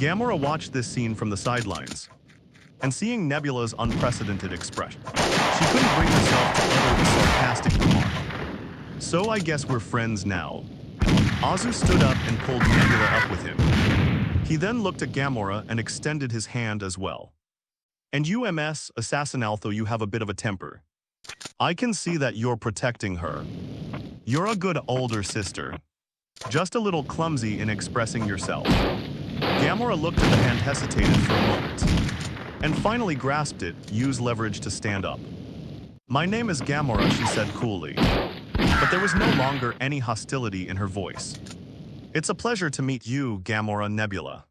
Gamora watched this scene from the sidelines, and seeing Nebula's unprecedented expression, she couldn't bring herself to utter a sarcastic remark. "So I guess we're friends now." Azu stood up and pulled Nebula up with him. He then looked at Gamora and extended his hand as well. "And you, MS Assassin, although you have a bit of a temper, I can see that you're protecting her. You're a good older sister. Just a little clumsy in expressing yourself." Gamora looked at the hand, hesitated for a moment, and finally grasped it, used leverage to stand up. "My name is Gamora," she said coolly. But there was no longer any hostility in her voice. "It's a pleasure to meet you, Gamora Nebula.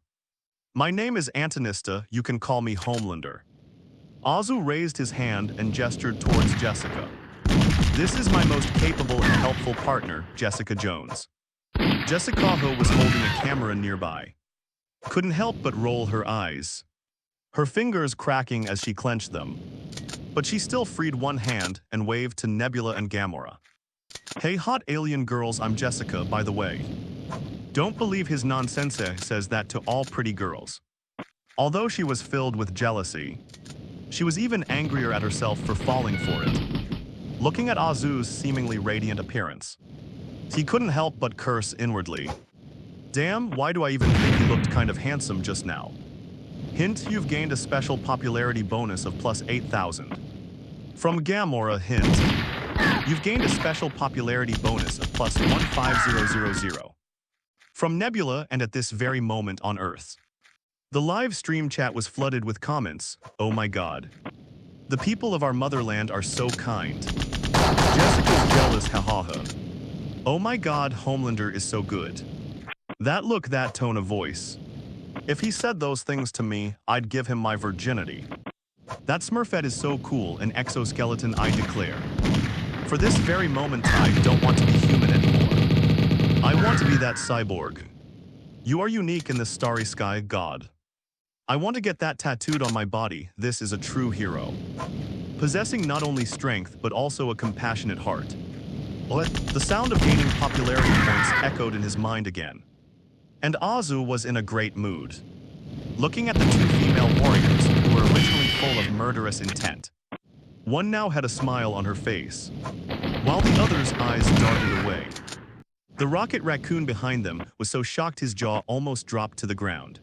My name is Antonista, you can call me Homelander." Azu raised his hand and gestured towards Jessica. "This is my most capable and helpful partner, Jessica Jones." Jessica, who was holding a camera nearby, couldn't help but roll her eyes, her fingers cracking as she clenched them. But she still freed one hand and waved to Nebula and Gamora. "Hey hot alien girls, I'm Jessica, by the way. Don't believe his nonsense says that to all pretty girls." Although she was filled with jealousy, she was even angrier at herself for falling for it. Looking at Azu's seemingly radiant appearance, he couldn't help but curse inwardly. "Damn, why do I even think he looked kind of handsome just now?" Hint, you've gained a special popularity bonus of plus 8,000. From Gamora, hint, you've gained a special popularity bonus of plus 15000. From Nebula, and at this very moment on Earth. The live stream chat was flooded with comments. "Oh my god. The people of our motherland are so kind. Jessica's jealous, hahaha. Oh my god, Homelander is so good. That look, that tone of voice. If he said those things to me, I'd give him my virginity. That Smurfette is so cool, an exoskeleton, I declare. For this very moment, I don't want to be human anymore. I want to be that cyborg. You are unique in this starry sky, God. I want to get that tattooed on my body. This is a true hero. Possessing not only strength, but also a compassionate heart." The sound of gaining popularity points echoed in his mind again. And Azu was in a great mood. Looking at the two female warriors who were originally full of murderous intent, one now had a smile on her face, while the other's eyes darted away. The rocket raccoon behind them was so shocked his jaw almost dropped to the ground.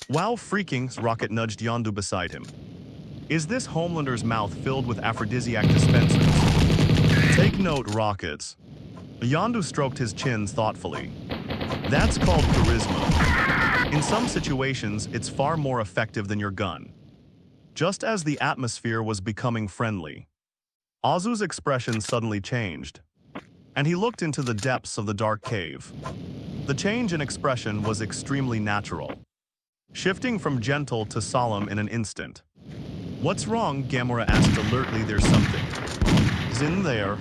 "Wow, freaking!" Rocket nudged Yondu beside him. "Is this Homelander's mouth filled with aphrodisiac dispensers?" "Take note, Rocket." Yondu stroked his chin thoughtfully. "That's called charisma. In some situations, it's far more effective than your gun." Just as the atmosphere was becoming friendly, Azu's expression suddenly changed, and he looked into the depths of the dark cave. The change in expression was extremely natural, shifting from gentle to solemn in an instant. "What's wrong?" Gamora asked alertly. "There's something. Is in there."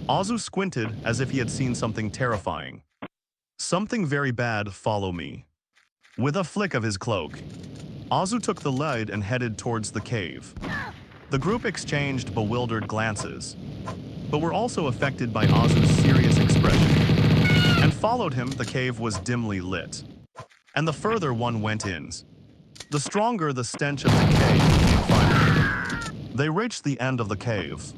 Azu squinted as if he had seen something terrifying. "Something very bad, follow me." With a flick of his cloak, Azu took the lead and headed towards the cave. The group exchanged bewildered glances, but were also affected by Azu's serious expression, and followed him. The cave was dimly lit, and the further one went in, the stronger the stench of decay became finally. They reached the end of the cave.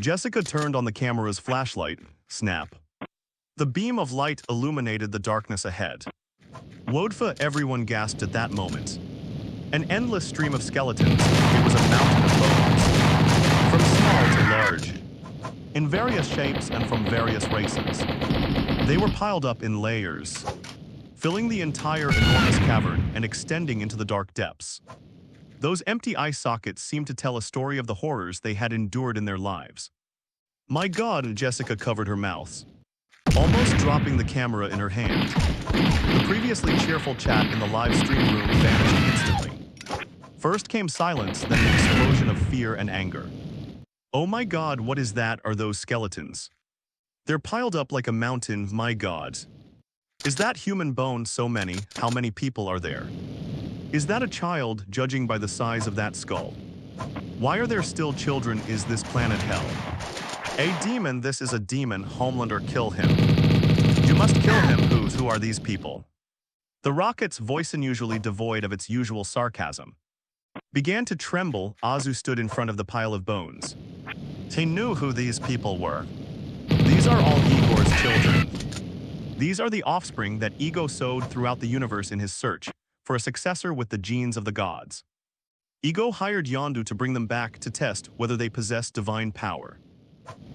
Jessica turned on the camera's flashlight. Snap. The beam of light illuminated the darkness ahead. Wodfa, everyone gasped at that moment. An endless stream of skeletons. It was a mountain of bones, from small to large, in various shapes and from various races. They were piled up in layers, filling the entire enormous cavern and extending into the dark depths. Those empty eye sockets seemed to tell a story of the horrors they had endured in their lives. "My God," Jessica covered her mouth, almost dropping the camera in her hand. The previously cheerful chat in the live stream room vanished instantly. First came silence, then an explosion of fear and anger. "Oh my God, what is that? Are those skeletons? They're piled up like a mountain, my God. Is that human bone? So many, how many people are there? Is that a child, judging by the size of that skull? Why are there still children? Is this planet hell? A demon, this is a demon, Homelander, kill him. You must kill him." Who are these people? The rocket's voice, unusually devoid of its usual sarcasm, began to tremble. Azu stood in front of the pile of bones. He knew who these people were. These are all Igor's children. These are the offspring that Ego sowed throughout the universe in his search for a successor with the genes of the gods. Ego hired Yondu to bring them back to test whether they possess divine power.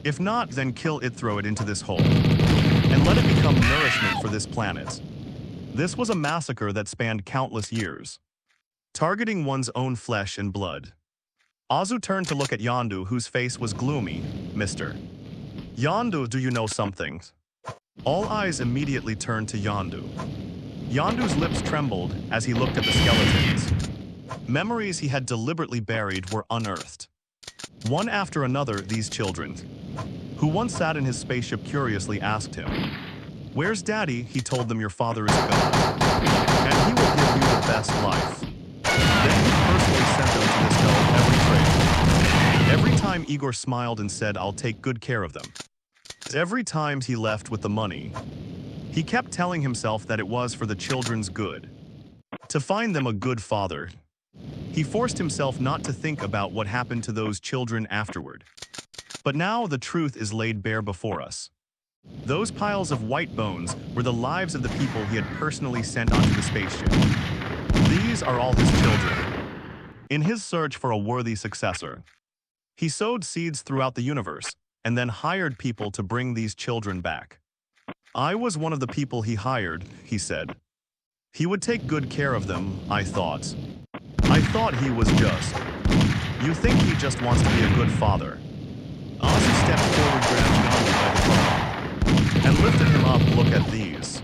If not, then kill it, throw it into this hole, and let it become nourishment for this planet. This was a massacre that spanned countless years, targeting one's own flesh and blood. Azu turned to look at Yondu, whose face was gloomy. Mr. Yondu, do you know something? All eyes immediately turned to Yondu. Yondu's lips trembled as he looked at the skeletons. Memories he had deliberately buried were unearthed. One after another, these children, who once sat in his spaceship, curiously asked him, "Where's Daddy?" He told them, "Your father is gone, and he will give you the best life." Then he personally sent them to this hell every trade. Every time Igor smiled and said, "I'll take good care of them." Every time he left with the money, he kept telling himself that it was for the children's good, to find them a good father. He forced himself not to think about what happened to those children afterward. But now the truth is laid bare before us. Those piles of white bones were the lives of the people he had personally sent onto the spaceship. These are all his children. In his search for a worthy successor, he sowed seeds throughout the universe and then hired people to bring these children back. I was one of the people he hired, he said. He would take good care of them, I thought. I thought he was just. You think he just wants to be a good father? Azu stepped forward, grabbed Yondu by the collar, and lifted him up. Look at these.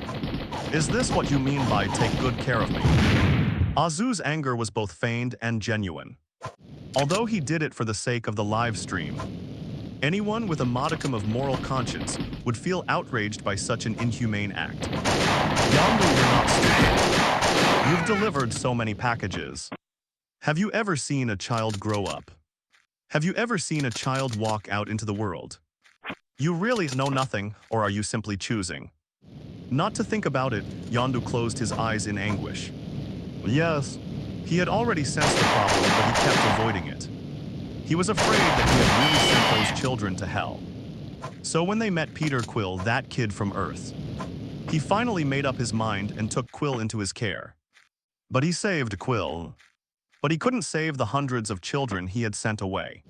Is this what you mean by take good care of me? Azu's anger was both feigned and genuine. Although he did it for the sake of the live stream, anyone with a modicum of moral conscience would feel outraged by such an inhumane act. Yondu, you're not stupid. You've delivered so many packages. Have you ever seen a child grow up? Have you ever seen a child walk out into the world? You really know nothing, or are you simply choosing not to think about it? Yondu closed his eyes in anguish. Yes, he had already sensed the problem, but he kept avoiding it. He was afraid that he had really sent those children to hell. So when they met Peter Quill, that kid from Earth, he finally made up his mind and took Quill into his care. But he saved Quill. But he couldn't save the hundreds of children he had sent away.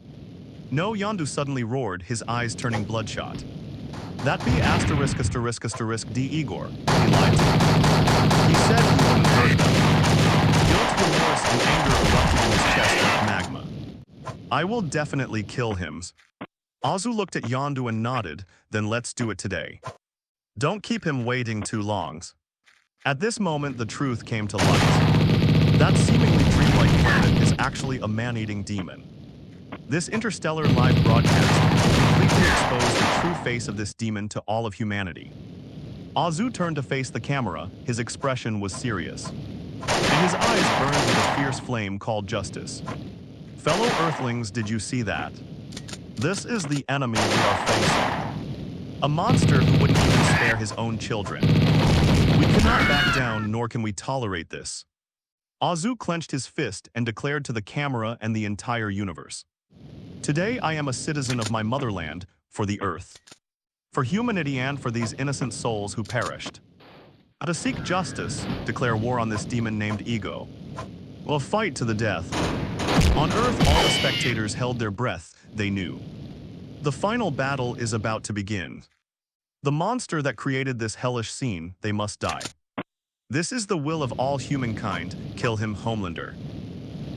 No, Yondu suddenly roared, his eyes turning bloodshot. That be *****D Igor. He lied to me. He said he wouldn't hurt them. Guilt, remorse, and anger erupted in his chest like magma. I will definitely kill him. Azu looked at Yondu and nodded, then let's do it today. Don't keep him waiting too long. At this moment, the truth came to light. That seemingly dreamlike planet is actually a man-eating demon. This interstellar live broadcast completely exposed the true face of this demon to all of humanity. Azu turned to face the camera. His expression was serious, and his eyes burned with a fierce flame called justice. Fellow Earthlings, did you see that? This is the enemy we are facing. A monster who wouldn't even spare his own children. We cannot back down, nor can we tolerate this. Azu clenched his fist and declared to the camera and the entire universe. Today I am a citizen of my motherland, for the Earth, for humanity, and for these innocent souls who perished. To seek justice, declare war on this demon named Ego. We'll fight to the death. On Earth, all the spectators held their breath. They knew the final battle is about to begin. The monster that created this hellish scene, they must die. This is the will of all humankind. Kill him, Homelander.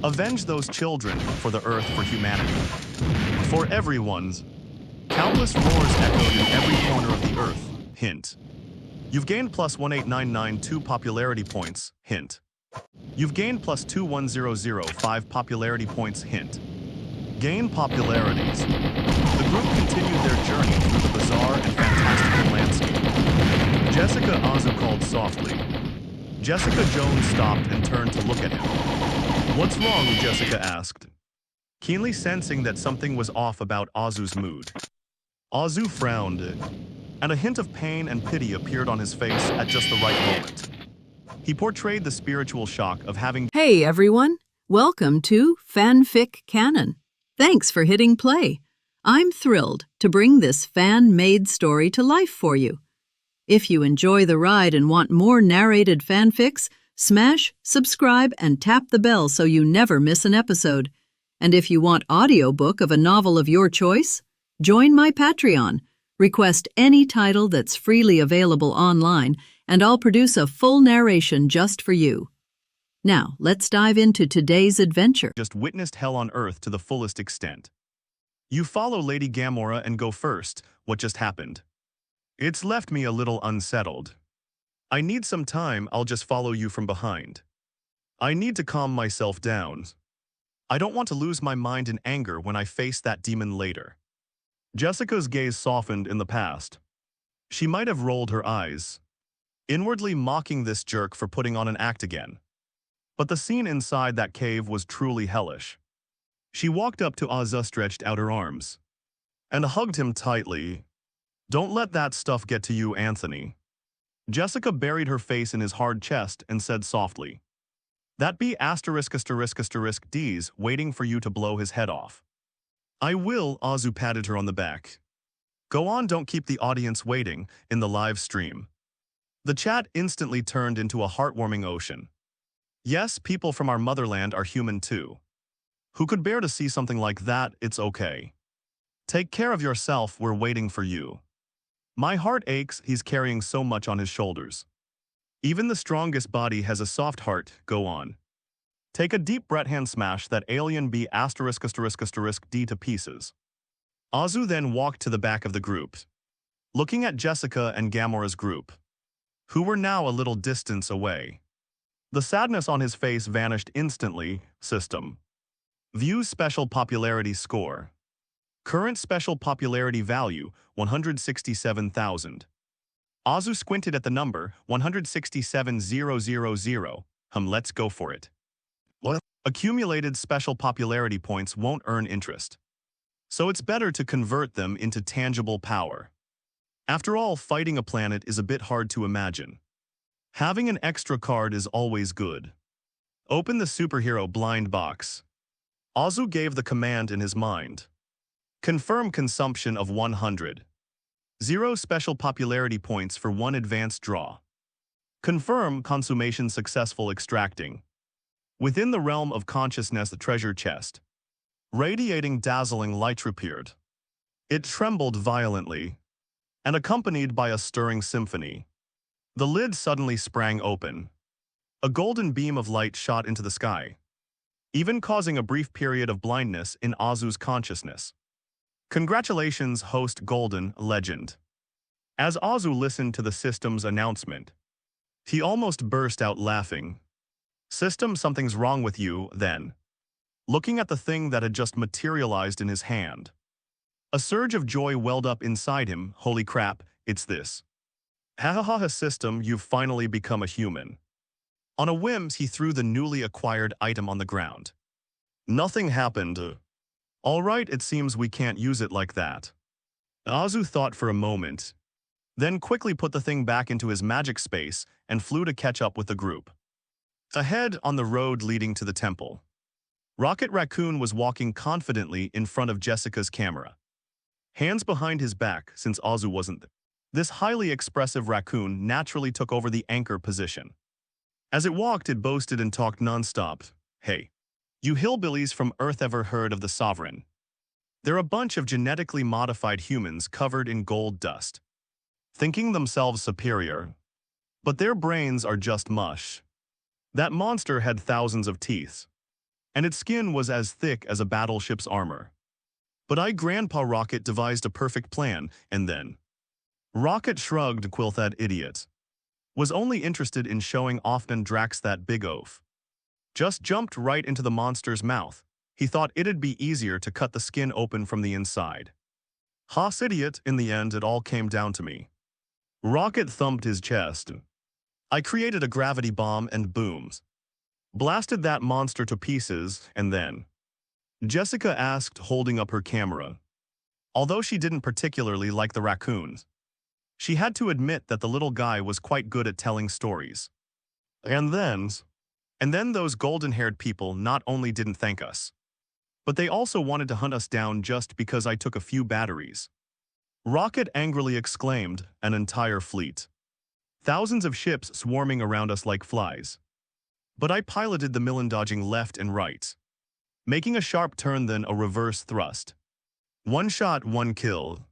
Avenge those children, for the Earth, for humanity. For everyone's. Countless roars echoed in every corner of the Earth. Hint. You've gained plus 18992 popularity points. Hint. You've gained plus 21005 popularity points. Hint. Gain popularities. The group continued their journey through the bizarre and fantastical landscape. Jessica, Azu called softly. Jessica Jones stopped and turned to look at him. What's wrong? Jessica asked, keenly sensing that something was off about Azu's mood. Azu frowned, and a hint of pain and pity appeared on his face at just the right moment. He portrayed the spiritual shock of having Hey everyone, welcome to FanFic Canon. Thanks for hitting play. I'm thrilled to bring this fan-made story to life for you. If you enjoy the ride and want more narrated fanfics, smash, subscribe, and tap the bell so you never miss an episode. And if you want audiobook of a novel of your choice, join my Patreon. Request any title that's freely available online, and I'll produce a full narration just for you. Now, let's dive into today's adventure. just witnessed hell on earth to the fullest extent. You follow Lady Gamora and go first. What just happened? It's left me a little unsettled. I need some time, I'll just follow you from behind. I need to calm myself down. I don't want to lose my mind in anger when I face that demon later. Jessica's gaze softened in the past. She might have rolled her eyes, inwardly mocking this jerk for putting on an act again. But the scene inside that cave was truly hellish. She walked up to Azza, stretched out her arms, and hugged him tightly. Don't let that stuff get to you, Anthony. Jessica buried her face in his hard chest and said softly, that be **** D's waiting for you to blow his head off. I will, Azu patted her on the back. Go on, don't keep the audience waiting in the live stream. The chat instantly turned into a heartwarming ocean. Yes, people from our motherland are human too. Who could bear to see something like that? It's okay. Take care of yourself, we're waiting for you. My heart aches, he's carrying so much on his shoulders. Even the strongest body has a soft heart, go on. Take a deep breath, hand smash that alien be **** D to pieces. Azu then walked to the back of the group, looking at Jessica and Gamora's group, who were now a little distance away. The sadness on his face vanished instantly. System. View special popularity score. Current special popularity value, 167,000. Azu squinted at the number, 167,000. Let's go for it. What? Accumulated special popularity points won't earn interest, so it's better to convert them into tangible power. After all, fighting a planet is a bit hard to imagine. Having an extra card is always good. Open the superhero blind box. Azu gave the command in his mind. Confirm consumption of 100. 0 special popularity points for 1 advanced draw. Confirm consummation successful extracting. Within the realm of consciousness, the treasure chest, radiating dazzling light, appeared. It trembled violently, and accompanied by a stirring symphony. The lid suddenly sprang open. A golden beam of light shot into the sky, even causing a brief period of blindness in Azu's consciousness. Congratulations, host Golden Legend. As Azu listened to the system's announcement, he almost burst out laughing. System, something's wrong with you, then. Looking at the thing that had just materialized in his hand, a surge of joy welled up inside him. Holy crap, it's this. Ha, system, you've finally become a human. On a whim, he threw the newly acquired item on the ground. Nothing happened. All right, it seems we can't use it like that. Azu thought for a moment, then quickly put the thing back into his magic space and flew to catch up with the group. Ahead, on the road leading to the temple, Rocket Raccoon was walking confidently in front of Jessica's camera, hands behind his back since Azu wasn't there. This highly expressive raccoon naturally took over the anchor position. As it walked, it boasted and talked non-stop. Hey, you hillbillies from Earth, ever heard of the Sovereign? They're a bunch of genetically modified humans covered in gold dust, thinking themselves superior, but their brains are just mush. That monster had thousands of teeth, and its skin was as thick as a battleship's armor. But Grandpa Rocket devised a perfect plan, and then Rocket shrugged. Quill, that idiot was only interested in showing off, and Drax, that big oaf, just jumped right into the monster's mouth. He thought it'd be easier to cut the skin open from the inside. Haas, idiot, in the end it all came down to me. Rocket thumped his chest. I created a gravity bomb and booms, blasted that monster to pieces, and then Jessica asked, holding up her camera. Although she didn't particularly like the raccoons, she had to admit that the little guy was quite good at telling stories. And then, and then those golden-haired people not only didn't thank us, but they also wanted to hunt us down just because I took a few batteries. Rocket angrily exclaimed, an entire fleet. Thousands of ships swarming around us like flies. But I piloted the Millen dodging left and right, making a sharp turn then a reverse thrust. One shot, one kill.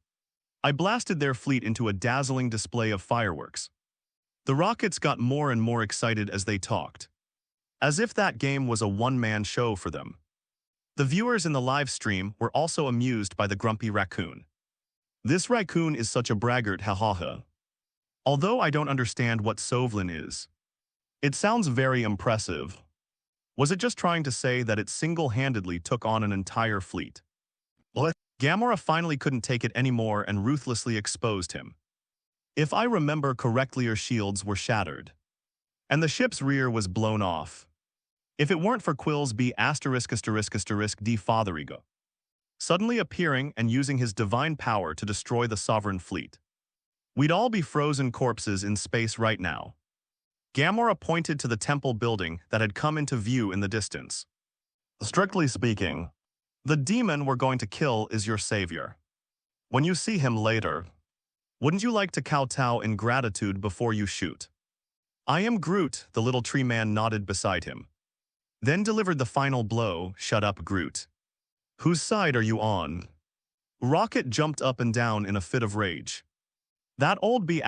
I blasted their fleet into a dazzling display of fireworks. The rockets got more and more excited as they talked, as if that game was a one-man show for them. The viewers in the live stream were also amused by the grumpy raccoon. This raccoon is such a braggart, ha ha ha. Although I don't understand what Sovlin is. It sounds very impressive. Was it just trying to say that it single-handedly took on an entire fleet? What? Gamora finally couldn't take it anymore and ruthlessly exposed him. If I remember correctly, her shields were shattered, and the ship's rear was blown off. If it weren't for Quill's B******** D Fatherigo suddenly appearing and using his divine power to destroy the sovereign fleet, we'd all be frozen corpses in space right now. Gamora pointed to the temple building that had come into view in the distance. Strictly speaking, the demon we're going to kill is your savior. When you see him later, wouldn't you like to kowtow in gratitude before you shoot? I am Groot, the little tree man nodded beside him. Then delivered the final blow, shut up, Groot. Whose side are you on? Rocket jumped up and down in a fit of rage. That old B*******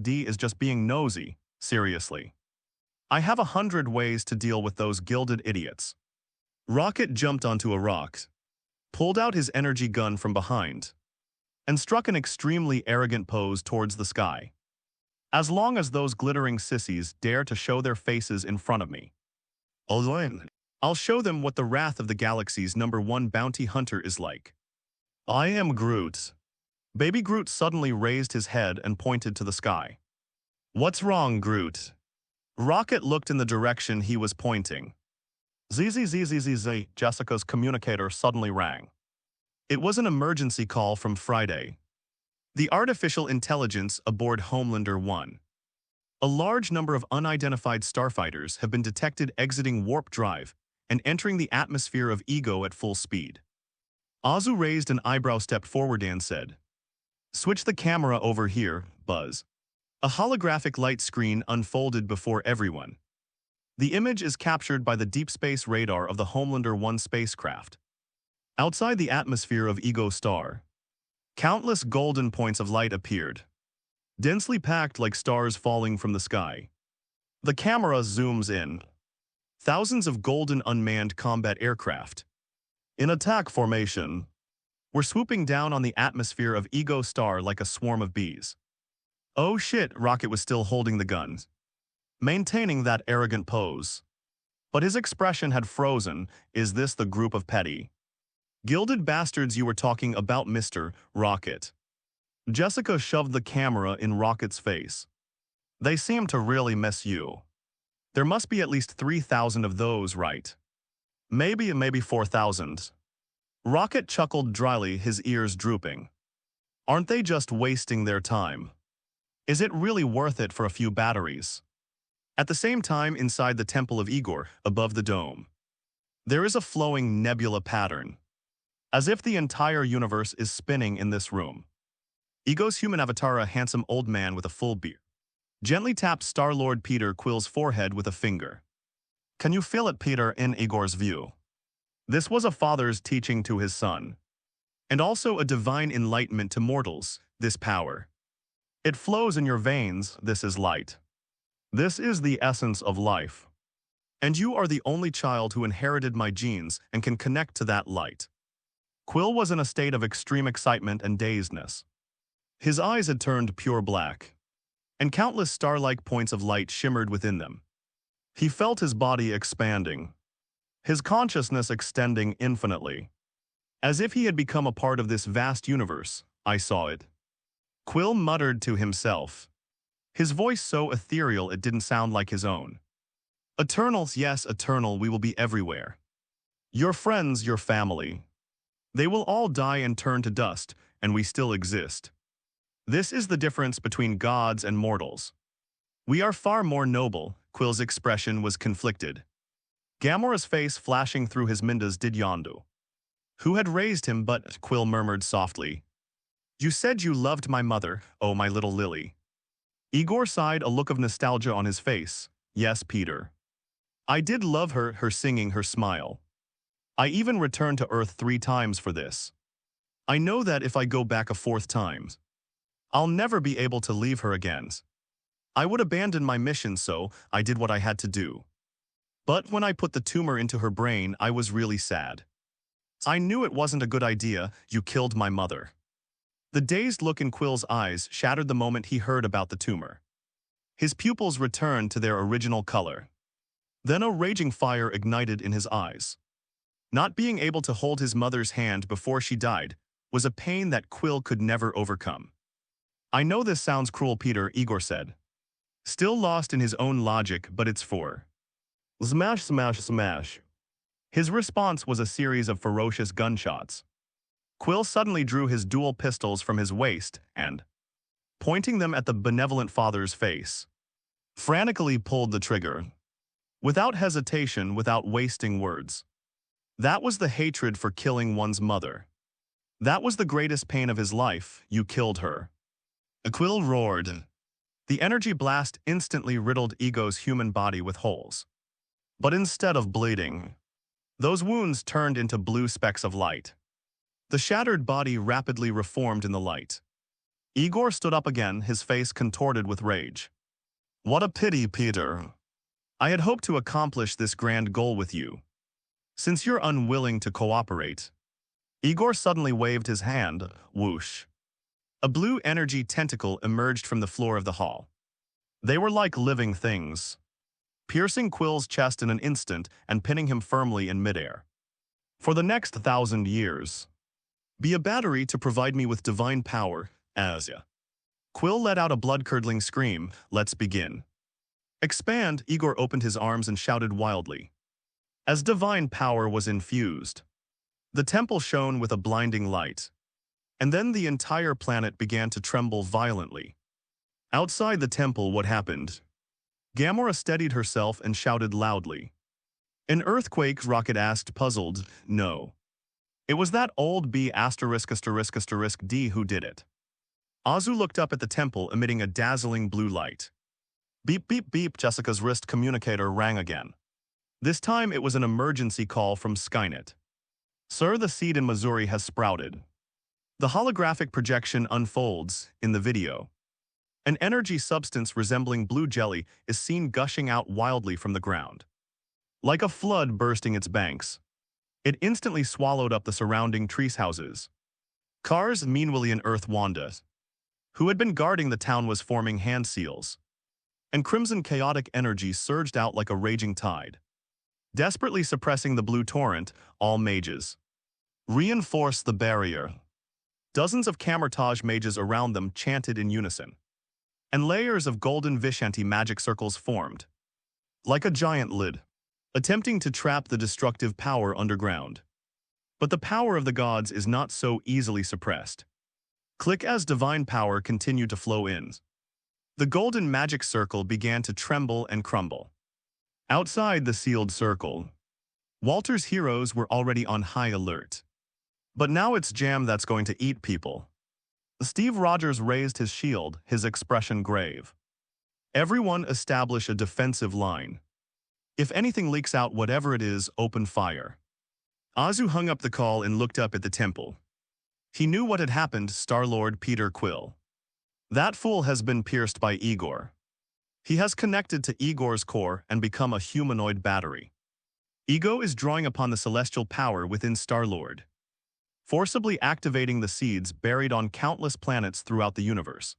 D is just being nosy, seriously. I have 100 ways to deal with those gilded idiots. Rocket jumped onto a rock, pulled out his energy gun from behind, and struck an extremely arrogant pose towards the sky. As long as those glittering sissies dare to show their faces in front of me, I'll show them what the wrath of the galaxy's #1 bounty hunter is like. I am Groot. Baby Groot suddenly raised his head and pointed to the sky. What's wrong, Groot? Rocket looked in the direction he was pointing. ZZZZZZ, Jessica's communicator suddenly rang. It was an emergency call from Friday, the artificial intelligence aboard Homelander 1. A large number of unidentified starfighters have been detected exiting warp drive and entering the atmosphere of Ego at full speed. Azu raised an eyebrow, stepped forward and said, "Switch the camera over here, Buzz." A holographic light screen unfolded before everyone. The image is captured by the deep space radar of the Homelander 1 spacecraft. Outside the atmosphere of Ego Star, countless golden points of light appeared, densely packed like stars falling from the sky. The camera zooms in. Thousands of golden unmanned combat aircraft, in attack formation, were swooping down on the atmosphere of Ego Star like a swarm of bees. Oh shit, Rocket was still holding the gun, maintaining that arrogant pose. But his expression had frozen. Is this the group of petty, gilded bastards you were talking about, Mr. Rocket? Jessica shoved the camera in Rocket's face. They seem to really miss you. There must be at least 3,000 of those, right? Maybe 4,000. Rocket chuckled dryly, his ears drooping. Aren't they just wasting their time? Is it really worth it for a few batteries? At the same time, inside the Temple of Igor, above the dome, there is a flowing nebula pattern, as if the entire universe is spinning in this room. Ego's human avatar, a handsome old man with a full beard, gently taps Star-Lord Peter Quill's forehead with a finger. Can you feel it, Peter? In Igor's view, this was a father's teaching to his son, and also a divine enlightenment to mortals, this power. It flows in your veins, this is light. This is the essence of life. And you are the only child who inherited my genes and can connect to that light. Quill was in a state of extreme excitement and dazedness. His eyes had turned pure black, and countless star-like points of light shimmered within them. He felt his body expanding, his consciousness extending infinitely. As if he had become a part of this vast universe, I saw it. Quill muttered to himself, his voice so ethereal it didn't sound like his own. Eternals, yes, eternal, we will be everywhere. Your friends, your family. They will all die and turn to dust, and we still exist. This is the difference between gods and mortals. We are far more noble, Quill's expression was conflicted. Gamora's face flashing through his mindas did Yondu. Who had raised him but, Quill murmured softly. You said you loved my mother, oh my little lily. Igor sighed, a look of nostalgia on his face. Yes, Peter. I did love her, her singing, her smile. I even returned to Earth 3 times for this. I know that if I go back a 4th time, I'll never be able to leave her again. I would abandon my mission, so I did what I had to do. But when I put the tumor into her brain, I was really sad. I knew it wasn't a good idea. You killed my mother. The dazed look in Quill's eyes shattered the moment he heard about the tumor. His pupils returned to their original color. Then a raging fire ignited in his eyes. Not being able to hold his mother's hand before she died was a pain that Quill could never overcome. I know this sounds cruel, Peter, Igor said. Still lost in his own logic, but it's for. Smash, smash, smash. His response was a series of ferocious gunshots. Quill suddenly drew his dual pistols from his waist and, pointing them at the benevolent father's face, frantically pulled the trigger. Without hesitation, without wasting words. That was the hatred for killing one's mother. That was the greatest pain of his life. You killed her. Quill roared. The energy blast instantly riddled Ego's human body with holes. But instead of bleeding, those wounds turned into blue specks of light. The shattered body rapidly reformed in the light. Igor stood up again, his face contorted with rage. What a pity, Peter. I had hoped to accomplish this grand goal with you. Since you're unwilling to cooperate. Igor suddenly waved his hand, whoosh. A blue energy tentacle emerged from the floor of the hall. They were like living things, piercing Quill's chest in an instant and pinning him firmly in midair. For the next 1,000 years. Be a battery to provide me with divine power, Azia. Quill let out a blood-curdling scream. Let's begin. Expand, Igor opened his arms and shouted wildly. As divine power was infused, the temple shone with a blinding light. And then the entire planet began to tremble violently. Outside the temple, what happened? Gamora steadied herself and shouted loudly. An earthquake, Rocket asked, puzzled. No. It was that old B********D who did it. Azu looked up at the temple, emitting a dazzling blue light. Beep, beep, beep, Jessica's wrist communicator rang again. This time it was an emergency call from Skynet. Sir, the seed in Missouri has sprouted. The holographic projection unfolds in the video. An energy substance resembling blue jelly is seen gushing out wildly from the ground. Like a flood bursting its banks. It instantly swallowed up the surrounding trees houses. Cars, meanwhile in Earth Wanda, who had been guarding the town, was forming hand seals. And crimson chaotic energy surged out like a raging tide. Desperately suppressing the blue torrent, all mages reinforced the barrier. Dozens of Camertage mages around them chanted in unison. And layers of golden Vishanti magic circles formed. Like a giant lid, attempting to trap the destructive power underground. But the power of the gods is not so easily suppressed. Click as divine power continued to flow in. The golden magic circle began to tremble and crumble. Outside the sealed circle, Walter's heroes were already on high alert. But now it's jam that's going to eat people. Steve Rogers raised his shield, his expression grave. Everyone establish a defensive line. If anything leaks out, whatever it is, open fire. Azu hung up the call and looked up at the temple. He knew what had happened, Star-Lord Peter Quill. That fool has been pierced by Igor. He has connected to Igor's core and become a humanoid battery. Ego is drawing upon the celestial power within Star-Lord, forcibly activating the seeds buried on countless planets throughout the universe.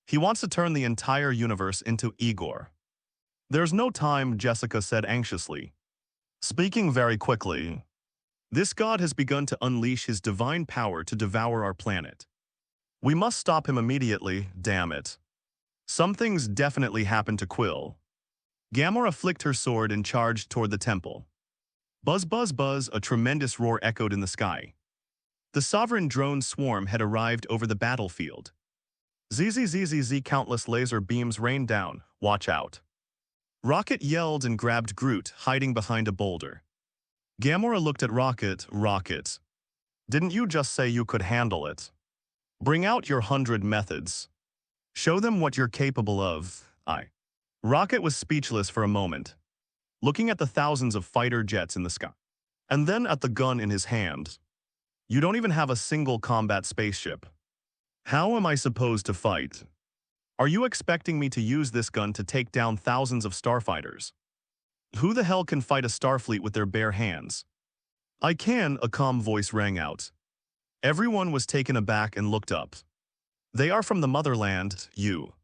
He wants to turn the entire universe into Igor. There's no time, Jessica said anxiously. Speaking very quickly, this god has begun to unleash his divine power to devour our planet. We must stop him immediately, damn it. Something's definitely happened to Quill. Gamora flicked her sword and charged toward the temple. Buzz, buzz, buzz, a tremendous roar echoed in the sky. The sovereign drone swarm had arrived over the battlefield. ZZZZZ, countless laser beams rained down, watch out. Rocket yelled and grabbed Groot, hiding behind a boulder. Gamora looked at Rocket. Rocket, didn't you just say you could handle it? Bring out your 100 methods. Show them what you're capable of. Rocket was speechless for a moment, looking at the thousands of fighter jets in the sky, and then at the gun in his hand. You don't even have a single combat spaceship. How am I supposed to fight? Are you expecting me to use this gun to take down thousands of starfighters? Who the hell can fight a starfleet with their bare hands? I can, a calm voice rang out. Everyone was taken aback and looked up. They are from the motherland, you.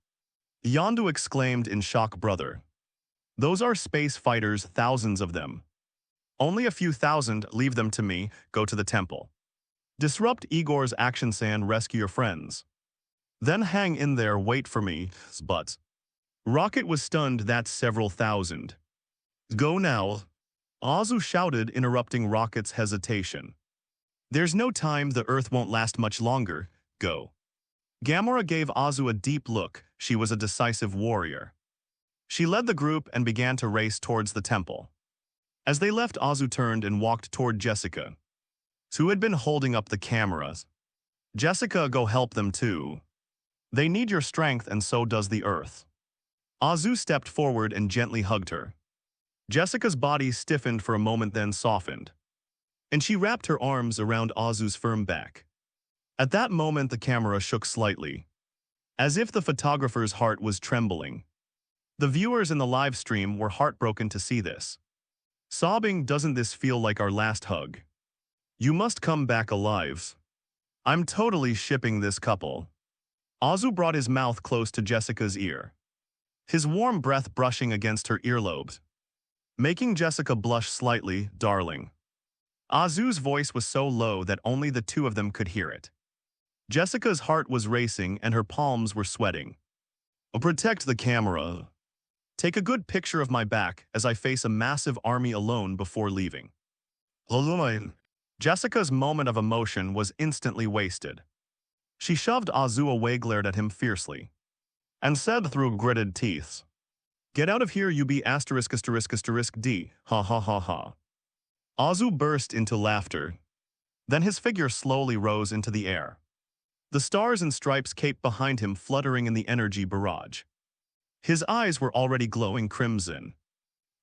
Yondu exclaimed in shock. Brother. Those are space fighters, thousands of them. Only a few thousand, leave them to me, go to the temple. Disrupt Igor's action sand, rescue your friends. Then hang in there, wait for me, but. Rocket was stunned. That's several thousand. Go now. Azu shouted, interrupting Rocket's hesitation. There's no time, the Earth won't last much longer, go. Gamora gave Azu a deep look. She was a decisive warrior. She led the group and began to race towards the temple. As they left, Azu turned and walked toward Jessica, who had been holding up the cameras. Jessica, go help them too. They need your strength and so does the Earth. Azu stepped forward and gently hugged her. Jessica's body stiffened for a moment, then softened, and she wrapped her arms around Azu's firm back. At that moment, the camera shook slightly, as if the photographer's heart was trembling. The viewers in the live stream were heartbroken to see this. Sobbing, doesn't this feel like our last hug? You must come back alive. I'm totally shipping this couple. Azu brought his mouth close to Jessica's ear, his warm breath brushing against her earlobes, making Jessica blush slightly. Darling. Azu's voice was so low that only the two of them could hear it. Jessica's heart was racing and her palms were sweating. Protect the camera. Take a good picture of my back as I face a massive army alone before leaving. Jessica's moment of emotion was instantly wasted. She shoved Azu away, glared at him fiercely, and said through gritted teeth, Get out of here, you be ****D, ha ha ha ha. Azu burst into laughter. Then his figure slowly rose into the air. The stars and stripes caped behind him, fluttering in the energy barrage. His eyes were already glowing crimson,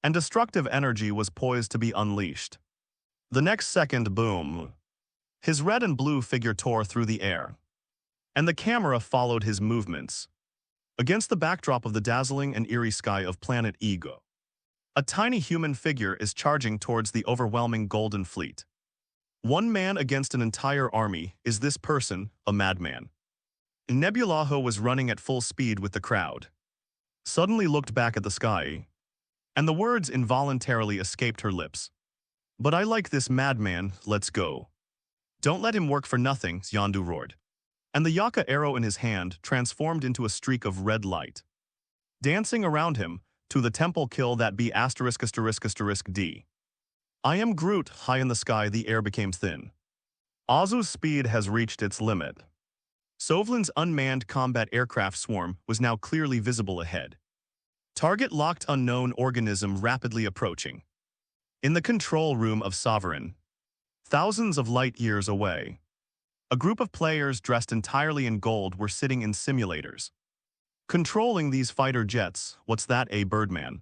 and destructive energy was poised to be unleashed. The next second, boom. His red and blue figure tore through the air, and the camera followed his movements. Against the backdrop of the dazzling and eerie sky of planet Ego, a tiny human figure is charging towards the overwhelming Golden Fleet. One man against an entire army. Is this person a madman? Nebulaho was running at full speed with the crowd. Suddenly looked back at the sky, and the words involuntarily escaped her lips. But I like this madman, let's go. Don't let him work for nothing, Yondu roared. And the Yaka arrow in his hand transformed into a streak of red light. Dancing around him, to the temple kill that be ****D. I am Groot. High in the sky, the air became thin. Azu's speed has reached its limit. Sovlin's unmanned combat aircraft swarm was now clearly visible ahead. Target locked, unknown organism rapidly approaching. In the control room of Sovereign, thousands of light years away, a group of players dressed entirely in gold were sitting in simulators, controlling these fighter jets. What's that, a Birdman?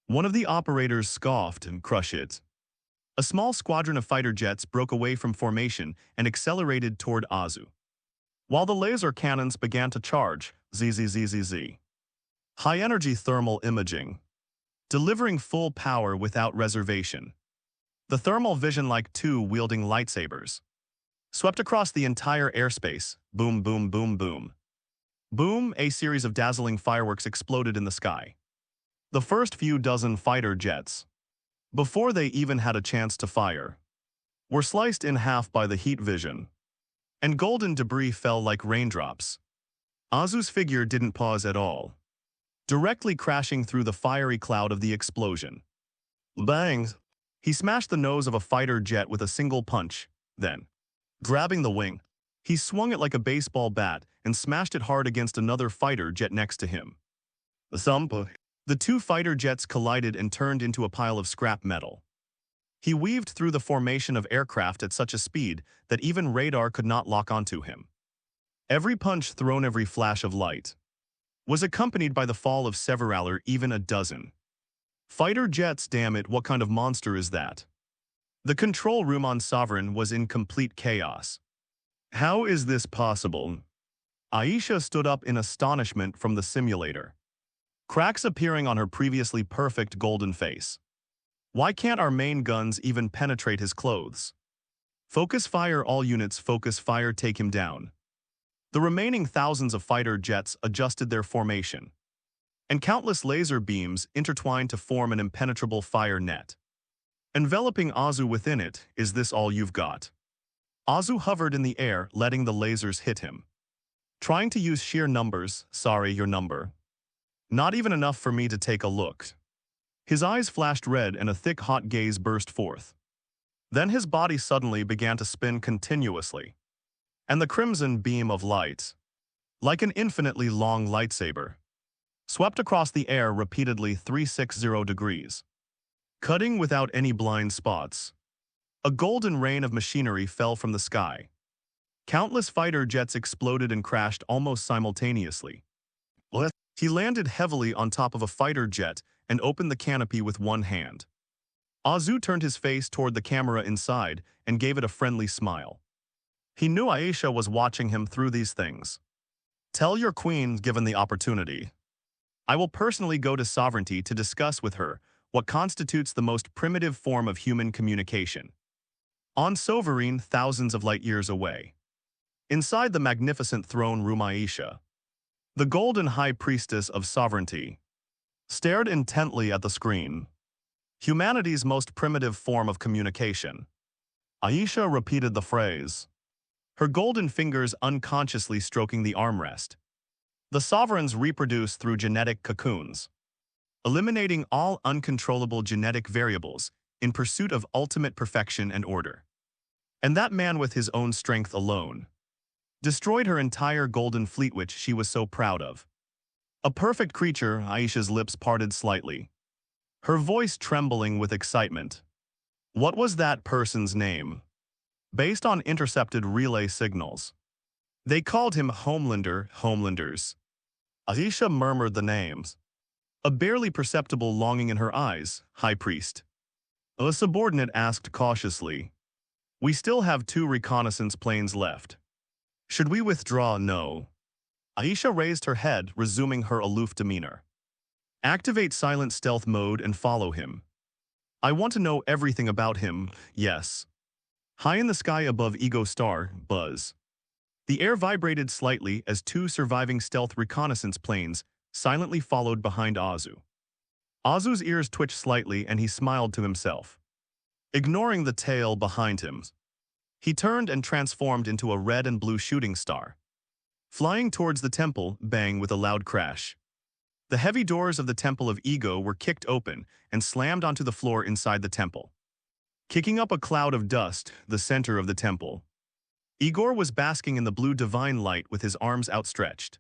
One of the operators scoffed. And crush it. A small squadron of fighter jets broke away from formation and accelerated toward Azu, while the laser cannons began to charge. ZZZZZ. High-energy thermal imaging, delivering full power without reservation. The thermal vision, like two wielding lightsabers, swept across the entire airspace. Boom, boom, boom, boom. Boom, a series of dazzling fireworks exploded in the sky. The first few dozen fighter jets, before they even had a chance to fire, were sliced in half by the heat vision, and golden debris fell like raindrops. Azu's figure didn't pause at all, directly crashing through the fiery cloud of the explosion. Bang! He smashed the nose of a fighter jet with a single punch, then, grabbing the wing, he swung it like a baseball bat and smashed it hard against another fighter jet next to him. Thump. The two fighter jets collided and turned into a pile of scrap metal. He weaved through the formation of aircraft at such a speed that even radar could not lock onto him. Every punch thrown, every flash of light, was accompanied by the fall of several, even a dozen. Fighter jets, damn it, what kind of monster is that? The control room on Sovereign was in complete chaos. How is this possible? Aisha stood up in astonishment from the simulator, cracks appearing on her previously perfect golden face. Why can't our main guns even penetrate his clothes? Focus fire, all units, focus fire, take him down. The remaining thousands of fighter jets adjusted their formation, and countless laser beams intertwined to form an impenetrable fire net, enveloping Azu within it. Is this all you've got? Azu hovered in the air, letting the lasers hit him, trying to use sheer numbers. Sorry, your number. Not even enough for me to take a look. His eyes flashed red and a thick hot gaze burst forth. Then his body suddenly began to spin continuously, and the crimson beam of light, like an infinitely long lightsaber, swept across the air repeatedly 360 degrees, cutting without any blind spots. A golden rain of machinery fell from the sky. Countless fighter jets exploded and crashed almost simultaneously. He landed heavily on top of a fighter jet and opened the canopy with one hand. Azu turned his face toward the camera inside and gave it a friendly smile. He knew Aisha was watching him through these things. Tell your queen, given the opportunity, I will personally go to Sovereignty to discuss with her what constitutes the most primitive form of human communication. On Sovereign, thousands of light years away. Inside the magnificent throne room, Aisha, the golden high priestess of sovereignty, stared intently at the screen. Humanity's most primitive form of communication. Aisha repeated the phrase, her golden fingers unconsciously stroking the armrest. The sovereigns reproduce through genetic cocoons, eliminating all uncontrollable genetic variables in pursuit of ultimate perfection and order. And that man, with his own strength alone, destroyed her entire golden fleet, which she was so proud of. A perfect creature. Aisha's lips parted slightly, her voice trembling with excitement. What was that person's name? Based on intercepted relay signals, they called him Homelander, Homelanders. Aisha murmured the names, a barely perceptible longing in her eyes. High Priest. A subordinate asked cautiously, we still have 2 reconnaissance planes left. Should we withdraw? No. Aisha raised her head, resuming her aloof demeanor. Activate silent stealth mode and follow him. I want to know everything about him. Yes. High in the sky above Ego Star, buzz. The air vibrated slightly as 2 surviving stealth reconnaissance planes silently followed behind Azu. Azu's ears twitched slightly and he smiled to himself. Ignoring the tail behind him, he turned and transformed into a red and blue shooting star, flying towards the temple. Bang, with a loud crash. The heavy doors of the Temple of Ego were kicked open and slammed onto the floor inside the temple, kicking up a cloud of dust. The center of the temple, Igor was basking in the blue divine light with his arms outstretched,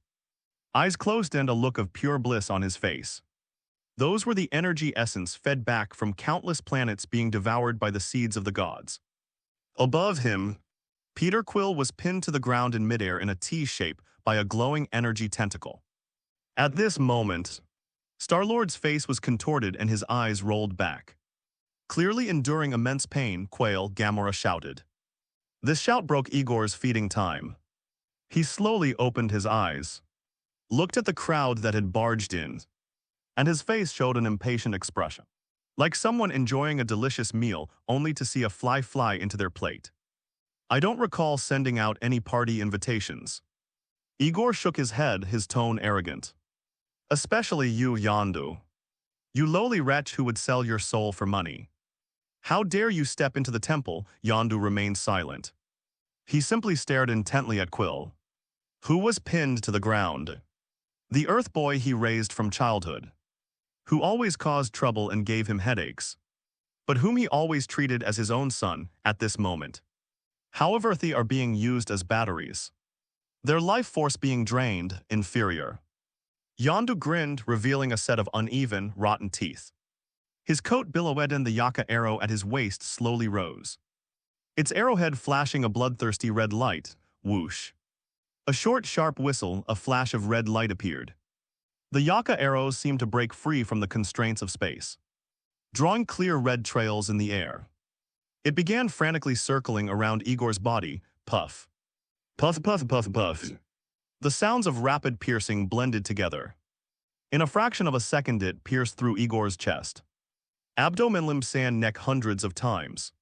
eyes closed and a look of pure bliss on his face. Those were the energy essence fed back from countless planets being devoured by the seeds of the gods. Above him, Peter Quill was pinned to the ground in midair in a T shape by a glowing energy tentacle. At this moment, Star-Lord's face was contorted and his eyes rolled back. Clearly enduring immense pain, Quail, Gamora shouted. This shout broke Igor's feeding time. He slowly opened his eyes, looked at the crowd that had barged in, and his face showed an impatient expression, like someone enjoying a delicious meal only to see a fly fly into their plate. I don't recall sending out any party invitations. Igor shook his head, his tone arrogant. Especially you, Yondu. You lowly wretch who would sell your soul for money. How dare you step into the temple? Yondu remained silent. He simply stared intently at Quill, who was pinned to the ground. The Earth boy he raised from childhood, who always caused trouble and gave him headaches, but whom he always treated as his own son at this moment. However, they are being used as batteries, their life force being drained. Inferior. Yondu grinned, revealing a set of uneven, rotten teeth. His coat billowed, the Yaka arrow at his waist slowly rose. Its arrowhead flashing a bloodthirsty red light. Whoosh. A short, sharp whistle, a flash of red light appeared. The Yaka arrows seemed to break free from the constraints of space, drawing clear red trails in the air. It began frantically circling around Igor's body. Puff. Puff, puff, puff, puff. The sounds of rapid piercing blended together. In a fraction of a second it pierced through Igor's chest, abdomen, limbs, and neck hundreds of times.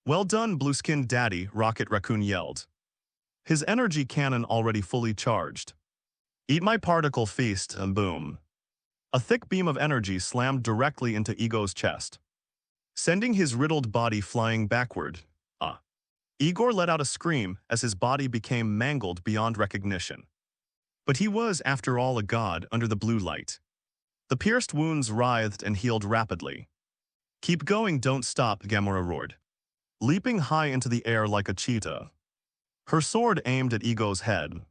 "Well done, blue-skinned daddy," Rocket Raccoon yelled, his energy cannon already fully charged. "Eat my particle feast," and boom. A thick beam of energy slammed directly into Igor's chest, sending his riddled body flying backward. Igor let out a scream as his body became mangled beyond recognition. But he was, after all, a god under the blue light. The pierced wounds writhed and healed rapidly. "Keep going, don't stop," Gamora roared, leaping high into the air like a cheetah. Her sword aimed at Igor's head.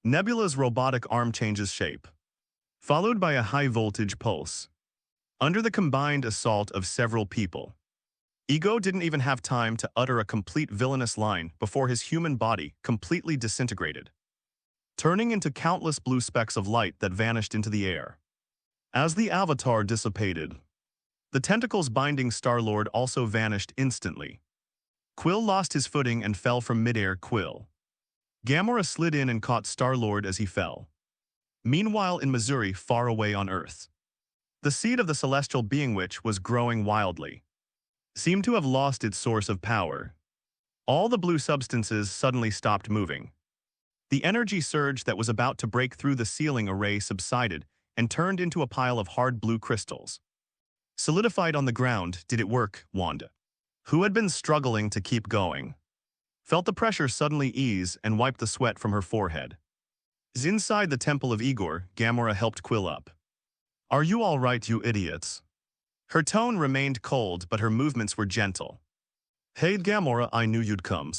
Nebula's robotic arm changes shape, followed by a high-voltage pulse. Under the combined assault of several people, Igor didn't even have time to utter a complete villainous line before his human body completely disintegrated, turning into countless blue specks of light that vanished into the air. As the avatar dissipated, the tentacles binding Star-Lord also vanished instantly. Quill lost his footing and fell from midair. Gamora slid in and caught Star-Lord as he fell. Meanwhile, in Missouri, far away on Earth, the seed of the celestial being which was growing wildly seemed to have lost its source of power. All the blue substances suddenly stopped moving. The energy surge that was about to break through the ceiling array subsided and turned into a pile of hard blue crystals, solidified on the ground. "Did it work?" Wanda, who had been struggling to keep going, felt the pressure suddenly ease and wiped the sweat from her forehead. Inside the temple of Igor, Gamora helped Quill up. "Are you all right, you idiots?" Her tone remained cold, but her movements were gentle. "Hey, Gamora, I knew you'd come."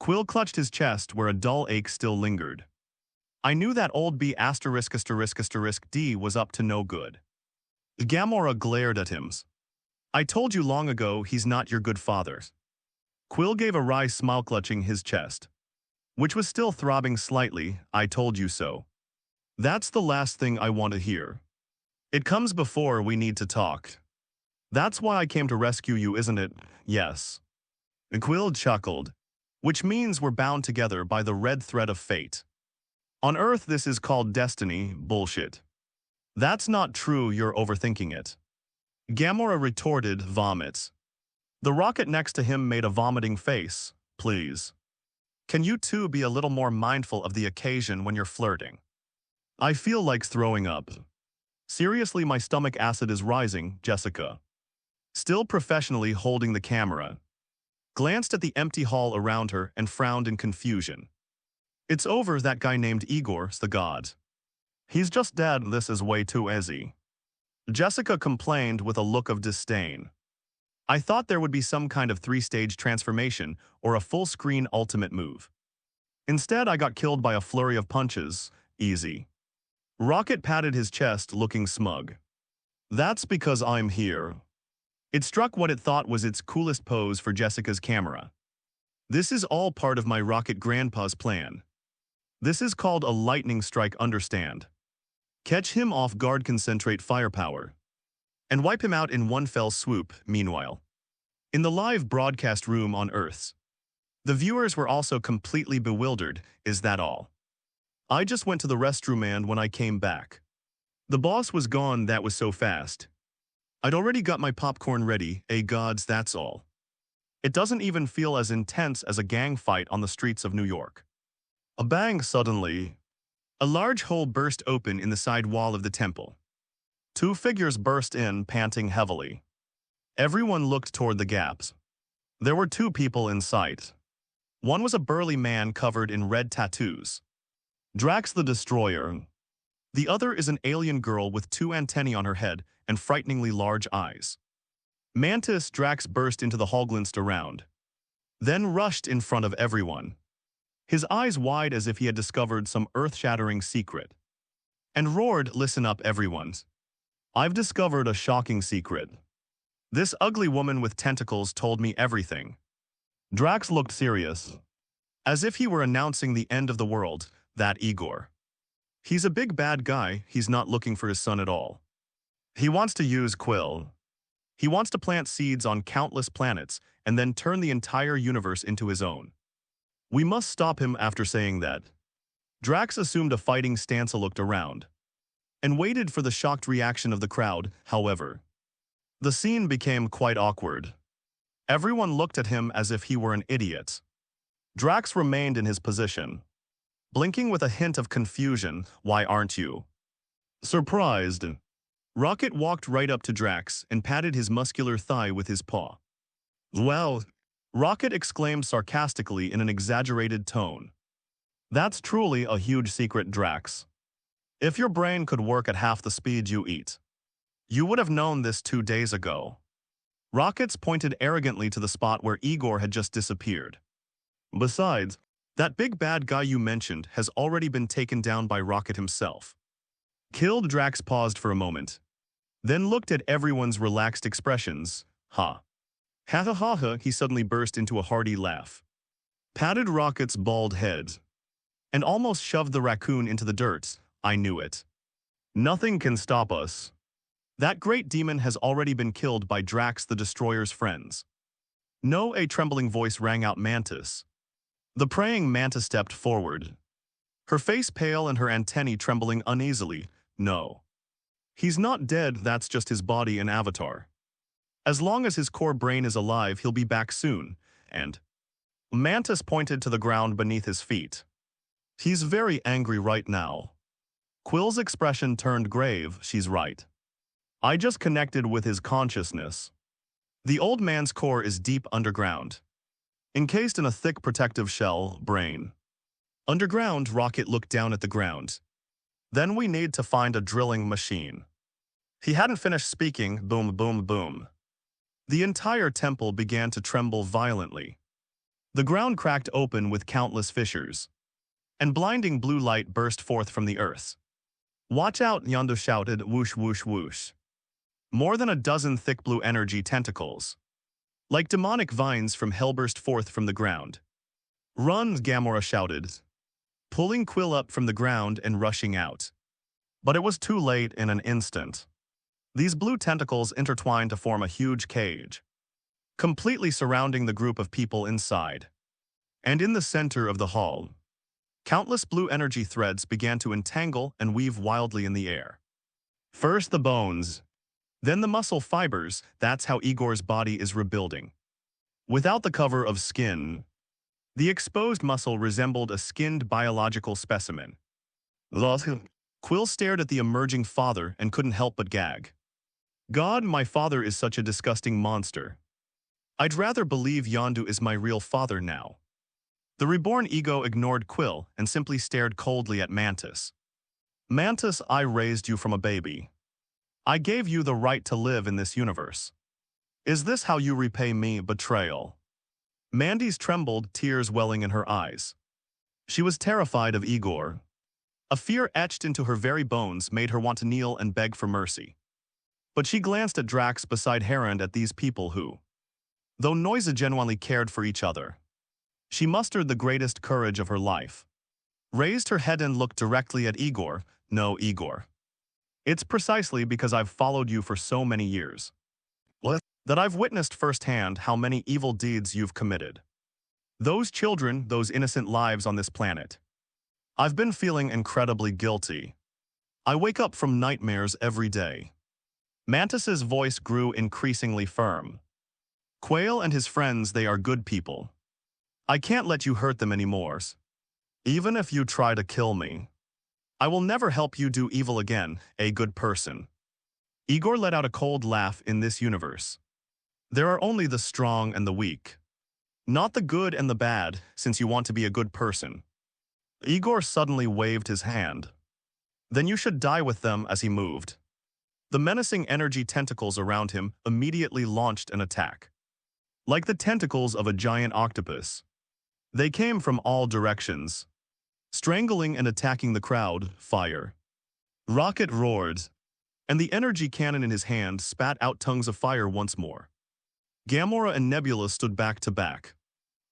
Quill clutched his chest where a dull ache still lingered. "I knew that old B*** D was up to no good." Gamora glared at him. "I told you long ago he's not your good father." Quill gave a wry smile, clutching his chest, which was still throbbing slightly. "I told you so. That's the last thing I want to hear. It comes before we need to talk. That's why I came to rescue you, isn't it?" "Yes." Quill chuckled. "Which means we're bound together by the red thread of fate. On Earth this is called destiny." "Bullshit. That's not true, you're overthinking it." Gamora retorted, vomits. The rocket next to him made a vomiting face. "Please. Can you two be a little more mindful of the occasion when you're flirting? I feel like throwing up. Seriously, my stomach acid is rising." Jessica, still professionally holding the camera, glanced at the empty hall around her and frowned in confusion. "It's over, that guy named Igor's the god. He's just dead. This is way too easy." Jessica complained with a look of disdain. "I thought there would be some kind of 3-stage transformation or a full-screen ultimate move. Instead, I got killed by a flurry of punches. Easy." Rocket patted his chest, looking smug. "That's because I'm here." It struck what it thought was its coolest pose for Jessica's camera. "This is all part of my Rocket Grandpa's plan. This is called a lightning strike, understand? Catch him off guard, concentrate firepower, and wipe him out in one fell swoop." Meanwhile, in the live broadcast room on Earth, the viewers were also completely bewildered. "Is that all? I just went to the restroom and when I came back, the boss was gone. That was so fast. I'd already got my popcorn ready. Gods, that's all. It doesn't even feel as intense as a gang fight on the streets of New York." A bang. Suddenly, a large hole burst open in the side wall of the temple. 2 figures burst in, panting heavily. Everyone looked toward the gaps. There were 2 people in sight. One was a burly man covered in red tattoos, Drax the Destroyer. The other is an alien girl with 2 antennae on her head and frighteningly large eyes. Mantis. Drax burst into the hall, glanced around, then rushed in front of everyone, his eyes wide as if he had discovered some earth-shattering secret. and roared, "Listen up, everyone. I've discovered a shocking secret. This ugly woman with tentacles told me everything." Drax looked serious, as if he were announcing the end of the world, that Igor. He's a big bad guy, he's not looking for his son at all. He wants to use Quill. He wants to plant seeds on countless planets and then turn the entire universe into his own. We must stop him after saying that. Drax assumed a fighting stance, looked around, and waited for the shocked reaction of the crowd. However, the scene became quite awkward. Everyone looked at him as if he were an idiot. Drax remained in his position, blinking with a hint of confusion. "Why aren't you surprised?" Rocket walked right up to Drax and patted his muscular thigh with his paw. "Well," Rocket exclaimed sarcastically in an exaggerated tone. "That's truly a huge secret, Drax. If your brain could work at half the speed you eat, you would have known this 2 days ago." Rockets pointed arrogantly to the spot where Igor had just disappeared. "Besides, that big bad guy you mentioned has already been taken down by Rocket himself." Killed. Drax paused for a moment, then looked at everyone's relaxed expressions. "Ha. Ha ha ha ha," he suddenly burst into a hearty laugh, patted Rocket's bald head, and almost shoved the raccoon into the dirt. "I knew it. Nothing can stop us. That great demon has already been killed by Drax the Destroyer's friends." "No," a trembling voice rang out. "Mantis." The praying mantis stepped forward, her face pale and her antennae trembling uneasily. "No. He's not dead, that's just his body and avatar. As long as his core brain is alive, he'll be back soon, and..." Mantis pointed to the ground beneath his feet. "He's very angry right now." Quill's expression turned grave. "She's right. I just connected with his consciousness. The old man's core is deep underground, encased in a thick protective shell, brain. Underground." Rocket looked down at the ground. "Then we need to find a drilling machine." He hadn't finished speaking. Boom, boom, boom. The entire temple began to tremble violently. The ground cracked open with countless fissures, and blinding blue light burst forth from the earth. "Watch out," Yondu shouted. Whoosh, whoosh, whoosh. More than a dozen thick blue energy tentacles, like demonic vines from hell, burst forth from the ground. "Run," Gamora shouted, pulling Quill up from the ground and rushing out. But it was too late. In an instant, these blue tentacles intertwined to form a huge cage, completely surrounding the group of people inside. And in the center of the hall, countless blue energy threads began to entangle and weave wildly in the air. First the bones, then the muscle fibers. That's how Igor's body is rebuilding. Without the cover of skin, the exposed muscle resembled a skinned biological specimen. Quill stared at the emerging father and couldn't help but gag. "God, my father is such a disgusting monster. I'd rather believe Yondu is my real father now." The reborn ego ignored Quill and simply stared coldly at Mantis. "Mantis, I raised you from a baby. I gave you the right to live in this universe. Is this how you repay me? Betrayal." Mandy's trembled, tears welling in her eyes. She was terrified of Igor. A fear etched into her very bones made her want to kneel and beg for mercy. But she glanced at Drax beside her and at these people who, though Noisa genuinely cared for each other, she mustered the greatest courage of her life. Raised her head and looked directly at Igor. "No, Igor. It's precisely because I've followed you for so many years that I've witnessed firsthand how many evil deeds you've committed. Those children, those innocent lives on this planet. I've been feeling incredibly guilty. I wake up from nightmares every day." Mantis's voice grew increasingly firm. "Quail and his friends, they are good people. I can't let you hurt them anymore. Even if you try to kill me, I will never help you do evil again, a good person." Igor let out a cold laugh. "In this universe, there are only the strong and the weak, not the good and the bad, since you want to be a good person." Igor suddenly waved his hand. "Then you should die with them." As he moved, the menacing energy tentacles around him immediately launched an attack. Like the tentacles of a giant octopus, they came from all directions, strangling and attacking the crowd. Fire, Rocket roared, and the energy cannon in his hand spat out tongues of fire once more. Gamora and Nebula stood back to back,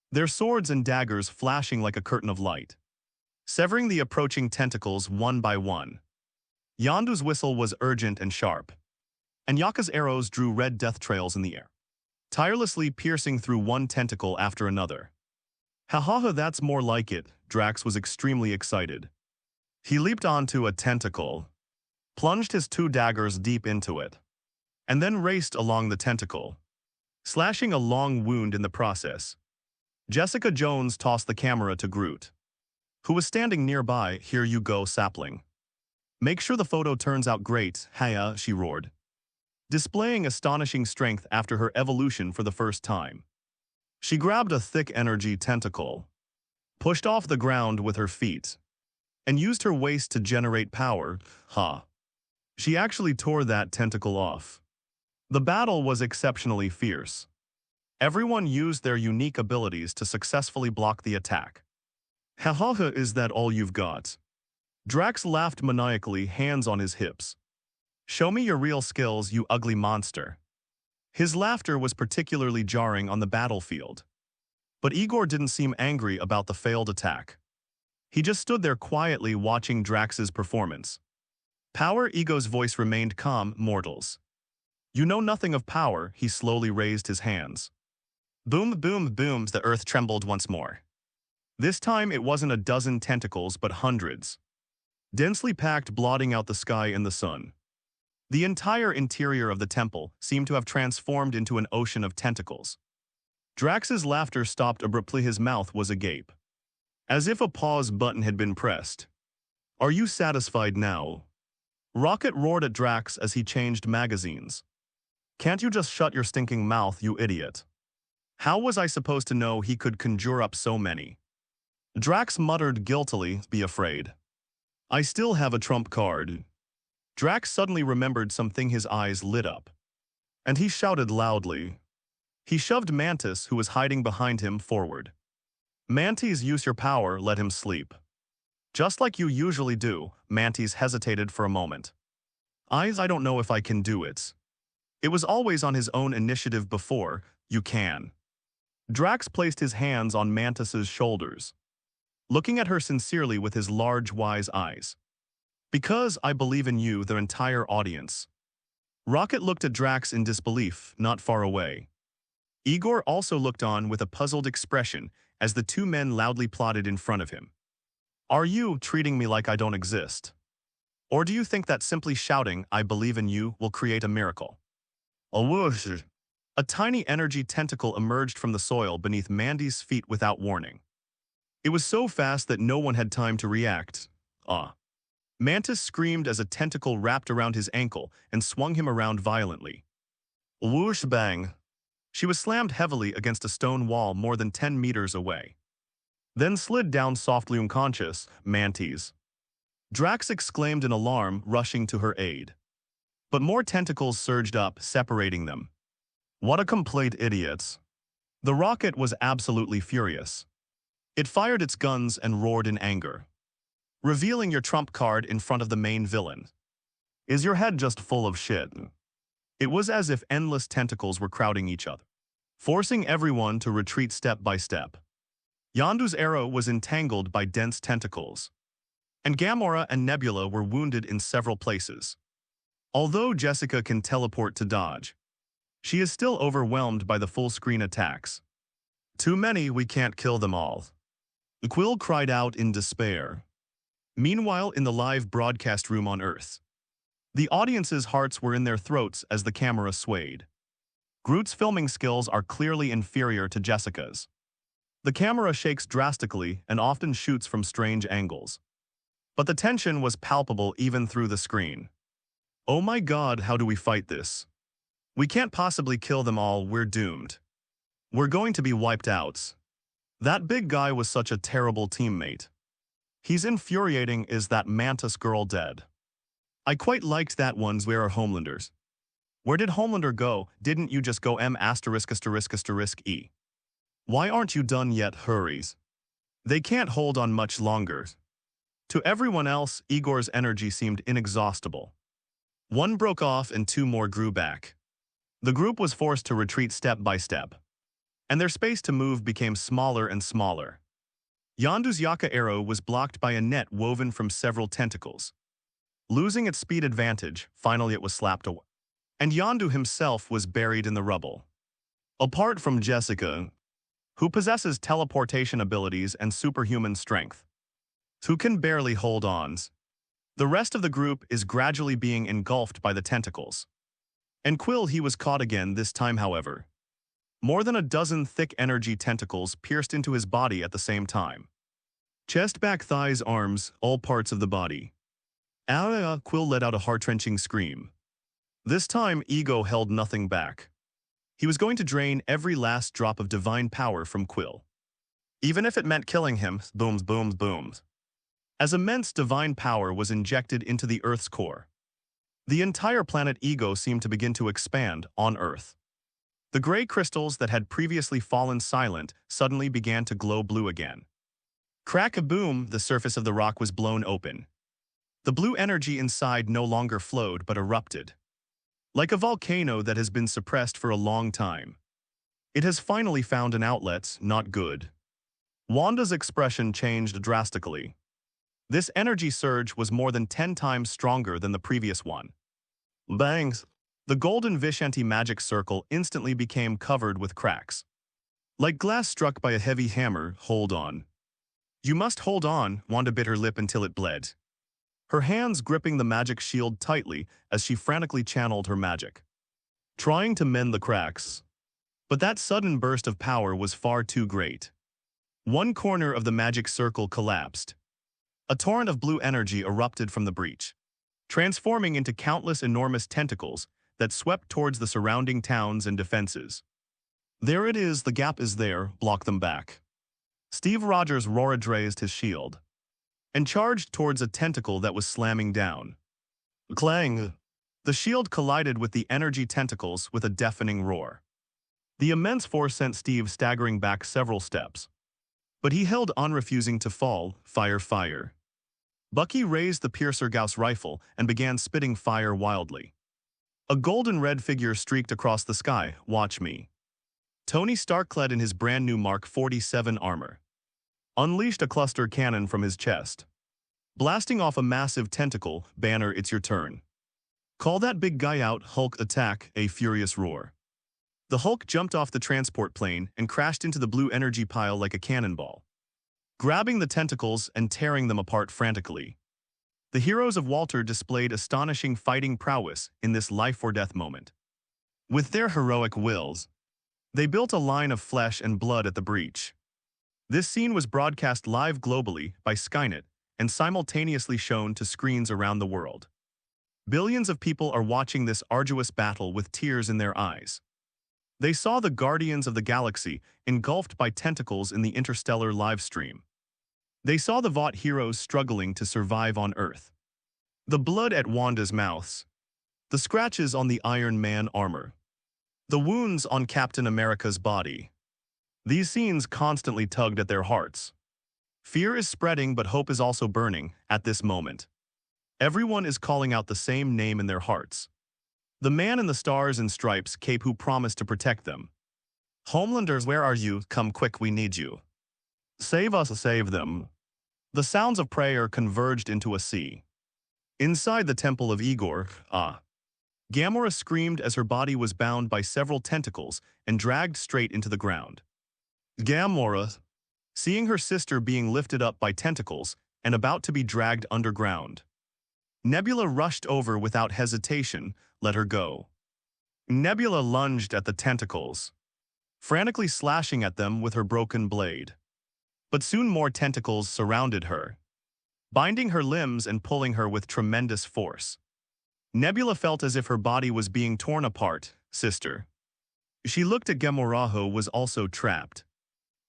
their swords and daggers flashing like a curtain of light, severing the approaching tentacles one by one. Yondu's whistle was urgent and sharp, and Yaka's arrows drew red death trails in the air, tirelessly piercing through one tentacle after another. Ha ha ha, that's more like it, Drax was extremely excited. He leaped onto a tentacle, plunged his two daggers deep into it, and then raced along the tentacle, slashing a long wound in the process. Jessica Jones tossed the camera to Groot, who was standing nearby. Here you go, sapling. Make sure the photo turns out great, Haya, she roared, displaying astonishing strength after her evolution for the first time. She grabbed a thick energy tentacle, pushed off the ground with her feet, and used her waist to generate power. She actually tore that tentacle off. The battle was exceptionally fierce. Everyone used their unique abilities to successfully block the attack. Ha, is that all you've got? Drax laughed maniacally, hands on his hips. Show me your real skills, you ugly monster. His laughter was particularly jarring on the battlefield. But Igor didn't seem angry about the failed attack. He just stood there quietly watching Drax's performance. Power Ego's voice remained calm. Mortals, you know nothing of power. He slowly raised his hands. Boom, boom, boom, the earth trembled once more. This time it wasn't a dozen tentacles but hundreds, densely packed, blotting out the sky and the sun. The entire interior of the temple seemed to have transformed into an ocean of tentacles. Drax's laughter stopped abruptly. His mouth was agape, as if a pause button had been pressed. Are you satisfied now? Rocket roared at Drax as he changed magazines. Can't you just shut your stinking mouth, you idiot? How was I supposed to know he could conjure up so many? Drax muttered guiltily, be afraid. I still have a trump card. Drax suddenly remembered something. His eyes lit up, and he shouted loudly. He shoved Mantis, who was hiding behind him, forward. Mantis, use your power, let him sleep. Just like you usually do. Mantis hesitated for a moment. I don't know if I can do it. It was always on his own initiative before. You can. Drax placed his hands on Mantis's shoulders, looking at her sincerely with his large, wise eyes. Because I believe in you, the entire audience. Rocket looked at Drax in disbelief, not far away. Igor also looked on with a puzzled expression as the two men loudly plotted in front of him. Are you treating me like I don't exist? Or do you think that simply shouting, I believe in you, will create a miracle? A whoosh! A tiny energy tentacle emerged from the soil beneath Mandy's feet without warning. It was so fast that no one had time to react. Mantis screamed as a tentacle wrapped around his ankle and swung him around violently. Whoosh bang! She was slammed heavily against a stone wall more than 10 meters away, then slid down softly unconscious. Mantis! Drax exclaimed in alarm, rushing to her aid. But more tentacles surged up, separating them. What a complete idiots! The rocket was absolutely furious. It fired its guns and roared in anger, revealing your trump card in front of the main villain. Is your head just full of shit? It was as if endless tentacles were crowding each other, forcing everyone to retreat step by step. Yondu's arrow was entangled by dense tentacles, and Gamora and Nebula were wounded in several places. Although Jessica can teleport to dodge, she is still overwhelmed by the full-screen attacks. Too many, we can't kill them all. Quill cried out in despair. Meanwhile, in the live broadcast room on Earth, the audience's hearts were in their throats as the camera swayed. Groot's filming skills are clearly inferior to Jessica's. The camera shakes drastically and often shoots from strange angles. But the tension was palpable even through the screen. Oh my God, how do we fight this? We can't possibly kill them all, we're doomed. We're going to be wiped out. That big guy was such a terrible teammate. He's infuriating. Is that Mantis girl dead? I quite liked that one's where are Homelanders. Where did Homelander go? Didn't you just go M******E? Why aren't you done yet? Hurries. They can't hold on much longer. To everyone else, Igor's energy seemed inexhaustible. One broke off and two more grew back. The group was forced to retreat step by step, and their space to move became smaller and smaller. Yondu's Yaka arrow was blocked by a net woven from several tentacles. Losing its speed advantage, finally it was slapped away, and Yondu himself was buried in the rubble. Apart from Jessica, who possesses teleportation abilities and superhuman strength, who can barely hold on, the rest of the group is gradually being engulfed by the tentacles. And Quill, he was caught again this time, however. More than a dozen thick energy tentacles pierced into his body at the same time. Chest, back, thighs, arms, all parts of the body. Quill let out a heart-wrenching scream. This time, Ego held nothing back. He was going to drain every last drop of divine power from Quill. Even if it meant killing him, booms, booms, booms. As immense divine power was injected into the Earth's core, the entire planet Ego seemed to begin to expand on Earth. The gray crystals that had previously fallen silent suddenly began to glow blue again. Crack-a-boom, the surface of the rock was blown open. The blue energy inside no longer flowed but erupted. Like a volcano that has been suppressed for a long time. It has finally found an outlet, not good. Wanda's expression changed drastically. This energy surge was more than 10 times stronger than the previous one. Bangs! The golden Vishanti magic circle instantly became covered with cracks. Like glass struck by a heavy hammer, hold on. You must hold on, Wanda bit her lip until it bled. Her hands gripping the magic shield tightly as she frantically channeled her magic, trying to mend the cracks. But that sudden burst of power was far too great. One corner of the magic circle collapsed. A torrent of blue energy erupted from the breach, transforming into countless enormous tentacles that swept towards the surrounding towns and defenses. There it is, the gap is there, block them back. Steve Rogers raised his shield and charged towards a tentacle that was slamming down. Clang! The shield collided with the energy tentacles with a deafening roar. The immense force sent Steve staggering back several steps. But he held on, refusing to fall. Fire, fire. Bucky raised the Piercer Gauss rifle and began spitting fire wildly. A golden red figure streaked across the sky. Watch me. Tony Stark, clad in his brand new Mark 47 armor, unleashed a cluster cannon from his chest, blasting off a massive tentacle. Banner, it's your turn. Call that big guy out. Hulk attack. A furious roar. The Hulk jumped off the transport plane and crashed into the blue energy pile like a cannonball, grabbing the tentacles and tearing them apart frantically. The heroes of Walter displayed astonishing fighting prowess in this life-or-death moment. With their heroic wills, they built a line of flesh and blood at the breach. This scene was broadcast live globally by Skynet and simultaneously shown to screens around the world. Billions of people are watching this arduous battle with tears in their eyes. They saw the Guardians of the Galaxy engulfed by tentacles in the interstellar livestream. They saw the Vought heroes struggling to survive on Earth. The blood at Wanda's mouths. The scratches on the Iron Man armor. The wounds on Captain America's body. These scenes constantly tugged at their hearts. Fear is spreading, but hope is also burning at this moment. Everyone is calling out the same name in their hearts. The man in the stars and stripes cape who promised to protect them. Homelanders, where are you? Come quick, we need you. Save us, save them. The sounds of prayer converged into a sea. Inside the temple of Igor, Gamora screamed as her body was bound by several tentacles and dragged straight into the ground. Gamora, seeing her sister being lifted up by tentacles and about to be dragged underground. Nebula rushed over without hesitation, let her go. Nebula lunged at the tentacles, frantically slashing at them with her broken blade. But soon more tentacles surrounded her, binding her limbs and pulling her with tremendous force. Nebula felt as if her body was being torn apart. Sister. She looked at Gamora, who was also trapped,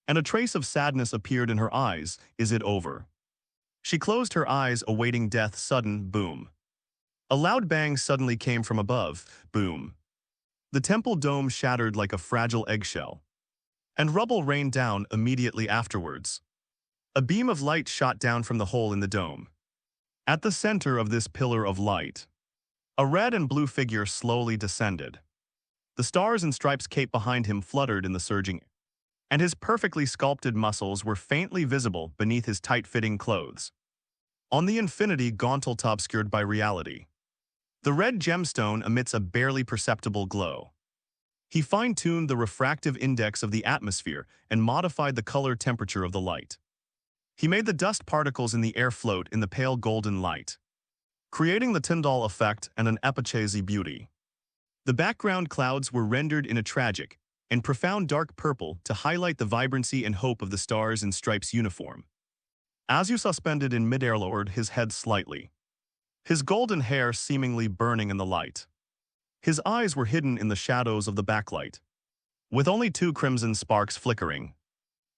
and a trace of sadness appeared in her eyes. Is it over? She closed her eyes, awaiting death. Sudden boom. A loud bang suddenly came from above. Boom. The temple dome shattered like a fragile eggshell, and rubble rained down immediately afterwards. A beam of light shot down from the hole in the dome. At the center of this pillar of light, a red and blue figure slowly descended. The stars and stripes cape behind him fluttered in the surging air, and his perfectly sculpted muscles were faintly visible beneath his tight-fitting clothes. On the infinity gauntlet obscured by reality, the red gemstone emits a barely perceptible glow. He fine-tuned the refractive index of the atmosphere and modified the color temperature of the light. He made the dust particles in the air float in the pale golden light, creating the Tyndall effect and an epichasy beauty. The background clouds were rendered in a tragic and profound dark purple to highlight the vibrancy and hope of the stars and stripes uniform. Azu suspended in midair lowered his head slightly, his golden hair seemingly burning in the light. His eyes were hidden in the shadows of the backlight, with only 2 crimson sparks flickering.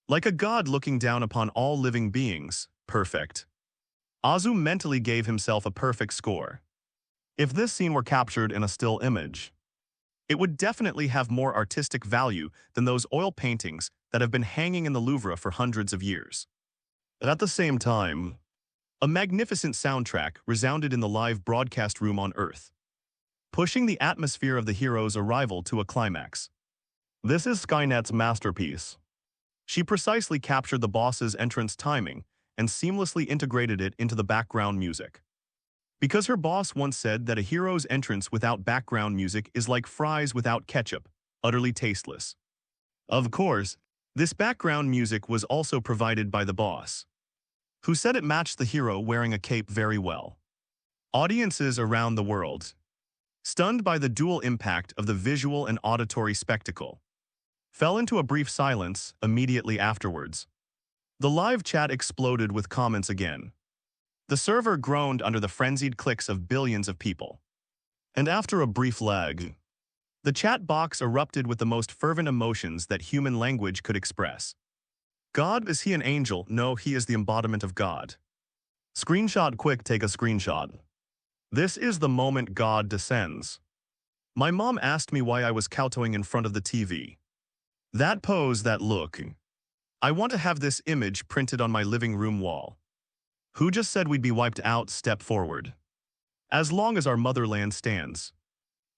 Like a god looking down upon all living beings, perfect. Azu mentally gave himself a perfect score. If this scene were captured in a still image, it would definitely have more artistic value than those oil paintings that have been hanging in the Louvre for hundreds of years. At the same time, a magnificent soundtrack resounded in the live broadcast room on Earth, pushing the atmosphere of the hero's arrival to a climax. This is Skynet's masterpiece. She precisely captured the boss's entrance timing and seamlessly integrated it into the background music. Because her boss once said that a hero's entrance without background music is like fries without ketchup, utterly tasteless. Of course, this background music was also provided by the boss, who said it matched the hero wearing a cape very well. Audiences around the world, stunned by the dual impact of the visual and auditory spectacle, fell into a brief silence immediately afterwards. The live chat exploded with comments again. The server groaned under the frenzied clicks of billions of people. And after a brief lag, the chat box erupted with the most fervent emotions that human language could express. God, is he an angel? No, he is the embodiment of God. Screenshot quick, take a screenshot. This is the moment God descends. My mom asked me why I was kowtowing in front of the TV. That pose, that look. I want to have this image printed on my living room wall. Who just said we'd be wiped out? Step forward. As long as our motherland stands,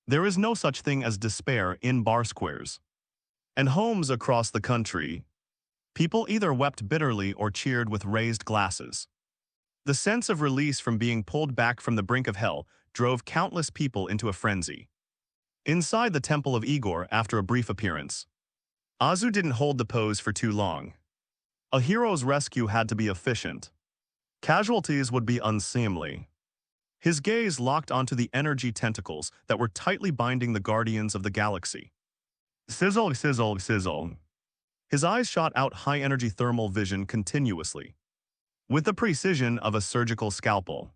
there is no such thing as despair in bar squares. And homes across the country, people either wept bitterly or cheered with raised glasses. The sense of release from being pulled back from the brink of hell drove countless people into a frenzy. Inside the Temple of Igor, after a brief appearance, Azu didn't hold the pose for too long. A hero's rescue had to be efficient. Casualties would be unseemly. His gaze locked onto the energy tentacles that were tightly binding the guardians of the galaxy. Sizzle, sizzle, sizzle. His eyes shot out high-energy thermal vision continuously, with the precision of a surgical scalpel.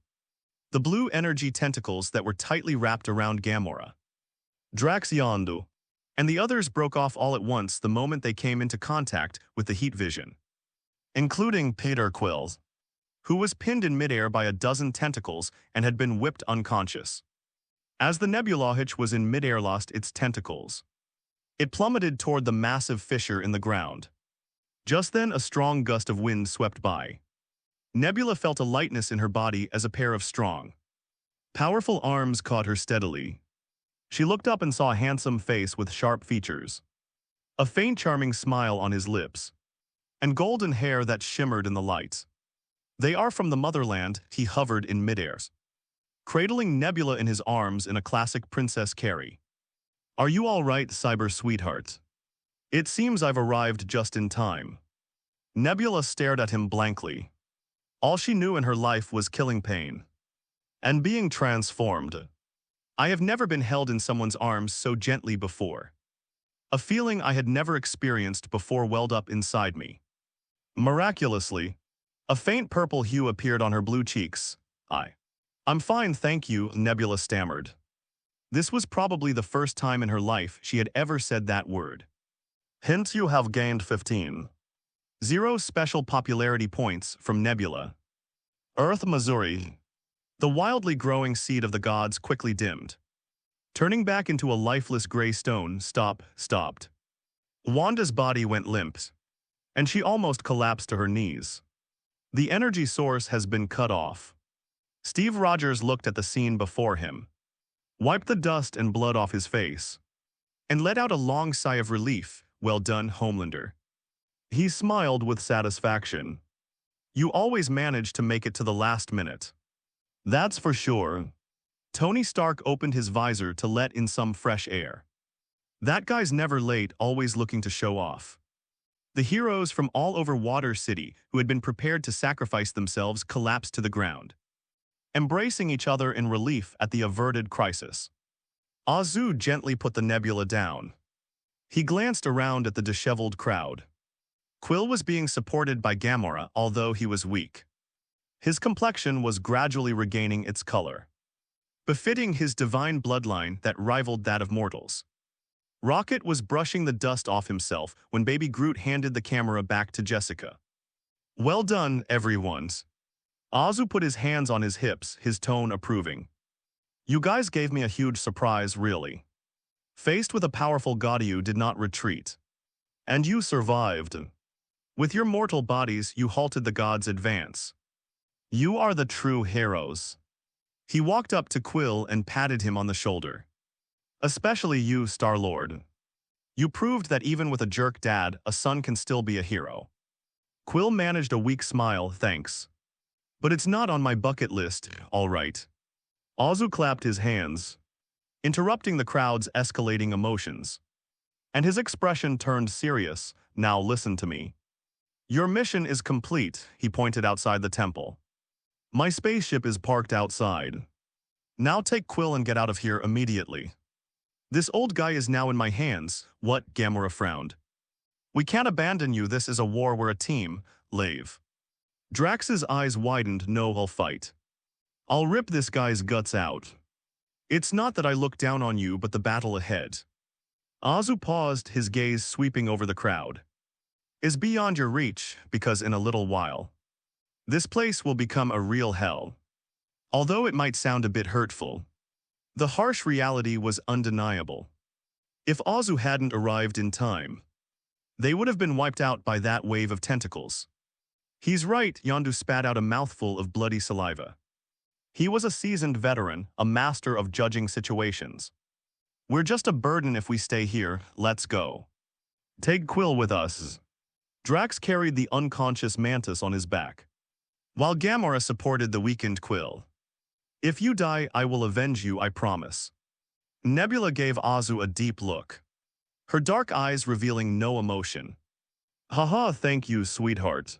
The blue energy tentacles that were tightly wrapped around Gamora, Drax Yondu, and the others broke off all at once the moment they came into contact with the heat vision, including Peter Quills, who was pinned in midair by a dozen tentacles and had been whipped unconscious. As the Nebula Hitch was in midair lost its tentacles, it plummeted toward the massive fissure in the ground. Just then a strong gust of wind swept by. Nebula felt a lightness in her body as a pair of strong, powerful arms caught her steadily. She looked up and saw a handsome face with sharp features, a faint charming smile on his lips, and golden hair that shimmered in the lights. They are from the motherland. He hovered in midair, cradling Nebula in his arms in a classic Princess Carrie. Are you all right, cyber sweetheart? It seems I've arrived just in time. Nebula stared at him blankly. All she knew in her life was killing pain and being transformed. I have never been held in someone's arms so gently before. A feeling I had never experienced before welled up inside me. Miraculously, a faint purple hue appeared on her blue cheeks. I'm fine, thank you, Nebula stammered. This was probably the first time in her life she had ever said that word. Hint, you have gained 15. 0 special popularity points from Nebula. Earth, Missouri. The wildly growing seed of the gods quickly dimmed, turning back into a lifeless gray stone. Stopped. Wanda's body went limp, and she almost collapsed to her knees. The energy source has been cut off. Steve Rogers looked at the scene before him, wiped the dust and blood off his face, and let out a long sigh of relief. Well done, Homelander. He smiled with satisfaction. You always manage to make it to the last minute. That's for sure. Tony Stark opened his visor to let in some fresh air. That guy's never late, always looking to show off. The heroes from all over Water City who had been prepared to sacrifice themselves collapsed to the ground, embracing each other in relief at the averted crisis. Azu gently put the nebula down. He glanced around at the disheveled crowd. Quill was being supported by Gamora, although he was weak. His complexion was gradually regaining its color, befitting his divine bloodline that rivaled that of mortals. Rocket was brushing the dust off himself when Baby Groot handed the camera back to Jessica. Well done, everyone. Azu put his hands on his hips, his tone approving. You guys gave me a huge surprise, really. Faced with a powerful god, you did not retreat. And you survived. With your mortal bodies, you halted the gods' advance. You are the true heroes. He walked up to Quill and patted him on the shoulder. Especially you, Star-Lord. You proved that even with a jerk dad, a son can still be a hero. Quill managed a weak smile, thanks. But it's not on my bucket list, all right. Azu clapped his hands, interrupting the crowd's escalating emotions. And his expression turned serious. Now listen to me. Your mission is complete, he pointed outside the temple. My spaceship is parked outside. Now take Quill and get out of here immediately. This old guy is now in my hands. What? Gamora frowned. We can't abandon you. This is a war. We're a team. Lave. Drax's eyes widened. No, I'll fight. I'll rip this guy's guts out. It's not that I look down on you, but the battle ahead. Azu paused, his gaze sweeping over the crowd. Is beyond your reach, because in a little while, this place will become a real hell. Although it might sound a bit hurtful, the harsh reality was undeniable. If Azu hadn't arrived in time, they would have been wiped out by that wave of tentacles. He's right, Yondu spat out a mouthful of bloody saliva. He was a seasoned veteran, a master of judging situations. We're just a burden if we stay here. Let's go. Take Quill with us. Drax carried the unconscious Mantis on his back, while Gamora supported the weakened Quill. If you die, I will avenge you, I promise. Nebula gave Azu a deep look, her dark eyes revealing no emotion. Haha, thank you, sweetheart.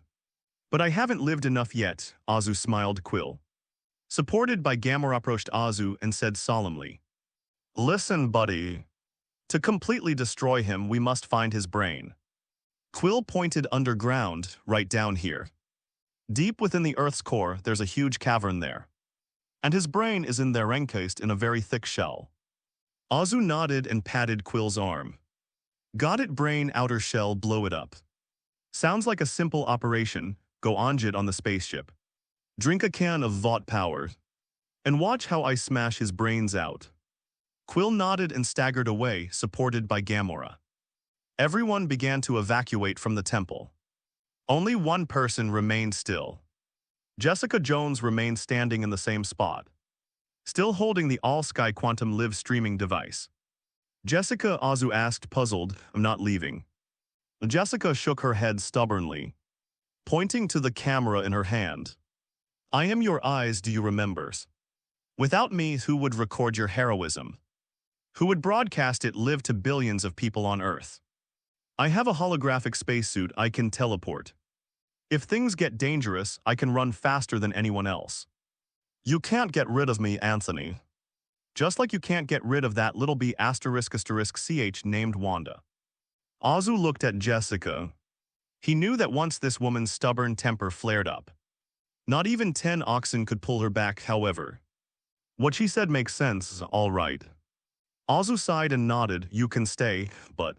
But I haven't lived enough yet, Azu smiled. Quill, supported by Gamora, approached Azu and said solemnly, Listen, buddy. To completely destroy him, we must find his brain. Quill pointed underground, right down here. Deep within the Earth's core, there's a huge cavern there. And his brain is in there encased in a very thick shell. Azu nodded and patted Quill's arm. Got it, brain, outer shell, blow it up. Sounds like a simple operation. Go onjit on the spaceship. Drink a can of Vought power. And watch how I smash his brains out. Quill nodded and staggered away, supported by Gamora. Everyone began to evacuate from the temple. Only one person remained still. Jessica Jones remained standing in the same spot, still holding the All-Sky Quantum Live streaming device. Jessica, Azu asked, puzzled, I'm not leaving. Jessica shook her head stubbornly, pointing to the camera in her hand. I am your eyes, do you remember? Without me, who would record your heroism? Who would broadcast it live to billions of people on Earth? I have a holographic spacesuit I can teleport. If things get dangerous, I can run faster than anyone else. You can't get rid of me, Anthony. Just like you can't get rid of that little bee **ch named Wanda. Azu looked at Jessica. He knew that once this woman's stubborn temper flared up, not even 10 oxen could pull her back, however. What she said makes sense, all right. Azu sighed and nodded, you can stay, but...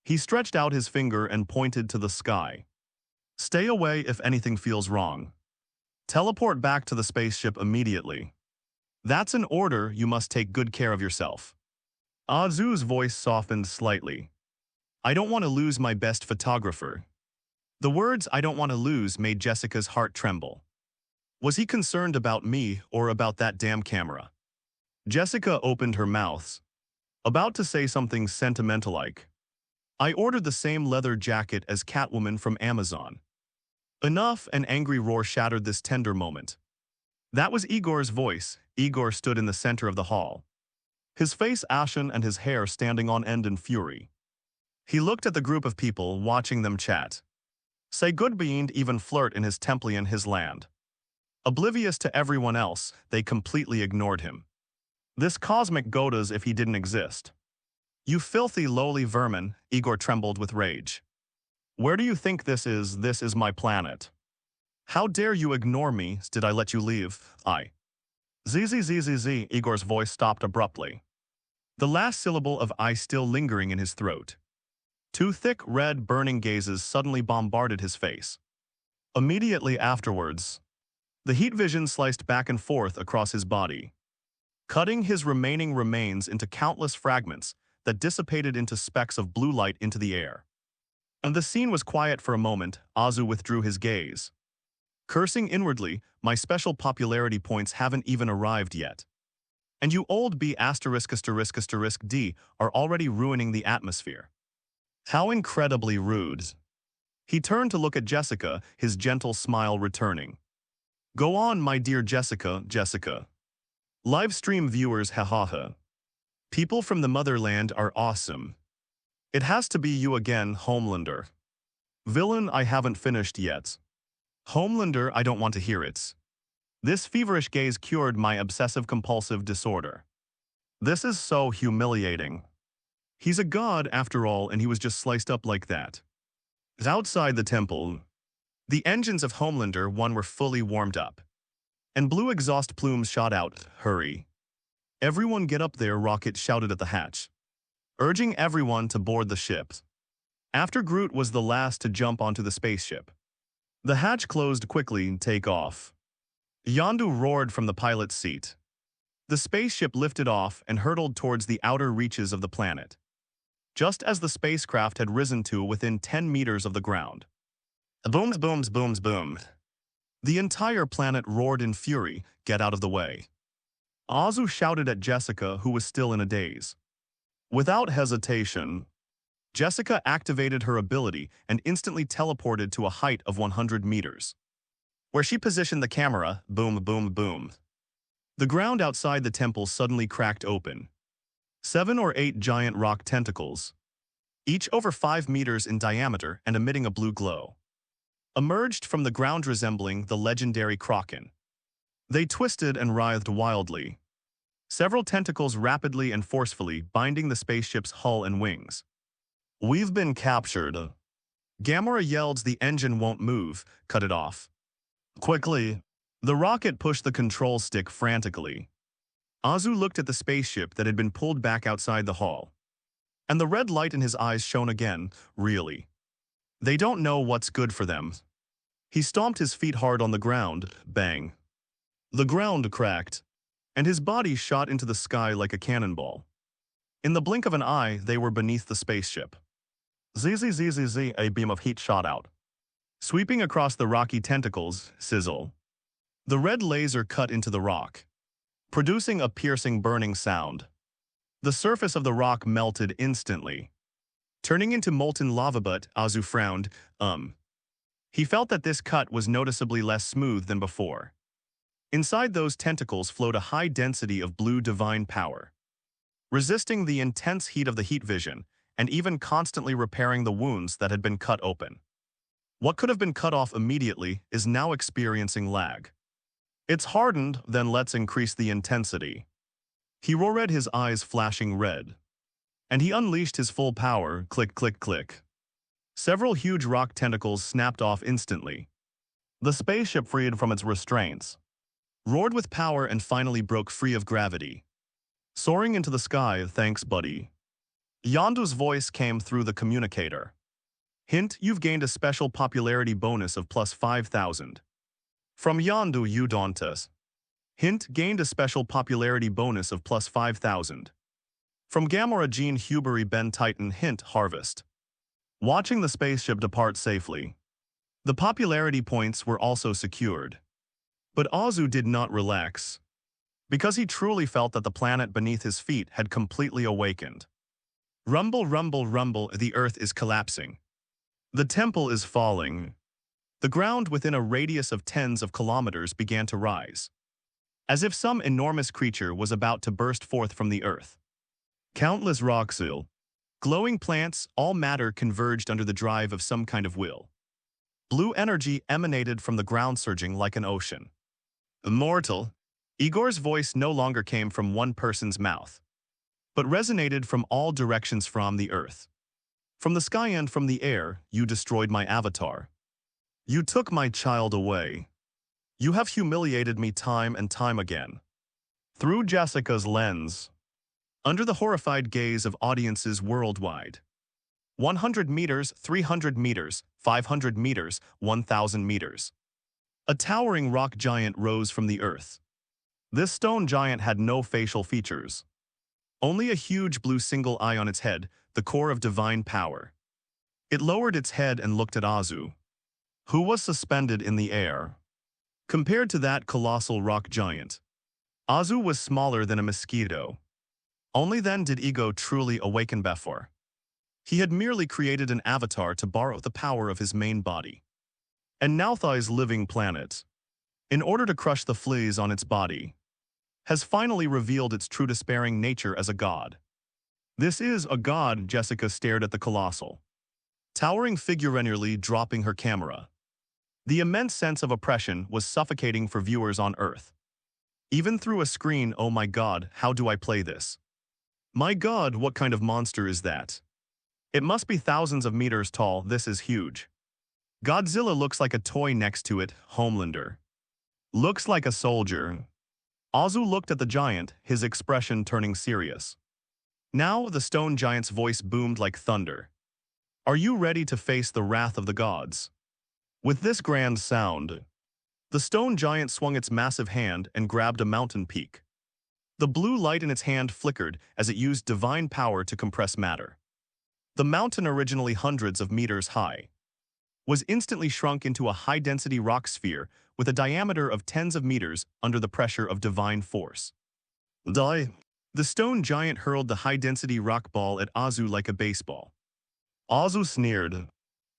He stretched out his finger and pointed to the sky. Stay away if anything feels wrong. Teleport back to the spaceship immediately. That's an order, you must take good care of yourself. Azu's voice softened slightly. I don't want to lose my best photographer. The words "I don't want to lose" made Jessica's heart tremble. Was he concerned about me or about that damn camera? Jessica opened her mouth, about to say something sentimental like, "I ordered the same leather jacket as Catwoman from Amazon." Enough, an angry roar shattered this tender moment. That was Igor's voice. Igor stood in the center of the hall, his face ashen and his hair standing on end in fury. He looked at the group of people, watching them chat, say goodbye and even flirt in his temple in his land. Oblivious to everyone else, they completely ignored him. This cosmic goat as if he didn't exist. "You filthy lowly vermin," Igor trembled with rage. "Where do you think this is? This is my planet. How dare you ignore me? Did I let you leave? I." "Zzzzz," Igor's voice stopped abruptly, the last syllable of "I" still lingering in his throat. Two thick, red, burning gazes suddenly bombarded his face. Immediately afterwards, the heat vision sliced back and forth across his body, cutting his remaining remains into countless fragments that dissipated into specks of blue light into the air. And the scene was quiet for a moment. Azu withdrew his gaze, cursing inwardly, "My special popularity points haven't even arrived yet. And you old B************ D are already ruining the atmosphere. How incredibly rude." He turned to look at Jessica, his gentle smile returning. "Go on, my dear Jessica, Jessica. Livestream viewers, hahaha. People from the motherland are awesome. It has to be you again, Homelander. Villain, I haven't finished yet. Homelander, I don't want to hear it. This feverish gaze cured my obsessive-compulsive disorder. This is so humiliating. He's a god after all, and he was just sliced up like that." Outside the temple, the engines of Homelander 1 were fully warmed up, and blue exhaust plumes shot out. "Hurry. Everyone get up there," Rocket shouted at the hatch, urging everyone to board the ship. After Groot was the last to jump onto the spaceship, the hatch closed quickly. "Take off." Yondu roared from the pilot's seat. The spaceship lifted off and hurtled towards the outer reaches of the planet, just as the spacecraft had risen to within 10 meters of the ground. Booms, booms, booms, boom. The entire planet roared in fury. "Get out of the way." Azu shouted at Jessica, who was still in a daze. Without hesitation, Jessica activated her ability and instantly teleported to a height of 100 meters, where she positioned the camera. Boom, boom, boom. The ground outside the temple suddenly cracked open. 7 or 8 giant rock tentacles, each over 5 meters in diameter and emitting a blue glow, emerged from the ground resembling the legendary Kraken. They twisted and writhed wildly, several tentacles rapidly and forcefully binding the spaceship's hull and wings. "We've been captured." Gamora yelled. "The engine won't move. Cut it off." Quickly, the rocket pushed the control stick frantically. Azu looked at the spaceship that had been pulled back outside the hall, and the red light in his eyes shone again. "Really? They don't know what's good for them." He stomped his feet hard on the ground. Bang. The ground cracked, and his body shot into the sky like a cannonball. In the blink of an eye, they were beneath the spaceship. Zzzzz, a beam of heat shot out, sweeping across the rocky tentacles. Sizzle. The red laser cut into the rock, producing a piercing burning sound. The surface of the rock melted instantly, turning into molten lava. But Azu frowned. He felt that this cut was noticeably less smooth than before. Inside those tentacles flowed a high density of blue divine power, resisting the intense heat of the heat vision and even constantly repairing the wounds that had been cut open. What could have been cut off immediately is now experiencing lag. "It's hardened, then let's increase the intensity." He roared, his eyes flashing red, and he unleashed his full power. Click, click, click. Several huge rock tentacles snapped off instantly. The spaceship freed from its restraints, roared with power, and finally broke free of gravity, soaring into the sky. "Thanks, buddy." Yondu's voice came through the communicator. "Hint, you've gained a special popularity bonus of plus 5,000. From Yondu, you don't. Hint, gained a special popularity bonus of plus 5,000. From Gamora Jean Hubery Ben Titan. Hint, harvest. Watching the spaceship depart safely, The popularity points were also secured. But Azu did not relax, because he truly felt that the planet beneath his feet had completely awakened. Rumble, rumble, rumble, the earth is collapsing. The temple is falling. The ground within a radius of tens of kilometers began to rise, as if some enormous creature was about to burst forth from the earth. Countless rocks, glowing plants, all matter converged under the drive of some kind of will. Blue energy emanated from the ground, surging like an ocean. Immortal. Igor's voice no longer came from one person's mouth, but resonated from all directions from the earth. From the sky and from the air, you destroyed my avatar. You took my child away. You have humiliated me time and time again. Through Jessica's lens, under the horrified gaze of audiences worldwide. 100 meters, 300 meters, 500 meters, 1,000 meters. A towering rock giant rose from the earth. This stone giant had no facial features. Only a huge blue single eye on its head, the core of divine power. It lowered its head and looked at Azu, who was suspended in the air. Compared to that colossal rock giant, Azu was smaller than a mosquito. Only then did Ego truly awaken before. He had merely created an avatar to borrow the power of his main body. And Nauthai's living planet, in order to crush the fleas on its body, has finally revealed its true despairing nature as a god. This is a god. Jessica stared at the colossal, towering figure, nearly dropping her camera. The immense sense of oppression was suffocating for viewers on Earth. Even through a screen, oh my god, how do I play this? My god, what kind of monster is that? It must be thousands of meters tall. This is huge. Godzilla looks like a toy next to it. Homelander looks like a soldier. Azu looked at the giant, his expression turning serious. Now the stone giant's voice boomed like thunder. Are you ready to face the wrath of the gods? With this grand sound, the stone giant swung its massive hand and grabbed a mountain peak. The blue light in its hand flickered as it used divine power to compress matter. The mountain, originally hundreds of meters high, was instantly shrunk into a high-density rock sphere with a diameter of tens of meters under the pressure of divine force. Die! The stone giant hurled the high-density rock ball at Azu like a baseball. Azu sneered,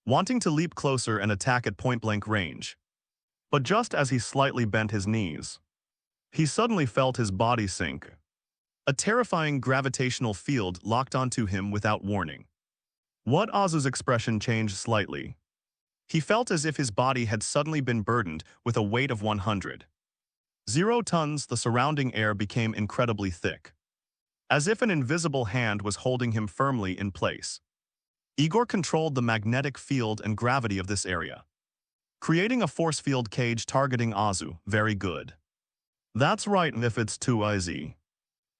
wanting to leap closer and attack at point-blank range. But just as he slightly bent his knees, he suddenly felt his body sink. A terrifying gravitational field locked onto him without warning. What? Azu's expression changed slightly. He felt as if his body had suddenly been burdened with a weight of 100. 0 tons. The surrounding air became incredibly thick, as if an invisible hand was holding him firmly in place. Igor controlled the magnetic field and gravity of this area, creating a force field cage targeting Azu. Very good. That's right, if it's too easy,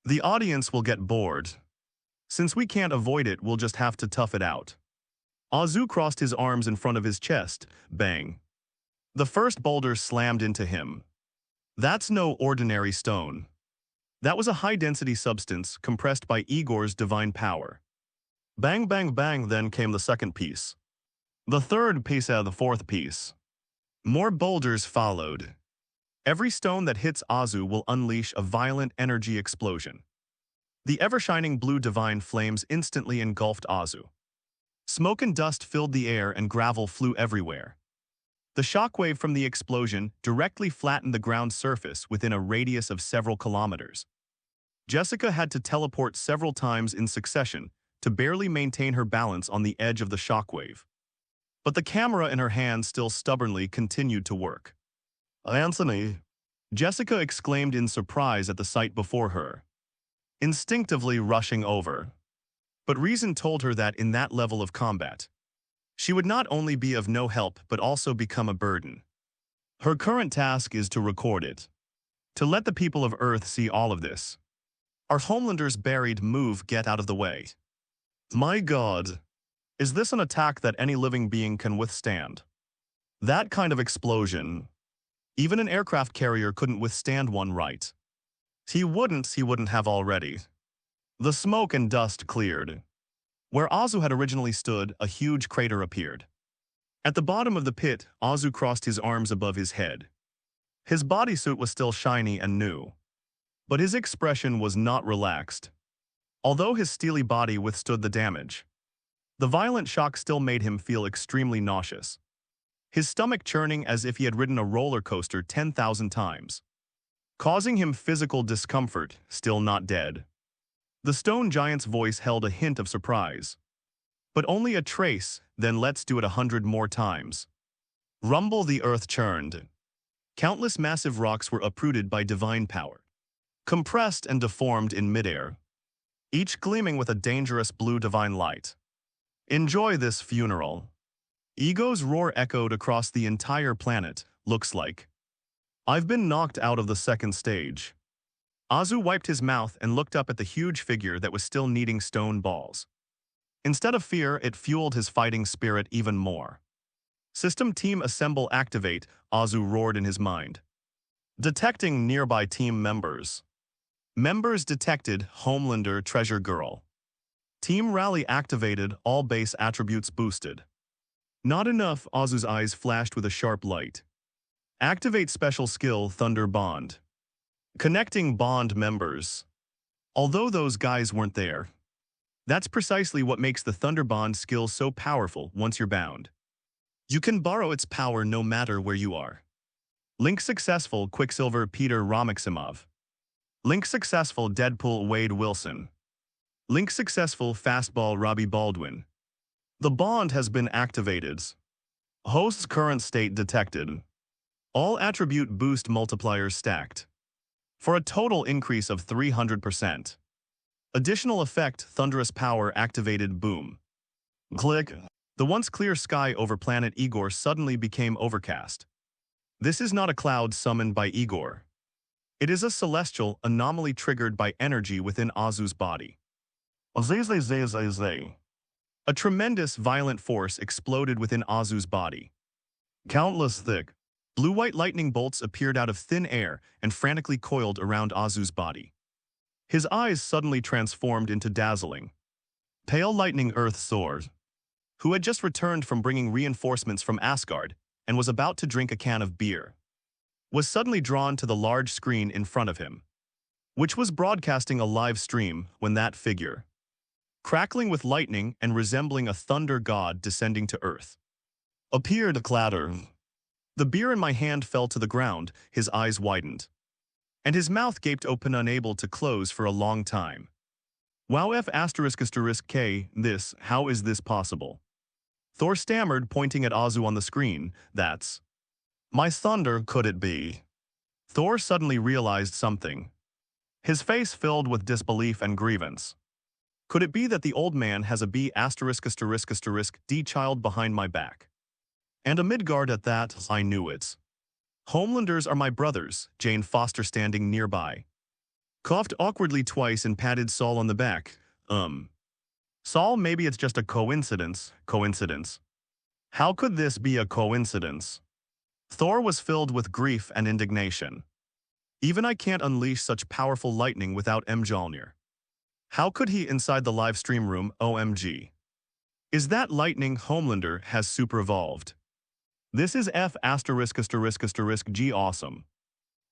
the audience will get bored. Since we can't avoid it, we'll just have to tough it out. Azu crossed his arms in front of his chest. Bang. The first boulder slammed into him. That's no ordinary stone. That was a high-density substance compressed by Igor's divine power. Bang, bang, bang, then came the second piece. The third piece and the fourth piece. More boulders followed. Every stone that hits Azu will unleash a violent energy explosion. The ever-shining blue divine flames instantly engulfed Azu. Smoke and dust filled the air and gravel flew everywhere. The shockwave from the explosion directly flattened the ground surface within a radius of several kilometers. Jessica had to teleport several times in succession to barely maintain her balance on the edge of the shockwave. But the camera in her hand still stubbornly continued to work. Anthony! Jessica exclaimed in surprise at the sight before her, instinctively rushing over. But reason told her that in that level of combat, she would not only be of no help but also become a burden. Her current task is to record it, to let the people of Earth see all of this. Our Homelanders buried. Move, get out of the way. My God! Is this an attack that any living being can withstand? That kind of explosion. Even an aircraft carrier couldn't withstand one, right? He wouldn't have already. The smoke and dust cleared. Where Azu had originally stood, a huge crater appeared. At the bottom of the pit, Azu crossed his arms above his head. His bodysuit was still shiny and new, but his expression was not relaxed. Although his steely body withstood the damage, the violent shock still made him feel extremely nauseous, his stomach churning as if he had ridden a roller coaster 10,000 times, causing him physical discomfort, still not dead. The stone giant's voice held a hint of surprise. But only a trace, then let's do it 100 more times. Rumble, the earth churned. Countless massive rocks were uprooted by divine power, compressed and deformed in midair, each gleaming with a dangerous blue divine light. Enjoy this funeral. Ego's roar echoed across the entire planet, looks like. I've been knocked out of the second stage. Azu wiped his mouth and looked up at the huge figure that was still kneading stone balls. Instead of fear, it fueled his fighting spirit even more. System team assemble activate, Azu roared in his mind. Detecting nearby team members. Members detected, Homelander, Treasure Girl. Team rally activated, all base attributes boosted. Not enough, Azu's eyes flashed with a sharp light. Activate special skill, Thunder Bond. Connecting bond members. Although those guys weren't there, that's precisely what makes the Thunder Bond skill so powerful once you're bound. You can borrow its power no matter where you are. Link successful, Quicksilver, Peter Ramiximov. Link successful, Deadpool, Wade Wilson. Link successful, Fastball, Robbie Baldwin. The bond has been activated. Host's current state detected. All attribute boost multipliers stacked, for a total increase of 300%. Additional effect, thunderous power activated, boom. Click. The once clear sky over planet Igor suddenly became overcast. This is not a cloud summoned by Igor. It is a celestial anomaly triggered by energy within Azu's body. A tremendous, violent force exploded within Azu's body. Countless thick, blue-white lightning bolts appeared out of thin air and frantically coiled around Azu's body. His eyes suddenly transformed into dazzling, pale lightning. Earth Sword, who had just returned from bringing reinforcements from Asgard and was about to drink a can of beer, was suddenly drawn to the large screen in front of him, which was broadcasting a live stream when that figure, crackling with lightning and resembling a thunder god descending to earth, appeared. A clatter. The beer in my hand fell to the ground, his eyes widened, and his mouth gaped open, unable to close for a long time. Wow, F***K, this, how is this possible? Thor stammered, pointing at Azu on the screen. That's my thunder, could it be? Thor suddenly realized something. His face filled with disbelief and grievance. Could it be that the old man has a B*******D child behind my back? And a Midgard at that? I knew it. Homelanders are my brothers, Jane Foster, standing nearby, coughed awkwardly twice and patted Saul on the back. Saul, maybe it's just a coincidence. Coincidence? How could this be a coincidence? Thor was filled with grief and indignation. Even I can't unleash such powerful lightning without Mjolnir. How could he inside the live stream room? OMG. Is that lightning? Homelander has super evolved. This is F***G awesome.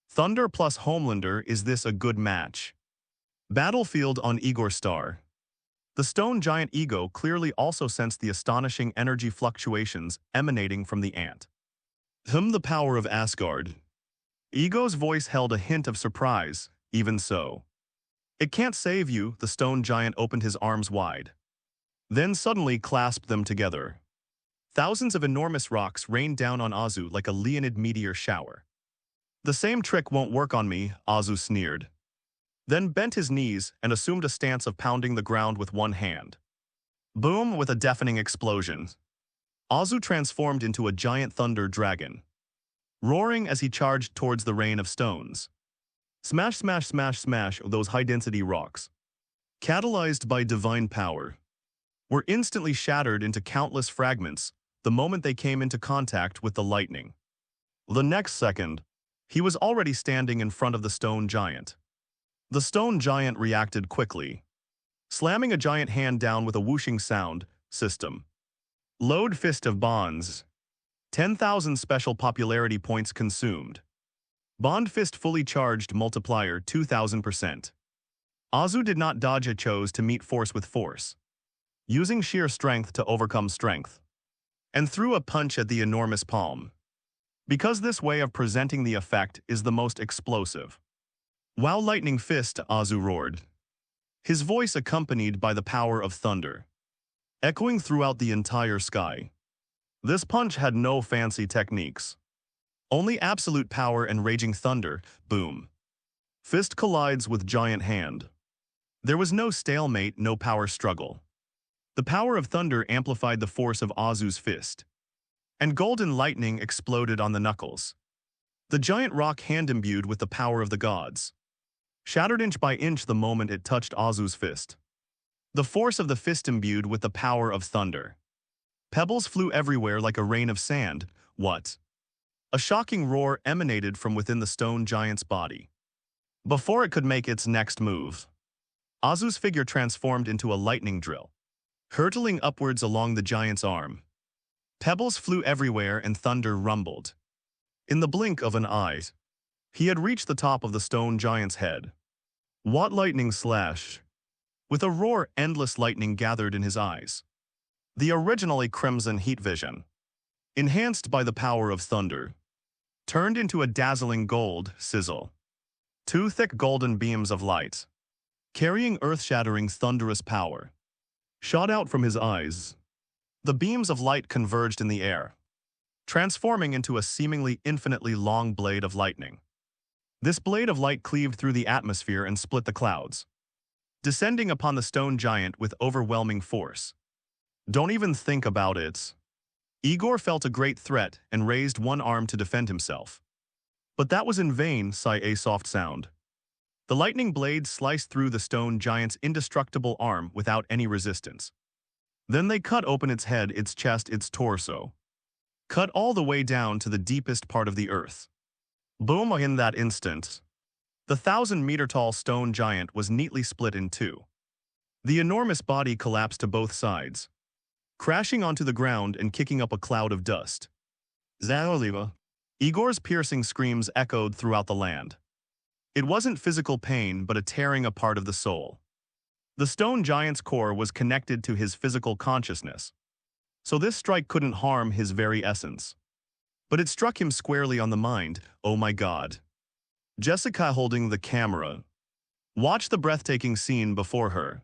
Thunder plus Homelander, is this a good match? Battlefield on Igor Star. The stone giant Ego clearly also sensed the astonishing energy fluctuations emanating from the ant. The power of Asgard. Ego's voice held a hint of surprise. Even so, it can't save you. The stone giant opened his arms wide, then suddenly clasped them together. Thousands of enormous rocks rained down on Azu like a Leonid meteor shower. The same trick won't work on me, Azu sneered, then bent his knees and assumed a stance of pounding the ground with one hand. Boom! With a deafening explosion, Azu transformed into a giant thunder dragon, roaring as he charged towards the rain of stones. Smash, smash, smash, smash. Those high-density rocks, catalyzed by divine power, were instantly shattered into countless fragments the moment they came into contact with the lightning. The next second, he was already standing in front of the stone giant. The stone giant reacted quickly, slamming a giant hand down with a whooshing sound. System. Load Fist of Bonds. 10,000 special popularity points consumed. Bond Fist fully charged multiplier 2,000%. Azu did not dodge, it chose to meet force with force, using sheer strength to overcome strength, and threw a punch at the enormous palm. Because this way of presenting the effect is the most explosive. While lightning fist, Azu roared, his voice accompanied by the power of thunder, echoing throughout the entire sky. This punch had no fancy techniques, only absolute power and raging thunder. Boom. Fist collides with giant hand. There was no stalemate, no power struggle. The power of thunder amplified the force of Azu's fist, and golden lightning exploded on the knuckles. The giant rock hand, imbued with the power of the gods, shattered inch by inch the moment it touched Azu's fist. The force of the fist imbued with the power of thunder. Pebbles flew everywhere like a rain of sand. What? A shocking roar emanated from within the stone giant's body. Before it could make its next move, Azu's figure transformed into a lightning drill, hurtling upwards along the giant's arm. Pebbles flew everywhere and thunder rumbled. In the blink of an eye, he had reached the top of the stone giant's head. What lightning slash! With a roar, endless lightning gathered in his eyes. The originally crimson heat vision, enhanced by the power of thunder, turned into a dazzling gold sizzle. Two thick golden beams of light, carrying earth-shattering thunderous power, shot out from his eyes. The beams of light converged in the air, transforming into a seemingly infinitely long blade of lightning. This blade of light cleaved through the atmosphere and split the clouds, descending upon the stone giant with overwhelming force. Don't even think about it. Igor felt a great threat and raised one arm to defend himself. But that was in vain. Sigh, a soft sound. The lightning blade sliced through the stone giant's indestructible arm without any resistance. Then they cut open its head, its chest, its torso, cut all the way down to the deepest part of the earth. Boom! In that instant, the 1,000-meter-tall stone giant was neatly split in two. The enormous body collapsed to both sides, crashing onto the ground and kicking up a cloud of dust. Zaoliva. Igor's piercing screams echoed throughout the land. It wasn't physical pain, but a tearing apart of the soul. The stone giant's core was connected to his physical consciousness, so this strike couldn't harm his very essence. But it struck him squarely on the mind. Oh my God. Jessica, holding the camera, watched the breathtaking scene before her,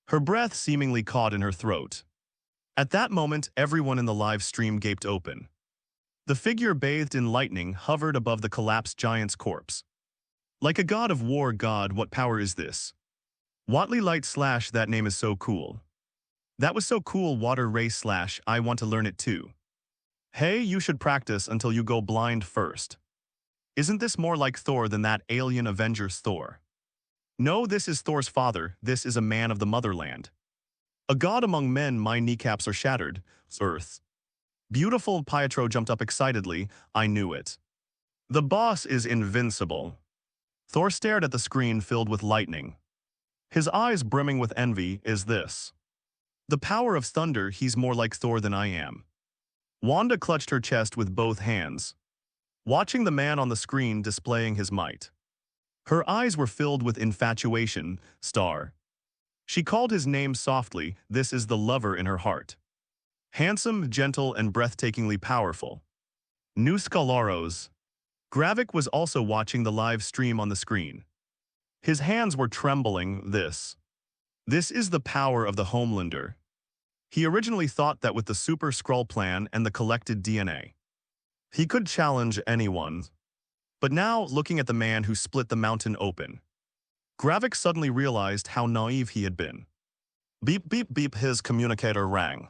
her breath seemingly caught in her throat. At that moment, everyone in the live stream gaped open. The figure bathed in lightning hovered above the collapsed giant's corpse. Like a god of war. God, what power is this? Watley Light slash, that name is so cool. That was so cool. Water Ray slash, I want to learn it too. Hey, you should practice until you go blind first. Isn't this more like Thor than that alien Avengers Thor? No, this is Thor's father. This is a man of the motherland. A god among men. My kneecaps are shattered. Earth. Beautiful. Pietro jumped up excitedly. I knew it. The boss is invincible. Thor stared at the screen filled with lightning, his eyes brimming with envy. Is this the power of thunder? He's more like Thor than I am. Wanda clutched her chest with both hands, watching the man on the screen displaying his might. Her eyes were filled with infatuation. Star. She called his name softly. This is the lover in her heart. Handsome, gentle, and breathtakingly powerful. New Scalaros. Gravik was also watching the live stream on the screen. His hands were trembling. This is the power of the Homelander. He originally thought that with the Super Skrull plan and the collected DNA, he could challenge anyone. But now, looking at the man who split the mountain open, Gravik suddenly realized how naive he had been. Beep, beep, beep, his communicator rang.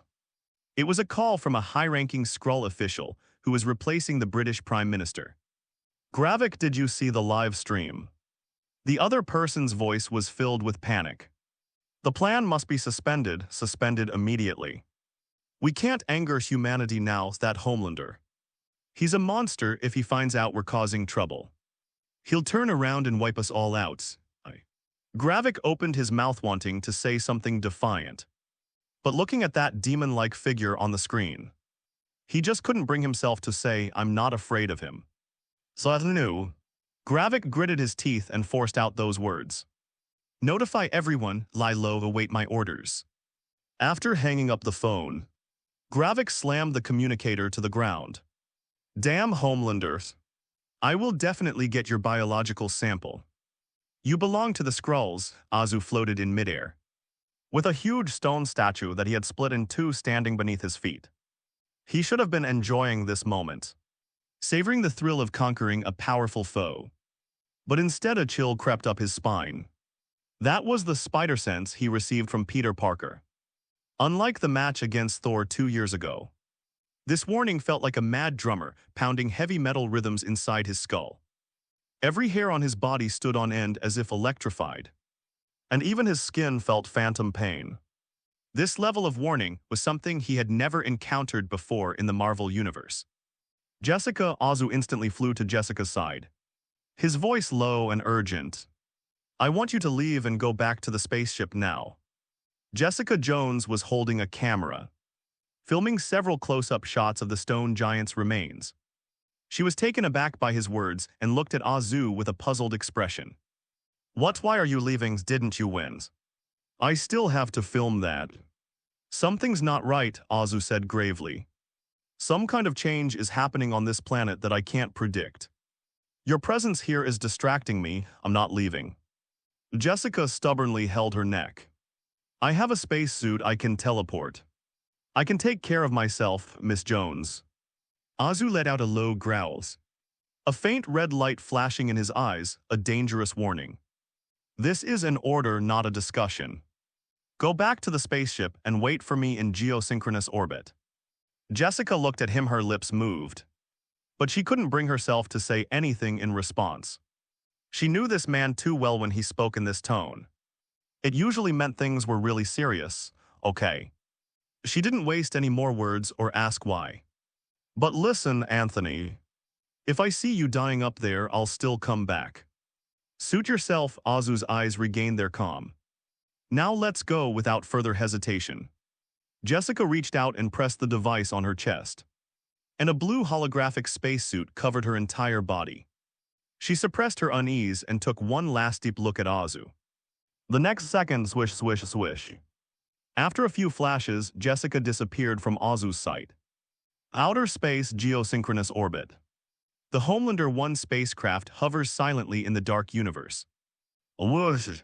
It was a call from a high-ranking Skrull official who was replacing the British Prime Minister. Gravik, did you see the live stream? The other person's voice was filled with panic. The plan must be suspended immediately. We can't anger humanity now, that Homelander. He's a monster. If he finds out we're causing trouble, he'll turn around and wipe us all out. Gravik opened his mouth wanting to say something defiant, but looking at that demon-like figure on the screen, He just couldn't bring himself to say, "I'm not afraid of him." So I knew. Gravik gritted his teeth and forced out those words. "Notify everyone, lie low, await my orders." After hanging up the phone, Gravik slammed the communicator to the ground. "Damn Homelanders. I will definitely get your biological sample. You belong to the Skrulls," Azu floated in midair, with a huge stone statue that he had split in two standing beneath his feet. He should have been enjoying this moment, savoring the thrill of conquering a powerful foe. But instead a chill crept up his spine. That was the spider sense he received from Peter Parker. Unlike the match against Thor 2 years ago, this warning felt like a mad drummer pounding heavy metal rhythms inside his skull. Every hair on his body stood on end as if electrified, and even his skin felt phantom pain. This level of warning was something he had never encountered before in the Marvel Universe. "Jessica," Azu instantly flew to Jessica's side, his voice low and urgent. "I want you to leave and go back to the spaceship now." Jessica Jones was holding a camera, filming several close-up shots of the stone giant's remains. She was taken aback by his words and looked at Azu with a puzzled expression. "What? Why are you leaving? Didn't you win?" "I still have to film that." "Something's not right," Azu said gravely. "Some kind of change is happening on this planet that I can't predict. Your presence here is distracting me. I'm not leaving." Jessica stubbornly held her neck. "I have a spacesuit. I can teleport. I can take care of myself, Miss Jones." Azu let out a low growl, a faint red light flashing in his eyes, a dangerous warning. "This is an order, not a discussion. Go back to the spaceship and wait for me in geosynchronous orbit." Jessica looked at him, her lips moved, but she couldn't bring herself to say anything in response. She knew this man too well when he spoke in this tone. It usually meant things were really serious. Okay. She didn't waste any more words or ask why. "But listen, Anthony. If I see you dying up there, I'll still come back. Suit yourself." Azu's eyes regained their calm. "Now let's go." Without further hesitation, Jessica reached out and pressed the device on her chest, and a blue holographic spacesuit covered her entire body. She suppressed her unease and took one last deep look at Azu. The next second, swish, swish, swish. After a few flashes, Jessica disappeared from Azu's sight. Outer space geosynchronous orbit. The Homelander 1 spacecraft hovers silently in the dark universe. Whoosh!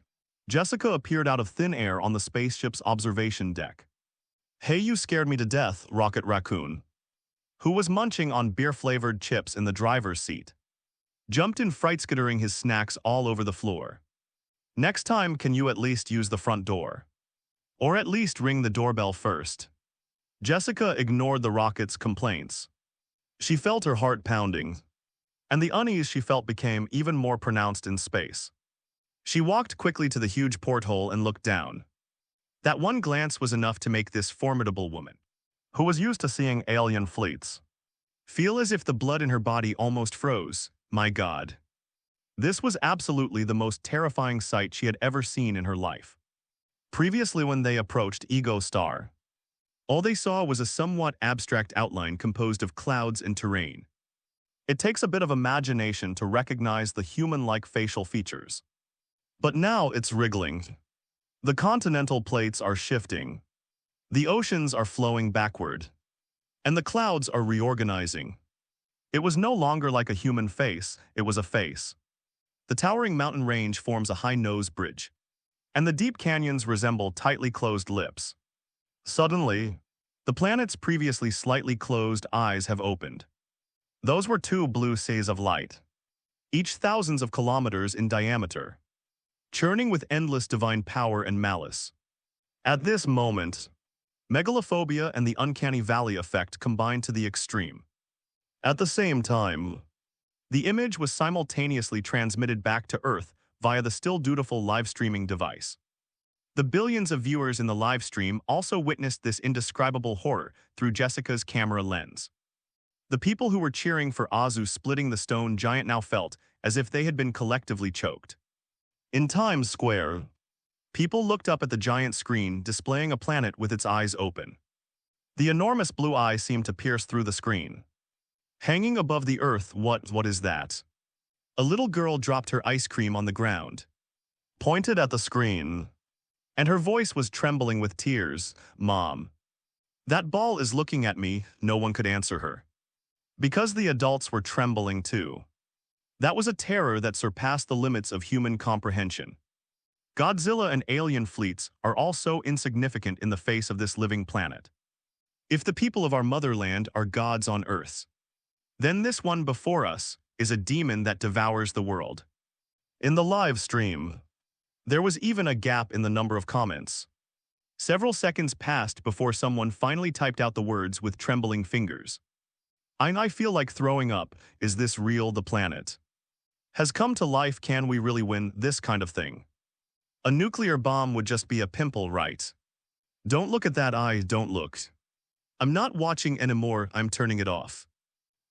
Jessica appeared out of thin air on the spaceship's observation deck. "Hey, you scared me to death," Rocket Raccoon, who was munching on beer-flavored chips in the driver's seat, jumped in fright, skittering his snacks all over the floor. "Next time, can you at least use the front door? Or at least ring the doorbell first?" Jessica ignored the rocket's complaints. She felt her heart pounding, and the unease she felt became even more pronounced in space. She walked quickly to the huge porthole and looked down. That one glance was enough to make this formidable woman, who was used to seeing alien fleets, feel as if the blood in her body almost froze. My God. This was absolutely the most terrifying sight she had ever seen in her life. Previously, when they approached Ego Star, all they saw was a somewhat abstract outline composed of clouds and terrain. It takes a bit of imagination to recognize the human-like facial features. But now it's wriggling. The continental plates are shifting. The oceans are flowing backward. And the clouds are reorganizing. It was no longer like a human face, it was a face. The towering mountain range forms a high nose bridge, and the deep canyons resemble tightly closed lips. Suddenly, the planet's previously slightly closed eyes have opened. Those were two blue seas of light, each thousands of kilometers in diameter, churning with endless divine power and malice. At this moment, megalophobia and the uncanny valley effect combined to the extreme. At the same time, the image was simultaneously transmitted back to Earth via the still dutiful live streaming device. The billions of viewers in the live stream also witnessed this indescribable horror through Jessica's camera lens. The people who were cheering for Azu splitting the stone giant now felt as if they had been collectively choked. In Times Square, people looked up at the giant screen displaying a planet with its eyes open. The enormous blue eye seemed to pierce through the screen. Hanging above the earth, what is that? A little girl dropped her ice cream on the ground, pointed at the screen, and her voice was trembling with tears. Mom. That ball is looking at me. No one could answer her, because the adults were trembling too. That was a terror that surpassed the limits of human comprehension. Godzilla and alien fleets are all so insignificant in the face of this living planet. If the people of our motherland are gods on Earth, then this one before us is a demon that devours the world. In the live stream, there was even a gap in the number of comments. Several seconds passed before someone finally typed out the words with trembling fingers. I feel like throwing up. Is this real? The planet has come to life. Can we really win this kind of thing? A nuclear bomb would just be a pimple, right? Don't look at that eye. Don't look. I'm not watching anymore. I'm turning it off.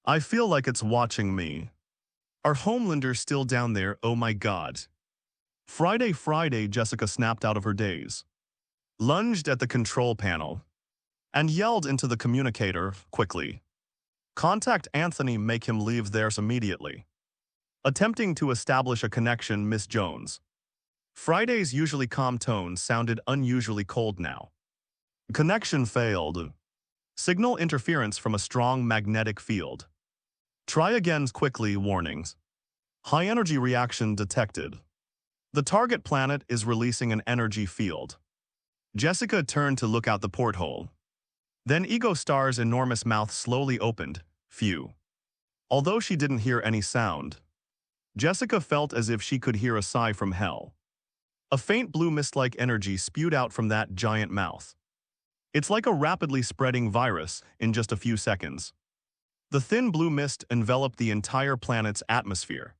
I feel like it's watching me. Are Homelanders still down there? Oh my God. Friday, Jessica snapped out of her daze, lunged at the control panel, and yelled into the communicator quickly. Contact Anthony, make him leave theirs immediately. Attempting to establish a connection, Miss Jones. Friday's usually calm tone sounded unusually cold now. Connection failed. Signal interference from a strong magnetic field. Try again quickly. Warnings. High energy reaction detected. The target planet is releasing an energy field. Jessica turned to look out the porthole. Then Ego Star's enormous mouth slowly opened. Phew. Although she didn't hear any sound, Jessica felt as if she could hear a sigh from hell. A faint blue mist-like energy spewed out from that giant mouth. It's like a rapidly spreading virus in just a few seconds. The thin blue mist enveloped the entire planet's atmosphere,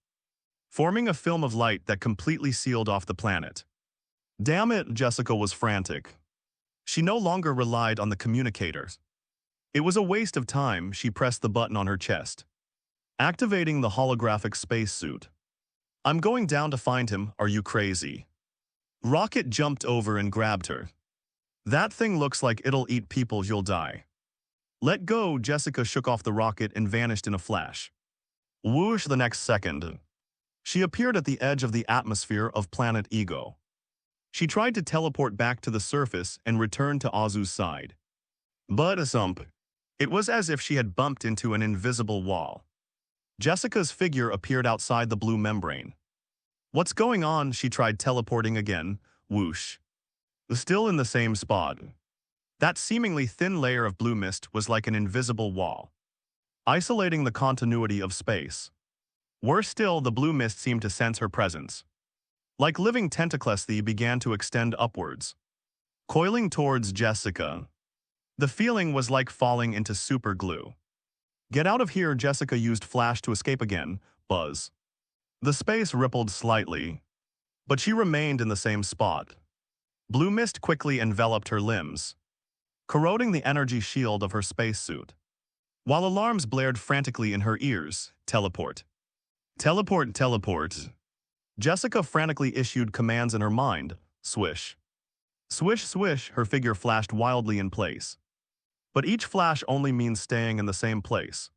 forming a film of light that completely sealed off the planet. Damn it, Jessica was frantic. She no longer relied on the communicators. It was a waste of time. She pressed the button on her chest, activating the holographic spacesuit. I'm going down to find him. Are you crazy? Rocket jumped over and grabbed her. That thing looks like it'll eat people. You'll die. Let go. Jessica shook off the rocket and vanished in a flash. Whoosh. The next second, she appeared at the edge of the atmosphere of planet Ego. She tried to teleport back to the surface and return to Azu's side. But it was as if she had bumped into an invisible wall. Jessica's figure appeared outside the blue membrane. What's going on? She tried teleporting again. Whoosh. Still in the same spot. That seemingly thin layer of blue mist was like an invisible wall, isolating the continuity of space. Worse still, the blue mist seemed to sense her presence. Like living tentacles, they began to extend upwards, coiling towards Jessica. The feeling was like falling into super glue. Get out of here. Jessica used flash to escape again. Buzz. The space rippled slightly, but she remained in the same spot. Blue mist quickly enveloped her limbs, corroding the energy shield of her spacesuit. While alarms blared frantically in her ears. Teleport. Teleport, teleport. Jessica frantically issued commands in her mind. Swish. Swish, swish. Her figure flashed wildly in place. But each flash only means staying in the same place.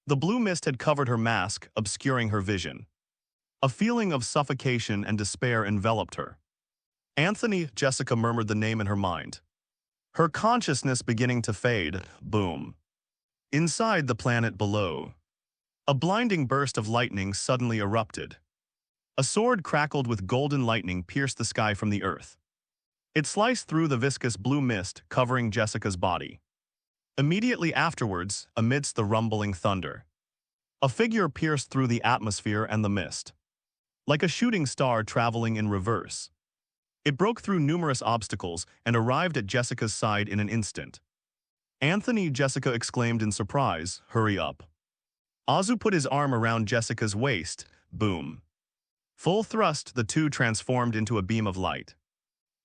The blue mist had covered her mask, obscuring her vision. A feeling of suffocation and despair enveloped her. Anthony. Jessica murmured the name in her mind, her consciousness beginning to fade. Boom. Inside the planet below, a blinding burst of lightning suddenly erupted. A sword crackled with golden lightning pierced the sky from the earth. It sliced through the viscous blue mist covering Jessica's body. Immediately afterwards, amidst the rumbling thunder, a figure pierced through the atmosphere and the mist, like a shooting star traveling in reverse. It broke through numerous obstacles and arrived at Jessica's side in an instant. Anthony. Jessica exclaimed in surprise. Hurry up. Azu put his arm around Jessica's waist. Boom. Full thrust, the two transformed into a beam of light,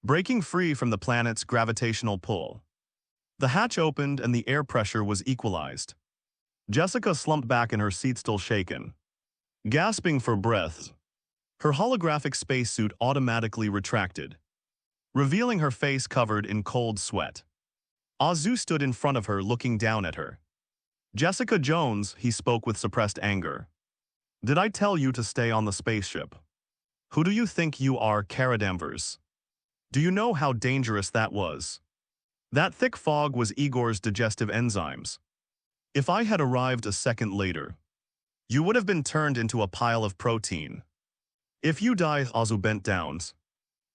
breaking free from the planet's gravitational pull. The hatch opened and the air pressure was equalized. Jessica slumped back in her seat, still shaken, gasping for breath. Her holographic spacesuit automatically retracted, revealing her face covered in cold sweat. Azu stood in front of her, looking down at her. Jessica Jones, he spoke with suppressed anger. Did I tell you to stay on the spaceship? Who do you think you are, Kara Danvers? Do you know how dangerous that was? That thick fog was Igor's digestive enzymes. If I had arrived a second later, you would have been turned into a pile of protein. If you die, Azu bent down,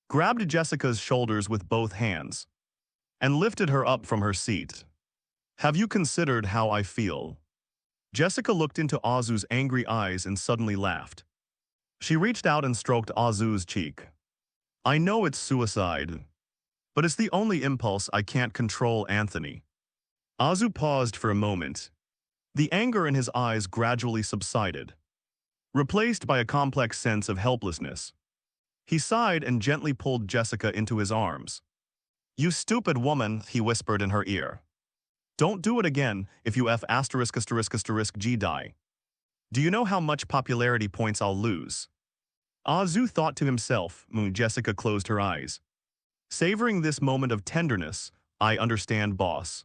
grabbed Jessica's shoulders with both hands, and lifted her up from her seat. Have you considered how I feel? Jessica looked into Azu's angry eyes and suddenly laughed. She reached out and stroked Azu's cheek. I know it's suicide, but it's the only impulse I can't control, Anthony. Azu paused for a moment. The anger in his eyes gradually subsided, replaced by a complex sense of helplessness. He sighed and gently pulled Jessica into his arms. You stupid woman, he whispered in her ear. Don't do it again if you G die. Do you know how much popularity points I'll lose? Azu thought to himself. Jessica closed her eyes. Savoring this moment of tenderness, I understand, boss.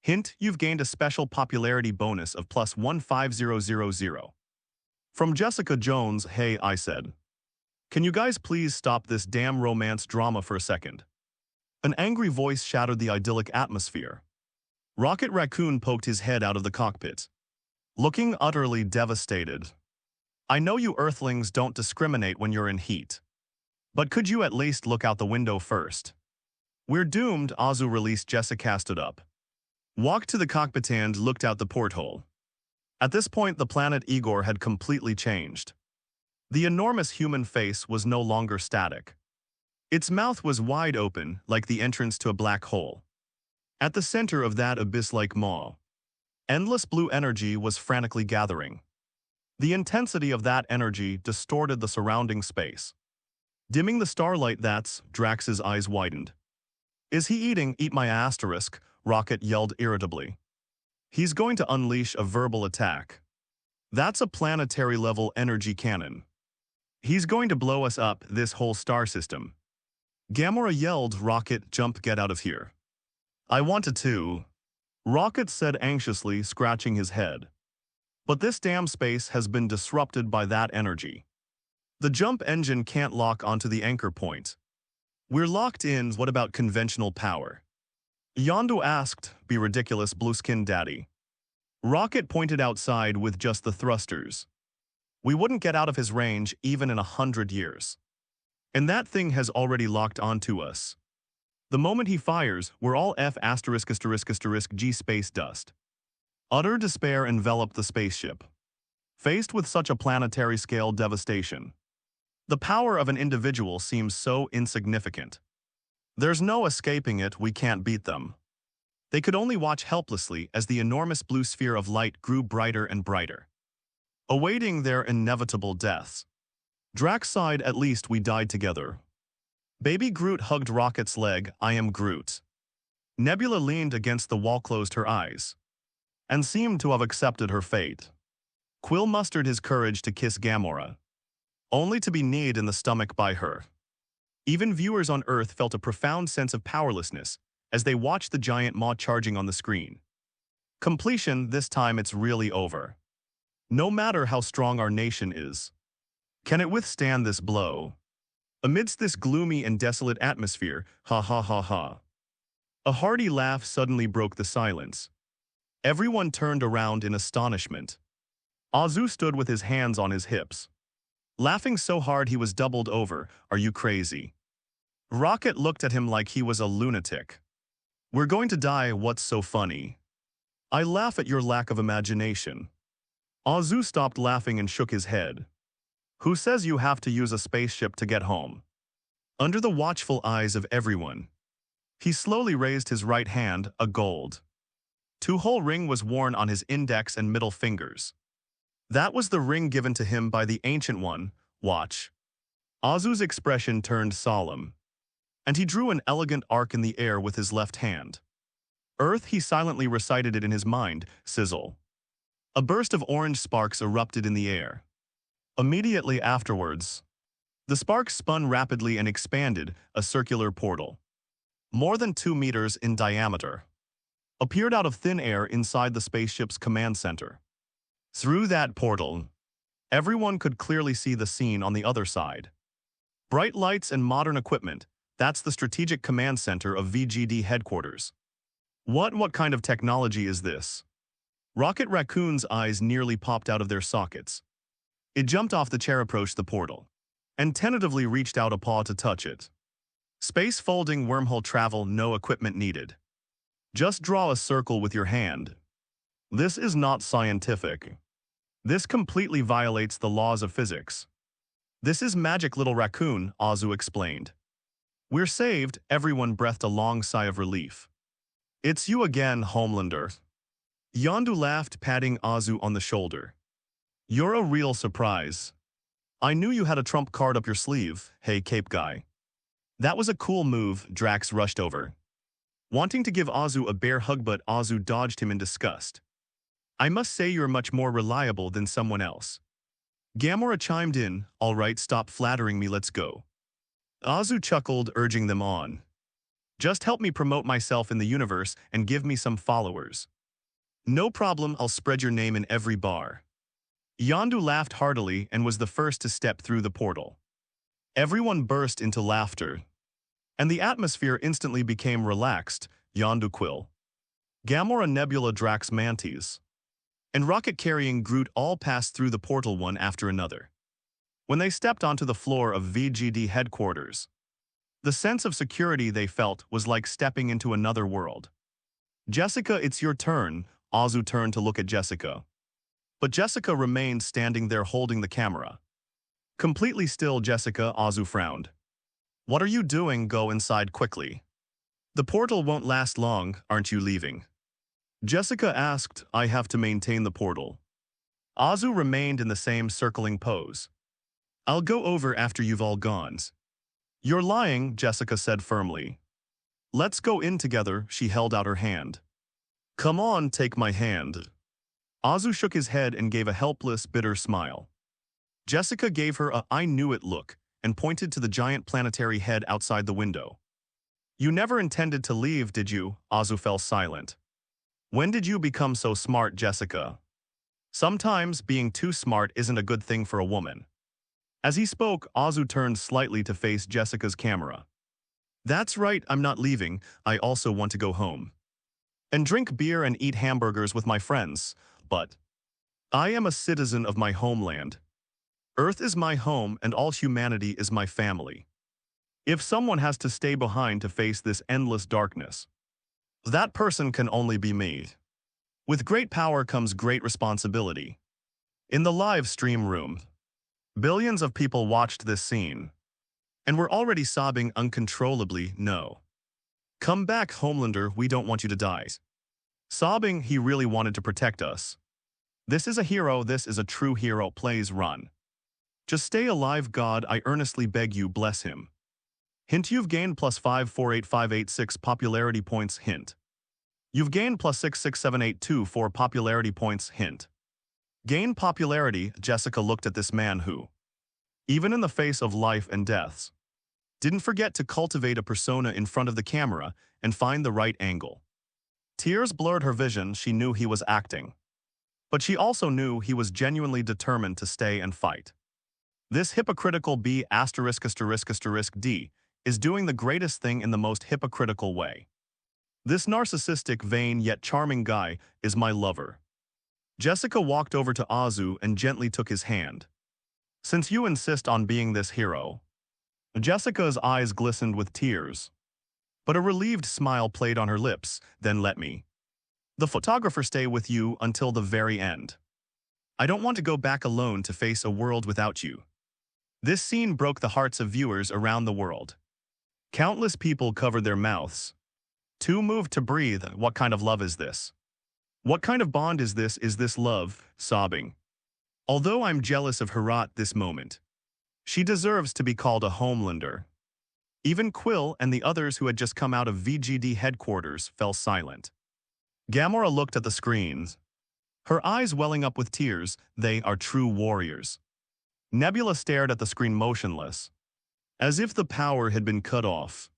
Hint, you've gained a special popularity bonus of plus 15000. From Jessica Jones, hey, I said. Can you guys please stop this damn romance drama for a second? An angry voice shattered the idyllic atmosphere. Rocket Raccoon poked his head out of the cockpit, looking utterly devastated. I know you Earthlings don't discriminate when you're in heat. But could you at least look out the window first? We're doomed, Azu released. Jessica stood up, walked to the cockpit and looked out the porthole. At this point, the planet Igor had completely changed. The enormous human face was no longer static. Its mouth was wide open, like the entrance to a black hole. At the center of that abyss-like maw, endless blue energy was frantically gathering. The intensity of that energy distorted the surrounding space, dimming the starlight. Drax's eyes widened. Is he eating? Eat my asterisk, Rocket yelled irritably. He's going to unleash a verbal attack. That's a planetary-level energy cannon. He's going to blow us up, this whole star system. Gamora yelled. Rocket, jump, get out of here. I wanted to, Rocket said anxiously, scratching his head. But this damn space has been disrupted by that energy. The jump engine can't lock onto the anchor point. We're locked in. What about conventional power? Yondu asked. Be ridiculous, blue-skinned daddy. Rocket pointed outside with just the thrusters. We wouldn't get out of his range even in 100 years. And that thing has already locked onto us. The moment he fires, we're all G space dust. Utter despair enveloped the spaceship. Faced with such a planetary-scale devastation, the power of an individual seems so insignificant. There's no escaping it. We can't beat them. They could only watch helplessly as the enormous blue sphere of light grew brighter and brighter, awaiting their inevitable deaths. Drax sighed. At least we died together. Baby Groot hugged Rocket's leg. I am Groot. Nebula leaned against the wall, closed her eyes, and seemed to have accepted her fate. Quill mustered his courage to kiss Gamora, only to be kneed in the stomach by her. Even viewers on Earth felt a profound sense of powerlessness as they watched the giant maw charging on the screen. Completion. This time it's really over. No matter how strong our nation is, can it withstand this blow? Amidst this gloomy and desolate atmosphere, ha ha ha ha. A hearty laugh suddenly broke the silence. Everyone turned around in astonishment. Azu stood with his hands on his hips, laughing so hard he was doubled over. Are you crazy? Rocket looked at him like he was a lunatic. We're going to die. What's so funny? I laugh at your lack of imagination. Azu stopped laughing and shook his head. Who says you have to use a spaceship to get home? Under the watchful eyes of everyone, he slowly raised his right hand. A gold two-hole ring was worn on his index and middle fingers. That was the ring given to him by the Ancient One. Watch. Azu's expression turned solemn, and he drew an elegant arc in the air with his left hand. Earth, he silently recited it in his mind. Sizzle. A burst of orange sparks erupted in the air. Immediately afterwards, the sparks spun rapidly and expanded, a circular portal, more than 2 meters in diameter. appeared out of thin air inside the spaceship's command center. Through that portal, everyone could clearly see the scene on the other side. Bright lights and modern equipment, that's the strategic command center of VGD headquarters. What kind of technology is this? Rocket Raccoon's eyes nearly popped out of their sockets. It jumped off the chair, approached the portal, and tentatively reached out a paw to touch it. Space folding wormhole travel, no equipment needed. Just draw a circle with your hand. This is not scientific. This completely violates the laws of physics. This is magic, little raccoon, Azu explained. We're saved, everyone breathed a long sigh of relief. It's you again, Homelander. Yondu laughed, patting Azu on the shoulder. You're a real surprise. I knew you had a trump card up your sleeve, hey cape guy. That was a cool move, Drax rushed over, wanting to give Azu a bear hug, but Azu dodged him in disgust. I must say you're much more reliable than someone else. Gamora chimed in, all right, stop flattering me, let's go. Azu chuckled, urging them on. Just help me promote myself in the universe and give me some followers. No problem, I'll spread your name in every bar. Yondu laughed heartily and was the first to step through the portal. Everyone burst into laughter, and the atmosphere instantly became relaxed. Yondu, Quill, Gamora, Nebula, Drax, Mantis, and rocket-carrying Groot all passed through the portal one after another. When they stepped onto the floor of VGD headquarters, the sense of security they felt was like stepping into another world. Jessica, it's your turn, Azu turned to look at Jessica. But Jessica remained standing there holding the camera. Completely still, Jessica, Azu frowned. What are you doing? Go inside quickly. The portal won't last long, aren't you leaving? Jessica asked. I have to maintain the portal. Azu remained in the same circling pose. I'll go over after you've all gone. You're lying, Jessica said firmly. Let's go in together, she held out her hand. Come on, take my hand. Azu shook his head and gave a helpless, bitter smile. Jessica gave her a I knew it look and pointed to the giant planetary head outside the window. You never intended to leave, did you? Azu fell silent. When did you become so smart, Jessica? Sometimes being too smart isn't a good thing for a woman. As he spoke, Azu turned slightly to face Jessica's camera. That's right, I'm not leaving, I also want to go home. And drink beer and eat hamburgers with my friends, but I am a citizen of my homeland. Earth is my home and all humanity is my family. If someone has to stay behind to face this endless darkness, that person can only be me. With great power comes great responsibility. In the live stream room, billions of people watched this scene, and were already sobbing uncontrollably. No. Come back, Homelander, we don't want you to die. Sobbing, he really wanted to protect us. This is a hero, this is a true hero, plays run. Just stay alive, God, I earnestly beg you, bless him. Hint, you've gained plus 548,586 popularity points, hint. You've gained plus 667,824 popularity points, hint. Gain popularity. Jessica looked at this man who, even in the face of life and deaths, didn't forget to cultivate a persona in front of the camera and find the right angle. Tears blurred her vision, she knew he was acting. But she also knew he was genuinely determined to stay and fight. This hypocritical B*******D is doing the greatest thing in the most hypocritical way. This narcissistic, vain yet charming guy is my lover. Jessica walked over to Azu and gently took his hand. Since you insist on being this hero. Jessica's eyes glistened with tears, but a relieved smile played on her lips. Then let me, the photographer, stay with you until the very end. I don't want to go back alone to face a world without you. This scene broke the hearts of viewers around the world. Countless people covered their mouths, too moved to breathe. What kind of love is this? What kind of bond is this? Is this love? Sobbing. Although I'm jealous of her at this moment. She deserves to be called a Homelander. Even Quill and the others who had just come out of VGD headquarters fell silent. Gamora looked at the screens, her eyes welling up with tears. They are true warriors. Nebula stared at the screen motionless, as if the power had been cut off.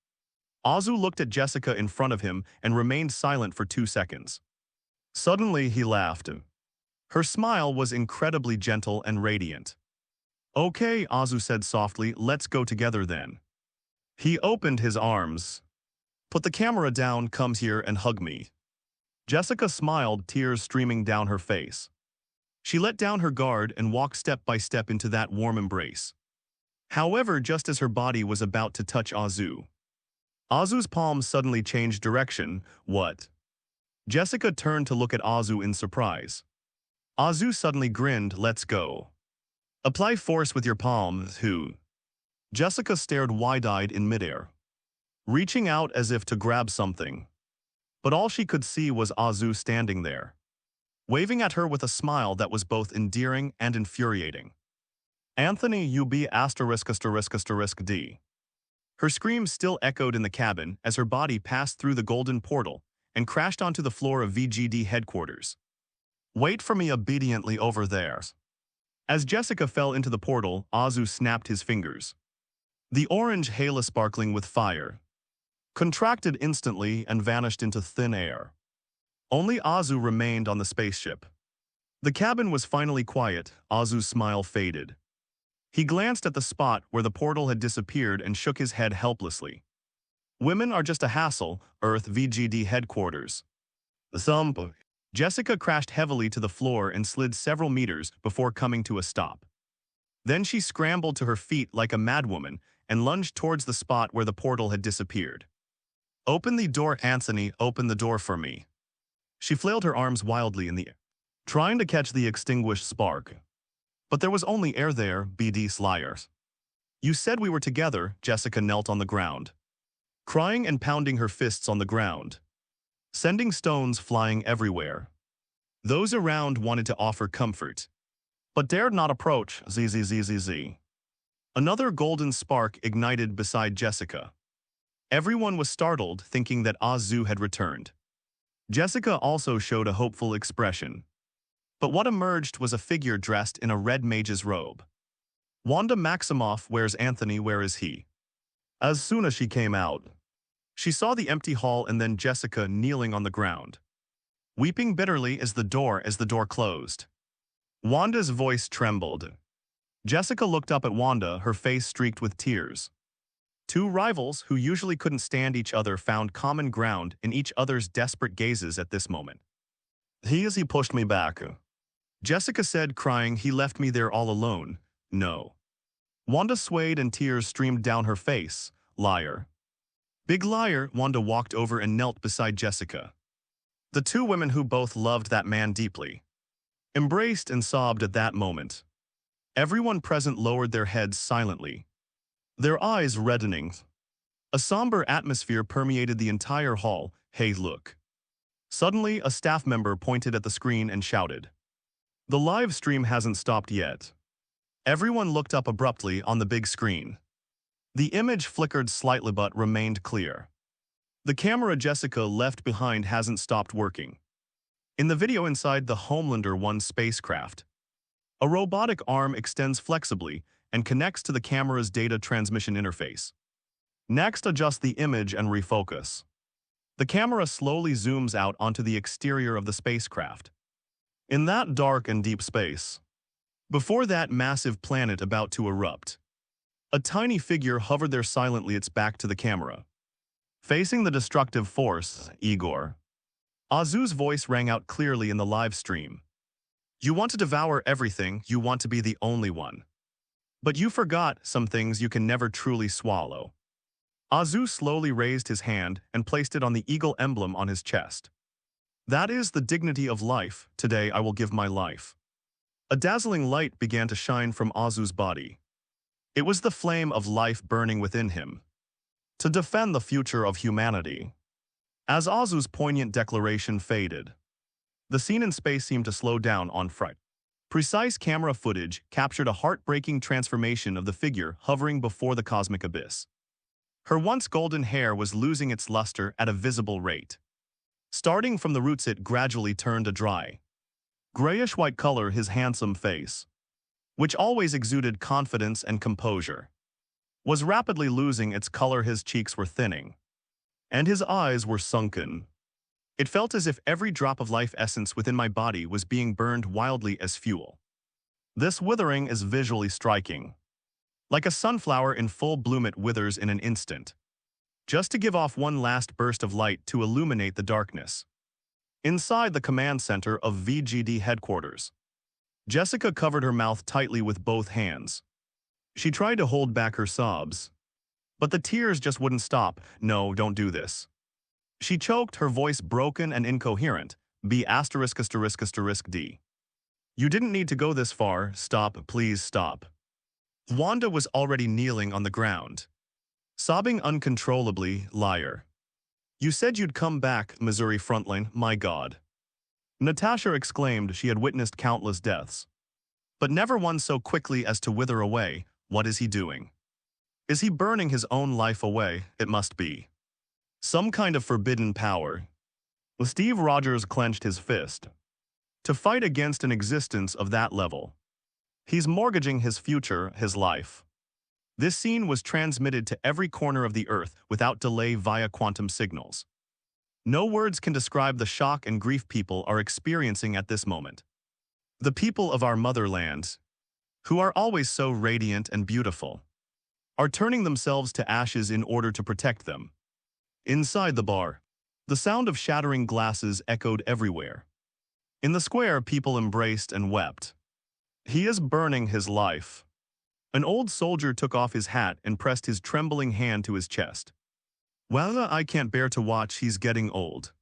Azu looked at Jessica in front of him and remained silent for 2 seconds. Suddenly, he laughed. Her smile was incredibly gentle and radiant. "Okay," Azu said softly, "let's go together then." He opened his arms. "Put the camera down, come here and hug me." Jessica smiled, tears streaming down her face. She let down her guard and walked step by step into that warm embrace. However, just as her body was about to touch Azu's palms suddenly changed direction. "What?" Jessica turned to look at Azu in surprise. Azu suddenly grinned. "Let's go. Apply force with your palms." "Who?" Jessica stared wide-eyed in midair, reaching out as if to grab something. But all she could see was Azu standing there, waving at her with a smile that was both endearing and infuriating. "Anthony, you be ******D. Her screams still echoed in the cabin as her body passed through the golden portal and crashed onto the floor of VGD headquarters. "Wait for me obediently over there." As Jessica fell into the portal, Azu snapped his fingers. The orange halo sparkling with fire contracted instantly and vanished into thin air. Only Azu remained on the spaceship. The cabin was finally quiet. Azu's smile faded. He glanced at the spot where the portal had disappeared and shook his head helplessly. "Women are just a hassle, Earth VGD headquarters." Thump. Jessica crashed heavily to the floor and slid several meters before coming to a stop. Then she scrambled to her feet like a madwoman and lunged towards the spot where the portal had disappeared. "Open the door, Anthony, open the door for me." She flailed her arms wildly in the air, trying to catch the extinguished spark. But there was only air there, BD Slayers. "You said we were together." Jessica knelt on the ground, crying and pounding her fists on the ground, sending stones flying everywhere. Those around wanted to offer comfort, but dared not approach. Zzz. Another golden spark ignited beside Jessica. Everyone was startled, thinking that Azu had returned. Jessica also showed a hopeful expression. But what emerged was a figure dressed in a red mage's robe. "Wanda Maximoff, where's Anthony, where is he?" As soon as she came out, she saw the empty hall and then Jessica kneeling on the ground, weeping bitterly as the door closed. Wanda's voice trembled. Jessica looked up at Wanda, her face streaked with tears. Two rivals who usually couldn't stand each other found common ground in each other's desperate gazes at this moment. He pushed me back," Jessica said, crying. "He left me there all alone." "No." Wanda swayed and tears streamed down her face. "Liar. Big liar." Wanda walked over and knelt beside Jessica. The two women, who both loved that man deeply, embraced and sobbed at that moment. Everyone present lowered their heads silently, their eyes reddening. A somber atmosphere permeated the entire hall. "Hey, look." Suddenly, a staff member pointed at the screen and shouted, "The live stream hasn't stopped yet." Everyone looked up abruptly on the big screen. The image flickered slightly but remained clear. The camera Jessica left behind hasn't stopped working. In the video inside the Homelander 1 spacecraft, a robotic arm extends flexibly and connects to the camera's data transmission interface. Next, adjust the image and refocus. The camera slowly zooms out onto the exterior of the spacecraft. In that dark and deep space, before that massive planet about to erupt, a tiny figure hovered there silently, its back to the camera, facing the destructive force. "Igor." Azu's voice rang out clearly in the live stream. "You want to devour everything, you want to be the only one. But you forgot some things you can never truly swallow." Azu slowly raised his hand and placed it on the eagle emblem on his chest. "That is the dignity of life. Today I will give my life." A dazzling light began to shine from Azu's body. It was the flame of life burning within him, to defend the future of humanity. As Azu's poignant declaration faded, the scene in space seemed to slow down on fright. Precise camera footage captured a heartbreaking transformation of the figure hovering before the cosmic abyss. Her once golden hair was losing its luster at a visible rate. Starting from the roots, it gradually turned a dry, grayish-white color. His handsome face, which always exuded confidence and composure, was rapidly losing its color. His cheeks were thinning, and his eyes were sunken. It felt as if every drop of life essence within my body was being burned wildly as fuel. This withering is visually striking. Like a sunflower in full bloom, it withers in an instant, just to give off one last burst of light to illuminate the darkness. Inside the command center of VGD headquarters, Jessica covered her mouth tightly with both hands. She tried to hold back her sobs, but the tears just wouldn't stop. No, don't do this. She choked, her voice broken and incoherent. B*******D. You didn't need to go this far. Stop, please stop. Wanda was already kneeling on the ground, sobbing uncontrollably. Liar. You said you'd come back, Missouri frontline, my God. Natasha exclaimed. She had witnessed countless deaths, but never one so quickly as to wither away. What is he doing? Is he burning his own life away? It must be some kind of forbidden power. Steve Rogers clenched his fist. To fight against an existence of that level, he's mortgaging his future, his life. This scene was transmitted to every corner of the Earth without delay via quantum signals. No words can describe the shock and grief people are experiencing at this moment. The people of our motherland, who are always so radiant and beautiful, are turning themselves to ashes in order to protect them. Inside the bar, the sound of shattering glasses echoed everywhere. In the square, people embraced and wept. He is burning his life. An old soldier took off his hat and pressed his trembling hand to his chest. Well, I can't bear to watch. He's getting old.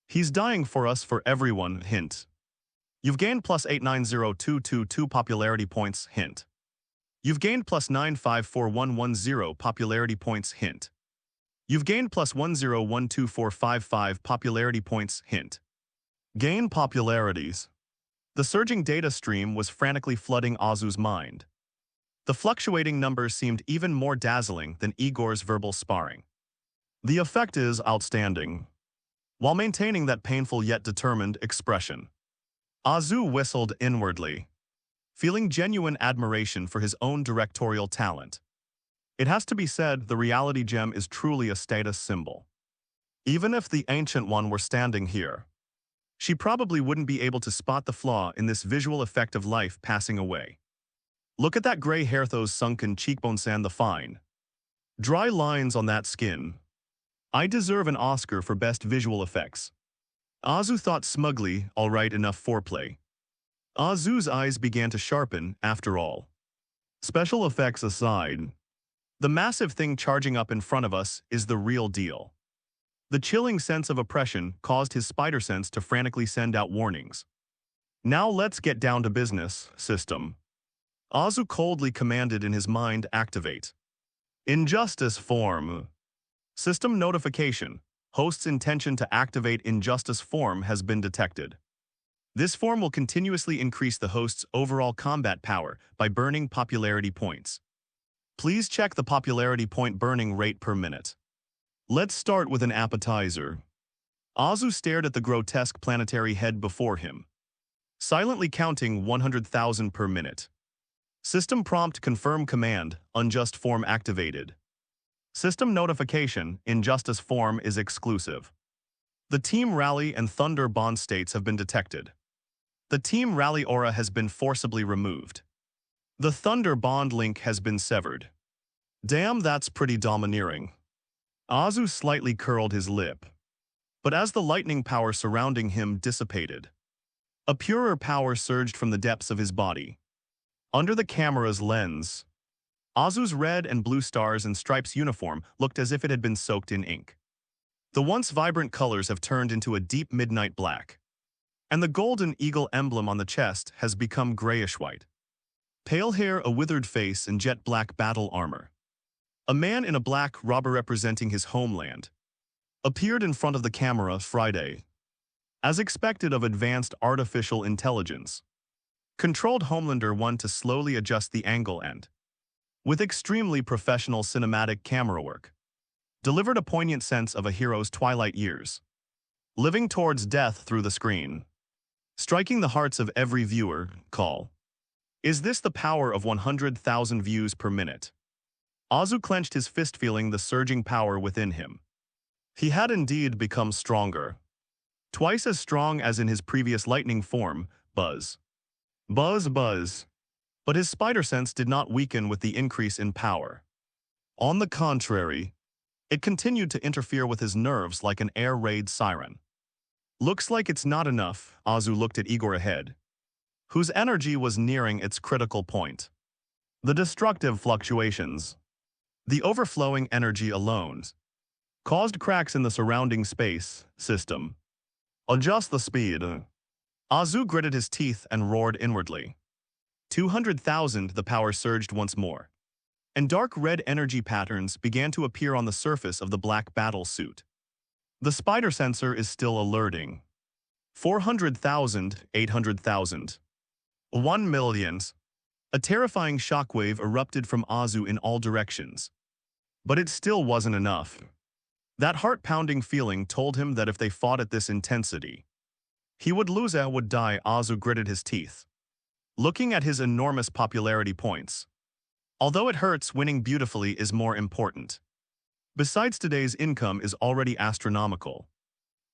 He's dying for us, for everyone. Hint. You've gained plus 890222 popularity points. Hint. You've gained plus 954110 popularity points. Hint. You've gained plus 1012455 popularity points. Hint. Gain popularities. The surging data stream was frantically flooding Azu's mind. The fluctuating numbers seemed even more dazzling than Igor's verbal sparring. The effect is outstanding. While maintaining that painful yet determined expression, Azu whistled inwardly, feeling genuine admiration for his own directorial talent. It has to be said, the reality gem is truly a status symbol. Even if the Ancient One were standing here, she probably wouldn't be able to spot the flaw in this visual effect of life passing away. Look at that gray hair, those sunken cheekbones, and the fine, dry lines on that skin. I deserve an Oscar for best visual effects. Azu thought smugly. All right, enough foreplay. Azu's eyes began to sharpen. After all, special effects aside, the massive thing charging up in front of us is the real deal. The chilling sense of oppression caused his spider sense to frantically send out warnings. Now let's get down to business, system. Azu coldly commanded in his mind. Activate. Injustice form. System notification. Host's intention to activate Injustice form has been detected. This form will continuously increase the host's overall combat power by burning popularity points. Please check the popularity point burning rate per minute. Let's start with an appetizer. Azu stared at the grotesque planetary head before him, silently counting 100,000 per minute. System prompt. Confirm command. Unjust form activated. System notification. Injustice form is exclusive. The Team Rally and Thunder bond states have been detected. The Team Rally aura has been forcibly removed. The Thunder bond link has been severed. Damn, that's pretty domineering. Azu slightly curled his lip. But as the lightning power surrounding him dissipated, a purer power surged from the depths of his body. Under the camera's lens, Azu's red and blue stars and stripes uniform looked as if it had been soaked in ink. The once vibrant colors have turned into a deep midnight black, and the golden eagle emblem on the chest has become grayish-white. Pale hair, a withered face, and jet black battle armor. A man in a black robber representing his homeland appeared in front of the camera Friday. As expected of advanced artificial intelligence, controlled Homelander 1 to slowly adjust the angle and, with extremely professional cinematic camera work, delivered a poignant sense of a hero's twilight years, living towards death through the screen, striking the hearts of every viewer. Call. Is this the power of 100,000 views per minute? Azu clenched his fist, feeling the surging power within him. He had indeed become stronger. Twice as strong as in his previous lightning form, buzz. Buzz, buzz. But his spider sense did not weaken with the increase in power. On the contrary, it continued to interfere with his nerves like an air raid siren. Looks like it's not enough, Azu looked at Igor ahead, whose energy was nearing its critical point. The destructive fluctuations, the overflowing energy alone, caused cracks in the surrounding space system. Adjust the speed. Azu gritted his teeth and roared inwardly. 200,000, the power surged once more, and dark red energy patterns began to appear on the surface of the black battle suit. The spider sensor is still alerting. 400,000, 800,000. 1 million. A terrifying shockwave erupted from Azu in all directions. But it still wasn't enough. That heart-pounding feeling told him that if they fought at this intensity, he would lose. Would die. Azu gritted his teeth, looking at his enormous popularity points. Although it hurts, winning beautifully is more important. Besides, today's income is already astronomical.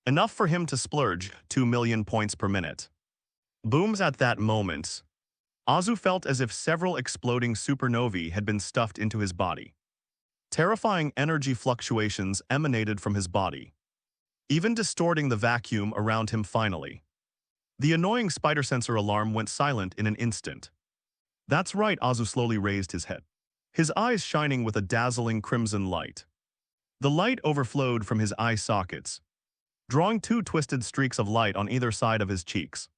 Enough for him to splurge 2 million points per minute. Booms. At that moment, Azu felt as if several exploding supernovae had been stuffed into his body. Terrifying energy fluctuations emanated from his body, even distorting the vacuum around him. Finally, the annoying spider sensor alarm went silent in an instant. That's right, Azu slowly raised his head, his eyes shining with a dazzling crimson light. The light overflowed from his eye sockets, drawing two twisted streaks of light on either side of his cheeks,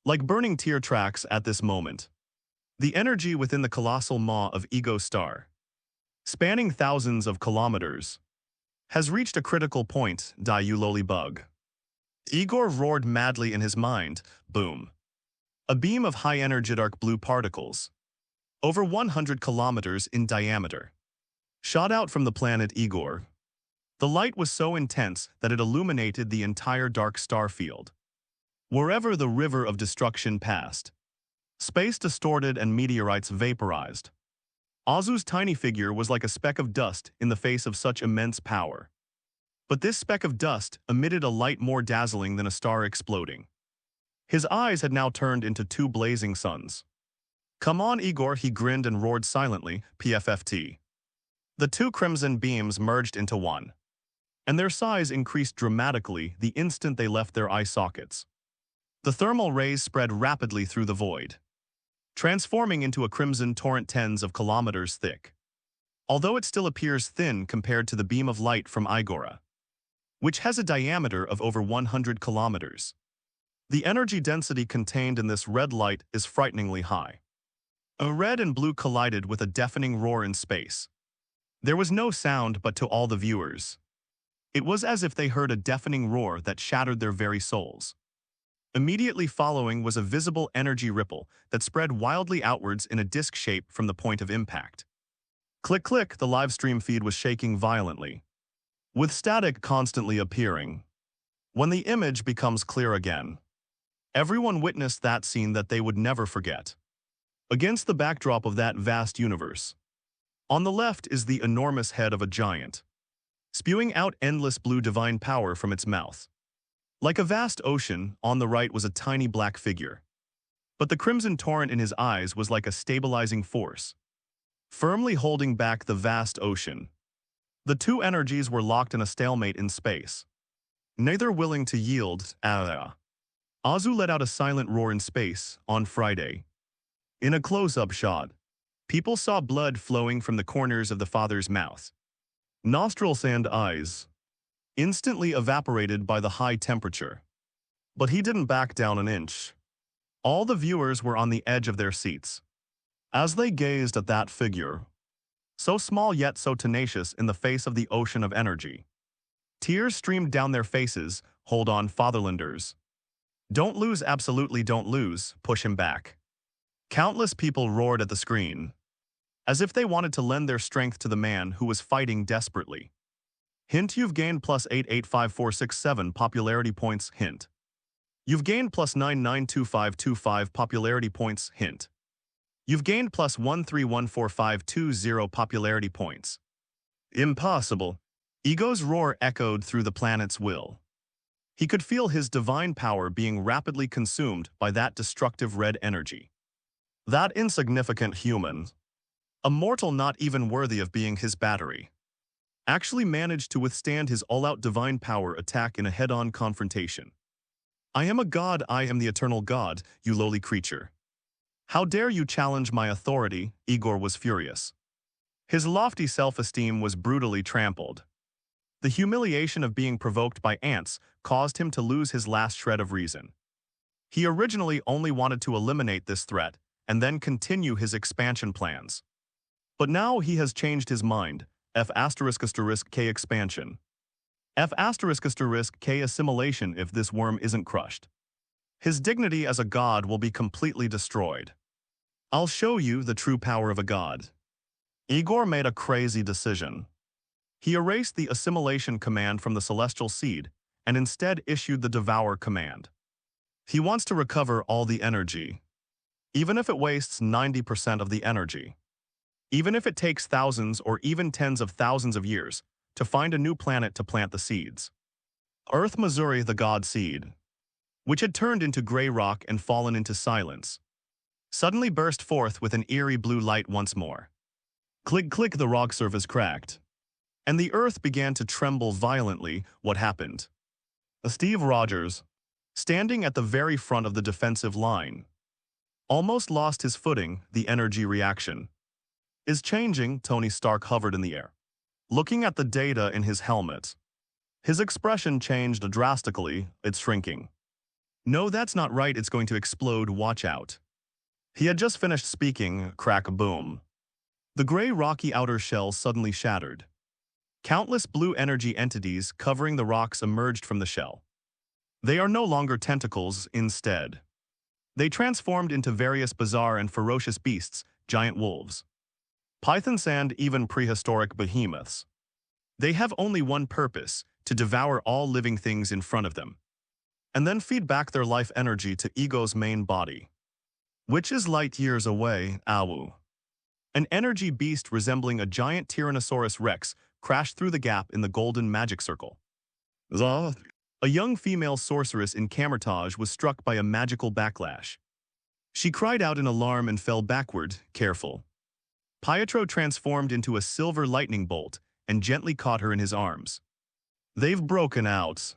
like burning tear tracks. At this moment, the energy within the colossal maw of Ego Star, spanning thousands of kilometers, has reached a critical point. Die, you lowly bug. Igor roared madly in his mind. Boom. A beam of high-energy dark blue particles, over 100 kilometers in diameter, shot out from the planet Igor. The light was so intense that it illuminated the entire dark star field. Wherever the river of destruction passed, space distorted and meteorites vaporized. Azu's tiny figure was like a speck of dust in the face of such immense power. But this speck of dust emitted a light more dazzling than a star exploding. His eyes had now turned into two blazing suns. Come on, Igor, he grinned and roared silently, PFFT. The two crimson beams merged into one, and their size increased dramatically the instant they left their eye sockets. The thermal rays spread rapidly through the void, transforming into a crimson torrent tens of kilometers thick. Although it still appears thin compared to the beam of light from Igora, which has a diameter of over 100 kilometers. The energy density contained in this red light is frighteningly high. A red and blue collided with a deafening roar in space. There was no sound, but to all the viewers, it was as if they heard a deafening roar that shattered their very souls. Immediately following was a visible energy ripple that spread wildly outwards in a disc shape from the point of impact. Click click, the live stream feed was shaking violently, with static constantly appearing. When the image becomes clear again, everyone witnessed that scene that they would never forget. Against the backdrop of that vast universe, on the left is the enormous head of a giant, spewing out endless blue divine power from its mouth. Like a vast ocean, on the right was a tiny black figure. But the crimson torrent in his eyes was like a stabilizing force, firmly holding back the vast ocean. The two energies were locked in a stalemate in space, neither willing to yield. Azu let out a silent roar in space on Friday. In a close-up shot, people saw blood flowing from the corners of the father's mouth, nostrils and eyes, instantly evaporated by the high temperature. But he didn't back down an inch. All the viewers were on the edge of their seats as they gazed at that figure, so small yet so tenacious in the face of the ocean of energy. Tears streamed down their faces. Hold on, fatherlanders. Don't lose, absolutely don't lose, push him back. Countless people roared at the screen, as if they wanted to lend their strength to the man who was fighting desperately. Hint, you've gained plus 885467 popularity points. Hint. You've gained plus 992525 popularity points. Hint. You've gained plus 13145520 popularity points. Impossible. Ego's roar echoed through the planet's will. He could feel his divine power being rapidly consumed by that destructive red energy. That insignificant human, a mortal not even worthy of being his battery, actually managed to withstand his all-out divine power attack in a head-on confrontation. I am a god, I am the eternal god, you lowly creature. How dare you challenge my authority? Igor was furious. His lofty self-esteem was brutally trampled. The humiliation of being provoked by ants caused him to lose his last shred of reason. He originally only wanted to eliminate this threat and then continue his expansion plans. But now he has changed his mind. F***K expansion. F***K assimilation if this worm isn't crushed. His dignity as a god will be completely destroyed. I'll show you the true power of a god. Igor made a crazy decision. He erased the assimilation command from the celestial seed and instead issued the devour command. He wants to recover all the energy, even if it wastes 90% of the energy. Even if it takes thousands or even tens of thousands of years to find a new planet to plant the seeds. Earth Missouri, the god seed, which had turned into gray rock and fallen into silence, suddenly burst forth with an eerie blue light once more. Click, click, the rock surface cracked, and the earth began to tremble violently. What happened? Steve Rogers, standing at the very front of the defensive line, almost lost his footing. The energy reaction is changing. Tony Stark hovered in the air, looking at the data in his helmet. His expression changed drastically. It's shrinking. No, that's not right. It's going to explode. Watch out. He had just finished speaking. Crack, boom. The gray rocky outer shell suddenly shattered. Countless blue energy entities covering the rocks emerged from the shell. They are no longer tentacles. Instead, they transformed into various bizarre and ferocious beasts, giant wolves, pythons, and even prehistoric behemoths. They have only one purpose: to devour all living things in front of them, and then feed back their life energy to Ego's main body, which is light years away. Awu. An energy beast resembling a giant Tyrannosaurus Rex crashed through the gap in the golden magic circle. A young female sorceress in camouflage was struck by a magical backlash. She cried out in alarm and fell backward. Careful. Pietro transformed into a silver lightning bolt and gently caught her in his arms. They've broken out.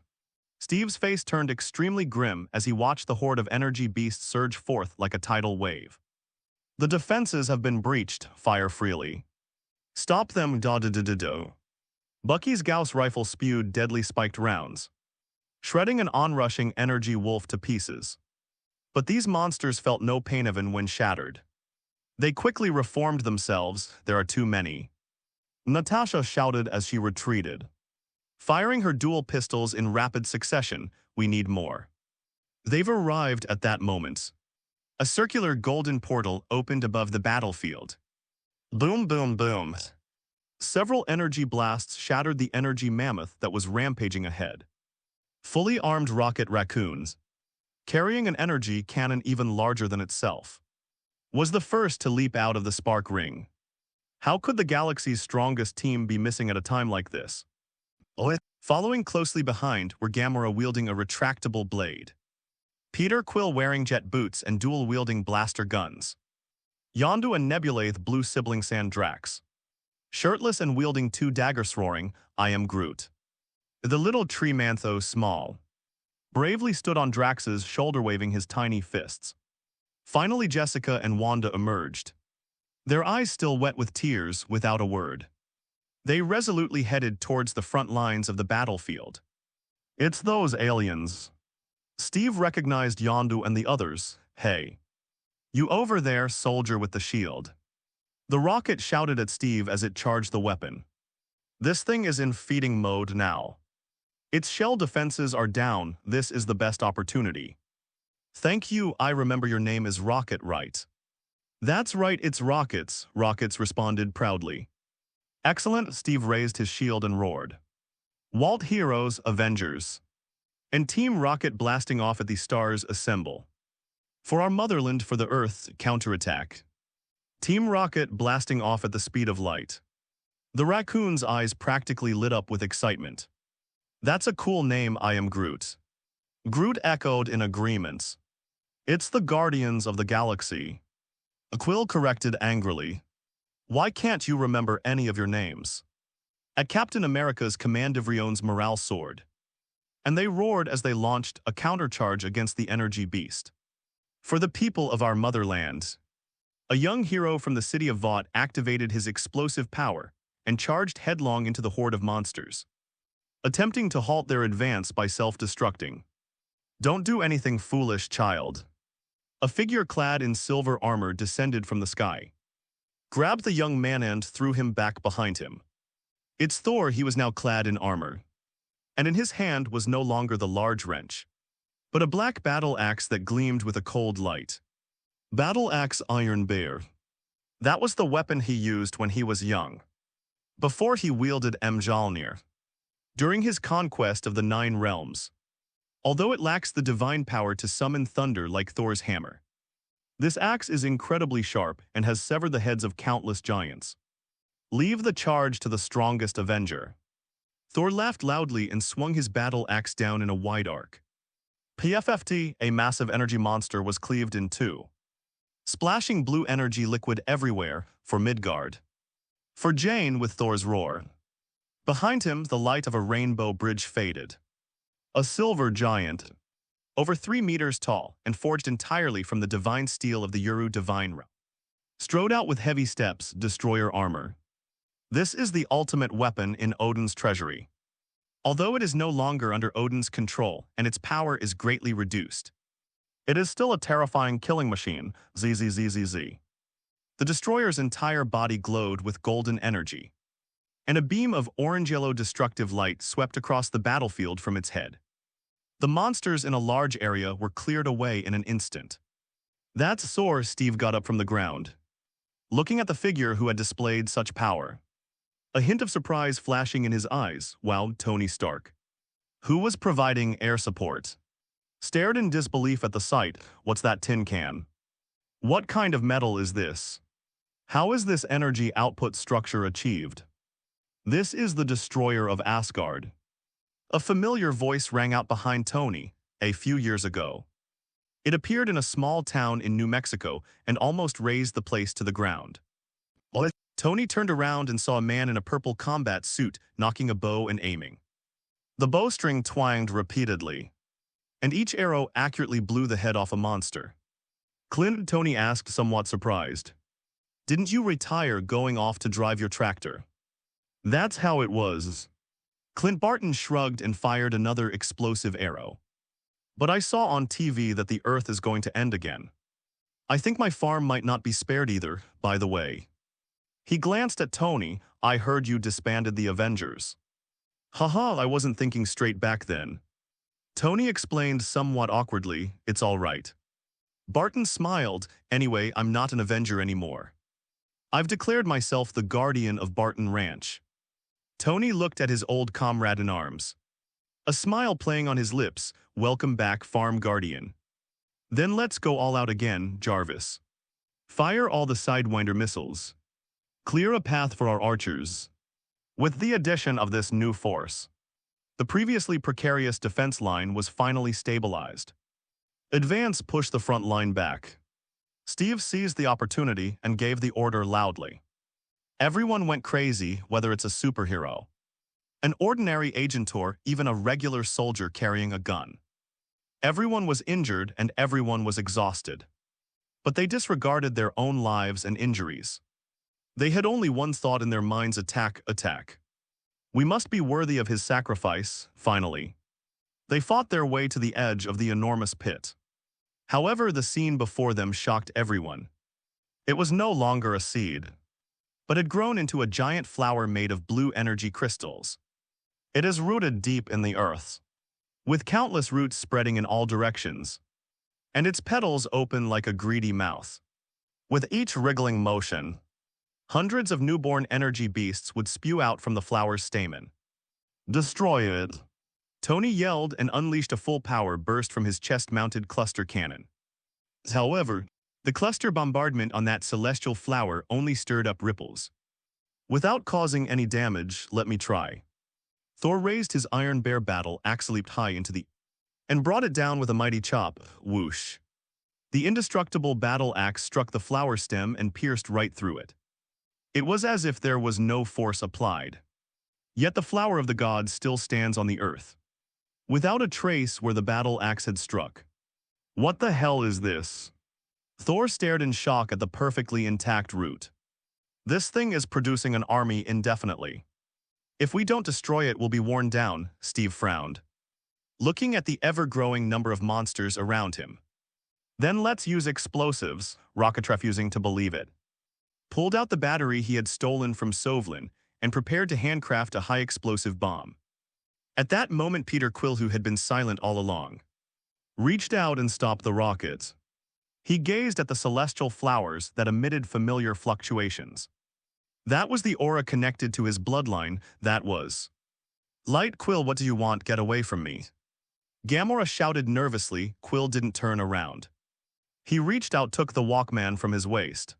Steve's face turned extremely grim as he watched the horde of energy beasts surge forth like a tidal wave. The defenses have been breached. Fire freely. Stop them. Da-da-da-da-do. Bucky's Gauss rifle spewed deadly spiked rounds, shredding an onrushing energy wolf to pieces. But these monsters felt no pain even when shattered. They quickly reformed themselves. There are too many. Natasha shouted as she retreated, firing her dual pistols in rapid succession. We need more. They've arrived at that moment. A circular golden portal opened above the battlefield. Boom, boom, boom. Several energy blasts shattered the energy mammoth that was rampaging ahead. Fully armed rocket raccoons, carrying an energy cannon even larger than itself, was the first to leap out of the spark ring. How could the galaxy's strongest team be missing at a time like this? Following closely behind were Gamora wielding a retractable blade, Peter Quill wearing jet boots and dual-wielding blaster guns, Yondu and Nebulaith blue sibling Sandrax, shirtless and wielding two daggers, roaring, I am Groot. The little tree Mantho, small, bravely stood on Drax's shoulder waving his tiny fists. Finally Jessica and Wanda emerged, their eyes still wet with tears. Without a word, they resolutely headed towards the front lines of the battlefield. It's those aliens. Steve recognized Yondu and the others. Hey, you over there, soldier with the shield. The rocket shouted at Steve as it charged the weapon. This thing is in feeding mode now. Its shell defenses are down. This is the best opportunity. Thank you. I remember your name is Rocket, right? That's right, it's Rockets, Rockets responded proudly. Excellent. Steve raised his shield and roared. Walt Heroes, Avengers, and Team Rocket blasting off at the stars, assemble. For our motherland, for the Earth's counterattack. Team Rocket blasting off at the speed of light. The raccoon's eyes practically lit up with excitement. That's a cool name, I am Groot. Groot echoed in agreement. It's the Guardians of the Galaxy. Quill corrected angrily. Why can't you remember any of your names? At Captain America's command of Rion's morale soared, and they roared as they launched a countercharge against the energy beast. For the people of our motherland, a young hero from the city of Vought activated his explosive power and charged headlong into the horde of monsters, attempting to halt their advance by self-destructing. Don't do anything foolish, child. A figure clad in silver armor descended from the sky, grabbed the young man and threw him back behind him. It's Thor. He was now clad in armor, and in his hand was no longer the large wrench, but a black battle axe that gleamed with a cold light. Battle axe Iron Bear. That was the weapon he used when he was young, before he wielded Mjolnir, during his conquest of the 9 realms. Although it lacks the divine power to summon thunder like Thor's hammer, this axe is incredibly sharp and has severed the heads of countless giants. Leave the charge to the strongest Avenger. Thor laughed loudly and swung his battle axe down in a wide arc. PFFT, a massive energy monster, was cleaved in two, splashing blue energy liquid everywhere for Midgard. For Jane with Thor's roar. Behind him, the light of a rainbow bridge faded. A silver giant, over 3 meters tall and forged entirely from the divine steel of the Uru divine realm, strode out with heavy steps, destroyer armor. This is the ultimate weapon in Odin's treasury. Although it is no longer under Odin's control and its power is greatly reduced, it is still a terrifying killing machine. ZZZZZ. The destroyer's entire body glowed with golden energy, and a beam of orange-yellow destructive light swept across the battlefield from its head. The monsters in a large area were cleared away in an instant. That's sore. Steve got up from the ground, looking at the figure who had displayed such power, a hint of surprise flashing in his eyes. Wow, Tony Stark, who was providing air support, stared in disbelief at the sight. What's that tin can? What kind of metal is this? How is this energy output structure achieved? This is the destroyer of Asgard. A familiar voice rang out behind Tony a few years ago. It appeared in a small town in New Mexico and almost razed the place to the ground. Tony turned around and saw a man in a purple combat suit knocking a bow and aiming. The bowstring twanged repeatedly, and each arrow accurately blew the head off a monster. Clint, Tony asked, somewhat surprised. Didn't you retire going off to drive your tractor? That's how it was. Clint Barton shrugged and fired another explosive arrow. But I saw on TV that the Earth is going to end again. I think my farm might not be spared either, by the way. He glanced at Tony. I heard you disbanded the Avengers. Haha, I wasn't thinking straight back then. Tony explained somewhat awkwardly, it's all right. Barton smiled. Anyway, I'm not an Avenger anymore. I've declared myself the guardian of Barton Ranch. Tony looked at his old comrade in arms, a smile playing on his lips. Welcome back, Farm Guardian. Then let's go all out again, Jarvis. Fire all the Sidewinder missiles. Clear a path for our archers. With the addition of this new force, the previously precarious defense line was finally stabilized. Advance pushed the front line back. Steve seized the opportunity and gave the order loudly. Everyone went crazy, whether it's a superhero, an ordinary agent, or even a regular soldier carrying a gun. Everyone was injured and everyone was exhausted. But they disregarded their own lives and injuries. They had only one thought in their minds: attack, attack. We must be worthy of his sacrifice, finally. They fought their way to the edge of the enormous pit. However, the scene before them shocked everyone. It was no longer a seed, but had grown into a giant flower made of blue energy crystals. It is rooted deep in the earth, with countless roots spreading in all directions, and its petals open like a greedy mouth. With each wriggling motion, hundreds of newborn energy beasts would spew out from the flower's stamen. Destroy it! Tony yelled and unleashed a full-power burst from his chest-mounted cluster cannon. However, the cluster bombardment on that celestial flower only stirred up ripples. Without causing any damage, let me try. Thor raised his iron bear battle axe leaped high into the and brought it down with a mighty chop, whoosh. The indestructible battle axe struck the flower stem and pierced right through it. It was as if there was no force applied. Yet the flower of the gods still stands on the earth, without a trace where the battle axe had struck. What the hell is this? Thor stared in shock at the perfectly intact root. This thing is producing an army indefinitely. If we don't destroy it, we'll be worn down, Steve frowned, looking at the ever-growing number of monsters around him. Then let's use explosives, Rocket refusing to believe it. Pulled out the battery he had stolen from Sovlin and prepared to handcraft a high-explosive bomb. At that moment, Peter Quill, who had been silent all along, reached out and stopped the rocket. He gazed at the celestial flowers that emitted familiar fluctuations. That was the aura connected to his bloodline, that was. Light. Quill, what do you want? Get away from me. Gamora shouted nervously. Quill didn't turn around. He reached out, took the Walkman from his waist,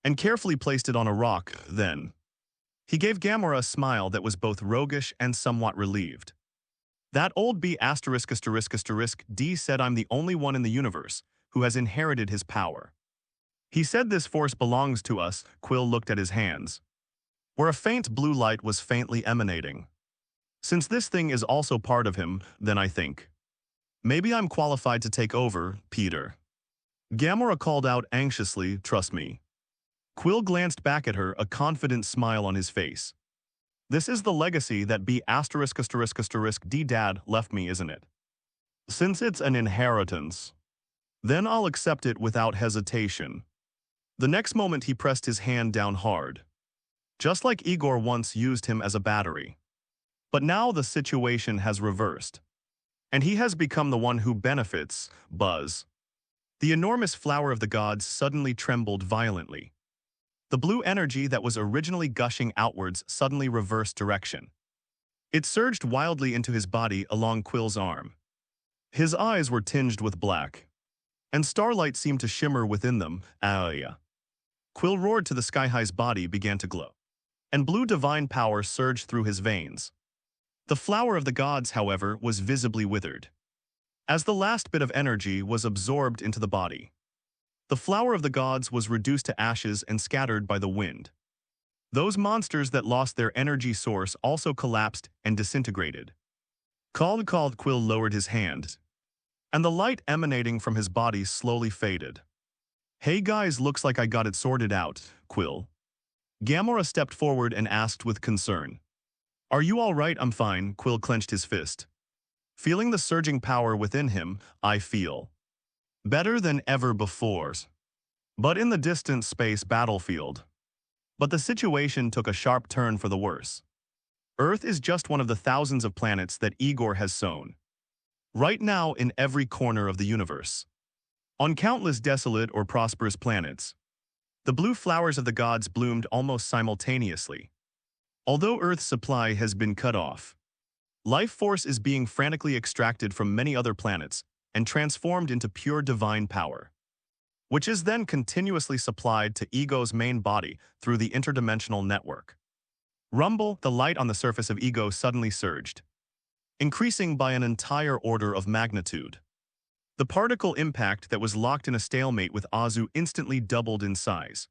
and carefully placed it on a rock. Then he gave Gamora a smile that was both roguish and somewhat relieved. That old B******D said I'm the only one in the universe who has inherited his power. He said this force belongs to us. Quill looked at his hands, where a faint blue light was faintly emanating. Since this thing is also part of him, then I think maybe I'm qualified to take over, Peter. Gamora called out anxiously, trust me. Quill glanced back at her, a confident smile on his face. This is the legacy that B******D Dad left me, isn't it? Since it's an inheritance, then I'll accept it without hesitation. The next moment he pressed his hand down hard, just like Igor once used him as a battery. But now the situation has reversed, and he has become the one who benefits. Buzz. The enormous flower of the gods suddenly trembled violently. The blue energy that was originally gushing outwards suddenly reversed direction. It surged wildly into his body along Quill's arm. His eyes were tinged with black, and starlight seemed to shimmer within them. Ah. Quill roared to the sky-high's body began to glow, and blue divine power surged through his veins. The flower of the gods, however, was visibly withered, as the last bit of energy was absorbed into the body. The flower of the gods was reduced to ashes and scattered by the wind. Those monsters that lost their energy source also collapsed and disintegrated. Called. Quill lowered his hand, and the light emanating from his body slowly faded. Hey guys, looks like I got it sorted out, Quill. Gamora stepped forward and asked with concern. Are you all right? I'm fine, Quill clenched his fist. Feeling the surging power within him, I feel better than ever before. But in the distant space battlefield. But the situation took a sharp turn for the worse. Earth is just one of the thousands of planets that Igor has sown right now in every corner of the universe. On countless desolate or prosperous planets, the blue flowers of the gods bloomed almost simultaneously. Although Earth's supply has been cut off, life force is being frantically extracted from many other planets and transformed into pure divine power, which is then continuously supplied to Ego's main body through the interdimensional network. Rumble, the light on the surface of Ego suddenly surged, increasing by an entire order of magnitude. The particle impact that was locked in a stalemate with Azu instantly doubled in size.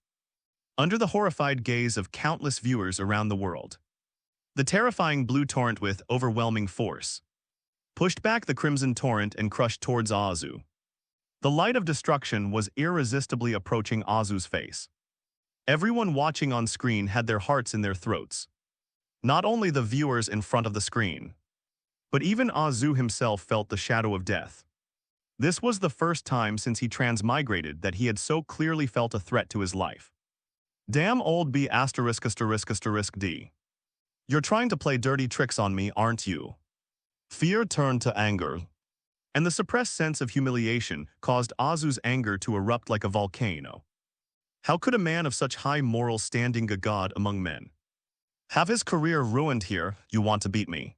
Under the horrified gaze of countless viewers around the world, the terrifying blue torrent with overwhelming force pushed back the crimson torrent and crushed towards Azu. The light of destruction was irresistibly approaching Azu's face. Everyone watching on screen had their hearts in their throats. Not only the viewers in front of the screen, but even Azu himself felt the shadow of death. This was the first time since he transmigrated that he had so clearly felt a threat to his life. Damn old B******D. You're trying to play dirty tricks on me, aren't you? Fear turned to anger, and the suppressed sense of humiliation caused Azu's anger to erupt like a volcano. How could a man of such high moral standing, a god among men, have his career ruined here? You want to beat me?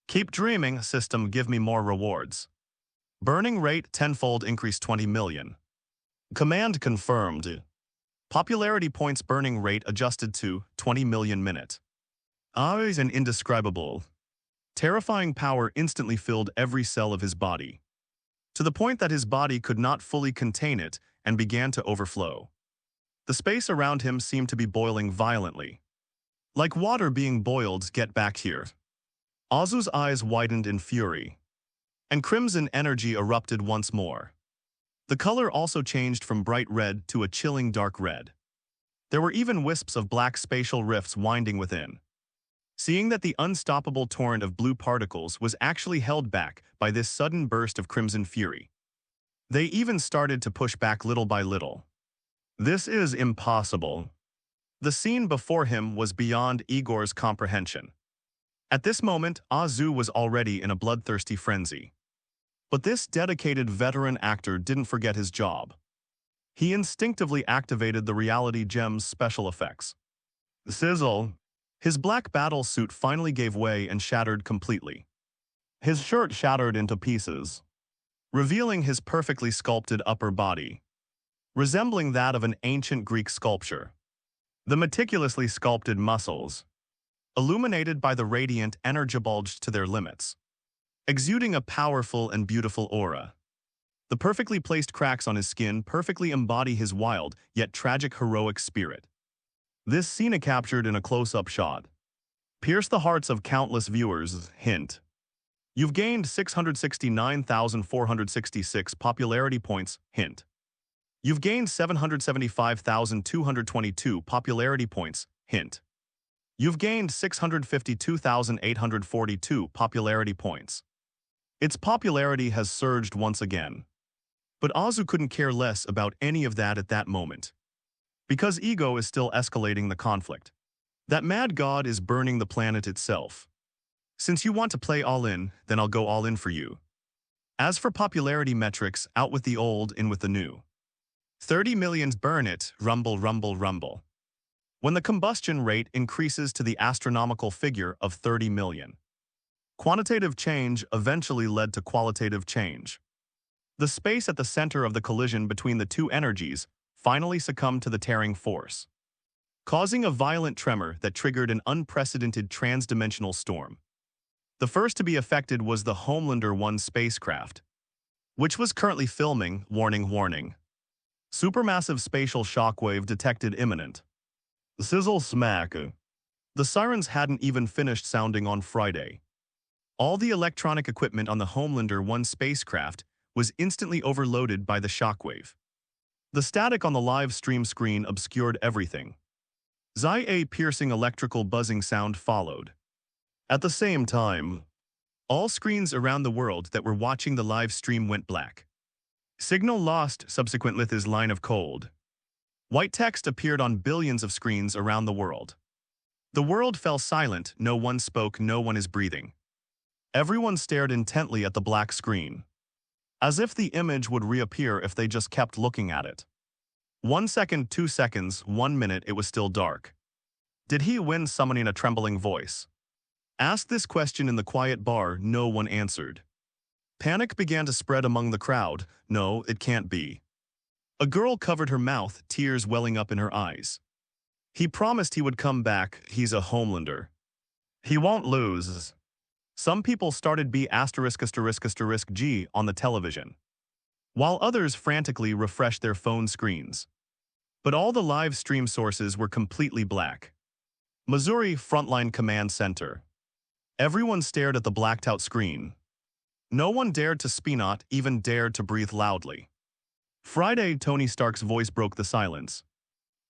Keep dreaming, system, give me more rewards. Burning rate tenfold increase 20 million. Command confirmed. Popularity points burning rate adjusted to 20 million minute. Eyes and indescribable. Terrifying power instantly filled every cell of his body, to the point that his body could not fully contain it and began to overflow. The space around him seemed to be boiling violently. Like water being boiled, get back here. Azu's eyes widened in fury, and crimson energy erupted once more. The color also changed from bright red to a chilling dark red. There were even wisps of black spatial rifts winding within. Seeing that the unstoppable torrent of blue particles was actually held back by this sudden burst of crimson fury, they even started to push back little by little. This is impossible. The scene before him was beyond Igor's comprehension. At this moment, Azu was already in a bloodthirsty frenzy. But this dedicated veteran actor didn't forget his job. He instinctively activated the reality gem's special effects. Sizzle. His black battle suit finally gave way and shattered completely. His shirt shattered into pieces, revealing his perfectly sculpted upper body, resembling that of an ancient Greek sculpture. The meticulously sculpted muscles, illuminated by the radiant energy, bulged to their limits, exuding a powerful and beautiful aura. The perfectly placed cracks on his skin perfectly embody his wild yet tragic heroic spirit. This scene captured in a close-up shot pierced the hearts of countless viewers. Hint: you've gained 669,466 popularity points. Hint: you've gained 775,222 popularity points. Hint: you've gained 652,842 popularity points. Its popularity has surged once again. But Azu couldn't care less about any of that at that moment, because ego is still escalating the conflict. That mad god is burning the planet itself. Since you want to play all in, then I'll go all in for you. As for popularity metrics, out with the old, in with the new. 30 millions, burn it, rumble, rumble, rumble. When the combustion rate increases to the astronomical figure of 30 million. Quantitative change eventually led to qualitative change. The space at the center of the collision between the two energies finally succumbed to the tearing force, causing a violent tremor that triggered an unprecedented transdimensional storm. The first to be affected was the Homelander 1 spacecraft, which was currently filming. Warning, warning. Supermassive spatial shockwave detected imminent. Sizzle smack. The sirens hadn't even finished sounding on Friday. All the electronic equipment on the Homelander 1 spacecraft was instantly overloaded by the shockwave. The static on the live stream screen obscured everything. A piercing electrical buzzing sound followed. At the same time, all screens around the world that were watching the live stream went black. Signal lost subsequent with his line of cold. White text appeared on billions of screens around the world. The world fell silent, no one spoke, no one is breathing. Everyone stared intently at the black screen, as if the image would reappear if they just kept looking at it. 1 second, 2 seconds, 1 minute, it was still dark. Did he win? Summoning a trembling voice asked this question in the quiet bar. No one answered. Panic began to spread among the crowd. No, it can't be. A girl covered her mouth, tears welling up in her eyes. He promised he would come back. He's a Homelander. He won't lose. Some people started B******G on the television, while others frantically refreshed their phone screens. But all the live stream sources were completely black. Missouri Frontline Command Center. Everyone stared at the blacked-out screen. No one dared to speak, not even dared to breathe loudly. Friday, Tony Stark's voice broke the silence.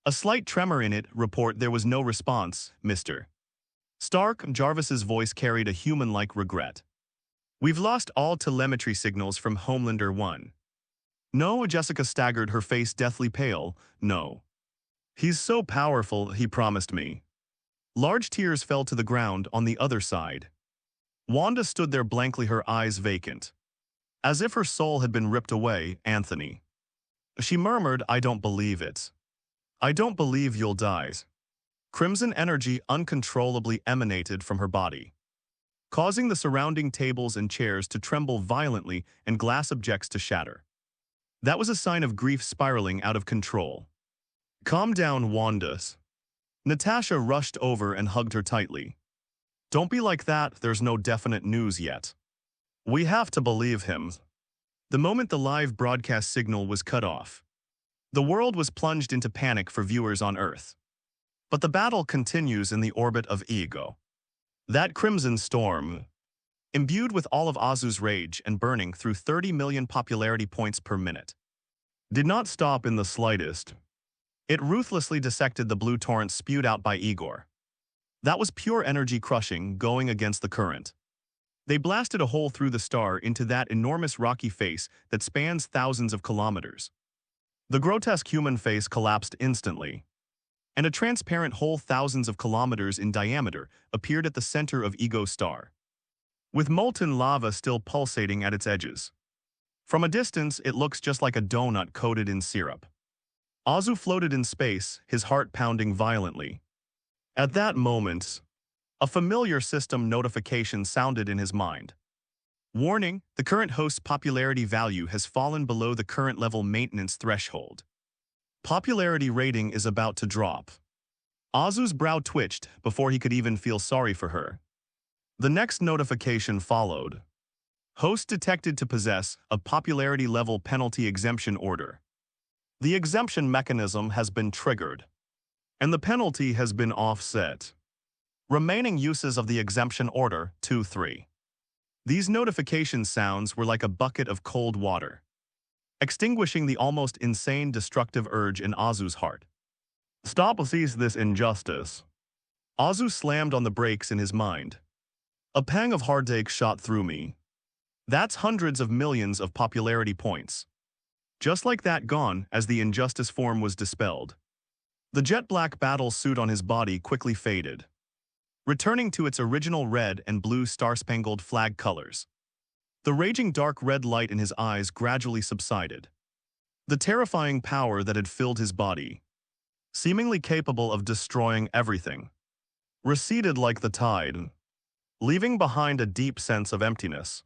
A slight tremor in it. Report. There was no response, Mr. Stark. Jarvis's voice carried a human-like regret. We've lost all telemetry signals from Homelander 1. No, Jessica staggered, her face deathly pale. No. He's so powerful, he promised me. Large tears fell to the ground on the other side. Wanda stood there blankly, her eyes vacant, as if her soul had been ripped away. Anthony. She murmured, I don't believe it. I don't believe you'll die. Crimson energy uncontrollably emanated from her body, causing the surrounding tables and chairs to tremble violently and glass objects to shatter. That was a sign of grief spiraling out of control. Calm down, Wanda's. Natasha rushed over and hugged her tightly. Don't be like that, there's no definite news yet. We have to believe him. The moment the live broadcast signal was cut off, the world was plunged into panic for viewers on Earth. But the battle continues in the orbit of ego. That crimson storm, imbued with all of Azu's rage and burning through 30 million popularity points per minute, did not stop in the slightest. It ruthlessly dissected the blue torrent spewed out by Igor. That was pure energy crushing, going against the current. They blasted a hole through the star into that enormous rocky face that spans thousands of kilometers. The grotesque human face collapsed instantly, and a transparent hole thousands of kilometers in diameter appeared at the center of Ego's star, with molten lava still pulsating at its edges. From a distance, it looks just like a donut coated in syrup. Azu floated in space, his heart pounding violently. At that moment, a familiar system notification sounded in his mind. Warning, the current host's popularity value has fallen below the current level maintenance threshold. Popularity rating is about to drop. Azu's brow twitched before he could even feel sorry for her. The next notification followed. Host detected to possess a popularity level penalty exemption order. The exemption mechanism has been triggered, and the penalty has been offset. Remaining uses of the exemption order, 2-3. These notification sounds were like a bucket of cold water, extinguishing the almost insane destructive urge in Azu's heart. Stop or cease this injustice. Azu slammed on the brakes in his mind. A pang of heartache shot through me. That's hundreds of millions of popularity points. Just like that gone as the injustice form was dispelled. The jet-black battle suit on his body quickly faded, returning to its original red and blue star-spangled flag colors. The raging dark red light in his eyes gradually subsided. The terrifying power that had filled his body, seemingly capable of destroying everything, receded like the tide, leaving behind a deep sense of emptiness.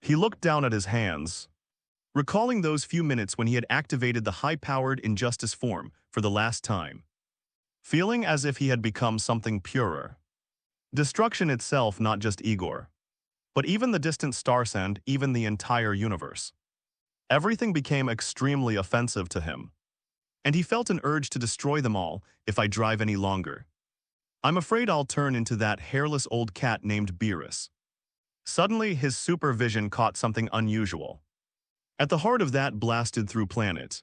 He looked down at his hands, recalling those few minutes when he had activated the high-powered injustice form for the last time, feeling as if he had become something purer. Destruction itself, not just Igor, but even the distant Starsand, even the entire universe. Everything became extremely offensive to him, and he felt an urge to destroy them all if I drive any longer. I'm afraid I'll turn into that hairless old cat named Beerus. Suddenly, his supervision caught something unusual. At the heart of that blasted through planet,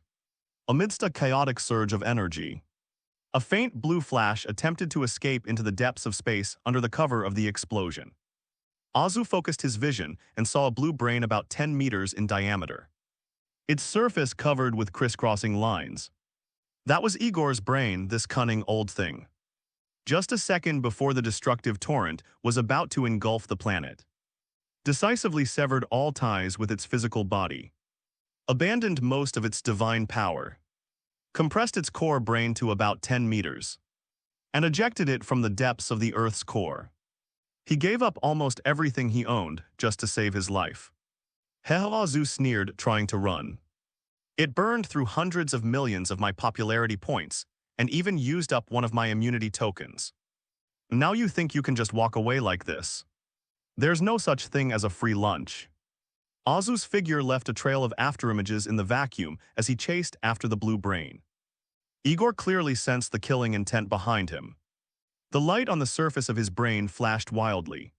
amidst a chaotic surge of energy, a faint blue flash attempted to escape into the depths of space under the cover of the explosion. Azu focused his vision and saw a blue brain about 10 meters in diameter, its surface covered with crisscrossing lines. That was Igor's brain, this cunning old thing. Just a second before the destructive torrent was about to engulf the planet, decisively severed all ties with its physical body, abandoned most of its divine power, compressed its core brain to about 10 meters, and ejected it from the depths of the Earth's core. He gave up almost everything he owned just to save his life. Azu sneered, trying to run. It burned through hundreds of millions of my popularity points and even used up one of my immunity tokens. Now you think you can just walk away like this? There's no such thing as a free lunch. Azu's figure left a trail of afterimages in the vacuum as he chased after the blue brain. Igor clearly sensed the killing intent behind him. The light on the surface of his brain flashed wildly,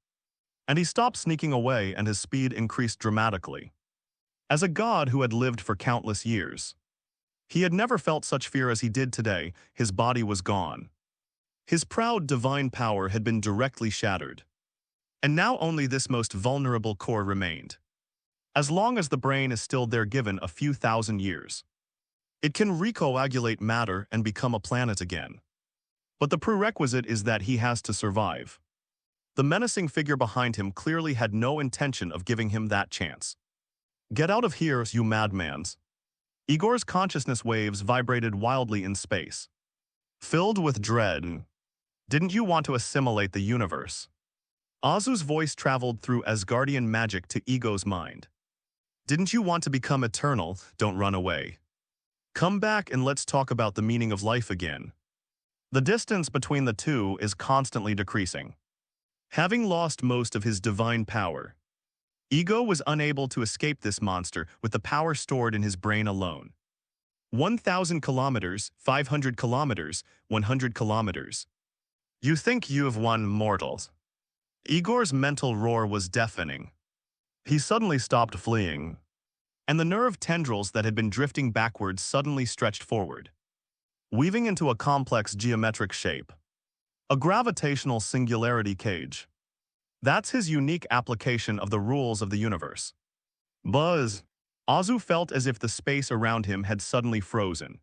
and he stopped sneaking away and his speed increased dramatically. As a god who had lived for countless years, he had never felt such fear as he did today. His body was gone. His proud divine power had been directly shattered, and now only this most vulnerable core remained. As long as the brain is still there given a few thousand years, it can recoagulate matter and become a planet again. But the prerequisite is that he has to survive. The menacing figure behind him clearly had no intention of giving him that chance. Get out of here, you madmans. Igor's consciousness waves vibrated wildly in space, filled with dread. Didn't you want to assimilate the universe? Azu's voice traveled through Asgardian magic to Ego's mind. Didn't you want to become eternal? Don't run away. Come back and let's talk about the meaning of life again. The distance between the two is constantly decreasing. Having lost most of his divine power, Ego was unable to escape this monster with the power stored in his brain alone. 1,000 kilometers, 500 kilometers, 100 kilometers. You think you've won, mortals. Igor's mental roar was deafening. He suddenly stopped fleeing, and the nerve tendrils that had been drifting backwards suddenly stretched forward, weaving into a complex geometric shape. A gravitational singularity cage. That's his unique application of the rules of the universe. Buzz! Azu felt as if the space around him had suddenly frozen.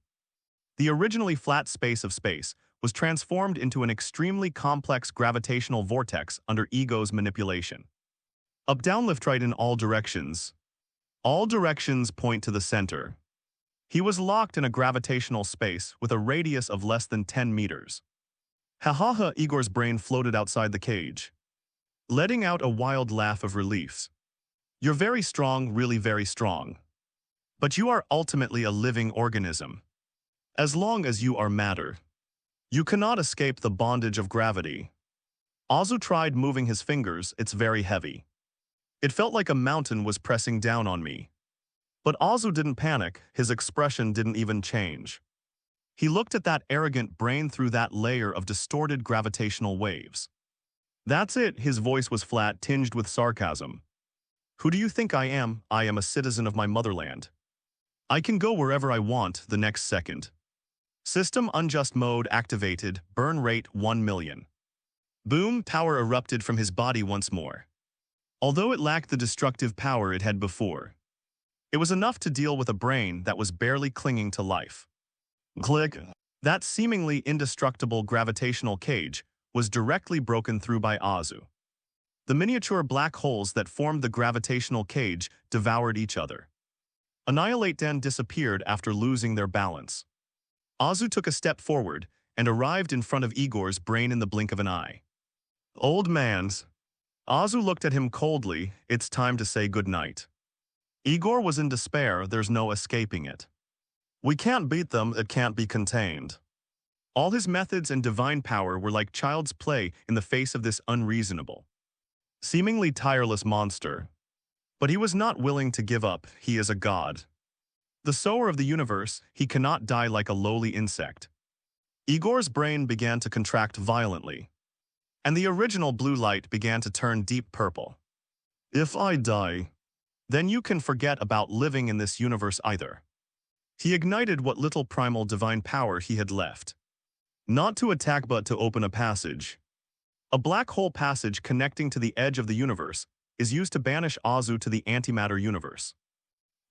The originally flat space of space was transformed into an extremely complex gravitational vortex under Ego's manipulation. Up-down left right in all directions. All directions point to the center. He was locked in a gravitational space with a radius of less than 10 meters. Ha! Igor's brain floated outside the cage, letting out a wild laugh of relief. You're very strong, really very strong. But you are ultimately a living organism. As long as you are matter, you cannot escape the bondage of gravity. Azu tried moving his fingers. It's very heavy. It felt like a mountain was pressing down on me. But Azu didn't panic. His expression didn't even change. He looked at that arrogant brain through that layer of distorted gravitational waves. That's it, his voice was flat, tinged with sarcasm. Who do you think I am? I am a citizen of my motherland. I can go wherever I want the next second. System unjust mode activated, burn rate 1 million. Boom, power erupted from his body once more. Although it lacked the destructive power it had before, it was enough to deal with a brain that was barely clinging to life. Click. That seemingly indestructible gravitational cage was directly broken through by Azu. The miniature black holes that formed the gravitational cage devoured each other. Annihilate then disappeared after losing their balance. Azu took a step forward and arrived in front of Igor's brain in the blink of an eye. Old man's. Azu looked at him coldly. It's time to say goodnight. Igor was in despair. There's no escaping it. We can't beat them, it can't be contained. All his methods and divine power were like child's play in the face of this unreasonable, seemingly tireless monster. But he was not willing to give up. He is a god. The sower of the universe, he cannot die like a lowly insect. Igor's brain began to contract violently, and the original blue light began to turn deep purple. If I die, then you can forget about living in this universe either. He ignited what little primal divine power he had left. Not to attack but to open a passage. A black hole passage connecting to the edge of the universe is used to banish Azu to the antimatter universe.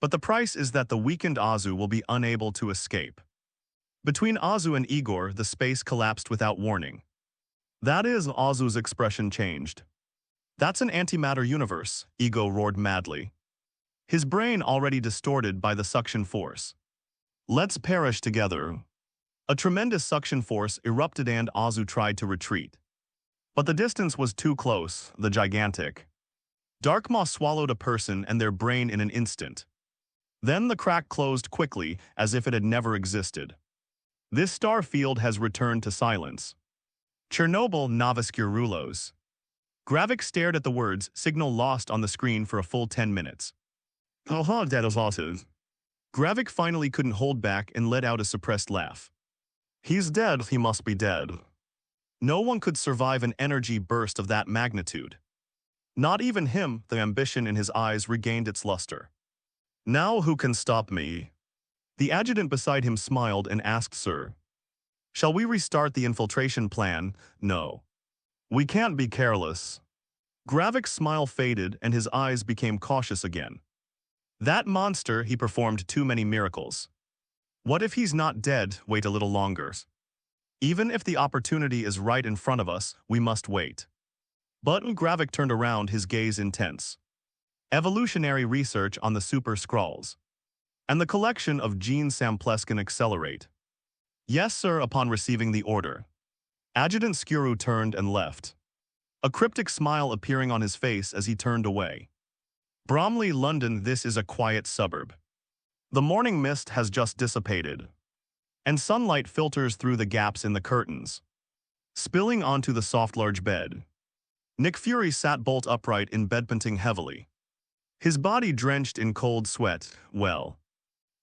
But the price is that the weakened Azu will be unable to escape. Between Azu and Igor, the space collapsed without warning. That is, Azu's expression changed. That's an antimatter universe, Ego roared madly, his brain already distorted by the suction force. Let's perish together. A tremendous suction force erupted and Azu tried to retreat. But the distance was too close, the gigantic Darkmaw swallowed a person and their brain in an instant. Then the crack closed quickly as if it had never existed. This star field has returned to silence. Chernobyl Novoskurulos. Gravik stared at the words, signal lost on the screen for a full 10 minutes. Haha, that is awesome. Gravik finally couldn't hold back and let out a suppressed laugh. He's dead, he must be dead. No one could survive an energy burst of that magnitude. Not even him. The ambition in his eyes regained its luster. Now who can stop me? The adjutant beside him smiled and asked, Sir, shall we restart the infiltration plan? No. We can't be careless. Gravik's smile faded and his eyes became cautious again. That monster, he performed too many miracles. What if he's not dead? Wait a little longer. Even if the opportunity is right in front of us, we must wait. But Gravik turned around, his gaze intense. Evolutionary research on the super Skrulls. And the collection of gene samples can accelerate. Yes, sir, upon receiving the order. Adjutant Skuru turned and left, a cryptic smile appearing on his face as he turned away. Bromley, London, this is a quiet suburb. The morning mist has just dissipated, and sunlight filters through the gaps in the curtains, spilling onto the soft large bed. Nick Fury sat bolt upright in bed, panting heavily, his body drenched in cold sweat. Well,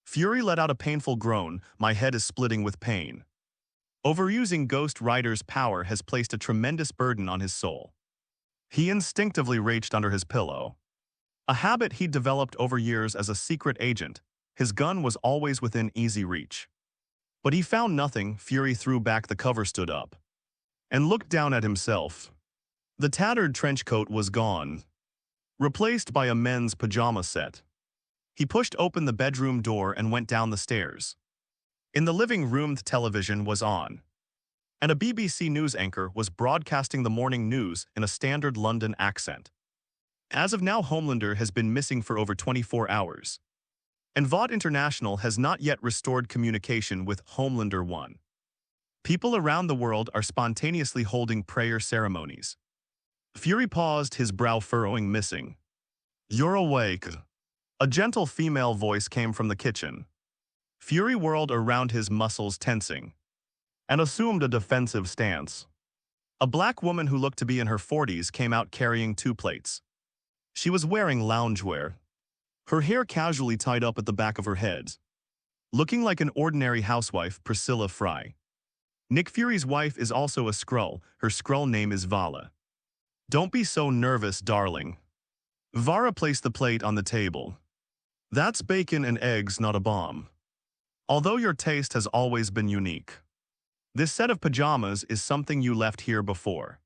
Fury let out a painful groan. My head is splitting with pain. Overusing Ghost Rider's power has placed a tremendous burden on his soul. He instinctively reached under his pillow, a habit he'd developed over years as a secret agent. His gun was always within easy reach. But he found nothing. Fury threw back the cover, stood up, and looked down at himself. The tattered trench coat was gone, replaced by a men's pajama set. He pushed open the bedroom door and went down the stairs. In the living room, the television was on, and a BBC news anchor was broadcasting the morning news in a standard London accent. As of now, Homelander has been missing for over 24 hours, and VOD International has not yet restored communication with Homelander 1. People around the world are spontaneously holding prayer ceremonies. Fury paused, his brow furrowing. Missing. You're awake. A gentle female voice came from the kitchen. Fury whirled around, his muscles tensing, and assumed a defensive stance. A black woman who looked to be in her 40s came out carrying 2 plates. She was wearing loungewear, her hair casually tied up at the back of her head, looking like an ordinary housewife. Priscilla Fry. Nick Fury's wife is also a Skrull. Her Skrull name is Vala. Don't be so nervous, darling. Vara placed the plate on the table. That's bacon and eggs, not a bomb. Although your taste has always been unique, this set of pajamas is something you left here before.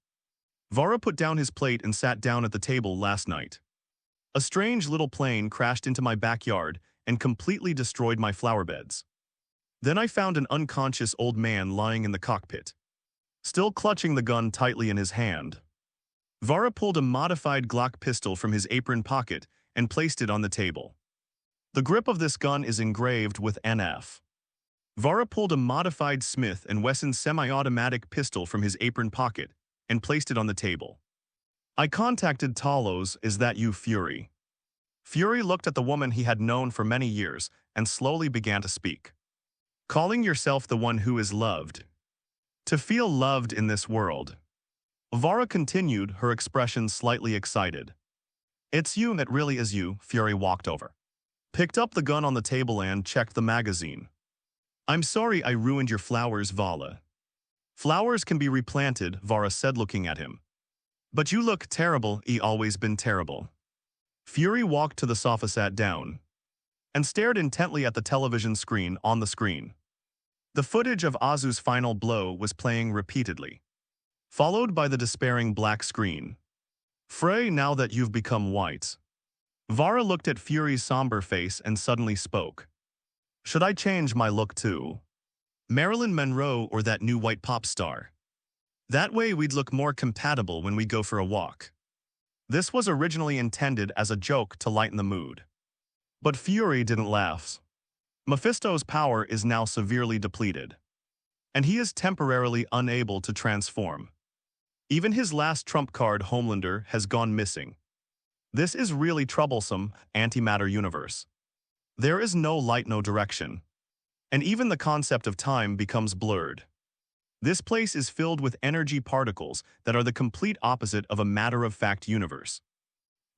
Vara put down his plate and sat down at the table. Last night, a strange little plane crashed into my backyard and completely destroyed my flower beds. Then I found an unconscious old man lying in the cockpit, still clutching the gun tightly in his hand. Vara pulled a modified Glock pistol from his apron pocket and placed it on the table. The grip of this gun is engraved with NF. Vara pulled a modified Smith & Wesson semi-automatic pistol from his apron pocket and placed it on the table. I contacted Talos. Is that you, Fury? Fury looked at the woman he had known for many years and slowly began to speak. Calling yourself the one who is loved. To feel loved in this world. Vara continued, her expression slightly excited. It's you, it really is you. Fury walked over, picked up the gun on the table and checked the magazine. I'm sorry I ruined your flowers, Vala. Flowers can be replanted, Vara said, looking at him. But you look terrible. Always been terrible. Fury walked to the sofa, sat down, and stared intently at the television screen. On the screen, the footage of Azu's final blow was playing repeatedly, followed by the despairing black screen. Frey, now that you've become white. Vara looked at Fury's somber face and suddenly spoke. Should I change my look too? Marilyn Monroe or that new white pop star? That way we'd look more compatible when we go for a walk. This was originally intended as a joke to lighten the mood. But Fury didn't laugh. Mephisto's power is now severely depleted, and he is temporarily unable to transform. Even his last trump card, Homelander, has gone missing. This is really troublesome. Antimatter universe. There is no light, no direction, and even the concept of time becomes blurred. This place is filled with energy particles that are the complete opposite of a matter-of-fact universe.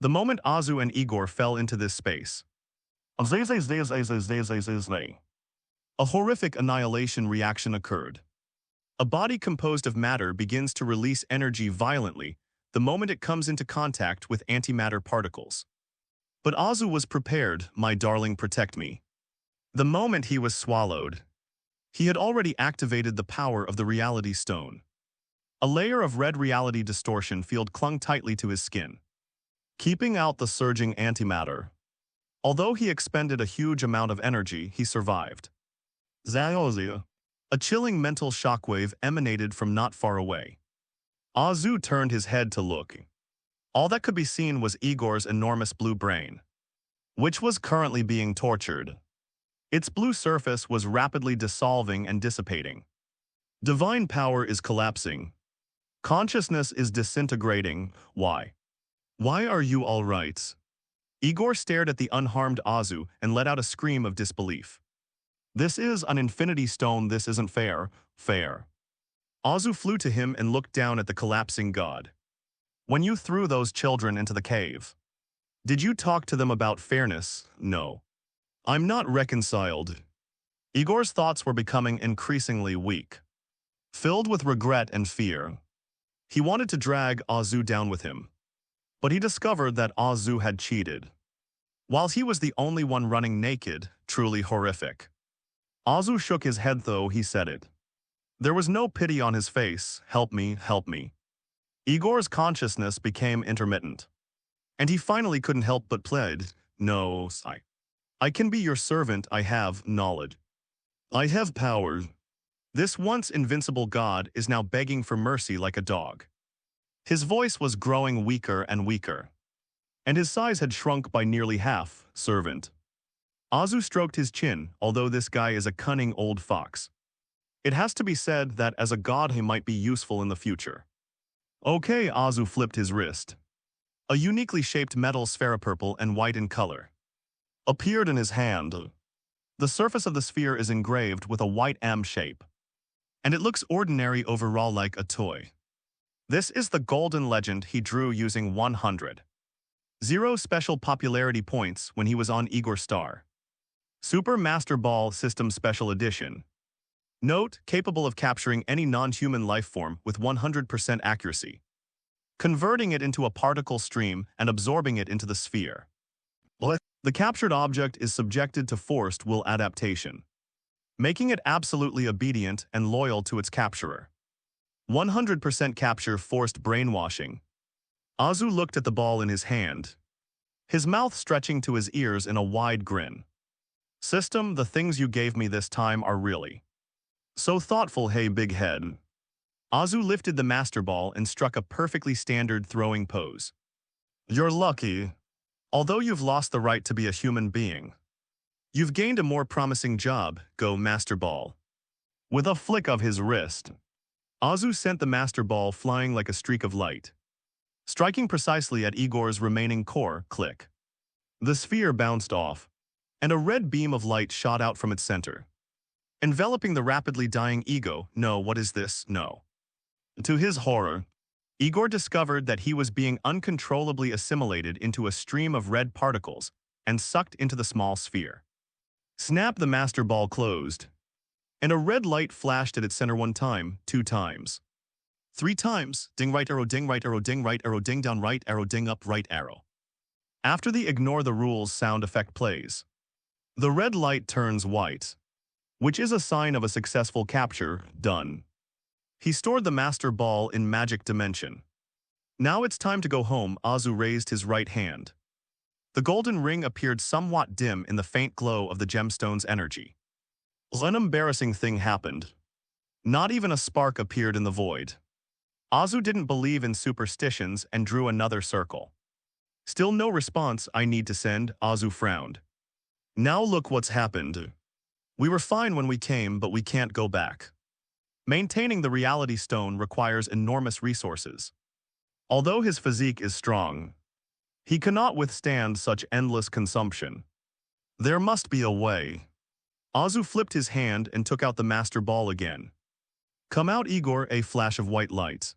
The moment Azu and Igor fell into this space, a horrific annihilation reaction occurred. A body composed of matter begins to release energy violently the moment it comes into contact with antimatter particles. But Azu was prepared. My darling, protect me. The moment he was swallowed, he had already activated the power of the reality stone. A layer of red reality distortion field clung tightly to his skin, keeping out the surging antimatter. Although he expended a huge amount of energy, he survived. A chilling mental shockwave emanated from not far away. Azu turned his head to look. All that could be seen was Igor's enormous blue brain, which was currently being tortured. Its blue surface was rapidly dissolving and dissipating. Divine power is collapsing. Consciousness is disintegrating. Why? Why are you all right? Igor stared at the unharmed Azu and let out a scream of disbelief. This is an infinity stone, this isn't fair, fair. Azu flew to him and looked down at the collapsing god. When you threw those children into the cave, did you talk to them about fairness? No. I'm not reconciled. Igor's thoughts were becoming increasingly weak. Filled with regret and fear, he wanted to drag Azu down with him. But he discovered that Azu had cheated. While he was the only one running naked, truly horrific. Azu shook his head though he said it. There was no pity on his face. Help me, help me. Igor's consciousness became intermittent. And he finally couldn't help but plead, no, I can be your servant, I have knowledge. I have power. This once invincible god is now begging for mercy like a dog. His voice was growing weaker and weaker. And his size had shrunk by nearly half, servant. Azu stroked his chin, although this guy is a cunning old fox. It has to be said that as a god he might be useful in the future. Okay, Azu flipped his wrist. A uniquely shaped metal sphere, purple and white in color, appeared in his hand. The surface of the sphere is engraved with a white M shape. And it looks ordinary overall, like a toy. This is the golden legend he drew using 100. 0 special popularity points when he was on Igor Star. Super Master Ball System Special Edition. Note, capable of capturing any non-human life form with 100% accuracy, converting it into a particle stream and absorbing it into the sphere. The captured object is subjected to forced will adaptation, making it absolutely obedient and loyal to its capturer. 100% capture forced brainwashing. Azu looked at the ball in his hand, his mouth stretching to his ears in a wide grin. System, the things you gave me this time are really so thoughtful, hey big head. Azu lifted the master ball and struck a perfectly standard throwing pose. You're lucky. Although you've lost the right to be a human being, you've gained a more promising job, go master ball. With a flick of his wrist, Azu sent the master ball flying like a streak of light, striking precisely at Igor's remaining core, click. The sphere bounced off, and a red beam of light shot out from its center, enveloping the rapidly dying ego. No, what is this? No. To his horror, Igor discovered that he was being uncontrollably assimilated into a stream of red particles and sucked into the small sphere. Snap, the master ball closed, and a red light flashed at its center 1 time, 2 times, 3 times, ding right arrow, ding right arrow, ding right arrow, ding down right arrow, ding up right arrow. After the ignore the rules sound effect plays, the red light turns white, which is a sign of a successful capture, done. He stored the master ball in magic dimension. Now it's time to go home. Azu raised his right hand. The golden ring appeared somewhat dim in the faint glow of the gemstone's energy. An embarrassing thing happened. Not even a spark appeared in the void. Azu didn't believe in superstitions and drew another circle. Still no response. I need to send, Azu frowned. Now look what's happened. We were fine when we came, but we can't go back. Maintaining the reality stone requires enormous resources. Although his physique is strong, he cannot withstand such endless consumption. There must be a way. Azu flipped his hand and took out the master ball again. Come out, Igor. A flash of white light.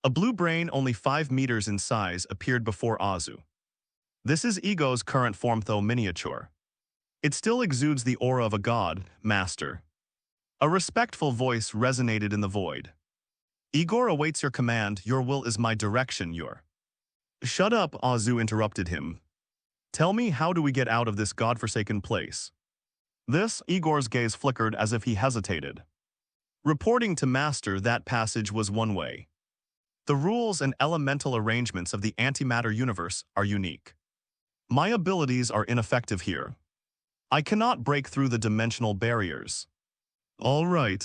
A blue brain only 5 meters in size appeared before Azu. This is Ego's current form, though miniature. It still exudes the aura of a god, master. A respectful voice resonated in the void. Igor awaits your command. Your will is my direction. Your... Shut up, Azu interrupted him. Tell me, how do we get out of this godforsaken place? This, Igor's gaze flickered as if he hesitated. Reporting to master, that passage was one way. The rules and elemental arrangements of the antimatter universe are unique. My abilities are ineffective here. I cannot break through the dimensional barriers. All right.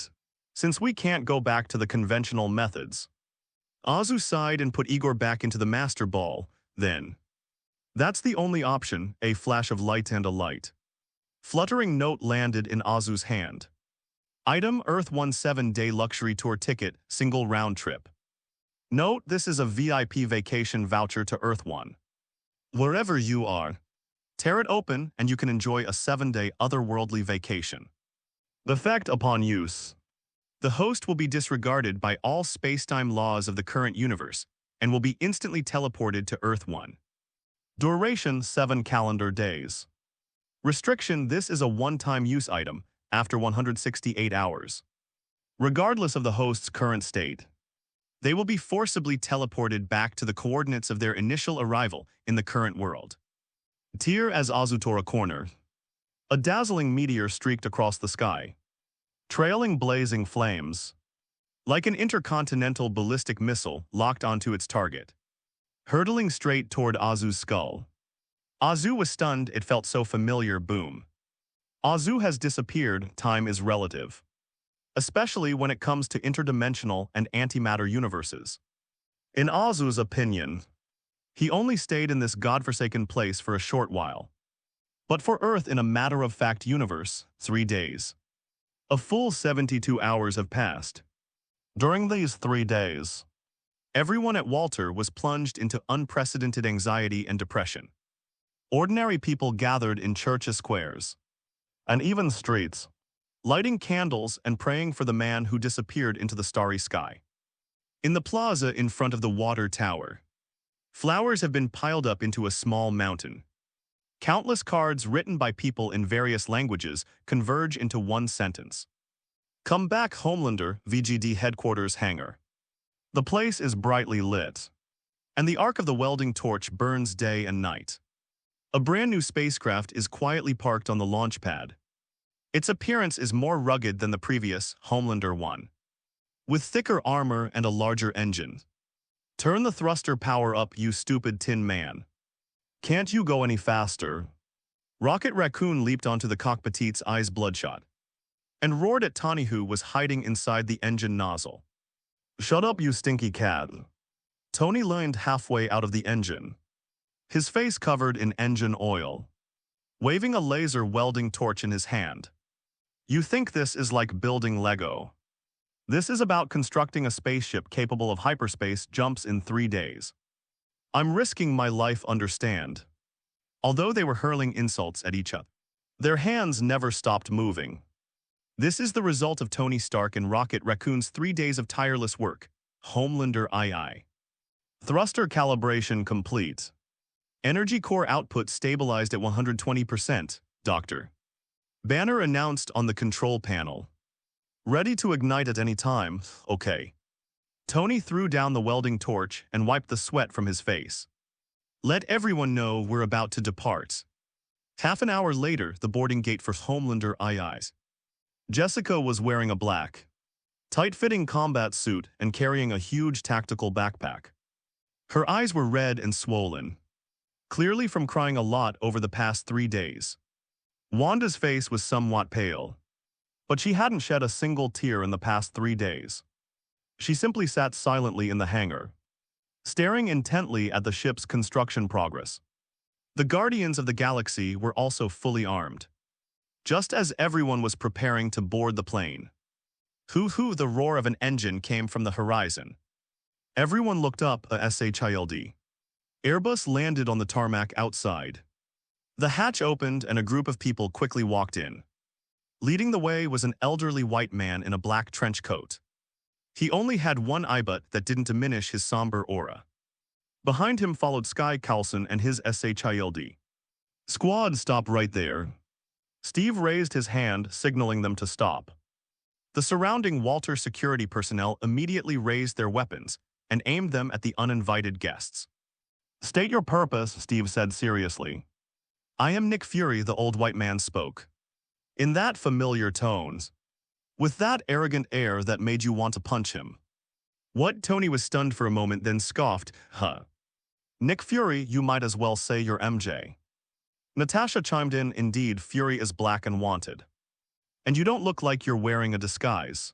Since we can't go back to the conventional methods. Azu sighed and put Igor back into the master ball, then. That's the only option, a flash of light and a light. Fluttering note landed in Azu's hand. Item, Earth 1 7-day luxury tour ticket, single round trip. Note, this is a VIP vacation voucher to Earth 1. Wherever you are, tear it open and you can enjoy a 7-day otherworldly vacation. The effect upon use. The host will be disregarded by all space-time laws of the current universe and will be instantly teleported to Earth 1. Duration 7 calendar days. Restriction: this is a one-time use item after 168 hours. Regardless of the host's current state, they will be forcibly teleported back to the coordinates of their initial arrival in the current world. Tier as Azutora Corner. A dazzling meteor streaked across the sky, trailing blazing flames, like an intercontinental ballistic missile locked onto its target, hurtling straight toward Azu's skull. Azu was stunned. It felt so familiar. Boom. Azu has disappeared. Time is relative, especially when it comes to interdimensional and antimatter universes. In Azu's opinion, he only stayed in this godforsaken place for a short while. But for Earth in a matter-of-fact universe, 3 days. A full 72 hours have passed. During these 3 days, everyone at Walter was plunged into unprecedented anxiety and depression. Ordinary people gathered in church squares, and even streets, lighting candles and praying for the man who disappeared into the starry sky. In the plaza in front of the water tower, flowers have been piled up into a small mountain. Countless cards written by people in various languages converge into one sentence. Come back, Homelander, VGD headquarters hangar. The place is brightly lit, and the arc of the welding torch burns day and night. A brand new spacecraft is quietly parked on the launch pad. Its appearance is more rugged than the previous Homelander 1, with thicker armor and a larger engine. Turn the thruster power up, you stupid tin man. Can't you go any faster? Rocket Raccoon leaped onto the cockpit's eyes bloodshot, and roared at Tani, who was hiding inside the engine nozzle. Shut up, you stinky cat. Tony leaned halfway out of the engine, his face covered in engine oil, waving a laser welding torch in his hand. You think this is like building Lego? This is about constructing a spaceship capable of hyperspace jumps in 3 days. I'm risking my life, understand? Although they were hurling insults at each other, their hands never stopped moving. This is the result of Tony Stark and Rocket Raccoon's 3 days of tireless work. Homelander II. Thruster calibration complete. Energy core output stabilized at 120%, Dr. Banner announced on the control panel. Ready to ignite at any time, okay. Tony threw down the welding torch and wiped the sweat from his face. Let everyone know we're about to depart. Half an hour later, the boarding gate for Homelander II's. Jessica was wearing a black, tight-fitting combat suit and carrying a huge tactical backpack. Her eyes were red and swollen, clearly from crying a lot over the past 3 days. Wanda's face was somewhat pale, but she hadn't shed a single tear in the past 3 days. She simply sat silently in the hangar, staring intently at the ship's construction progress. The Guardians of the Galaxy were also fully armed. Just as everyone was preparing to board the plane, hoo-hoo, the roar of an engine came from the horizon. Everyone looked up. A SHILD Airbus landed on the tarmac outside. The hatch opened and a group of people quickly walked in. Leading the way was an elderly white man in a black trench coat. He only had one eyebut that didn't diminish his somber aura. Behind him followed Sky Carlson and his SHILD. Squad, stop right there. Steve raised his hand, signaling them to stop. The surrounding Walter security personnel immediately raised their weapons and aimed them at the uninvited guests. State your purpose, Steve said seriously. I am Nick Fury, the old white man spoke. In that familiar tones, with that arrogant air that made you want to punch him. What? Tony was stunned for a moment, then scoffed, huh. Nick Fury, you might as well say you're MJ. Natasha chimed in, indeed, Fury is black and wanted. And you don't look like you're wearing a disguise.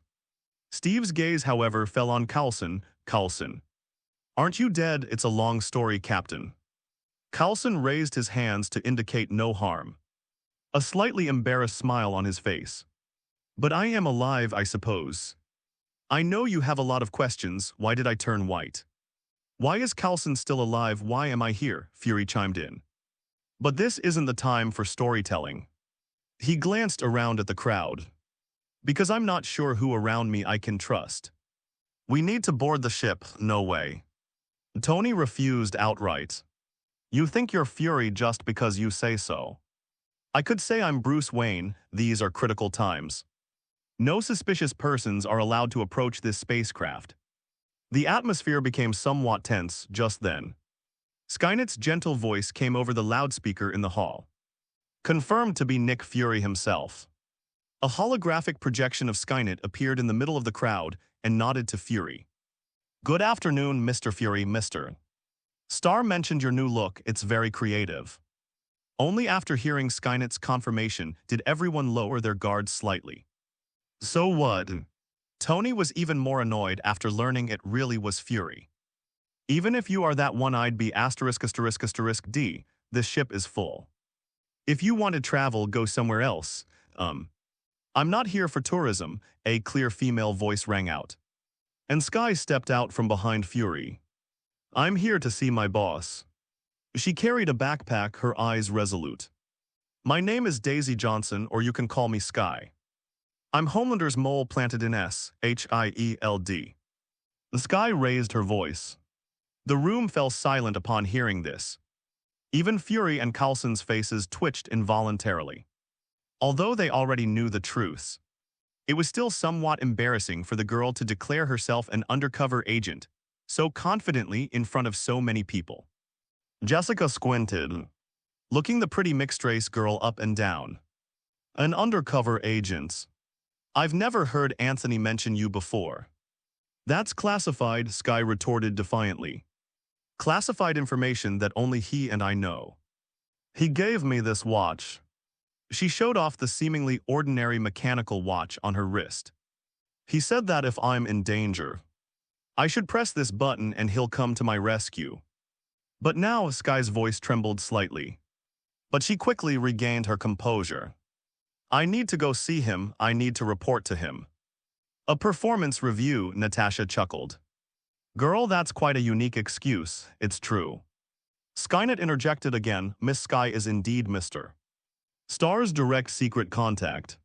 Steve's gaze, however, fell on Carlson. Carlson. Aren't you dead? It's a long story, Captain. Carlson raised his hands to indicate no harm, a slightly embarrassed smile on his face. But I am alive, I suppose. I know you have a lot of questions. Why did I turn white? Why is Carlson still alive? Why am I here? Fury chimed in. But this isn't the time for storytelling. He glanced around at the crowd. Because I'm not sure who around me I can trust. We need to board the ship. No way. Tony refused outright. You think you're Fury just because you say so. I could say I'm Bruce Wayne. These are critical times. No suspicious persons are allowed to approach this spacecraft. The atmosphere became somewhat tense just then. Skynet's gentle voice came over the loudspeaker in the hall. Confirmed to be Nick Fury himself. A holographic projection of Skynet appeared in the middle of the crowd and nodded to Fury. Good afternoon, Mr. Fury, Mr. Star mentioned your new look. It's very creative. Only after hearing Skynet's confirmation did everyone lower their guards slightly. So what? Tony was even more annoyed after learning it really was Fury. Even if you are that one-eyed B********D, this ship is full. If you want to travel, go somewhere else. I'm not here for tourism, a clear female voice rang out. And Sky stepped out from behind Fury. I'm here to see my boss. She carried a backpack, her eyes resolute. My name is Daisy Johnson, or you can call me Sky. I'm Homelander's mole planted in S-H-I-E-L-D. Sky raised her voice. The room fell silent upon hearing this. Even Fury and Carlson's faces twitched involuntarily. Although they already knew the truths, it was still somewhat embarrassing for the girl to declare herself an undercover agent so confidently in front of so many people. Jessica squinted, looking the pretty mixed-race girl up and down. An undercover agent. I've never heard Anthony mention you before. That's classified, Sky retorted defiantly. Classified information that only he and I know. He gave me this watch. She showed off the seemingly ordinary mechanical watch on her wrist. He said that if I'm in danger, I should press this button and he'll come to my rescue. But now Sky's voice trembled slightly. But she quickly regained her composure. I need to go see him, I need to report to him. A performance review, Natasha chuckled. Girl, that's quite a unique excuse, it's true. Skynet interjected again, Miss Sky is indeed Mr. Star's direct secret contact.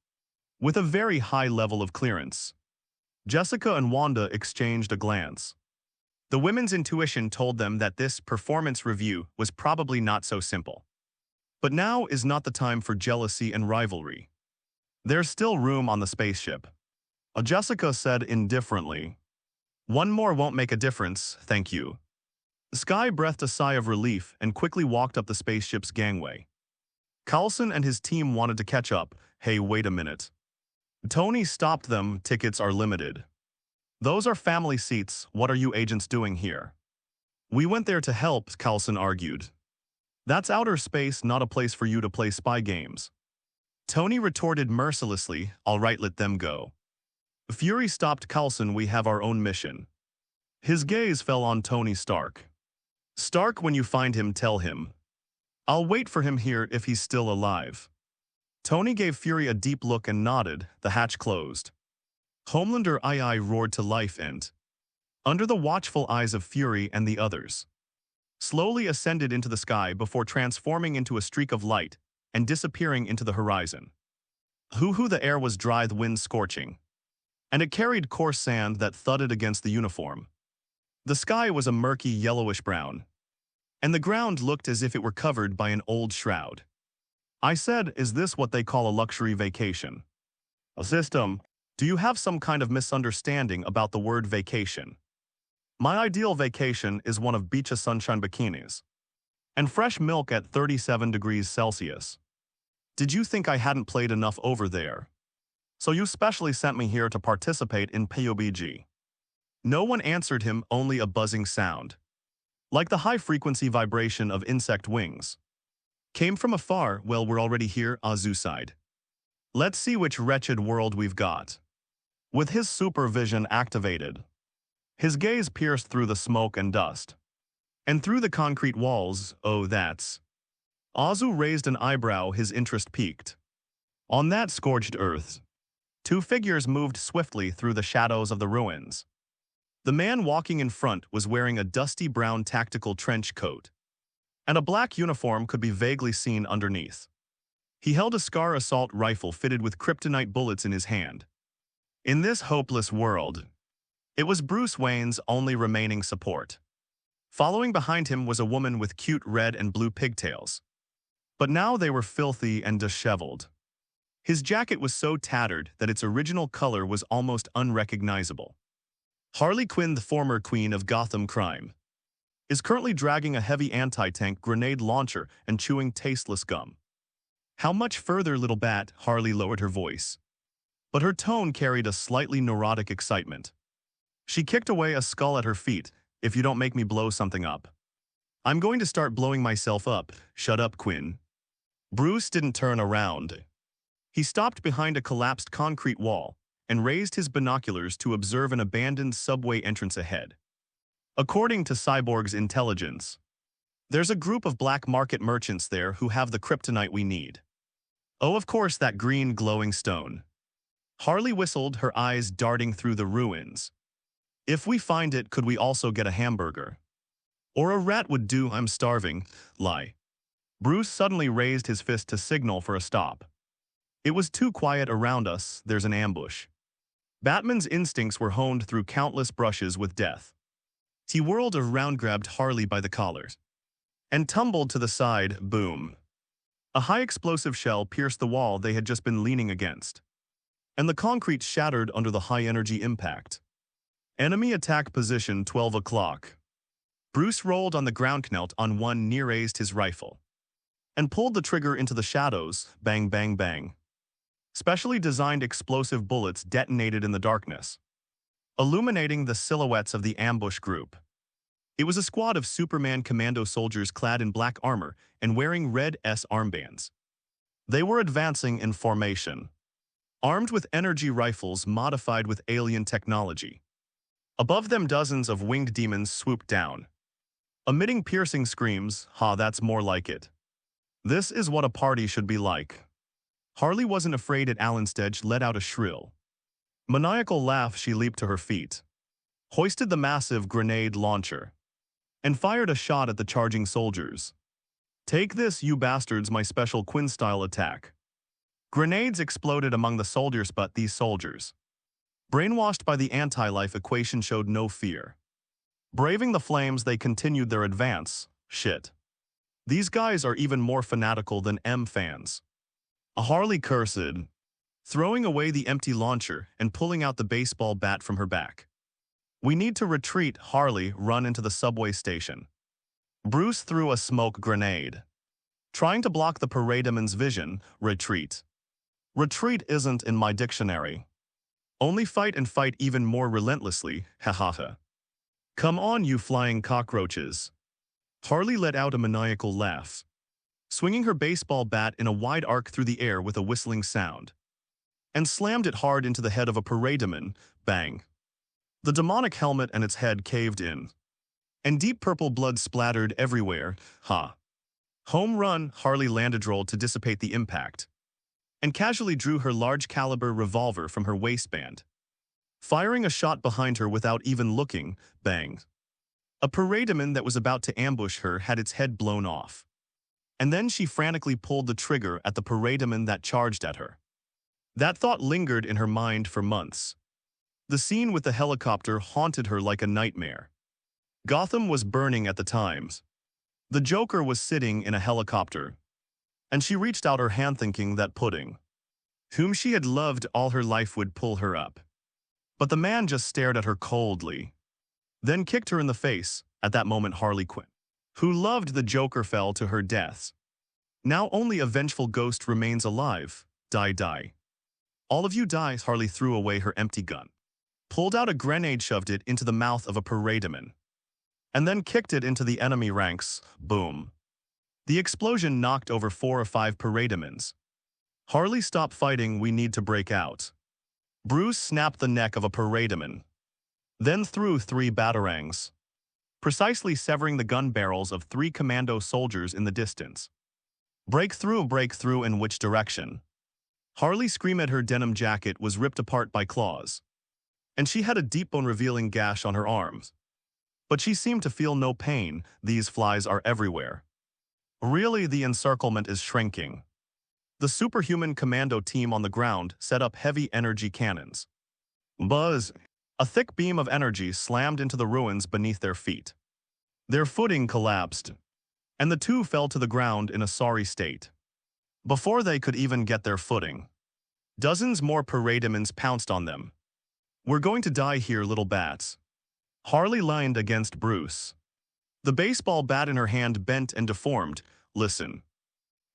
With a very high level of clearance. Jessica and Wanda exchanged a glance. The women's intuition told them that this performance review was probably not so simple. But now is not the time for jealousy and rivalry. There's still room on the spaceship. Jessica said indifferently. One more won't make a difference, thank you. Sky breathed a sigh of relief and quickly walked up the spaceship's gangway. Carlson and his team wanted to catch up. Hey, wait a minute. Tony stopped them, tickets are limited. Those are family seats, what are you agents doing here? We went there to help, Carlson argued. That's outer space, not a place for you to play spy games. Tony retorted mercilessly, all right, let them go. Fury stopped Carlson, we have our own mission. His gaze fell on Tony Stark. Stark, when you find him, tell him. I'll wait for him here if he's still alive. Tony gave Fury a deep look and nodded, the hatch closed. Homelander II roared to life and, under the watchful eyes of Fury and the others, slowly ascended into the sky before transforming into a streak of light and disappearing into the horizon. Hoo-hoo, the air was dry, the wind scorching, and it carried coarse sand that thudded against the uniform. The sky was a murky yellowish-brown, and the ground looked as if it were covered by an old shroud. I said, is this what they call a luxury vacation? A system. Do you have some kind of misunderstanding about the word vacation? My ideal vacation is one of beach sunshine bikinis and fresh milk at 37 degrees Celsius. Did you think I hadn't played enough over there? So you specially sent me here to participate in PUBG. No one answered him, only a buzzing sound, like the high-frequency vibration of insect wings, came from afar. Well, we're already here, Azu sighed. Let's see which wretched world we've got. With his supervision activated, his gaze pierced through the smoke and dust, and through the concrete walls. Oh, that's... Azu raised an eyebrow, his interest piqued. On that scorched earth, two figures moved swiftly through the shadows of the ruins. The man walking in front was wearing a dusty brown tactical trench coat, and a black uniform could be vaguely seen underneath. He held a Scar assault rifle fitted with kryptonite bullets in his hand. In this hopeless world, it was Bruce Wayne's only remaining support. Following behind him was a woman with cute red and blue pigtails. But now they were filthy and disheveled. His jacket was so tattered that its original color was almost unrecognizable. Harley Quinn, the former queen of Gotham crime, is currently dragging a heavy anti-tank grenade launcher and chewing tasteless gum. How much further, little bat? Harley lowered her voice, but her tone carried a slightly neurotic excitement. She kicked away a skull at her feet. If you don't make me blow something up, I'm going to start blowing myself up. Shut up, Quinn. Bruce didn't turn around. He stopped behind a collapsed concrete wall and raised his binoculars to observe an abandoned subway entrance ahead. According to Cyborg's intelligence, there's a group of black market merchants there who have the kryptonite we need. Oh, of course, that green glowing stone. Harley whistled, her eyes darting through the ruins. If we find it, could we also get a hamburger? Or a rat would do. I'm starving. Lie. Bruce suddenly raised his fist to signal for a stop. It was too quiet around us. There's an ambush. Batman's instincts were honed through countless brushes with death. He whirled around, grabbed Harley by the collars, and tumbled to the side. Boom. A high explosive shell pierced the wall they had just been leaning against, and the concrete shattered under the high-energy impact. Enemy attack position 12 o'clock. Bruce rolled on the ground, knelt on one knee, raised his rifle, and pulled the trigger into the shadows. Bang, bang, bang. Specially designed explosive bullets detonated in the darkness, illuminating the silhouettes of the ambush group. It was a squad of Superman commando soldiers clad in black armor and wearing red S armbands. They were advancing in formation, armed with energy rifles modified with alien technology. Above them, dozens of winged demons swooped down, emitting piercing screams. Ha, that's more like it. This is what a party should be like. Harley wasn't afraid. Allenstedge let out a shrill, maniacal laugh. She leaped to her feet, hoisted the massive grenade launcher, and fired a shot at the charging soldiers. Take this, you bastards, my special Quinn-style attack. Grenades exploded among the soldiers, but these soldiers, brainwashed by the anti-life equation, showed no fear. Braving the flames, they continued their advance. Shit. These guys are even more fanatical than M fans. Harley cursed, throwing away the empty launcher and pulling out the baseball bat from her back. We need to retreat. Harley, run into the subway station. Bruce threw a smoke grenade, trying to block the parademan's vision. Retreat. Retreat isn't in my dictionary. Only fight, and fight even more relentlessly. Ha ha ha. Come on, you flying cockroaches. Harley let out a maniacal laugh, swinging her baseball bat in a wide arc through the air with a whistling sound, and slammed it hard into the head of a parademan. Bang. The demonic helmet and its head caved in, and deep purple blood splattered everywhere. Ha. Home run. Harley landed, rolled to dissipate the impact, and casually drew her large-caliber revolver from her waistband, firing a shot behind her without even looking. Bang. A parademan that was about to ambush her had its head blown off, and then she frantically pulled the trigger at the parademan that charged at her. That thought lingered in her mind for months. The scene with the helicopter haunted her like a nightmare. Gotham was burning at the times. The Joker was sitting in a helicopter, and she reached out her hand thinking that Pudding, whom she had loved all her life, would pull her up. But the man just stared at her coldly, then kicked her in the face. At that moment, Harley Quinn, who loved the Joker, fell to her death. Now only a vengeful ghost remains alive. Die, die. All of you die. Harley threw away her empty gun, pulled out a grenade, shoved it into the mouth of a parademan, and then kicked it into the enemy ranks. Boom. The explosion knocked over 4 or 5 parademans. Harley, stop fighting. We need to break out. Bruce snapped the neck of a parademan, then threw 3 batarangs, precisely severing the gun barrels of 3 commando soldiers in the distance. Breakthrough, breakthrough. In which direction? Harley screamed. Her denim jacket was ripped apart by claws, and she had a deep bone-revealing gash on her arms. But she seemed to feel no pain. These flies are everywhere. Really, the encirclement is shrinking. The superhuman commando team on the ground set up heavy energy cannons. Buzz! A thick beam of energy slammed into the ruins beneath their feet. Their footing collapsed, and the two fell to the ground in a sorry state. Before they could even get their footing, dozens more parademons pounced on them. "We're going to die here, little bats." Harley leaned against Bruce. The baseball bat in her hand bent and deformed. "Listen."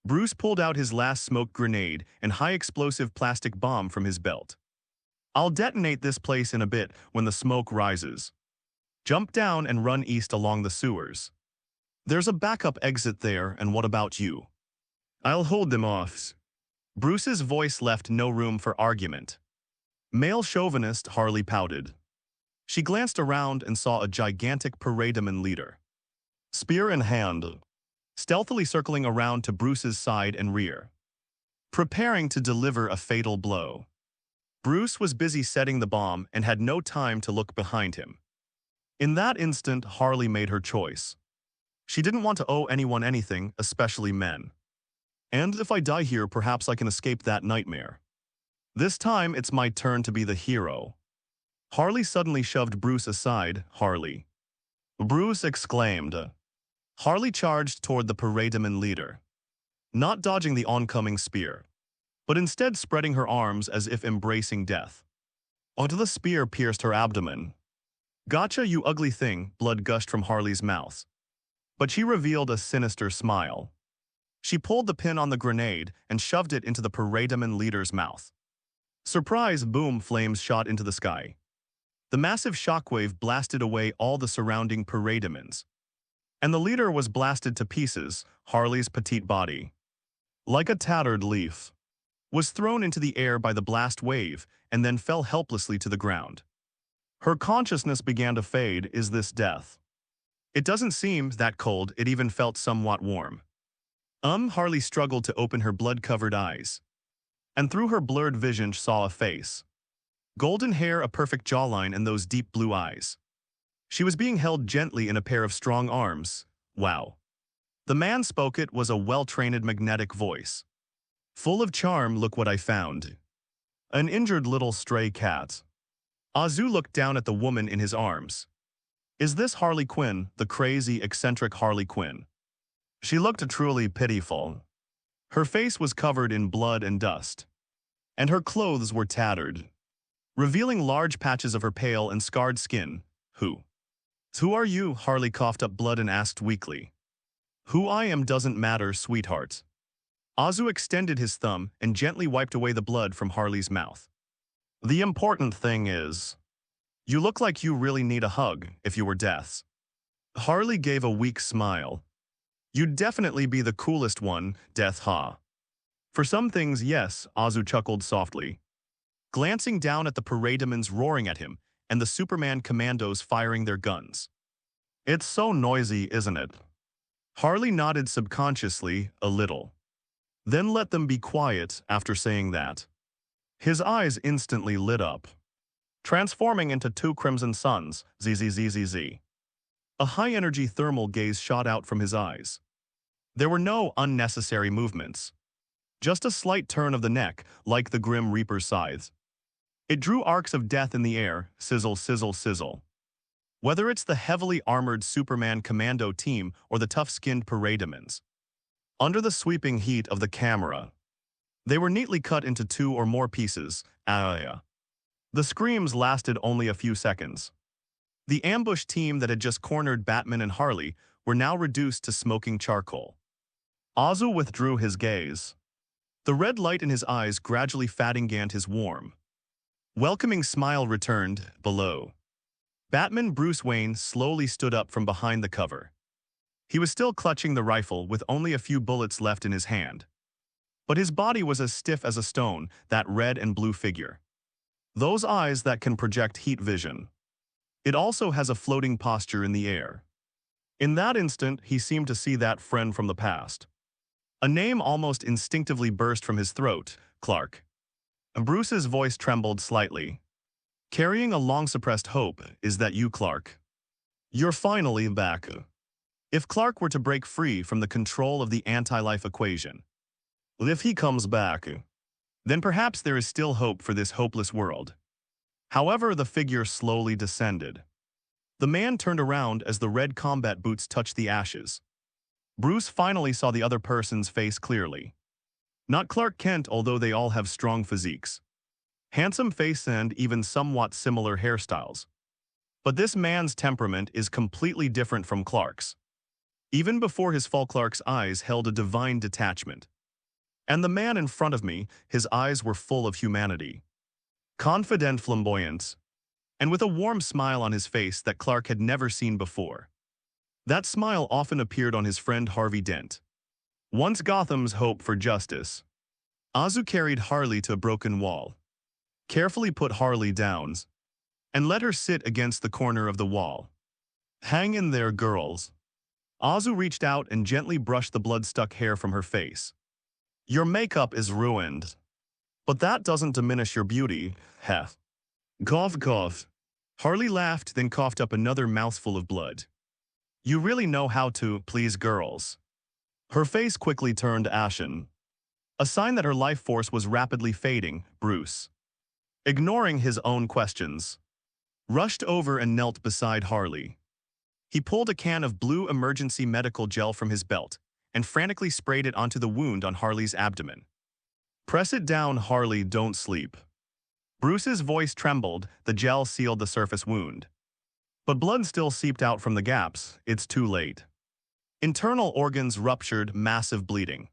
Bruce pulled out his last smoke grenade and high-explosive plastic bomb from his belt. "I'll detonate this place in a bit when the smoke rises. Jump down and run east along the sewers. There's a backup exit there, and what about you?" "I'll hold them off." Bruce's voice left no room for argument. Male chauvinist, Harley pouted. She glanced around and saw a gigantic parademon leader, spear in hand, stealthily circling around to Bruce's side and rear, preparing to deliver a fatal blow. Bruce was busy setting the bomb and had no time to look behind him. In that instant, Harley made her choice. She didn't want to owe anyone anything, especially men. "And if I die here, perhaps I can escape that nightmare. This time, it's my turn to be the hero." Harley suddenly shoved Bruce aside. "Harley!" Bruce exclaimed. Harley charged toward the parademon leader, not dodging the oncoming spear, but instead spreading her arms as if embracing death. Until the spear pierced her abdomen. "Gotcha, you ugly thing," blood gushed from Harley's mouth. But she revealed a sinister smile. She pulled the pin on the grenade and shoved it into the parademon leader's mouth. Surprise! Boom! Flames shot into the sky. The massive shockwave blasted away all the surrounding parademons, and the leader was blasted to pieces. Harley's petite body, like a tattered leaf, was thrown into the air by the blast wave and then fell helplessly to the ground. Her consciousness began to fade. "Is this death?" "It doesn't seem that cold." It even felt somewhat warm. Harley struggled to open her blood-covered eyes, and through her blurred vision saw a face. Golden hair, a perfect jawline, and those deep blue eyes. She was being held gently in a pair of strong arms. "Wow." The man spoke. It was a well-trained magnetic voice, full of charm. "Look what I found. An injured little stray cat." Azu looked down at the woman in his arms. "Is this Harley Quinn, the crazy, eccentric Harley Quinn?" She looked truly pitiful. Her face was covered in blood and dust, and her clothes were tattered, revealing large patches of her pale and scarred skin. Who are you?" Harley coughed up blood and asked weakly. "Who I am doesn't matter, sweetheart." Azu extended his thumb and gently wiped away the blood from Harley's mouth. "The important thing is, you look like you really need a hug if you were Death's." Harley gave a weak smile. "You'd definitely be the coolest one, Death, ha." "For some things, yes," Azu chuckled softly, glancing down at the parademons roaring at him and the Superman commandos firing their guns. "It's so noisy, isn't it?" Harley nodded subconsciously, a little. Then let them be quiet. After saying that, his eyes instantly lit up, transforming into two crimson suns. Zzzzz. A high-energy thermal gaze shot out from his eyes. There were no unnecessary movements, just a slight turn of the neck, like the Grim Reaper's scythe. It drew arcs of death in the air. Sizzle, sizzle, sizzle. Whether it's the heavily armored Superman commando team or the tough-skinned parademons, under the sweeping heat of the camera, they were neatly cut into two or more pieces. The screams lasted only a few seconds. The ambush team that had just cornered Batman and Harley were now reduced to smoking charcoal. Azu withdrew his gaze. The red light in his eyes gradually fading and his warm, welcoming smile returned. Below, Batman Bruce Wayne slowly stood up from behind the cover. He was still clutching the rifle with only a few bullets left in his hand. But his body was as stiff as a stone, that red and blue figure. Those eyes that can project heat vision. It also has a floating posture in the air. In that instant, he seemed to see that friend from the past. A name almost instinctively burst from his throat. Clark. Bruce's voice trembled slightly. Carrying a long-suppressed hope is that you, Clark. You're finally back. If Clark were to break free from the control of the anti-life equation, if he comes back, then perhaps there is still hope for this hopeless world. However, the figure slowly descended. The man turned around as the red combat boots touched the ashes. Bruce finally saw the other person's face clearly. Not Clark Kent, although they all have strong physiques, handsome face and even somewhat similar hairstyles. But this man's temperament is completely different from Clark's. Even before his fall, Clark's eyes held a divine detachment. And the man in front of me, his eyes were full of humanity. Confident flamboyance, and with a warm smile on his face that Clark had never seen before. That smile often appeared on his friend Harvey Dent. Once Gotham's hope for justice. Azu carried Harley to a broken wall, carefully put Harley down, and let her sit against the corner of the wall. Hang in there, girls. Azu reached out and gently brushed the blood-stuck hair from her face. Your makeup is ruined. But that doesn't diminish your beauty, heh. Cough, cough. Harley laughed, then coughed up another mouthful of blood. You really know how to please girls. Her face quickly turned ashen, a sign that her life force was rapidly fading. Bruce, ignoring his own questions, rushed over and knelt beside Harley. He pulled a can of blue emergency medical gel from his belt and frantically sprayed it onto the wound on Harley's abdomen. Press it down, Harley, don't sleep. Bruce's voice trembled, the gel sealed the surface wound. But blood still seeped out from the gaps. It's too late. Internal organs ruptured, massive bleeding.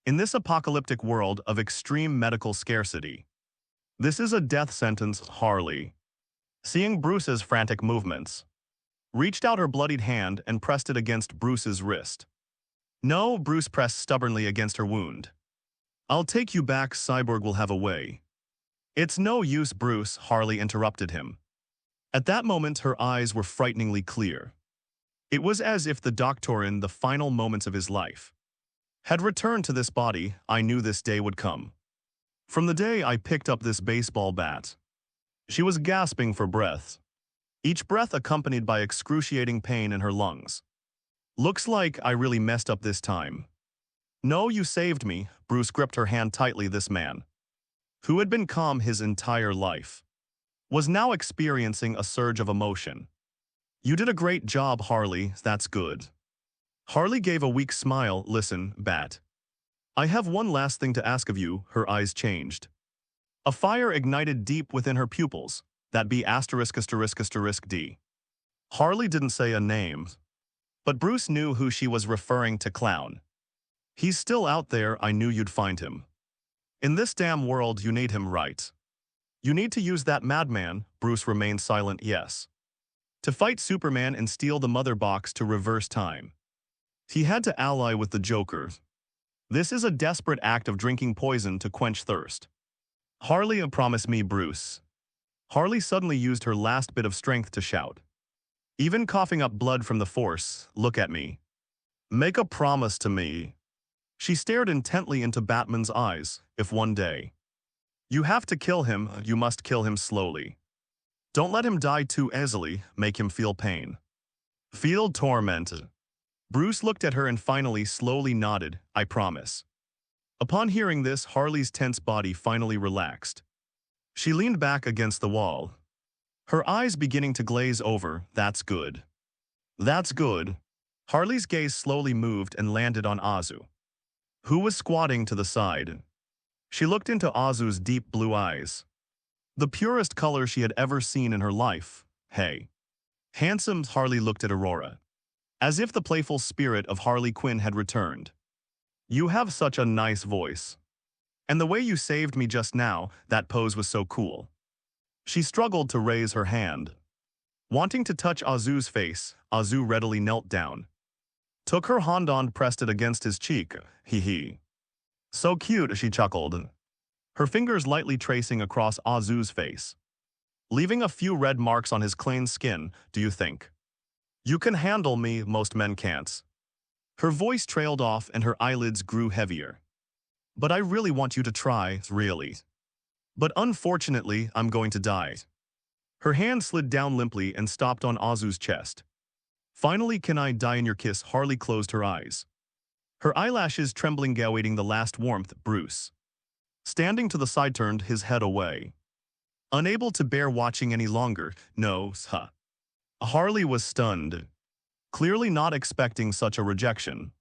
In this apocalyptic world of extreme medical scarcity, this is a death sentence. Harley, seeing Bruce's frantic movements, reached out her bloodied hand and pressed it against Bruce's wrist. No, Bruce pressed stubbornly against her wound. I'll take you back, Cyborg will have a way. It's no use, Bruce, Harley interrupted him. At that moment, her eyes were frighteningly clear. It was as if the doctor, in the final moments of his life, had returned to this body. I knew this day would come. From the day I picked up this baseball bat. She was gasping for breath, each breath accompanied by excruciating pain in her lungs. Looks like I really messed up this time. No, you saved me. Bruce gripped her hand tightly. This man, who had been calm his entire life, was now experiencing a surge of emotion. You did a great job, Harley, that's good. Harley gave a weak smile. Listen, Bat. I have one last thing to ask of you. Her eyes changed. A fire ignited deep within her pupils. That be ****D. Harley didn't say a name, but Bruce knew who she was referring to. Clown. He's still out there. I knew you'd find him. In this damn world, you need him, right? You need to use that madman. Bruce remained silent. Yes. To fight Superman and steal the mother box to reverse time. He had to ally with the Joker. This is a desperate act of drinking poison to quench thirst. Harley, promise me, Bruce. Harley suddenly used her last bit of strength to shout, even coughing up blood from the force. Look at me. Make a promise to me. She stared intently into Batman's eyes. If one day you have to kill him, you must kill him slowly. Don't let him die too easily. Make him feel pain. Feel tormented. Bruce looked at her and finally slowly nodded. I promise. Upon hearing this, Harley's tense body finally relaxed. She leaned back against the wall, her eyes beginning to glaze over. That's good. That's good. Harley's gaze slowly moved and landed on Azu, who was squatting to the side. She looked into Azu's deep blue eyes, the purest color she had ever seen in her life. Hey. Handsome. Harley looked at Aurora, as if the playful spirit of Harley Quinn had returned. You have such a nice voice. And the way you saved me just now, that pose was so cool. She struggled to raise her hand, wanting to touch Azu's face. Azu readily knelt down, took her hand and pressed it against his cheek. Hee. So cute, she chuckled, her fingers lightly tracing across Azu's face, leaving a few red marks on his clean skin. Do you think you can handle me? Most men can't. Her voice trailed off and her eyelids grew heavier. But I really want you to try, really. But unfortunately, I'm going to die. Her hand slid down limply and stopped on Azu's chest. Finally, can I die in your kiss? Harley closed her eyes. Her eyelashes trembling, awaiting the last warmth. Bruce, standing to the side, turned his head away. Unable to bear watching any longer. No, huh. Harley was stunned, clearly not expecting such a rejection.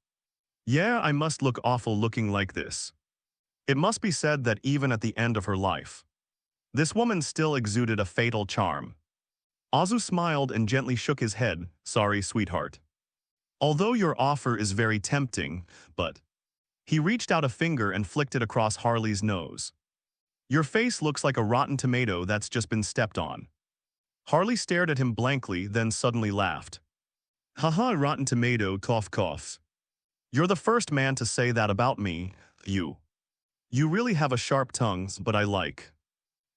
Yeah, I must look awful looking like this. It must be said that even at the end of her life, this woman still exuded a fatal charm. Azu smiled and gently shook his head. Sorry, sweetheart. Although your offer is very tempting, but... He reached out a finger and flicked it across Harley's nose. Your face looks like a rotten tomato that's just been stepped on. Harley stared at him blankly, then suddenly laughed. Haha, rotten tomato, cough cough. You're the first man to say that about me, you. You really have a sharp tongue, but I like.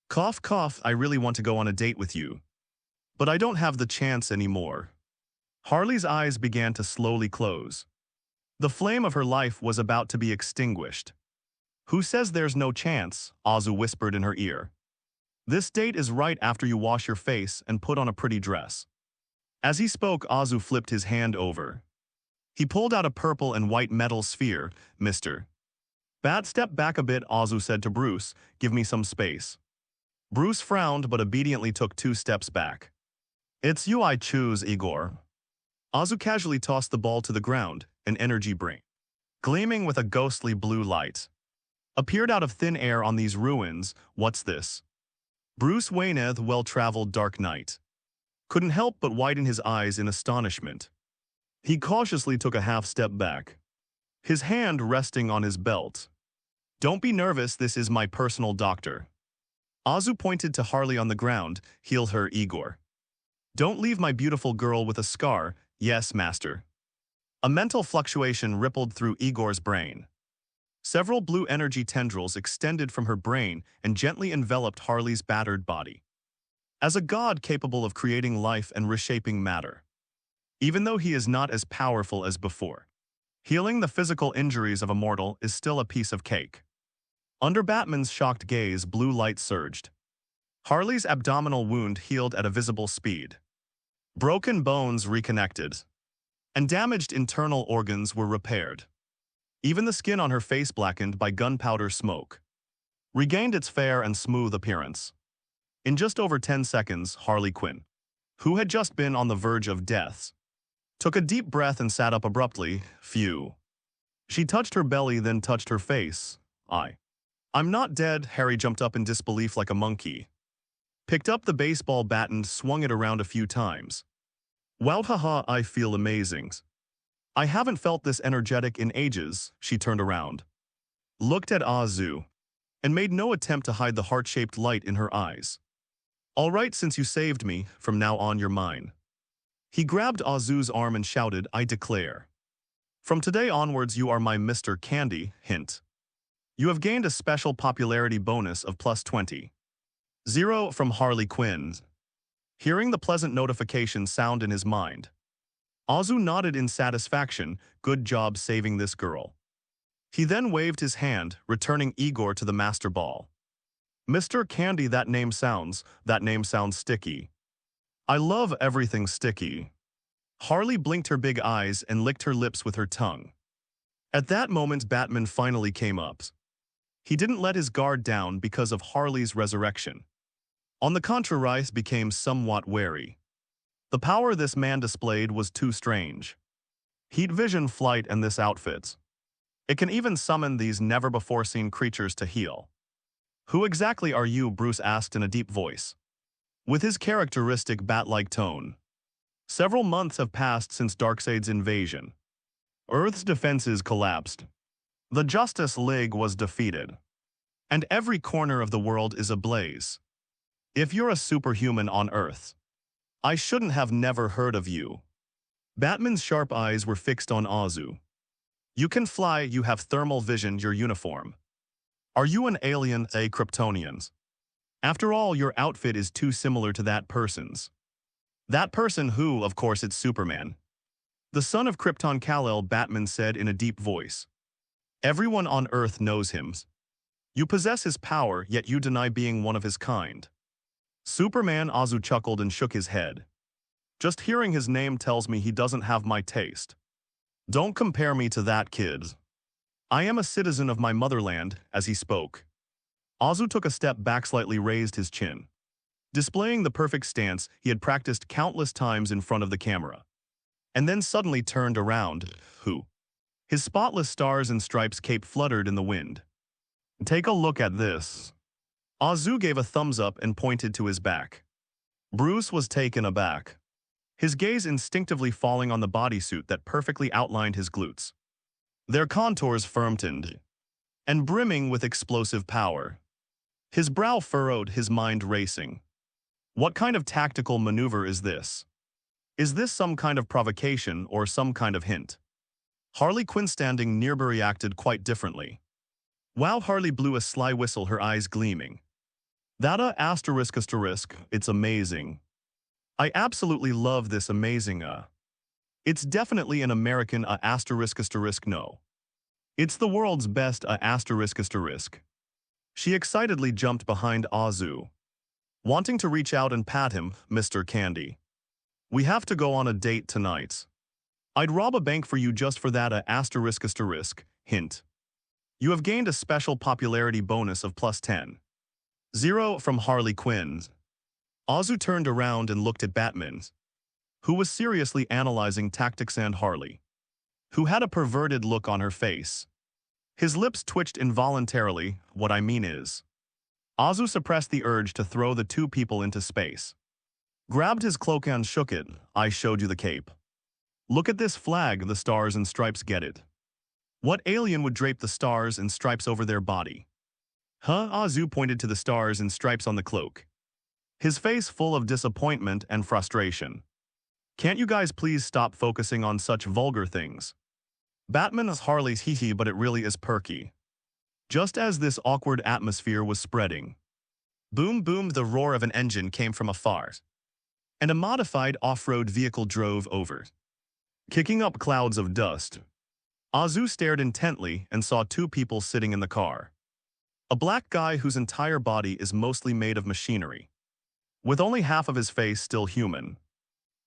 Cough cough, I really want to go on a date with you. But I don't have the chance anymore. Harley's eyes began to slowly close. The flame of her life was about to be extinguished. Who says there's no chance? Azu whispered in her ear. This date is right after you wash your face and put on a pretty dress. As he spoke, Azu flipped his hand over. He pulled out a purple and white metal sphere. Mr. Bat, step back a bit, Azu said to Bruce. Give me some space. Bruce frowned but obediently took 2 steps back. It's you I choose, Igor. Azu casually tossed the ball to the ground, an energy brain, gleaming with a ghostly blue light, appeared out of thin air on these ruins. What's this? Bruce Wayneth, well-traveled dark knight, couldn't help but widen his eyes in astonishment. He cautiously took a half-step back, his hand resting on his belt. Don't be nervous, this is my personal doctor. Azu pointed to Harley on the ground. Heal her, Igor. Don't leave my beautiful girl with a scar. Yes, master. A mental fluctuation rippled through Igor's brain. Several blue energy tendrils extended from her brain and gently enveloped Harley's battered body. As a god capable of creating life and reshaping matter, even though he is not as powerful as before, healing the physical injuries of a mortal is still a piece of cake. Under Batman's shocked gaze, blue light surged. Harley's abdominal wound healed at a visible speed. Broken bones reconnected, and damaged internal organs were repaired. Even the skin on her face, blackened by gunpowder smoke, regained its fair and smooth appearance. In just over 10 seconds, Harley Quinn, who had just been on the verge of death, took a deep breath and sat up abruptly. Phew. She touched her belly, then touched her face. I'm not dead. Harry jumped up in disbelief like a monkey, picked up the baseball bat and swung it around a few times. Wow, haha, I feel amazing. I haven't felt this energetic in ages. She turned around, looked at Azu, and made no attempt to hide the heart-shaped light in her eyes. All right, since you saved me, from now on you're mine. He grabbed Azu's arm and shouted, I declare. From today onwards you are my Mr. Candy, hint. You have gained a special popularity bonus of +20. 0 from Harley Quinn. Hearing the pleasant notification sound in his mind, Azu nodded in satisfaction. Good job saving this girl. He then waved his hand, returning Igor to the master ball. Mr. Candy, that name sounds sticky. I love everything sticky. Harley blinked her big eyes and licked her lips with her tongue. At that moment, Batman finally came up. He didn't let his guard down because of Harley's resurrection. On the contrary, he became somewhat wary. The power this man displayed was too strange. Heat vision, flight, and this outfit. It can even summon these never-before-seen creatures to heal. Who exactly are you? Bruce asked in a deep voice, with his characteristic bat-like tone. Several months have passed since Darkseid's invasion. Earth's defenses collapsed. The Justice League was defeated. And every corner of the world is ablaze. If you're a superhuman on Earth, I shouldn't have never heard of you. Batman's sharp eyes were fixed on Azu. You can fly, you have thermal vision, your uniform. Are you an alien, a Kryptonian? After all, your outfit is too similar to that person's. That person who, of course, it's Superman. The son of Krypton Kal-El, Batman said in a deep voice. Everyone on Earth knows him. You possess his power, yet you deny being one of his kind. Superman Azu chuckled and shook his head. Just hearing his name tells me he doesn't have my taste. Don't compare me to that kid. I am a citizen of my motherland, as he spoke. Azu took a step back, slightly raised his chin, displaying the perfect stance he had practiced countless times in front of the camera, and then suddenly turned around. Who? His spotless stars and stripes cape fluttered in the wind. Take a look at this. Azu gave a thumbs up and pointed to his back. Bruce was taken aback, his gaze instinctively falling on the bodysuit that perfectly outlined his glutes, their contours firm-toned and brimming with explosive power. His brow furrowed, his mind racing. What kind of tactical maneuver is this? Is this some kind of provocation or some kind of hint? Harley Quinn standing nearby reacted quite differently. Wow, Harley blew a sly whistle, her eyes gleaming. That asterisk, it's amazing. I absolutely love this amazing It's definitely an American asterisk, no. It's the world's best asterisk. She excitedly jumped behind Azu, wanting to reach out and pat him. Mr. Candy, we have to go on a date tonight. I'd rob a bank for you just for that asterisk. Hint. You have gained a special popularity bonus of +10. 0 from Harley Quinn. Azu turned around and looked at Batman, who was seriously analyzing tactics, and Harley, who had a perverted look on her face. His lips twitched involuntarily. What I mean is, Azu suppressed the urge to throw the two people into space, grabbed his cloak and shook it. I showed you the cape. Look at this flag, the stars and stripes, get it? What alien would drape the stars and stripes over their body? Huh? Azu pointed to the stars and stripes on the cloak, his face full of disappointment and frustration. Can't you guys please stop focusing on such vulgar things? Batman is Harley's hee-hee, but it really is perky. Just as this awkward atmosphere was spreading, boom boom, the roar of an engine came from afar, and a modified off-road vehicle drove over, kicking up clouds of dust. Azu stared intently and saw two people sitting in the car. A black guy whose entire body is mostly made of machinery, with only half of his face still human.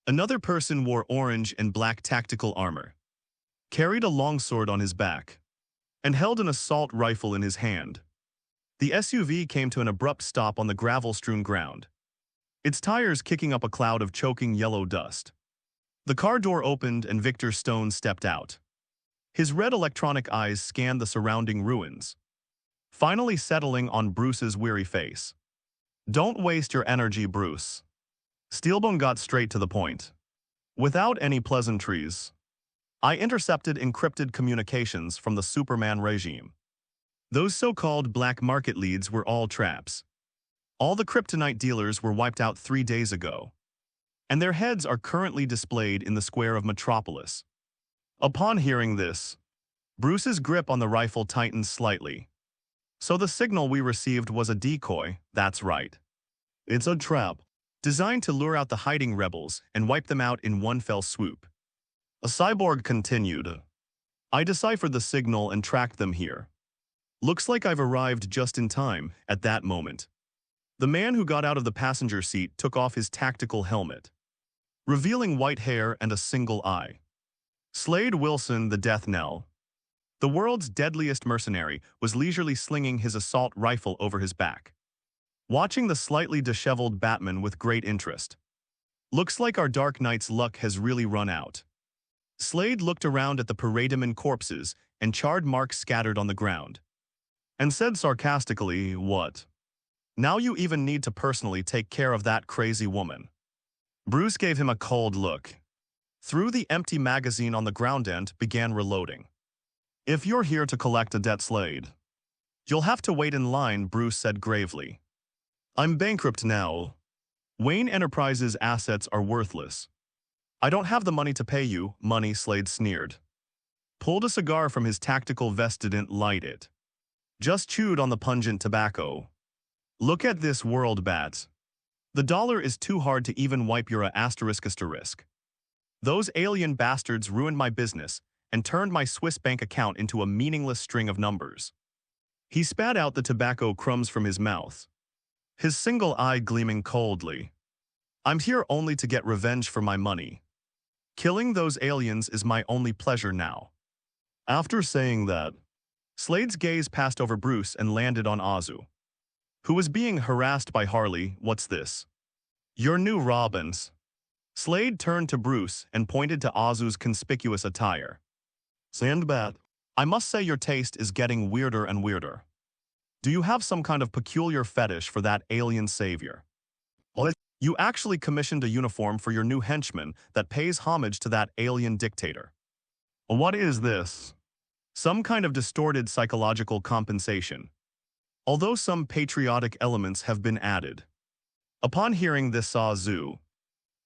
Another person wore orange and black tactical armor, carried a longsword on his back, and held an assault rifle in his hand. The SUV came to an abrupt stop on the gravel-strewn ground, its tires kicking up a cloud of choking yellow dust. The car door opened and Victor Stone stepped out. His red electronic eyes scanned the surrounding ruins, finally settling on Bruce's weary face. Don't waste your energy, Bruce. Steelbone got straight to the point. Without any pleasantries, I intercepted encrypted communications from the Superman regime. Those so-called black market leads were all traps. All the kryptonite dealers were wiped out 3 days ago, and their heads are currently displayed in the square of Metropolis. Upon hearing this, Bruce's grip on the rifle tightened slightly. So the signal we received was a decoy, that's right. It's a trap, designed to lure out the hiding rebels and wipe them out in one fell swoop. A cyborg continued. I deciphered the signal and tracked them here. Looks like I've arrived just in time. At that moment, the man who got out of the passenger seat took off his tactical helmet, revealing white hair and a single eye. Slade Wilson, the death knell, the world's deadliest mercenary, was leisurely slinging his assault rifle over his back, watching the slightly disheveled Batman with great interest. Looks like our Dark Knight's luck has really run out. Slade looked around at the paradement corpses and charred marks scattered on the ground, and said sarcastically, what? Now you even need to personally take care of that crazy woman. Bruce gave him a cold look, threw the empty magazine on the ground and began reloading. If you're here to collect a debt, Slade, you'll have to wait in line, Bruce said gravely. I'm bankrupt now. Wayne Enterprises' assets are worthless. I don't have the money to pay you, money, Slade sneered. Pulled a cigar from his tactical vest, didn't light it. Just chewed on the pungent tobacco. Look at this world, Bats. The dollar is too hard to even wipe your asterisk. Those alien bastards ruined my business and turned my Swiss bank account into a meaningless string of numbers. He spat out the tobacco crumbs from his mouth, his single eye gleaming coldly. I'm here only to get revenge for my money. Killing those aliens is my only pleasure now. After saying that, Slade's gaze passed over Bruce and landed on Azu, who was being harassed by Harley. What's this? Your new Robins. Slade turned to Bruce and pointed to Azu's conspicuous attire. Sandbat, I must say your taste is getting weirder and weirder. Do you have some kind of peculiar fetish for that alien savior? Well, you actually commissioned a uniform for your new henchman that pays homage to that alien dictator. What is this? Some kind of distorted psychological compensation. Although some patriotic elements have been added. Upon hearing this, Azu,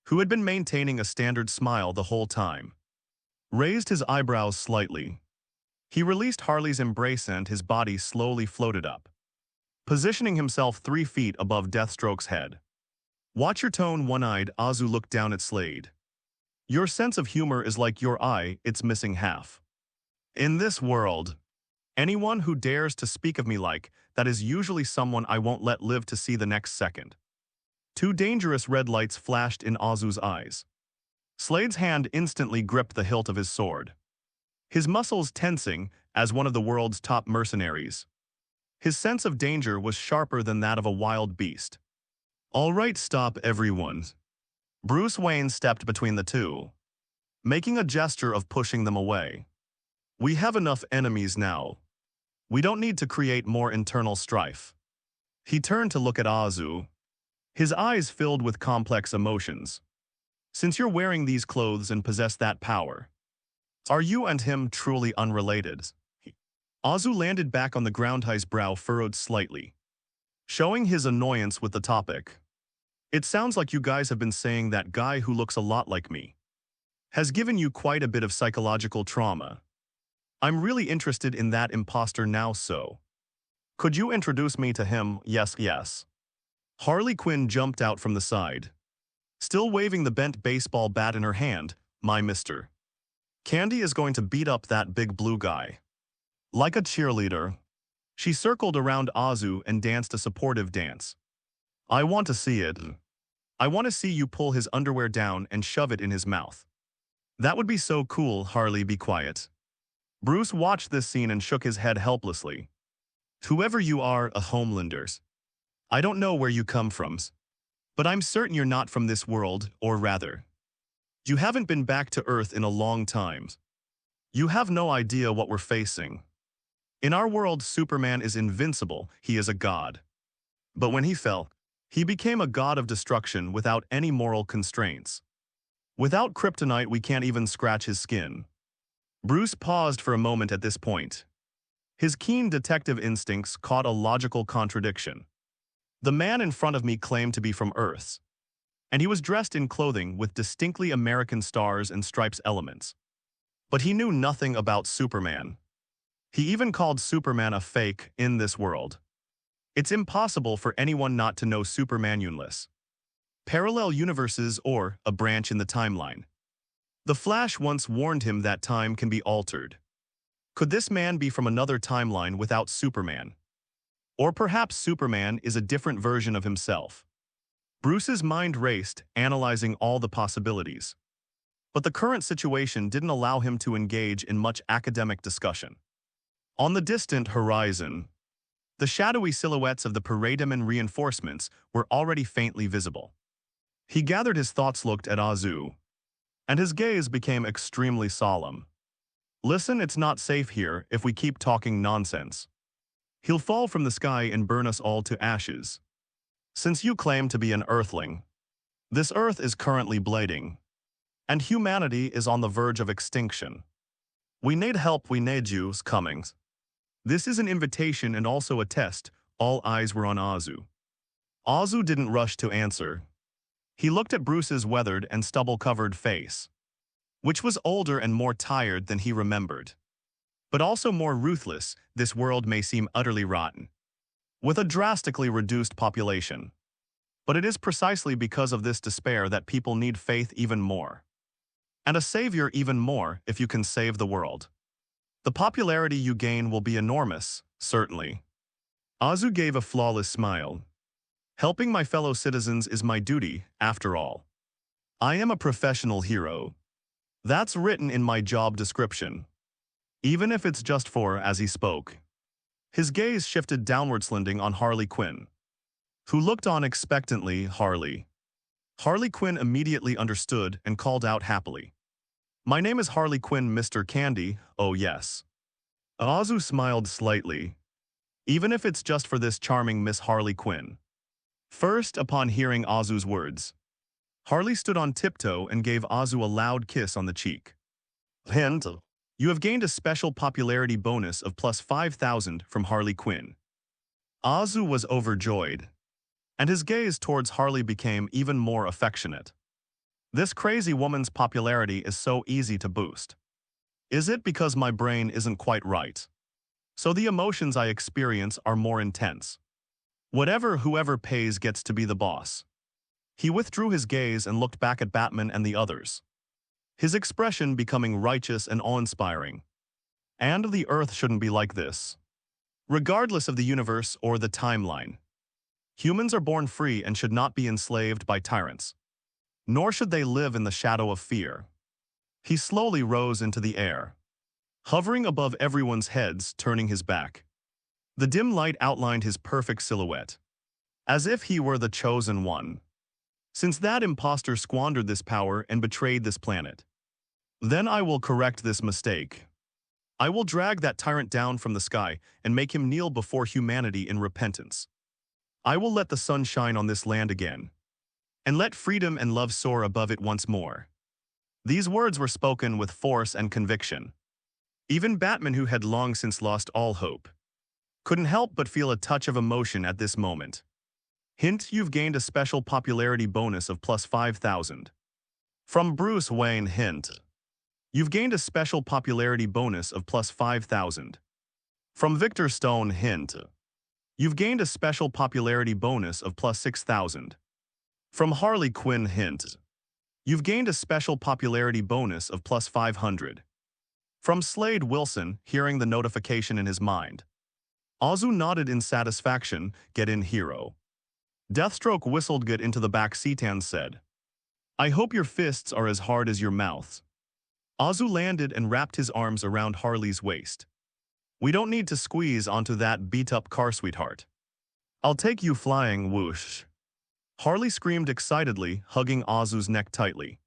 who had been maintaining a standard smile the whole time, raised his eyebrows slightly. He released Harley's embrace and his body slowly floated up, positioning himself 3 feet above Deathstroke's head. Watch your tone, one-eyed. Azu looked down at Slade. Your sense of humor is like your eye, it's missing half. In this world, anyone who dares to speak of me like that is usually someone I won't let live to see the next second. 2 dangerous red lights flashed in Azu's eyes. Slade's hand instantly gripped the hilt of his sword, his muscles tensing as one of the world's top mercenaries. His sense of danger was sharper than that of a wild beast. All right, stop everyone. Bruce Wayne stepped between the two, making a gesture of pushing them away. We have enough enemies now. We don't need to create more internal strife. He turned to look at Azu, his eyes filled with complex emotions. Since you're wearing these clothes and possess that power, are you and him truly unrelated? Azu landed back on the ground, his brow furrowed slightly, showing his annoyance with the topic. It sounds like you guys have been saying that guy who looks a lot like me has given you quite a bit of psychological trauma. I'm really interested in that imposter now, so could you introduce me to him? Yes, yes. Harley Quinn jumped out from the side, still waving the bent baseball bat in her hand. My mister. Candy is going to beat up that big blue guy. Like a cheerleader, she circled around Azu and danced a supportive dance. I want to see it. I want to see you pull his underwear down and shove it in his mouth. That would be so cool. Harley, be quiet. Bruce watched this scene and shook his head helplessly. Whoever you are, a Homelanders. I don't know where you come from, but I'm certain you're not from this world, or rather, you haven't been back to Earth in a long time. You have no idea what we're facing. In our world, Superman is invincible, he is a god. But when he fell, he became a god of destruction without any moral constraints. Without kryptonite, we can't even scratch his skin. Bruce paused for a moment at this point. His keen detective instincts caught a logical contradiction. The man in front of me claimed to be from Earth, and he was dressed in clothing with distinctly American stars and stripes elements. But he knew nothing about Superman. He even called Superman a fake in this world. It's impossible for anyone not to know Superman unless parallel universes or a branch in the timeline. The Flash once warned him that time can be altered. Could this man be from another timeline without Superman? Or perhaps Superman is a different version of himself. Bruce's mind raced, analyzing all the possibilities. But the current situation didn't allow him to engage in much academic discussion. On the distant horizon, the shadowy silhouettes of the Paradigm reinforcements were already faintly visible. He gathered his thoughts, looked at Azu, and his gaze became extremely solemn. Listen, it's not safe here if we keep talking nonsense. He'll fall from the sky and burn us all to ashes. Since you claim to be an Earthling, this Earth is currently bleeding, and humanity is on the verge of extinction. We need help, we need you's comings. This is an invitation and also a test. All eyes were on Azu. Azu didn't rush to answer. He looked at Bruce's weathered and stubble-covered face, which was older and more tired than he remembered. But also more ruthless. This world may seem utterly rotten, with a drastically reduced population. But it is precisely because of this despair that people need faith even more. And a savior even more if you can save the world. The popularity you gain will be enormous, certainly. Azu gave a flawless smile. Helping my fellow citizens is my duty, after all. I am a professional hero. That's written in my job description. Even if it's just for as he spoke. His gaze shifted downward, sliding on Harley Quinn, who looked on expectantly. Harley Quinn immediately understood and called out happily. My name is Harley Quinn, Mr. Candy, oh yes. Azu smiled slightly. Even if it's just for this charming Miss Harley Quinn. First, upon hearing Azu's words, Harley stood on tiptoe and gave Azu a loud kiss on the cheek. Hint, you have gained a special popularity bonus of plus 5,000 from Harley Quinn. Azu was overjoyed, and his gaze towards Harley became even more affectionate. This crazy woman's popularity is so easy to boost. Is it because my brain isn't quite right? So the emotions I experience are more intense. Whoever pays gets to be the boss. He withdrew his gaze and looked back at Batman and the others, his expression becoming righteous and awe-inspiring. And the Earth shouldn't be like this. Regardless of the universe or the timeline, humans are born free and should not be enslaved by tyrants. Nor should they live in the shadow of fear. He slowly rose into the air, hovering above everyone's heads, turning his back. The dim light outlined his perfect silhouette, as if he were the chosen one. Since that impostor squandered this power and betrayed this planet, then I will correct this mistake. I will drag that tyrant down from the sky and make him kneel before humanity in repentance. I will let the sun shine on this land again, and let freedom and love soar above it once more. These words were spoken with force and conviction. Even Batman, who had long since lost all hope, couldn't help but feel a touch of emotion at this moment. Hint, you've gained a special popularity bonus of plus 5,000. From Bruce Wayne. Hint, you've gained a special popularity bonus of plus 5,000. From Victor Stone. Hint, you've gained a special popularity bonus of plus 6,000. From Harley Quinn. Hint, you've gained a special popularity bonus of plus 500. From Slade Wilson, hearing the notification in his mind, Azu nodded in satisfaction. Get in, hero. Deathstroke whistled. Get into the back seat and said, I hope your fists are as hard as your mouth. Azu landed and wrapped his arms around Harley's waist. We don't need to squeeze onto that beat-up car, sweetheart. I'll take you flying, whoosh. Harley screamed excitedly, hugging Azu's neck tightly.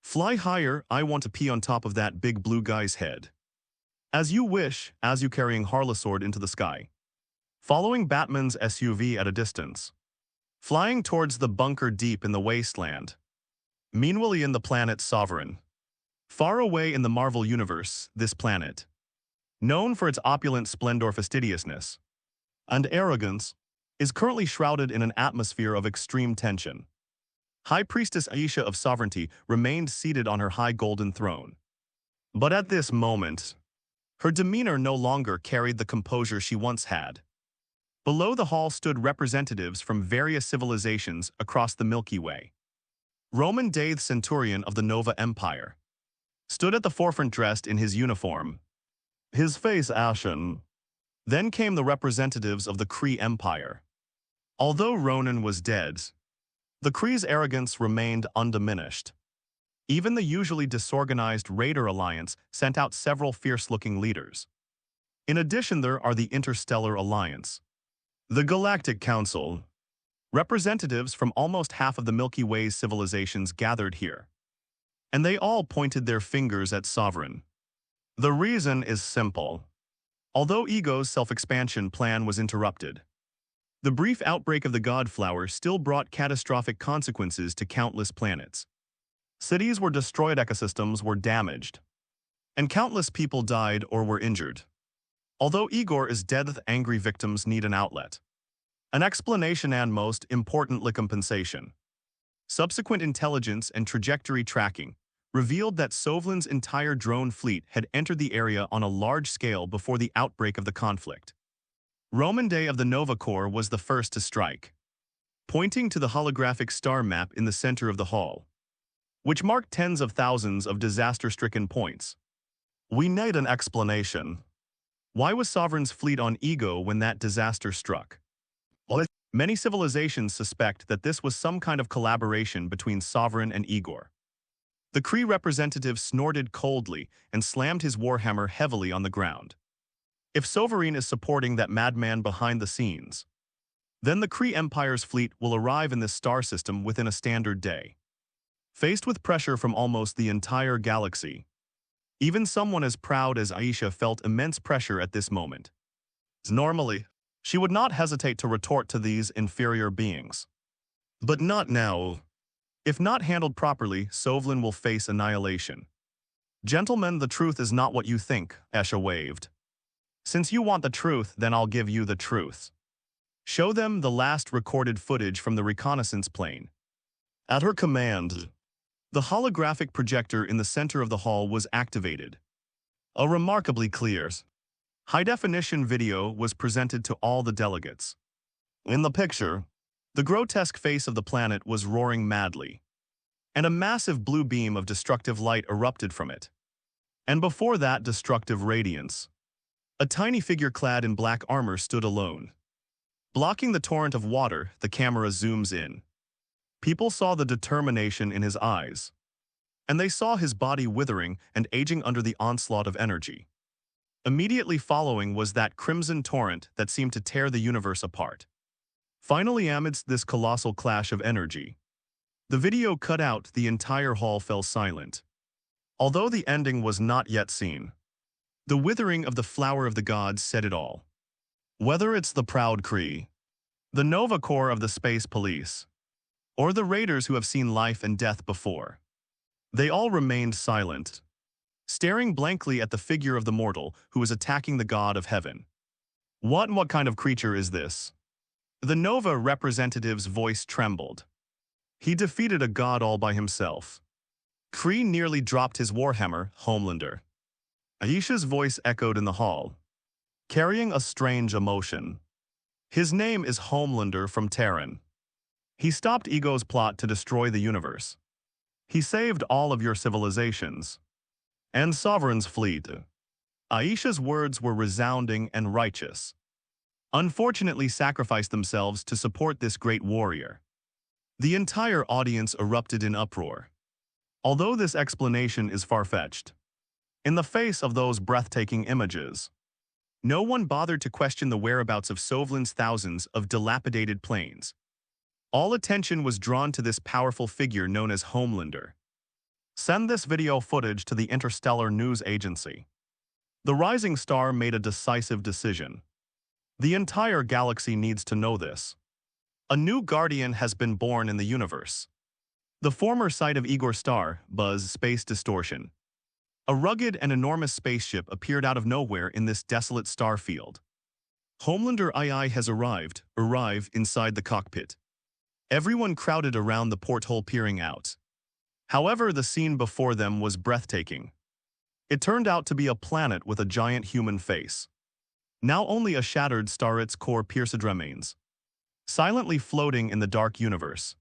Fly higher, I want to pee on top of that big blue guy's head. As you wish, Azu carrying Harlesword into the sky, following Batman's SUV at a distance, flying towards the bunker deep in the wasteland. Meanwhile in the planet Sovereign, far away in the Marvel Universe, this planet, known for its opulent splendor, fastidiousness, and arrogance, is currently shrouded in an atmosphere of extreme tension. High Priestess Aisha of Sovereignty remained seated on her high golden throne. But at this moment, her demeanor no longer carried the composure she once had. Below the hall stood representatives from various civilizations across the Milky Way. Roman Daith, Centurion of the Nova Empire, stood at the forefront dressed in his uniform, his face ashen. Then came the representatives of the Kree Empire. Although Ronan was dead, the Kree's arrogance remained undiminished. Even the usually disorganized Raider Alliance sent out several fierce-looking leaders. In addition, there are the Interstellar Alliance, the Galactic Council. Representatives from almost half of the Milky Way's civilizations gathered here, and they all pointed their fingers at Sovereign. The reason is simple. Although Ego's self-expansion plan was interrupted, the brief outbreak of the Godflower still brought catastrophic consequences to countless planets. Cities were destroyed, ecosystems were damaged, and countless people died or were injured. Although Igor is dead, the angry victims need an outlet, an explanation, and most importantly, compensation. Subsequent intelligence and trajectory tracking revealed that Sovlin's entire drone fleet had entered the area on a large scale before the outbreak of the conflict. Roman Day of the Nova Corps was the first to strike, pointing to the holographic star map in the center of the hall, which marked tens of thousands of disaster-stricken points. We need an explanation. Why was Sovereign's fleet on Ego when that disaster struck? Many civilizations suspect that this was some kind of collaboration between Sovereign and Igor. The Kree representative snorted coldly and slammed his warhammer heavily on the ground. If Sovereign is supporting that madman behind the scenes, then the Kree Empire's fleet will arrive in this star system within a standard day. Faced with pressure from almost the entire galaxy, even someone as proud as Aisha felt immense pressure at this moment. Normally, she would not hesitate to retort to these inferior beings. But not now. If not handled properly, Sovlin will face annihilation. Gentlemen, the truth is not what you think, Esha waved. Since you want the truth, then I'll give you the truth. Show them the last recorded footage from the reconnaissance plane. At her command, the holographic projector in the center of the hall was activated. A remarkably clear, high-definition video was presented to all the delegates. In the picture, the grotesque face of the planet was roaring madly, and a massive blue beam of destructive light erupted from it. And before that destructive radiance, a tiny figure clad in black armor stood alone. Blocking the torrent of water, the camera zooms in. People saw the determination in his eyes, and they saw his body withering and aging under the onslaught of energy. Immediately following was that crimson torrent that seemed to tear the universe apart. Finally, amidst this colossal clash of energy, the video cut out, the entire hall fell silent. Although the ending was not yet seen, the withering of the flower of the gods said it all. Whether it's the proud Kree, the Nova Corps of the Space Police, or the raiders who have seen life and death before, they all remained silent, staring blankly at the figure of the mortal who was attacking the god of heaven. What kind of creature is this? The Nova representative's voice trembled. He defeated a god all by himself. Kree nearly dropped his warhammer, Homelander. Aisha's voice echoed in the hall, carrying a strange emotion. His name is Homelander from Terran. He stopped Ego's plot to destroy the universe. He saved all of your civilizations. And Sovereign's fleet. Aisha's words were resounding and righteous. Unfortunately sacrificed themselves to support this great warrior. The entire audience erupted in uproar. Although this explanation is far-fetched, in the face of those breathtaking images, no one bothered to question the whereabouts of Sovlin's thousands of dilapidated planes. All attention was drawn to this powerful figure known as Homelander. Send this video footage to the Interstellar News Agency. The rising star made a decisive decision. The entire galaxy needs to know this. A new guardian has been born in the universe. The former site of Igor's star, Buzz Space Distortion. A rugged and enormous spaceship appeared out of nowhere in this desolate star field. Homelander II has arrived inside the cockpit. Everyone crowded around the porthole peering out. However, the scene before them was breathtaking. It turned out to be a planet with a giant human face. Now only a shattered star, its core pierced remains, silently floating in the dark universe.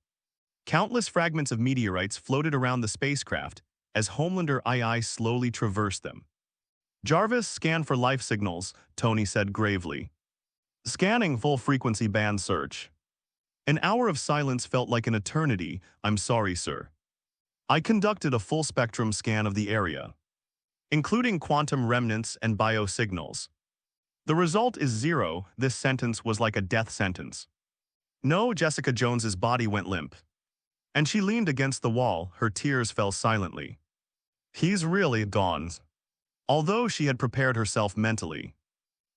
Countless fragments of meteorites floated around the spacecraft as Homelander II slowly traversed them. Jarvis, scan for life signals, Tony said gravely. Scanning, full frequency band search. An hour of silence felt like an eternity. I'm sorry, sir. I conducted a full spectrum scan of the area, including quantum remnants and biosignals. The result is 0. This sentence was like a death sentence. No, Jessica Jones's body went limp, and she leaned against the wall. Her tears fell silently. He's really gone. Although she had prepared herself mentally,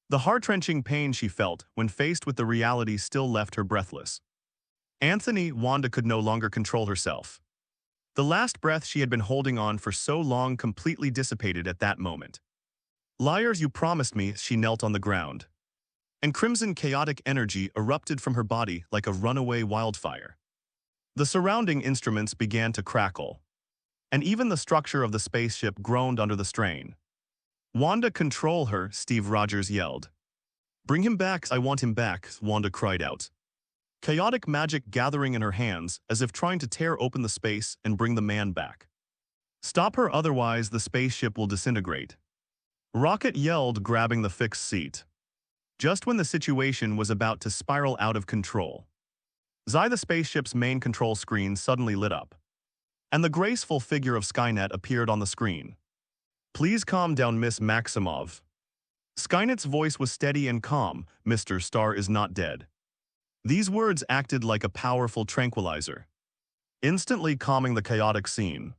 the heart-wrenching pain she felt when faced with the reality still left her breathless. Anthony, Wanda could no longer control herself. The last breath she had been holding on for so long completely dissipated at that moment. Liars, you promised me. She knelt on the ground, and crimson chaotic energy erupted from her body like a runaway wildfire. The surrounding instruments began to crackle, and even the structure of the spaceship groaned under the strain. Wanda, control her, Steve Rogers yelled. Bring him back, I want him back, Wanda cried out. Chaotic magic gathering in her hands as if trying to tear open the space and bring the man back. Stop her, otherwise the spaceship will disintegrate. Rocket yelled, grabbing the fixed seat. just when the situation was about to spiral out of control. The spaceship's main control screen suddenly lit up, and the graceful figure of Skynet appeared on the screen. "Please calm down, Miss Maximov." Skynet's voice was steady and calm. "Mr. Star is not dead." These words acted like a powerful tranquilizer, instantly calming the chaotic scene.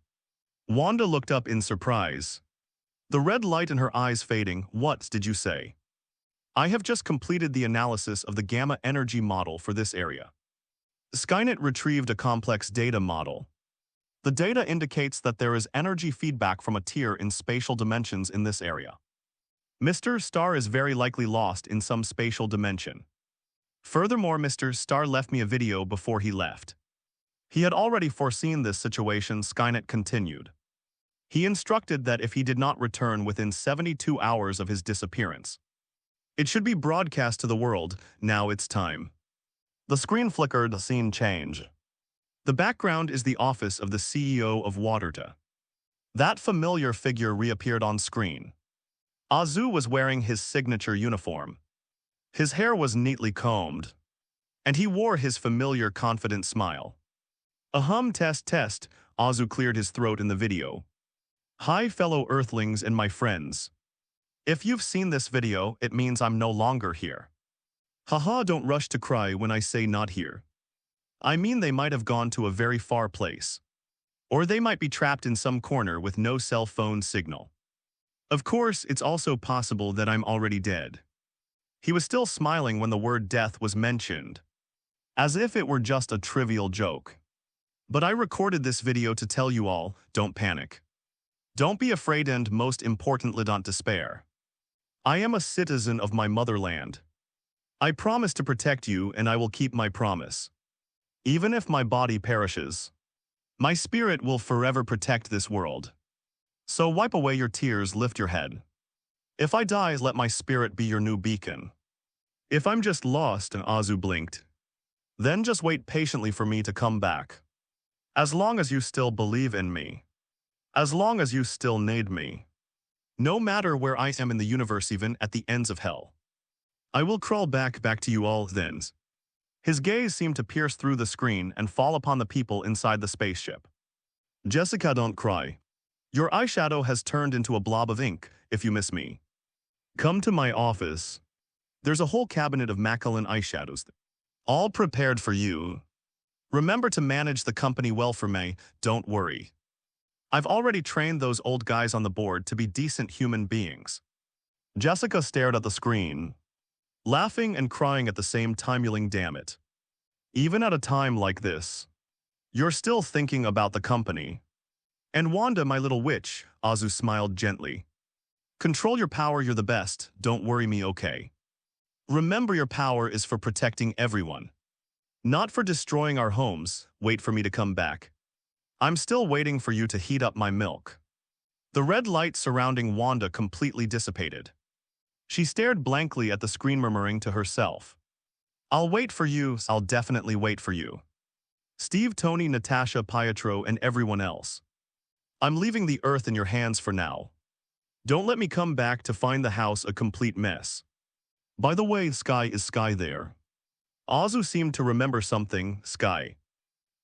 Wanda looked up in surprise, the red light in her eyes fading. "What did you say?" "I have just completed the analysis of the gamma energy model for this area." Skynet retrieved a complex data model. The data indicates that there is energy feedback from a tier in spatial dimensions in this area. Mr. Star is very likely lost in some spatial dimension. Furthermore, Mr. Star left me a video before he left. He had already foreseen this situation, Skynet continued. He instructed that if he did not return within 72 hours of his disappearance, it should be broadcast to the world. Now it's time. The screen flickered, the scene changed. The background is the office of the CEO of Waterta. That familiar figure reappeared on screen. Azu was wearing his signature uniform. His hair was neatly combed, and he wore his familiar confident smile. Test. Azu cleared his throat in the video. "Hi, fellow Earthlings and my friends. If you've seen this video, it means I'm no longer here. Haha, don't rush to cry when I say not here. I mean they might have gone to a very far place. Or they might be trapped in some corner with no cell phone signal. Of course, it's also possible that I'm already dead." He was still smiling when the word death was mentioned, as if it were just a trivial joke. "But I recorded this video to tell you all, don't panic. Don't be afraid and, most importantly, don't despair. I am a citizen of my motherland. I promise to protect you and I will keep my promise. Even if my body perishes, my spirit will forever protect this world. So wipe away your tears, lift your head. If I die, let my spirit be your new beacon. If I'm just lost," and Azu blinked, "then just wait patiently for me to come back. As long as you still believe in me. As long as you still need me. No matter where I am in the universe, even at the ends of hell. I will crawl back to you all then." His gaze seemed to pierce through the screen and fall upon the people inside the spaceship. "Jessica, don't cry. Your eyeshadow has turned into a blob of ink. If you miss me, come to my office. There's a whole cabinet of Macallan eyeshadows, all prepared for you. Remember to manage the company well for me, don't worry. I've already trained those old guys on the board to be decent human beings." Jessica stared at the screen, laughing and crying at the same time, yelling, "Damn it. Even at a time like this, you're still thinking about the company." "And Wanda, my little witch," Azu smiled gently. "Control your power, you're the best, don't worry me, okay? Remember, your power is for protecting everyone, not for destroying our homes. Wait for me to come back. I'm still waiting for you to heat up my milk." The red light surrounding Wanda completely dissipated. She stared blankly at the screen, murmuring to herself, "I'll wait for you, I'll definitely wait for you. Steve, Tony, Natasha, Pietro, and everyone else. I'm leaving the Earth in your hands for now. Don't let me come back to find the house a complete mess. By the way, Sky, is Sky there?" Azu seemed to remember something. Sky,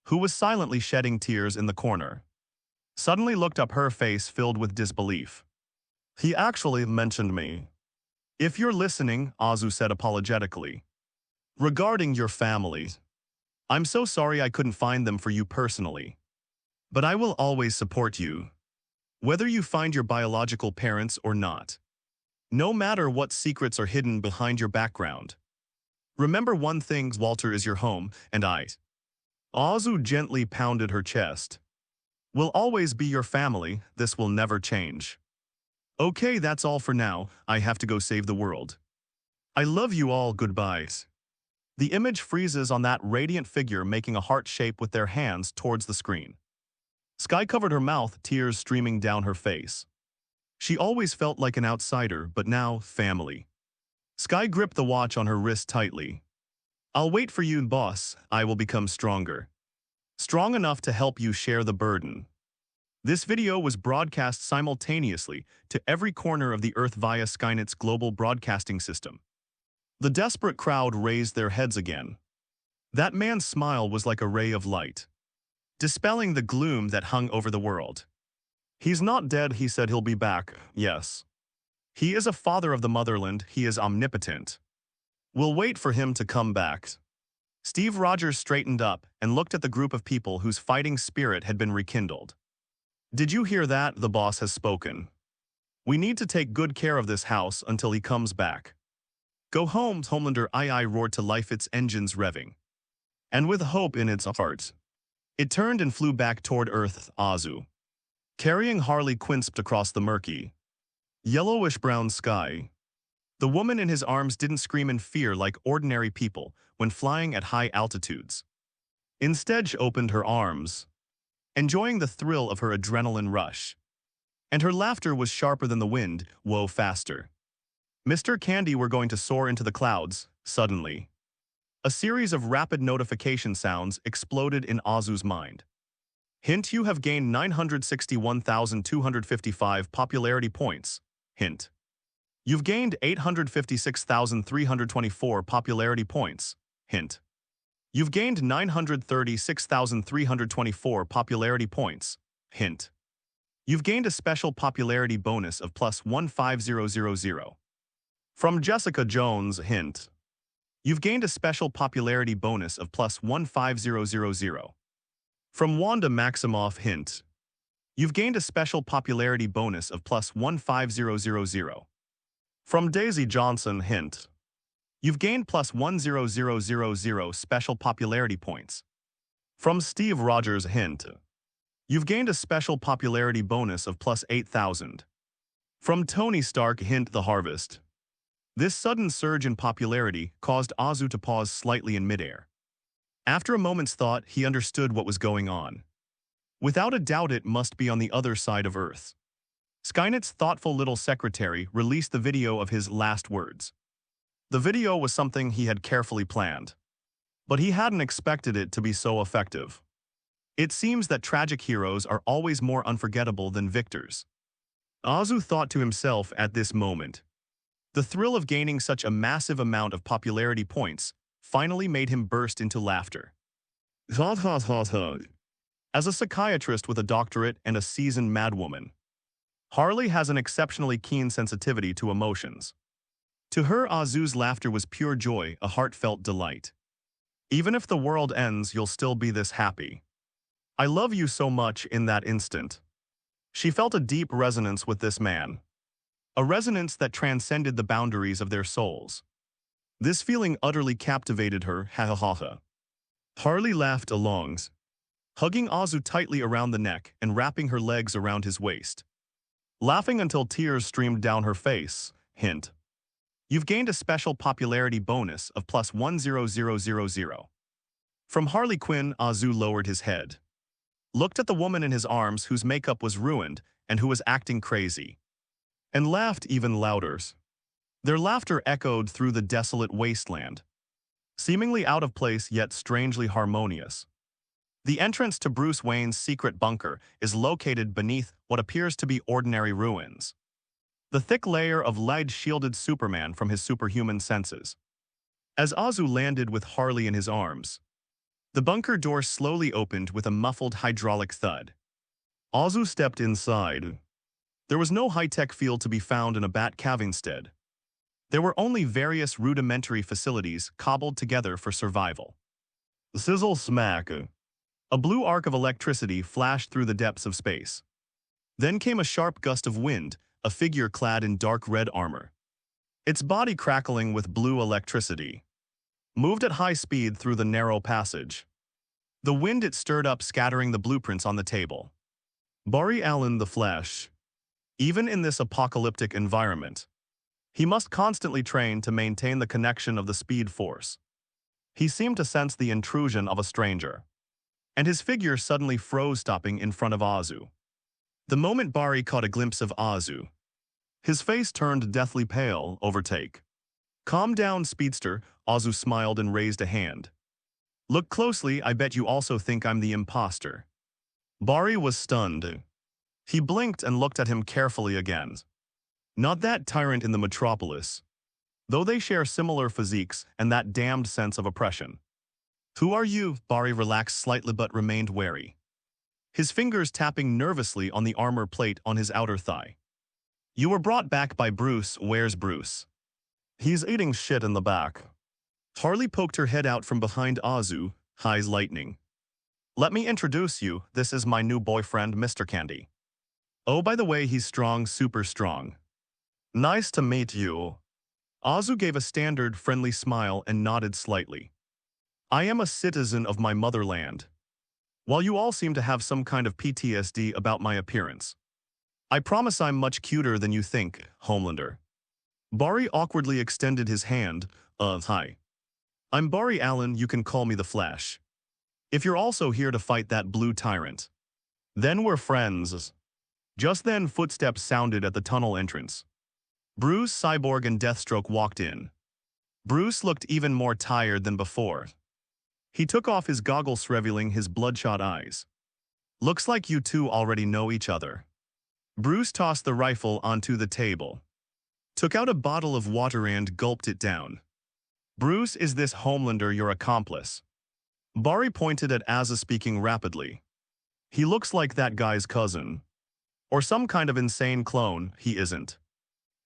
who was silently shedding tears in the corner, suddenly looked up, her face filled with disbelief. "He actually mentioned me. If you're listening," Azu said apologetically, "regarding your family. I'm so sorry I couldn't find them for you personally. But I will always support you, whether you find your biological parents or not. No matter what secrets are hidden behind your background. Remember one thing, Walter is your home, and I." Azu gently pounded her chest. "Will always be your family, this will never change. Okay, that's all for now, I have to go save the world. I love you all, goodbye." The image freezes on that radiant figure making a heart shape with their hands towards the screen. Sky covered her mouth, tears streaming down her face. She always felt like an outsider, but now, family. Sky gripped the watch on her wrist tightly. "I'll wait for you, boss. I will become stronger. Strong enough to help you share the burden." This video was broadcast simultaneously to every corner of the Earth via Skynet's global broadcasting system. The desperate crowd raised their heads again. That man's smile was like a ray of light, dispelling the gloom that hung over the world. He's not dead, he said. He'll be back, yes. He is a father of the motherland, he is omnipotent. We'll wait for him to come back. Steve Rogers straightened up and looked at the group of people whose fighting spirit had been rekindled. Did you hear that? The boss has spoken. We need to take good care of this house until he comes back. Go home, Homelander II roared to life, its engines revving. And with hope in its heart, it turned and flew back toward Earth, Azu. Carrying Harley Quinn across the murky, yellowish-brown sky. The woman in his arms didn't scream in fear like ordinary people when flying at high altitudes. Instead, she opened her arms, enjoying the thrill of her adrenaline rush. And her laughter was sharper than the wind, whoa, faster. Mr. Candy, we're going to soar into the clouds, suddenly. A series of rapid notification sounds exploded in Azu's mind. Hint, you have gained 961,255 popularity points. Hint. You've gained 856,324 popularity points. Hint. You've gained 936,324 popularity points. Hint. You've gained a special popularity bonus of plus 15000. From Jessica Jones. Hint. You've gained a special popularity bonus of plus 15000. From Wanda Maximoff. Hint. You've gained a special popularity bonus of plus 15000. From Daisy Johnson. Hint. You've gained plus 10000 special popularity points. From Steve Rogers. Hint. You've gained a special popularity bonus of plus 8000. From Tony Stark. Hint. The Harvest. This sudden surge in popularity caused Azu to pause slightly in midair. After a moment's thought, he understood what was going on. Without a doubt, it must be on the other side of Earth. Skynet's thoughtful little secretary released the video of his last words. The video was something he had carefully planned, but he hadn't expected it to be so effective. It seems that tragic heroes are always more unforgettable than victors. Azu thought to himself at this moment. The thrill of gaining such a massive amount of popularity points finally made him burst into laughter. As a psychiatrist with a doctorate and a seasoned madwoman, Harley has an exceptionally keen sensitivity to emotions. To her, Azu's laughter was pure joy, a heartfelt delight. Even if the world ends, you'll still be this happy. I love you so much. In that instant, she felt a deep resonance with this man. A resonance that transcended the boundaries of their souls. This feeling utterly captivated her. Ha ha ha ha. Harley laughed along, hugging Azu tightly around the neck and wrapping her legs around his waist. Laughing until tears streamed down her face. Hint. You've gained a special popularity bonus of plus 10000. From Harley Quinn. Azu lowered his head, looked at the woman in his arms whose makeup was ruined and who was acting crazy, and laughed even louder. Their laughter echoed through the desolate wasteland, seemingly out of place yet strangely harmonious. The entrance to Bruce Wayne's secret bunker is located beneath what appears to be ordinary ruins. The thick layer of lead shielded Superman from his superhuman senses. As Azu landed with Harley in his arms, the bunker door slowly opened with a muffled hydraulic thud. Azu stepped inside. There was no high-tech feel to be found in a Batcave instead. There were only various rudimentary facilities cobbled together for survival. Sizzle smack. A blue arc of electricity flashed through the depths of space. Then came a sharp gust of wind, a figure clad in dark red armor. Its body crackling with blue electricity moved at high speed through the narrow passage. The wind it stirred up, scattering the blueprints on the table. Barry Allen, the Flash. Even in this apocalyptic environment, he must constantly train to maintain the connection of the Speed Force. He seemed to sense the intrusion of a stranger, and his figure suddenly froze, stopping in front of Azu. The moment Barry caught a glimpse of Azu, his face turned deathly pale. Overtake. Calm down, Speedster, Azu smiled and raised a hand. Look closely, I bet you also think I'm the imposter. Barry was stunned. He blinked and looked at him carefully again. Not that tyrant in the metropolis. though they share similar physiques and that damned sense of oppression. Who are you? Barry relaxed slightly but remained wary, his fingers tapping nervously on the armor plate on his outer thigh. You were brought back by Bruce. Where's Bruce? He's eating shit in the back. Harley poked her head out from behind Azu, eyes lightning. Let me introduce you, this is my new boyfriend, Mr. Candy. Oh, by the way, he's strong, super strong. Nice to meet you. Azu gave a standard, friendly smile and nodded slightly. I am a citizen of my motherland. While you all seem to have some kind of PTSD about my appearance, I promise I'm much cuter than you think, Homelander. Barry awkwardly extended his hand. Hi. I'm Barry Allen, you can call me the Flash. If you're also here to fight that blue tyrant, then we're friends. Just then, footsteps sounded at the tunnel entrance. Bruce, Cyborg, and Deathstroke walked in. Bruce looked even more tired than before. He took off his goggles, revealing his bloodshot eyes. Looks like you two already know each other. Bruce tossed the rifle onto the table, took out a bottle of water and gulped it down. Bruce, is this Homelander your accomplice? Barry pointed at Asa, speaking rapidly. He looks like that guy's cousin. Or some kind of insane clone. He isn't.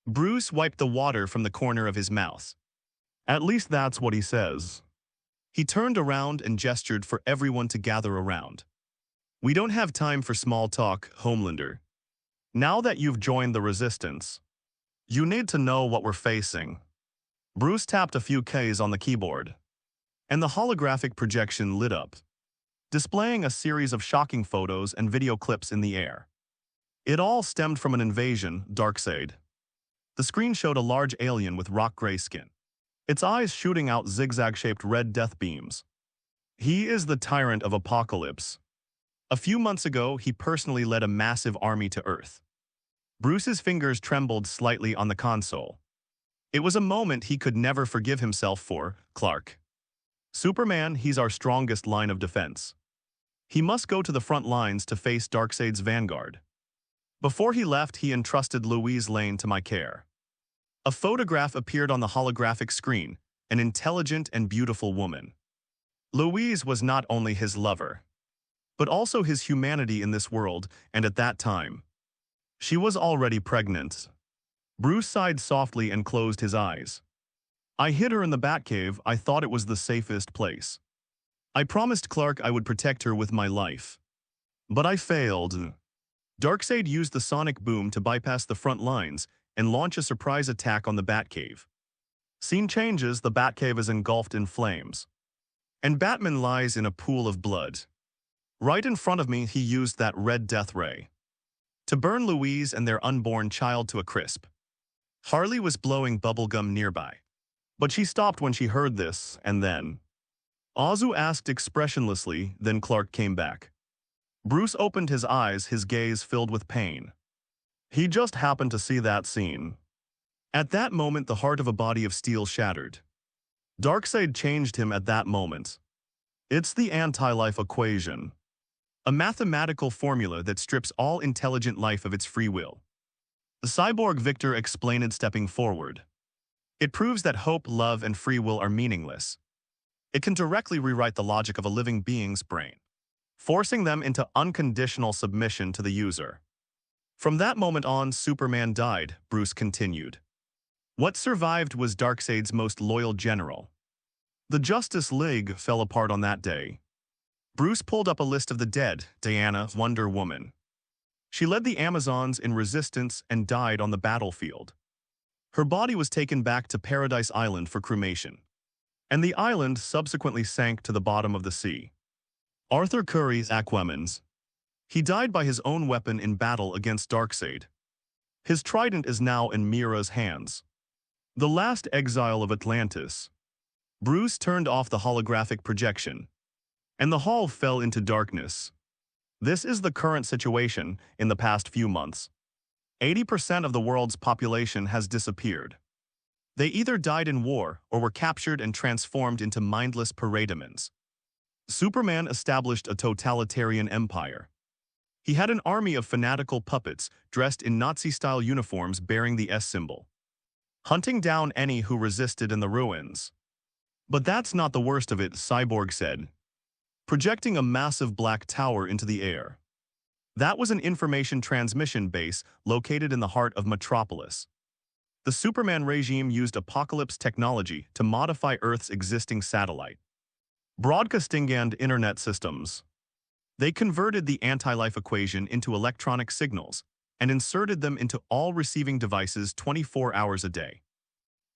Bruce wiped the water from the corner of his mouth. At least that's what he says. He turned around and gestured for everyone to gather around. We don't have time for small talk, Homelander. Now that you've joined the Resistance, you need to know what we're facing. Bruce tapped a few keys on the keyboard, and the holographic projection lit up, displaying a series of shocking photos and video clips in the air. It all stemmed from an invasion, Darkseid. The screen showed a large alien with rock-gray skin, its eyes shooting out zigzag-shaped red death beams. He is the tyrant of Apocalypse. A few months ago, he personally led a massive army to Earth. Bruce's fingers trembled slightly on the console. It was a moment he could never forgive himself for. Clark. Superman, he's our strongest line of defense. He must go to the front lines to face Darkseid's vanguard. Before he left, he entrusted Louise Lane to my care. A photograph appeared on the holographic screen, an intelligent and beautiful woman. Louise was not only his lover, but also his humanity in this world, and at that time, she was already pregnant. Bruce sighed softly and closed his eyes. I hid her in the Batcave. I thought it was the safest place. I promised Clark I would protect her with my life. But I failed. Darkseid used the sonic boom to bypass the front lines and launch a surprise attack on the Batcave. Scene changes, the Batcave is engulfed in flames, and Batman lies in a pool of blood. Right in front of me, he used that red death ray to burn Louise and their unborn child to a crisp. Harley was blowing bubblegum nearby, but she stopped when she heard this, and then Azu asked expressionlessly, then Clark came back. Bruce opened his eyes, his gaze filled with pain. He just happened to see that scene. At that moment, the heart of a body of steel shattered. Darkseid changed him at that moment. It's the anti-life equation, a mathematical formula that strips all intelligent life of its free will. The cyborg Victor explained, stepping forward. It proves that hope, love, and free will are meaningless. It can directly rewrite the logic of a living being's brain, forcing them into unconditional submission to the user. From that moment on, Superman died, Bruce continued. What survived was Darkseid's most loyal general. The Justice League fell apart on that day. Bruce pulled up a list of the dead. Diana, Wonder Woman. She led the Amazons in resistance and died on the battlefield. Her body was taken back to Paradise Island for cremation, and the island subsequently sank to the bottom of the sea. Arthur Curry's Aquemens. He died by his own weapon in battle against Darkseid. His trident is now in Mira's hands. The last exile of Atlantis. Bruce turned off the holographic projection, and the hall fell into darkness. This is the current situation in the past few months. 80% of the world's population has disappeared. They either died in war or were captured and transformed into mindless parademons. Superman established a totalitarian empire. He had an army of fanatical puppets dressed in Nazi-style uniforms bearing the S symbol. hunting down any who resisted in the ruins. But that's not the worst of it, Cyborg said, projecting a massive black tower into the air. That was an information transmission base located in the heart of Metropolis. The Superman regime used apocalypse technology to modify Earth's existing satellite, broadcasting and internet systems. They converted the anti-life equation into electronic signals and inserted them into all receiving devices 24 hours a day.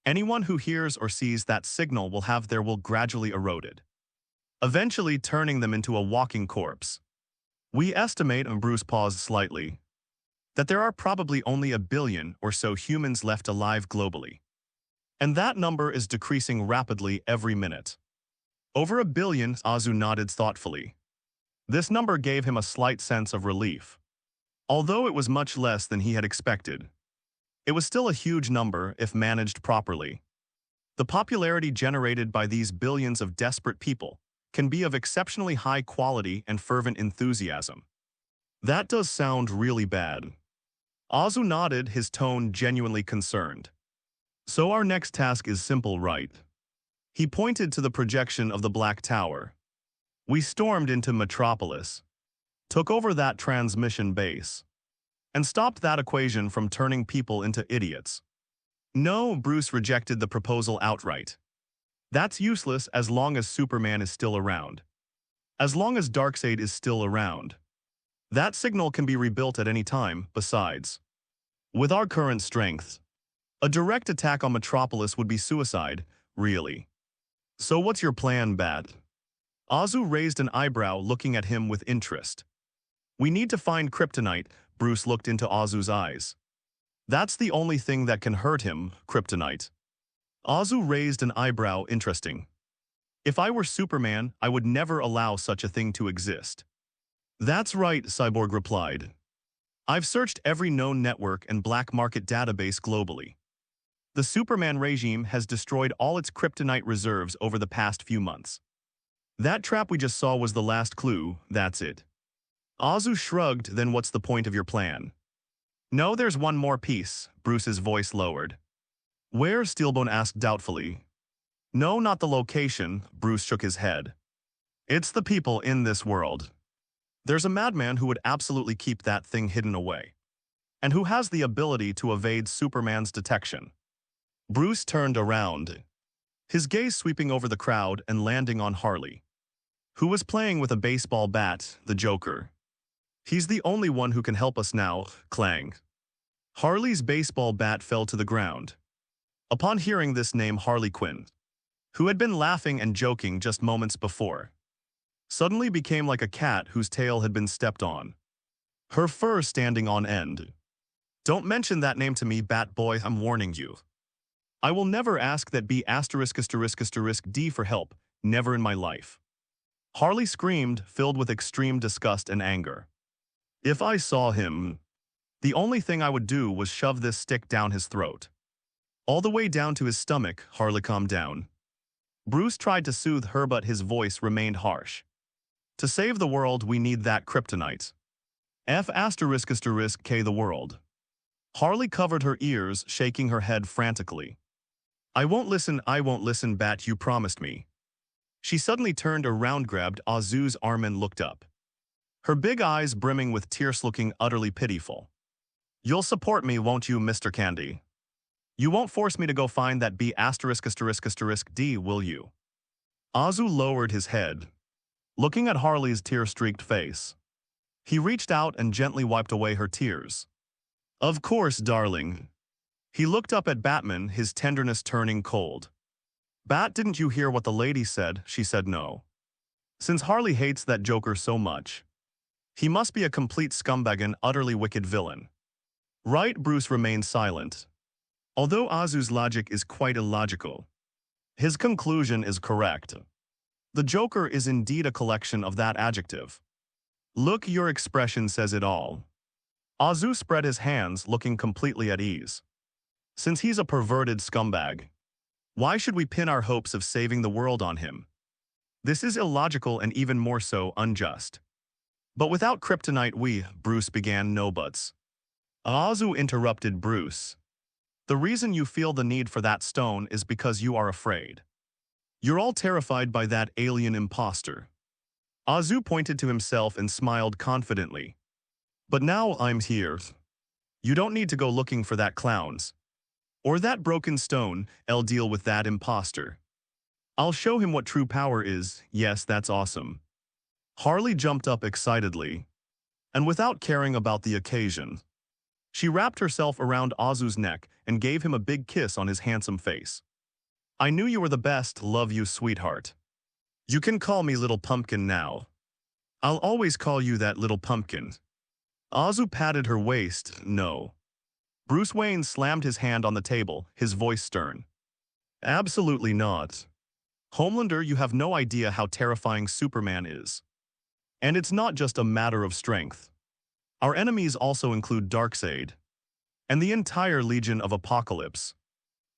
Anyone who hears or sees that signal will have their will gradually eroded, eventually turning them into a walking corpse. We estimate, and Bruce paused slightly, that there are probably only 1 billion or so humans left alive globally. And that number is decreasing rapidly every minute. Over 1 billion, Azu nodded thoughtfully. This number gave him a slight sense of relief. Although it was much less than he had expected, it was still a huge number if managed properly. The popularity generated by these billions of desperate people can be of exceptionally high quality and fervent enthusiasm. That does sound really bad. Azu nodded, his tone genuinely concerned. So our next task is simple, right? He pointed to the projection of the Black Tower. We stormed into Metropolis, took over that transmission base, and stopped that equation from turning people into idiots. No, Bruce rejected the proposal outright. That's useless as long as Superman is still around. As long as Darkseid is still around. That signal can be rebuilt at any time, besides. With our current strength, a direct attack on Metropolis would be suicide, really. So what's your plan, Bat? Azu raised an eyebrow, looking at him with interest. We need to find kryptonite, Bruce looked into Azu's eyes. That's the only thing that can hurt him, kryptonite. Azu raised an eyebrow, interesting. If I were Superman, I would never allow such a thing to exist. That's right, Cyborg replied. I've searched every known network and black market database globally. The Superman regime has destroyed all its kryptonite reserves over the past few months. That trap we just saw was the last clue, that's it. Azu shrugged, then what's the point of your plan? No, there's one more piece, Bruce's voice lowered. Where? Steelbone asked doubtfully. No, not the location, Bruce shook his head. It's the people in this world. There's a madman who would absolutely keep that thing hidden away, and who has the ability to evade Superman's detection. Bruce turned around, his gaze sweeping over the crowd and landing on Harley, who was playing with a baseball bat, the Joker. He's the only one who can help us now, clang. Harley's baseball bat fell to the ground. Upon hearing this name, Harley Quinn, who had been laughing and joking just moments before, suddenly became like a cat whose tail had been stepped on, her fur standing on end. Don't mention that name to me, Bat Boy, I'm warning you. I will never ask that B*****D for help, never in my life. Harley screamed, filled with extreme disgust and anger. If I saw him, the only thing I would do was shove this stick down his throat. All the way down to his stomach. Harley, calm down. Bruce tried to soothe her, but his voice remained harsh. To save the world, we need that kryptonite. F***K the world. Harley covered her ears, shaking her head frantically. I won't listen, Bat, you promised me. She suddenly turned around, grabbed Azu's arm and looked up, her big eyes brimming with tears, looking utterly pitiful. You'll support me, won't you, Mr. Candy? You won't force me to go find that B***D, will you? Azu lowered his head, looking at Harley's tear-streaked face. He reached out and gently wiped away her tears. Of course, darling. He looked up at Batman, his tenderness turning cold. Bat, didn't you hear what the lady said? She said no. Since Harley hates that Joker so much, he must be a complete scumbag and utterly wicked villain. Right? Bruce remained silent. Although Azu's logic is quite illogical, his conclusion is correct. The Joker is indeed a collection of that adjective. Look, your expression says it all. Azu spread his hands, looking completely at ease. Since he's a perverted scumbag, why should we pin our hopes of saving the world on him? This is illogical and even more so unjust. But without kryptonite Bruce began. No buts. Azu interrupted Bruce. The reason you feel the need for that stone is because you are afraid. You're all terrified by that alien imposter. Azu pointed to himself and smiled confidently. But now I'm here. You don't need to go looking for that clowns. Or that broken stone, I'll deal with that imposter. I'll show him what true power is. Yes, that's awesome. Harley jumped up excitedly. And without caring about the occasion, she wrapped herself around Azu's neck and gave him a big kiss on his handsome face. I knew you were the best, love you, sweetheart. You can call me Little Pumpkin now. I'll always call you that, Little Pumpkin. Azu patted her waist. No. Bruce Wayne slammed his hand on the table, his voice stern. Absolutely not. Homelander, you have no idea how terrifying Superman is. And it's not just a matter of strength. Our enemies also include Darkseid and the entire Legion of Apocalypse.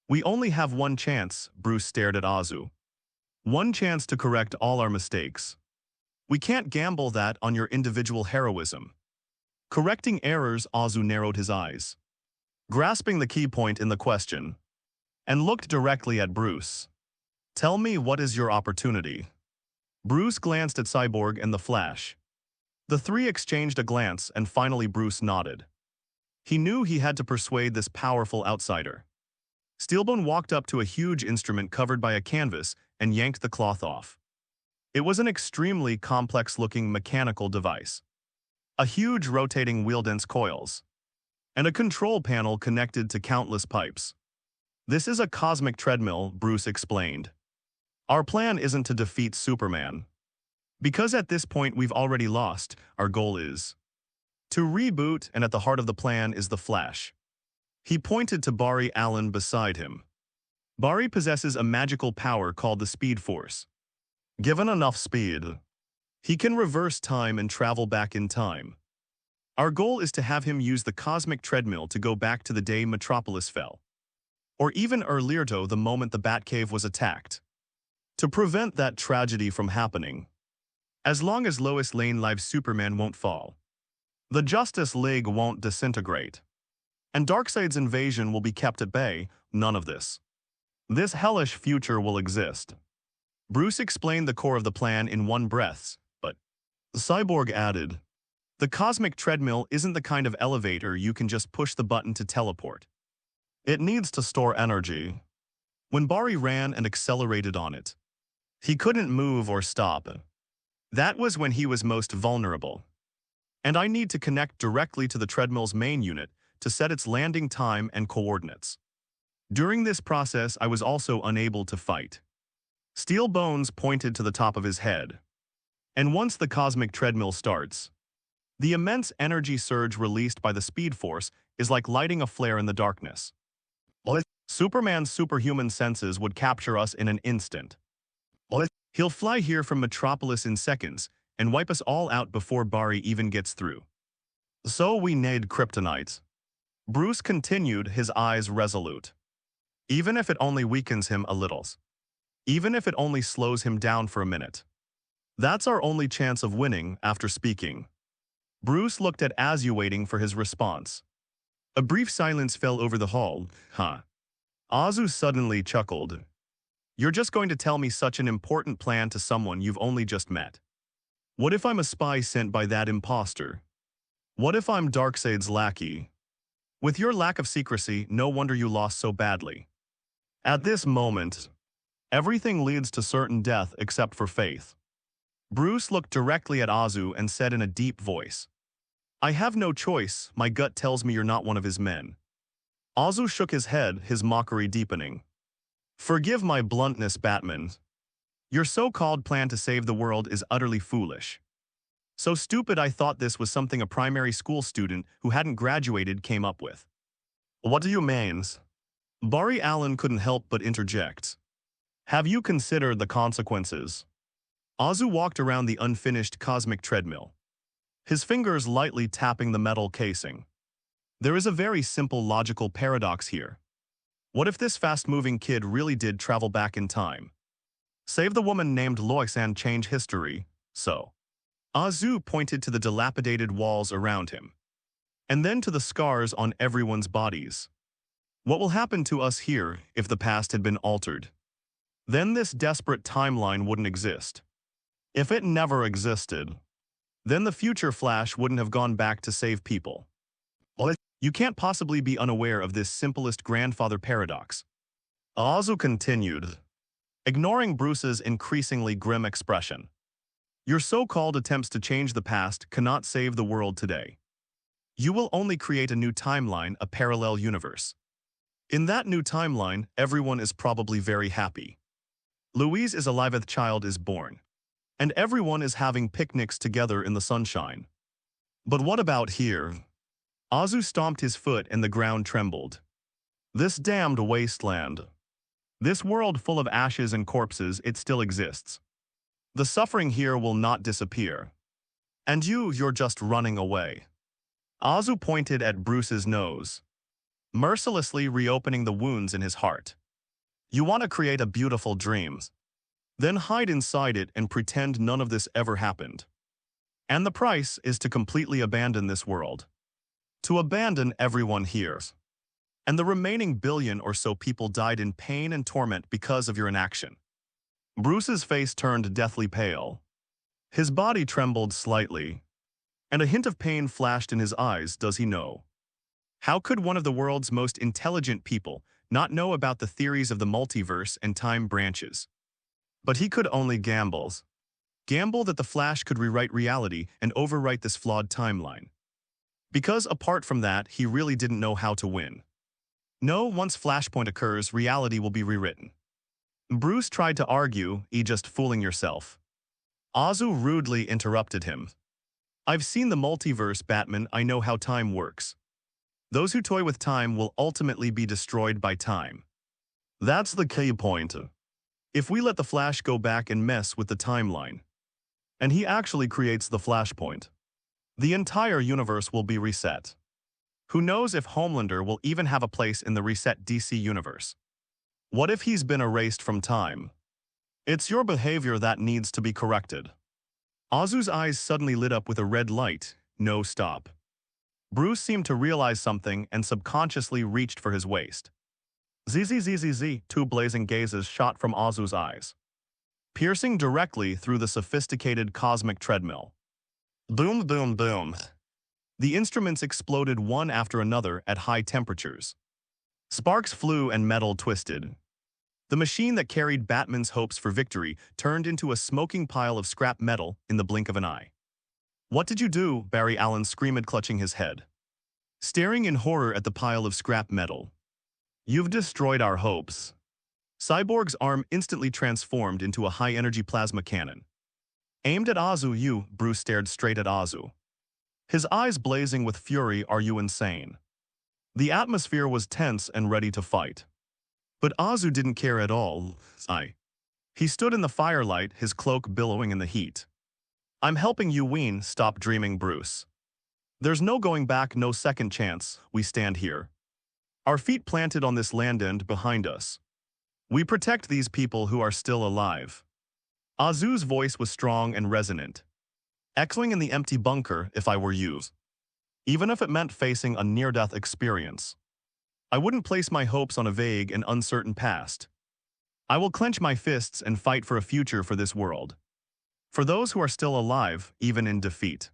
We only have one chance, Bruce stared at Azu. One chance to correct all our mistakes. We can't gamble that on your individual heroism. Correcting errors, Azu narrowed his eyes, grasping the key point in the question, and looked directly at Bruce. Tell me, what is your opportunity? Bruce glanced at Cyborg and the Flash. The three exchanged a glance and finally Bruce nodded. He knew he had to persuade this powerful outsider. Steelbone walked up to a huge instrument covered by a canvas and yanked the cloth off. It was an extremely complex-looking mechanical device. A huge rotating wheel-dense coils, and a control panel connected to countless pipes. This is a cosmic treadmill, Bruce explained. Our plan isn't to defeat Superman. Because at this point we've already lost, our goal is to reboot, and at the heart of the plan is the Flash. He pointed to Barry Allen beside him. Barry possesses a magical power called the Speed Force. Given enough speed, he can reverse time and travel back in time. Our goal is to have him use the cosmic treadmill to go back to the day Metropolis fell. Or even earlier, to the moment the Batcave was attacked. To prevent that tragedy from happening. As long as Lois Lane lives, Superman won't fall. The Justice League won't disintegrate. And Darkseid's invasion will be kept at bay. None of this. This hellish future will exist. Bruce explained the core of the plan in one breath, but Cyborg added, the cosmic treadmill isn't the kind of elevator you can just push the button to teleport. It needs to store energy. When Barry ran and accelerated on it, he couldn't move or stop. That was when he was most vulnerable. And I need to connect directly to the treadmill's main unit to set its landing time and coordinates. During this process, I was also unable to fight. Steel Bones pointed to the top of his head. And once the cosmic treadmill starts, the immense energy surge released by the Speed Force is like lighting a flare in the darkness. Superman's superhuman senses would capture us in an instant. He'll fly here from Metropolis in seconds and wipe us all out before Barry even gets through. So we need kryptonite. Bruce continued, his eyes resolute. Even if it only weakens him a little. Even if it only slows him down for a minute. That's our only chance of winning. After speaking, Bruce looked at Azu, waiting for his response. A brief silence fell over the hall. Azu suddenly chuckled. You're just going to tell me such an important plan to someone you've only just met? What if I'm a spy sent by that imposter? What if I'm Darkseid's lackey? With your lack of secrecy, no wonder you lost so badly. At this moment, everything leads to certain death except for faith. Bruce looked directly at Azu and said in a deep voice, I have no choice, my gut tells me you're not one of his men. Azu shook his head, his mockery deepening. Forgive my bluntness, Batman. Your so-called plan to save the world is utterly foolish. So stupid I thought this was something a primary school student who hadn't graduated came up with. What do you mean? Barry Allen couldn't help but interject. Have you considered the consequences? Azu walked around the unfinished cosmic treadmill, his fingers lightly tapping the metal casing. There is a very simple logical paradox here. What if this fast-moving kid really did travel back in time? Save the woman named Lois and change history, so. Azu pointed to the dilapidated walls around him, and then to the scars on everyone's bodies. What will happen to us here if the past had been altered? Then this desperate timeline wouldn't exist. If it never existed, then the future Flash wouldn't have gone back to save people. Well, you can't possibly be unaware of this simplest grandfather paradox. Azu continued, ignoring Bruce's increasingly grim expression. Your so-called attempts to change the past cannot save the world today. You will only create a new timeline, a parallel universe. In that new timeline, everyone is probably very happy. Louise is alive, a child is born. And everyone is having picnics together in the sunshine. But what about here? Azu stomped his foot and the ground trembled. This damned wasteland. This world full of ashes and corpses, it still exists. The suffering here will not disappear. And you're just running away. Azu pointed at Bruce's nose, mercilessly reopening the wounds in his heart. You want to create a beautiful dream, then hide inside it and pretend none of this ever happened. And the price is to completely abandon this world. To abandon everyone here. And the remaining billion or so people died in pain and torment because of your inaction. Bruce's face turned deathly pale. His body trembled slightly, and a hint of pain flashed in his eyes. Does he know? How could one of the world's most intelligent people not know about the theories of the multiverse and time branches? But he could only gamble that the Flash could rewrite reality and overwrite this flawed timeline. Because apart from that, he really didn't know how to win. No, once Flashpoint occurs, reality will be rewritten. Bruce tried to argue, just fooling yourself. Azu rudely interrupted him. I've seen the multiverse, Batman. I know how time works. Those who toy with time will ultimately be destroyed by time. That's the key point. If we let the Flash go back and mess with the timeline, and he actually creates the Flashpoint, the entire universe will be reset. Who knows if Homelander will even have a place in the reset DC universe? What if he's been erased from time? It's your behavior that needs to be corrected. Azu's eyes suddenly lit up with a red light. No, stop. Bruce seemed to realize something and subconsciously reached for his waist. Zzz, two blazing gazes shot from Azu's eyes, piercing directly through the sophisticated cosmic treadmill. Boom, boom, boom. The instruments exploded one after another at high temperatures. Sparks flew and metal twisted. The machine that carried Batman's hopes for victory turned into a smoking pile of scrap metal in the blink of an eye. What did you do? Barry Allen screamed, clutching his head, staring in horror at the pile of scrap metal. You've destroyed our hopes. Cyborg's arm instantly transformed into a high-energy plasma cannon. Aimed at Azu, Bruce stared straight at Azu, his eyes blazing with fury. Are you insane? The atmosphere was tense and ready to fight. But Azu didn't care at all. He stood in the firelight, his cloak billowing in the heat. I'm helping you win. Stop dreaming, Bruce. There's no going back, no second chance. We stand here, our feet planted on this land end behind us. We protect these people who are still alive. Azu's voice was strong and resonant, echoing in the empty bunker. If I were you, even if it meant facing a near-death experience, I wouldn't place my hopes on a vague and uncertain past. I will clench my fists and fight for a future for this world. For those who are still alive, even in defeat.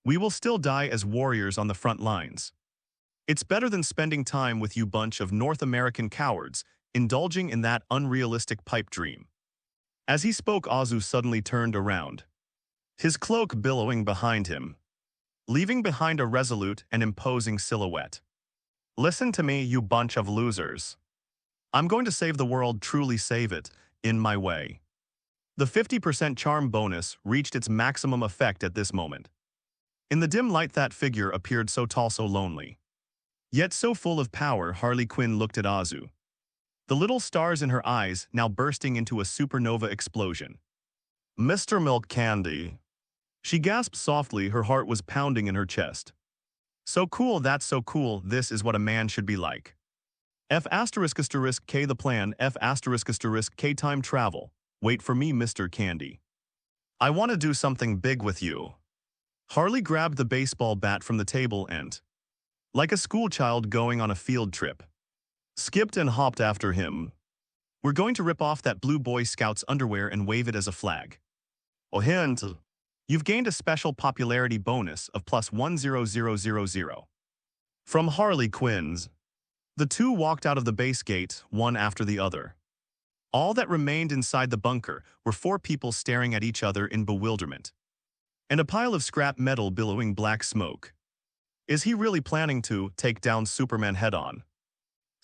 We will still die as warriors on the front lines. It's better than spending time with you bunch of North American cowards, indulging in that unrealistic pipe dream. As he spoke, Azu suddenly turned around, his cloak billowing behind him, leaving behind a resolute and imposing silhouette. Listen to me, you bunch of losers. I'm going to save the world, truly save it, in my way. The 50% charm bonus reached its maximum effect at this moment. In the dim light, that figure appeared so tall, so lonely, yet so full of power. Harley Quinn looked at Azu, the little stars in her eyes now bursting into a supernova explosion. Mr. Milk Candy. She gasped softly, her heart was pounding in her chest. So cool, that's so cool, this is what a man should be like. F***K the plan, F***K time travel. Wait for me, Mr. Candy. I want to do something big with you. Harley grabbed the baseball bat from the table and, like a schoolchild going on a field trip, skipped and hopped after him. We're going to rip off that blue Boy Scout's underwear and wave it as a flag. Oh, hint. You've gained a special popularity bonus of plus 10000. From Harley Quinn's. The two walked out of the base gate, one after the other. All that remained inside the bunker were four people staring at each other in bewilderment. And a pile of scrap metal billowing black smoke. Is he really planning to take down Superman head-on?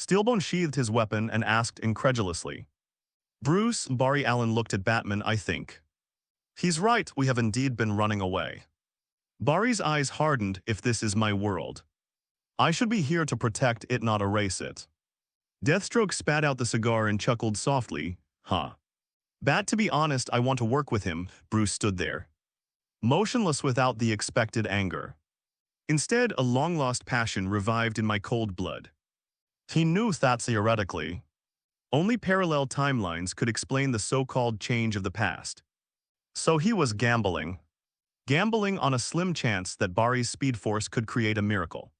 Steelbone sheathed his weapon and asked incredulously. Bruce, Barry Allen looked at Batman, I think. He's right, we have indeed been running away. Barry's eyes hardened. If this is my world, I should be here to protect it, not erase it. Deathstroke spat out the cigar and chuckled softly. Huh. Bat, to be honest, I want to work with him. Bruce stood there, motionless without the expected anger. Instead, a long-lost passion revived in my cold blood. He knew that theoretically, only parallel timelines could explain the so-called change of the past. So he was gambling. Gambling on a slim chance that Barry's speed force could create a miracle.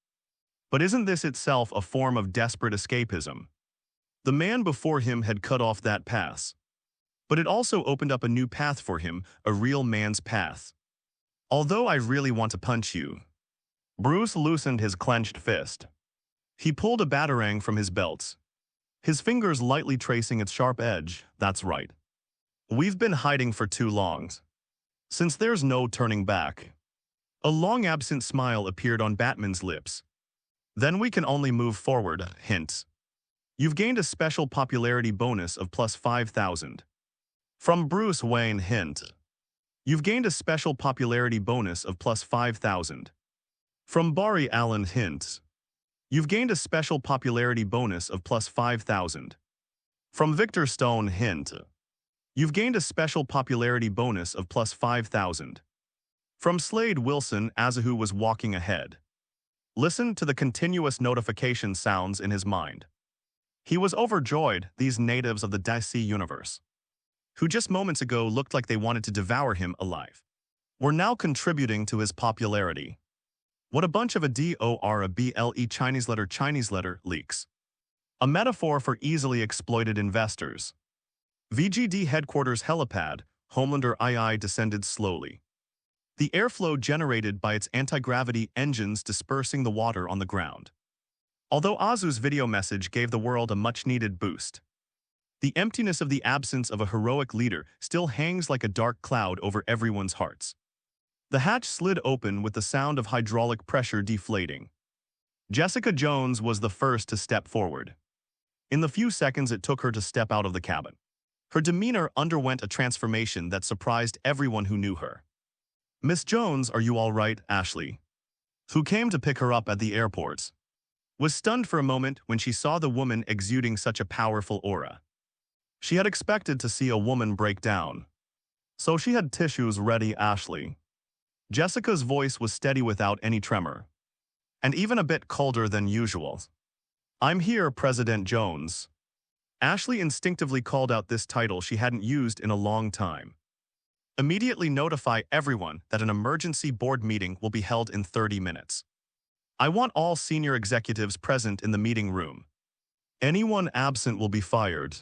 But isn't this itself a form of desperate escapism? The man before him had cut off that path. But it also opened up a new path for him, a real man's path. Although I really want to punch you. Bruce loosened his clenched fist. He pulled a batarang from his belt, his fingers lightly tracing its sharp edge. That's right. We've been hiding for too long. Since there's no turning back. A long-absent smile appeared on Batman's lips. Then we can only move forward, hint. You've gained a special popularity bonus of plus 5,000. From Bruce Wayne, hint. You've gained a special popularity bonus of plus 5,000. From Barry Allen, hint. You've gained a special popularity bonus of plus 5,000. From Victor Stone, hint. You've gained a special popularity bonus of plus 5,000. From Slade Wilson, Azahu was walking ahead. Listen to the continuous notification sounds in his mind. He was overjoyed, these natives of the DC universe, who just moments ago looked like they wanted to devour him alive, were now contributing to his popularity. What a bunch of a DORABLE Chinese letter leaks. A metaphor for easily exploited investors. VGD headquarters helipad, Homelander II descended slowly. The airflow generated by its anti-gravity engines dispersing the water on the ground. Although Azu's video message gave the world a much-needed boost, the emptiness of the absence of a heroic leader still hangs like a dark cloud over everyone's hearts. The hatch slid open with the sound of hydraulic pressure deflating. Jessica Jones was the first to step forward. In the few seconds it took her to step out of the cabin, her demeanor underwent a transformation that surprised everyone who knew her. Miss Jones, are you all right? Ashley, who came to pick her up at the airport, was stunned for a moment when she saw the woman exuding such a powerful aura. She had expected to see a woman break down, so she had tissues ready. Ashley. Jessica's voice was steady without any tremor, and even a bit colder than usual. I'm here, President Jones. Ashley instinctively called out this title she hadn't used in a long time. Immediately notify everyone that an emergency board meeting will be held in 30 minutes. I want all senior executives present in the meeting room. Anyone absent will be fired.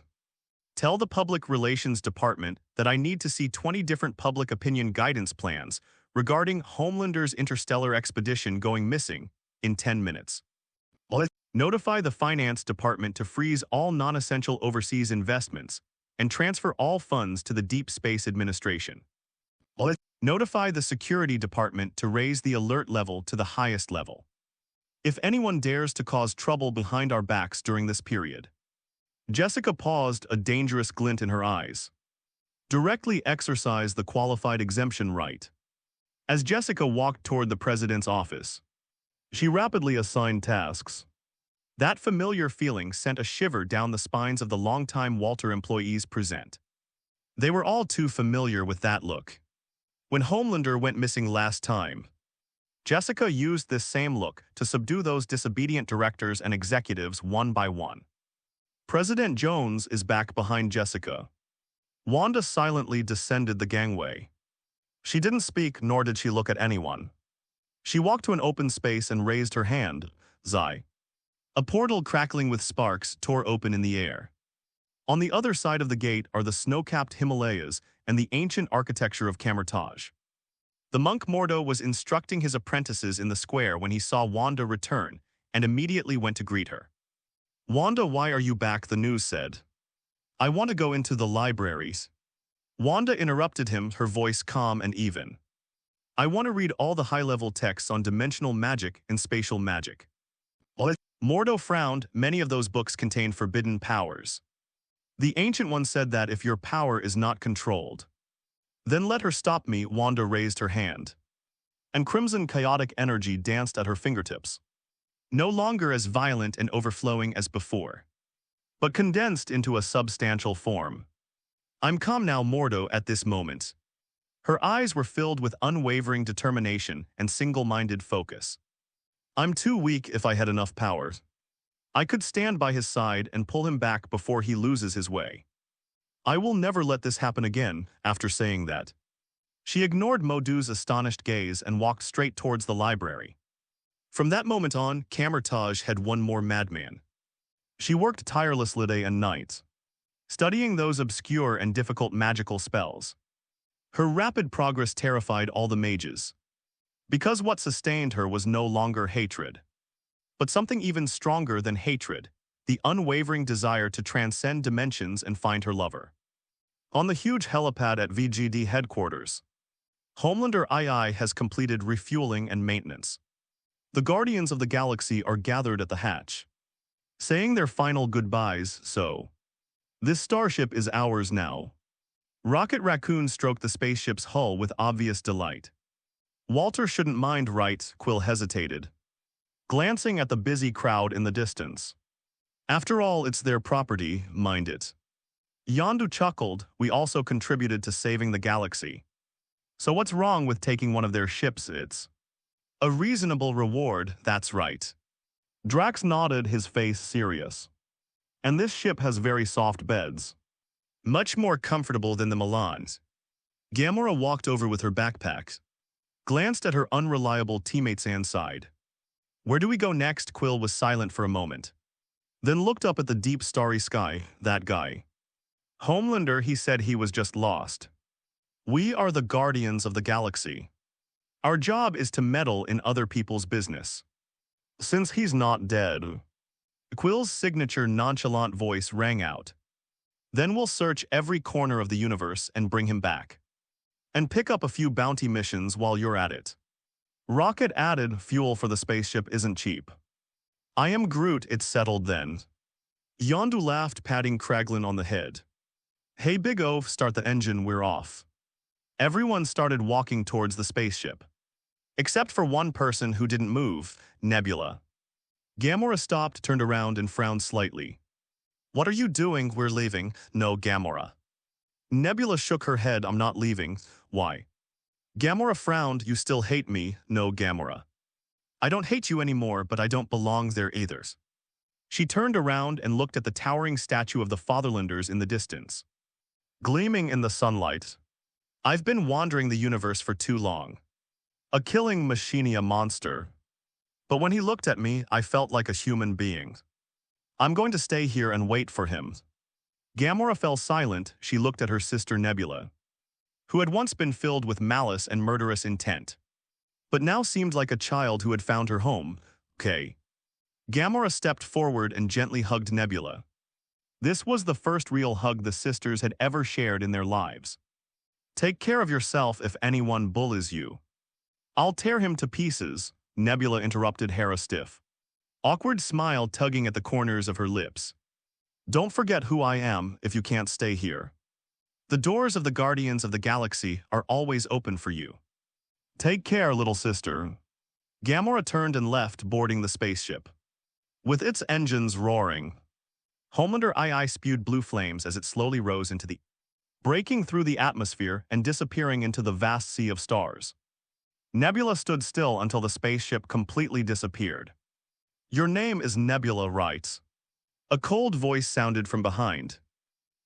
Tell the Public Relations Department that I need to see 20 different public opinion guidance plans regarding Homelander's interstellar expedition going missing in 10 minutes. Notify the Finance Department to freeze all non-essential overseas investments and transfer all funds to the Deep Space Administration. Notify the Security Department to raise the alert level to the highest level. If anyone dares to cause trouble behind our backs during this period. Jessica paused, a dangerous glint in her eyes. Directly exercise the qualified exemption right. As Jessica walked toward the president's office, she rapidly assigned tasks. That familiar feeling sent a shiver down the spines of the longtime Walter employees present. They were all too familiar with that look. When Homelander went missing last time, Jessica used this same look to subdue those disobedient directors and executives one by one. President Jones is back behind Jessica. Wanda silently descended the gangway. She didn't speak, nor did she look at anyone. She walked to an open space and raised her hand. Zai. A portal crackling with sparks tore open in the air. On the other side of the gate are the snow-capped Himalayas and the ancient architecture of Kamar-Taj. The monk Mordo was instructing his apprentices in the square when he saw Wanda return and immediately went to greet her. "Wanda, why are you back?" the news said. "I want to go into the libraries." Wanda interrupted him, her voice calm and even. "I want to read all the high-level texts on dimensional magic and spatial magic." Mordo frowned. Many of those books contain forbidden powers. The Ancient One said that if your power is not controlled, then let her stop me. Wanda raised her hand, and crimson chaotic energy danced at her fingertips. No longer as violent and overflowing as before, but condensed into a substantial form. "I'm calm now, Mordo." At this moment, her eyes were filled with unwavering determination and single-minded focus. "I'm too weak. If I had enough power, I could stand by his side and pull him back before he loses his way. I will never let this happen again." After saying that, she ignored Modu's astonished gaze and walked straight towards the library. From that moment on, Kamar-Taj had one more madman. She worked tirelessly day and night, studying those obscure and difficult magical spells. Her rapid progress terrified all the mages, because what sustained her was no longer hatred, but something even stronger than hatred, the unwavering desire to transcend dimensions and find her lover. On the huge helipad at VGD headquarters, Homelander II has completed refueling and maintenance. The Guardians of the Galaxy are gathered at the hatch, saying their final goodbyes. "So, this starship is ours now." Rocket Raccoon stroked the spaceship's hull with obvious delight. "Walter shouldn't mind, right?" Quill hesitated, glancing at the busy crowd in the distance. "After all, it's their property, mind it." Yondu chuckled. "We also contributed to saving the galaxy. So what's wrong with taking one of their ships? It's a reasonable reward." "That's right." Drax nodded, his face serious. "And this ship has very soft beds. Much more comfortable than the Milans." Gamora walked over with her backpack, glanced at her unreliable teammates and sighed. "Where do we go next?" Quill was silent for a moment, then looked up at the deep starry sky. "That guy Homelander, he said he was just lost. We are the Guardians of the Galaxy. Our job is to meddle in other people's business. Since he's not dead." Quill's signature nonchalant voice rang out. "Then we'll search every corner of the universe and bring him back. And pick up a few bounty missions while you're at it." Rocket added, "Fuel for the spaceship isn't cheap." "I am Groot." It's settled then. Yondu laughed, patting Kraglin on the head. "Hey Big O, start the engine, we're off." Everyone started walking towards the spaceship, except for one person who didn't move, Nebula. Gamora stopped, turned around and frowned slightly. "What are you doing?" "We're leaving." "No, Gamora." Nebula shook her head. "I'm not leaving." "Why?" Gamora frowned. "You still hate me." "No, Gamora. I don't hate you anymore, but I don't belong there either." She turned around and looked at the towering statue of the Fatherlanders in the distance, gleaming in the sunlight. "I've been wandering the universe for too long. A killing machine, a monster. But when he looked at me, I felt like a human being. I'm going to stay here and wait for him." Gamora fell silent. She looked at her sister Nebula, who had once been filled with malice and murderous intent, but now seemed like a child who had found her home. "Okay." Gamora stepped forward and gently hugged Nebula. This was the first real hug the sisters had ever shared in their lives. "Take care of yourself. If anyone bullies you, I'll tear him to pieces." Nebula interrupted Hera, stiff, awkward smile tugging at the corners of her lips. "Don't forget who I am if you can't stay here. The doors of the Guardians of the Galaxy are always open for you. Take care, little sister." Gamora turned and left, boarding the spaceship, with its engines roaring. Homelander II spewed blue flames as it slowly rose into the breaking through the atmosphere and disappearing into the vast sea of stars. Nebula stood still until the spaceship completely disappeared. "Your name is Nebula, right?" A cold voice sounded from behind.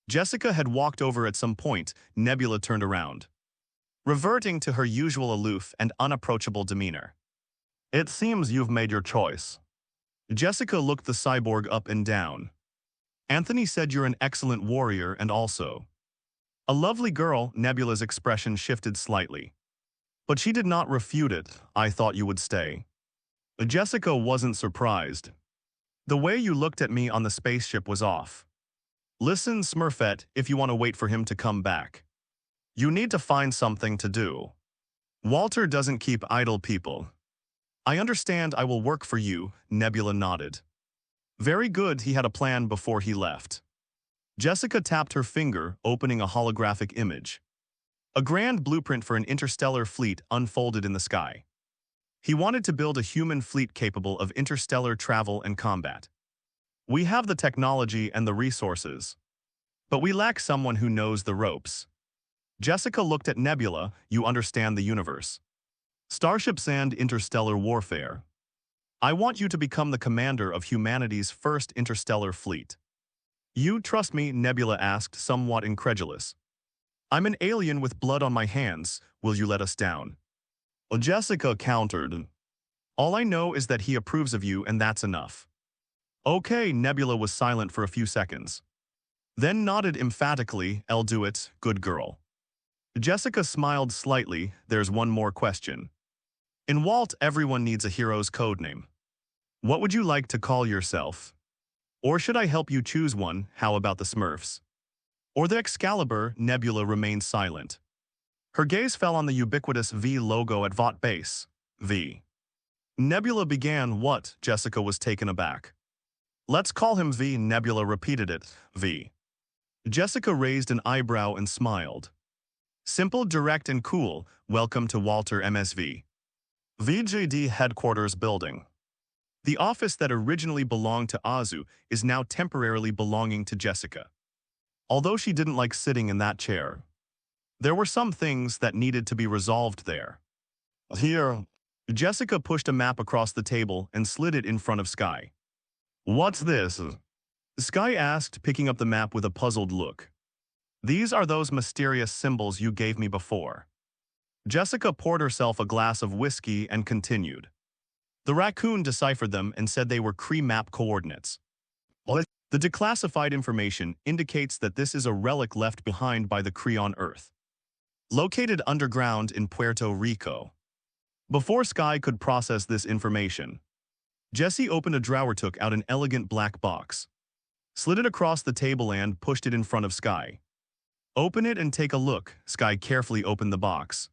Jessica had walked over at some point. Nebula turned around, reverting to her usual aloof and unapproachable demeanor. "It seems you've made your choice. Jessica looked the cyborg up and down. Anthony said you're an excellent warrior and also a lovely girl. Nebula's expression shifted slightly. But she did not refute it. I thought you would stay. Jessica wasn't surprised. The way you looked at me on the spaceship was off. Listen, Smurfette, if you want to wait for him to come back, you need to find something to do. Walter doesn't keep idle people. I understand. I will work for you, Nebula nodded. Very good. He had a plan before he left. Jessica tapped her finger, opening a holographic image. A grand blueprint for an interstellar fleet unfolded in the sky. He wanted to build a human fleet capable of interstellar travel and combat. We have the technology and the resources, but we lack someone who knows the ropes. Jessica looked at Nebula. You understand the universe. Starships and interstellar warfare. I want you to become the commander of humanity's first interstellar fleet. You trust me? Nebula asked, somewhat incredulous. I'm an alien with blood on my hands. Will you let us down? Jessica countered. All I know is that he approves of you, and that's enough. Okay. Nebula was silent for a few seconds, then nodded emphatically. I'll do it, good girl. Jessica smiled slightly. There's one more question. In Walt, everyone needs a hero's codename. What would you like to call yourself? Or should I help you choose one? How about the Smurfs? Or the Excalibur? Nebula remained silent. Her gaze fell on the ubiquitous V logo at Vought base. V. Nebula began. What? Jessica was taken aback. Let's call him V. Nebula repeated it. V. Jessica raised an eyebrow and smiled. Simple, direct, and cool. Welcome to Walter MSV. VJD Headquarters Building. The office that originally belonged to Azu is now temporarily belonging to Jessica. Although she didn't like sitting in that chair, there were some things that needed to be resolved there. Here, Jessica pushed a map across the table and slid it in front of Sky. What's this? Sky asked, picking up the map with a puzzled look. These are those mysterious symbols you gave me before. Jessica poured herself a glass of whiskey and continued. The raccoon deciphered them and said they were Kree map coordinates. The declassified information indicates that this is a relic left behind by the Kree on Earth, located underground in Puerto Rico. Before Sky could process this information, Jessie opened a drawer, took out an elegant black box, slid it across the table and pushed it in front of Sky. Open it and take a look. Sky carefully opened the box.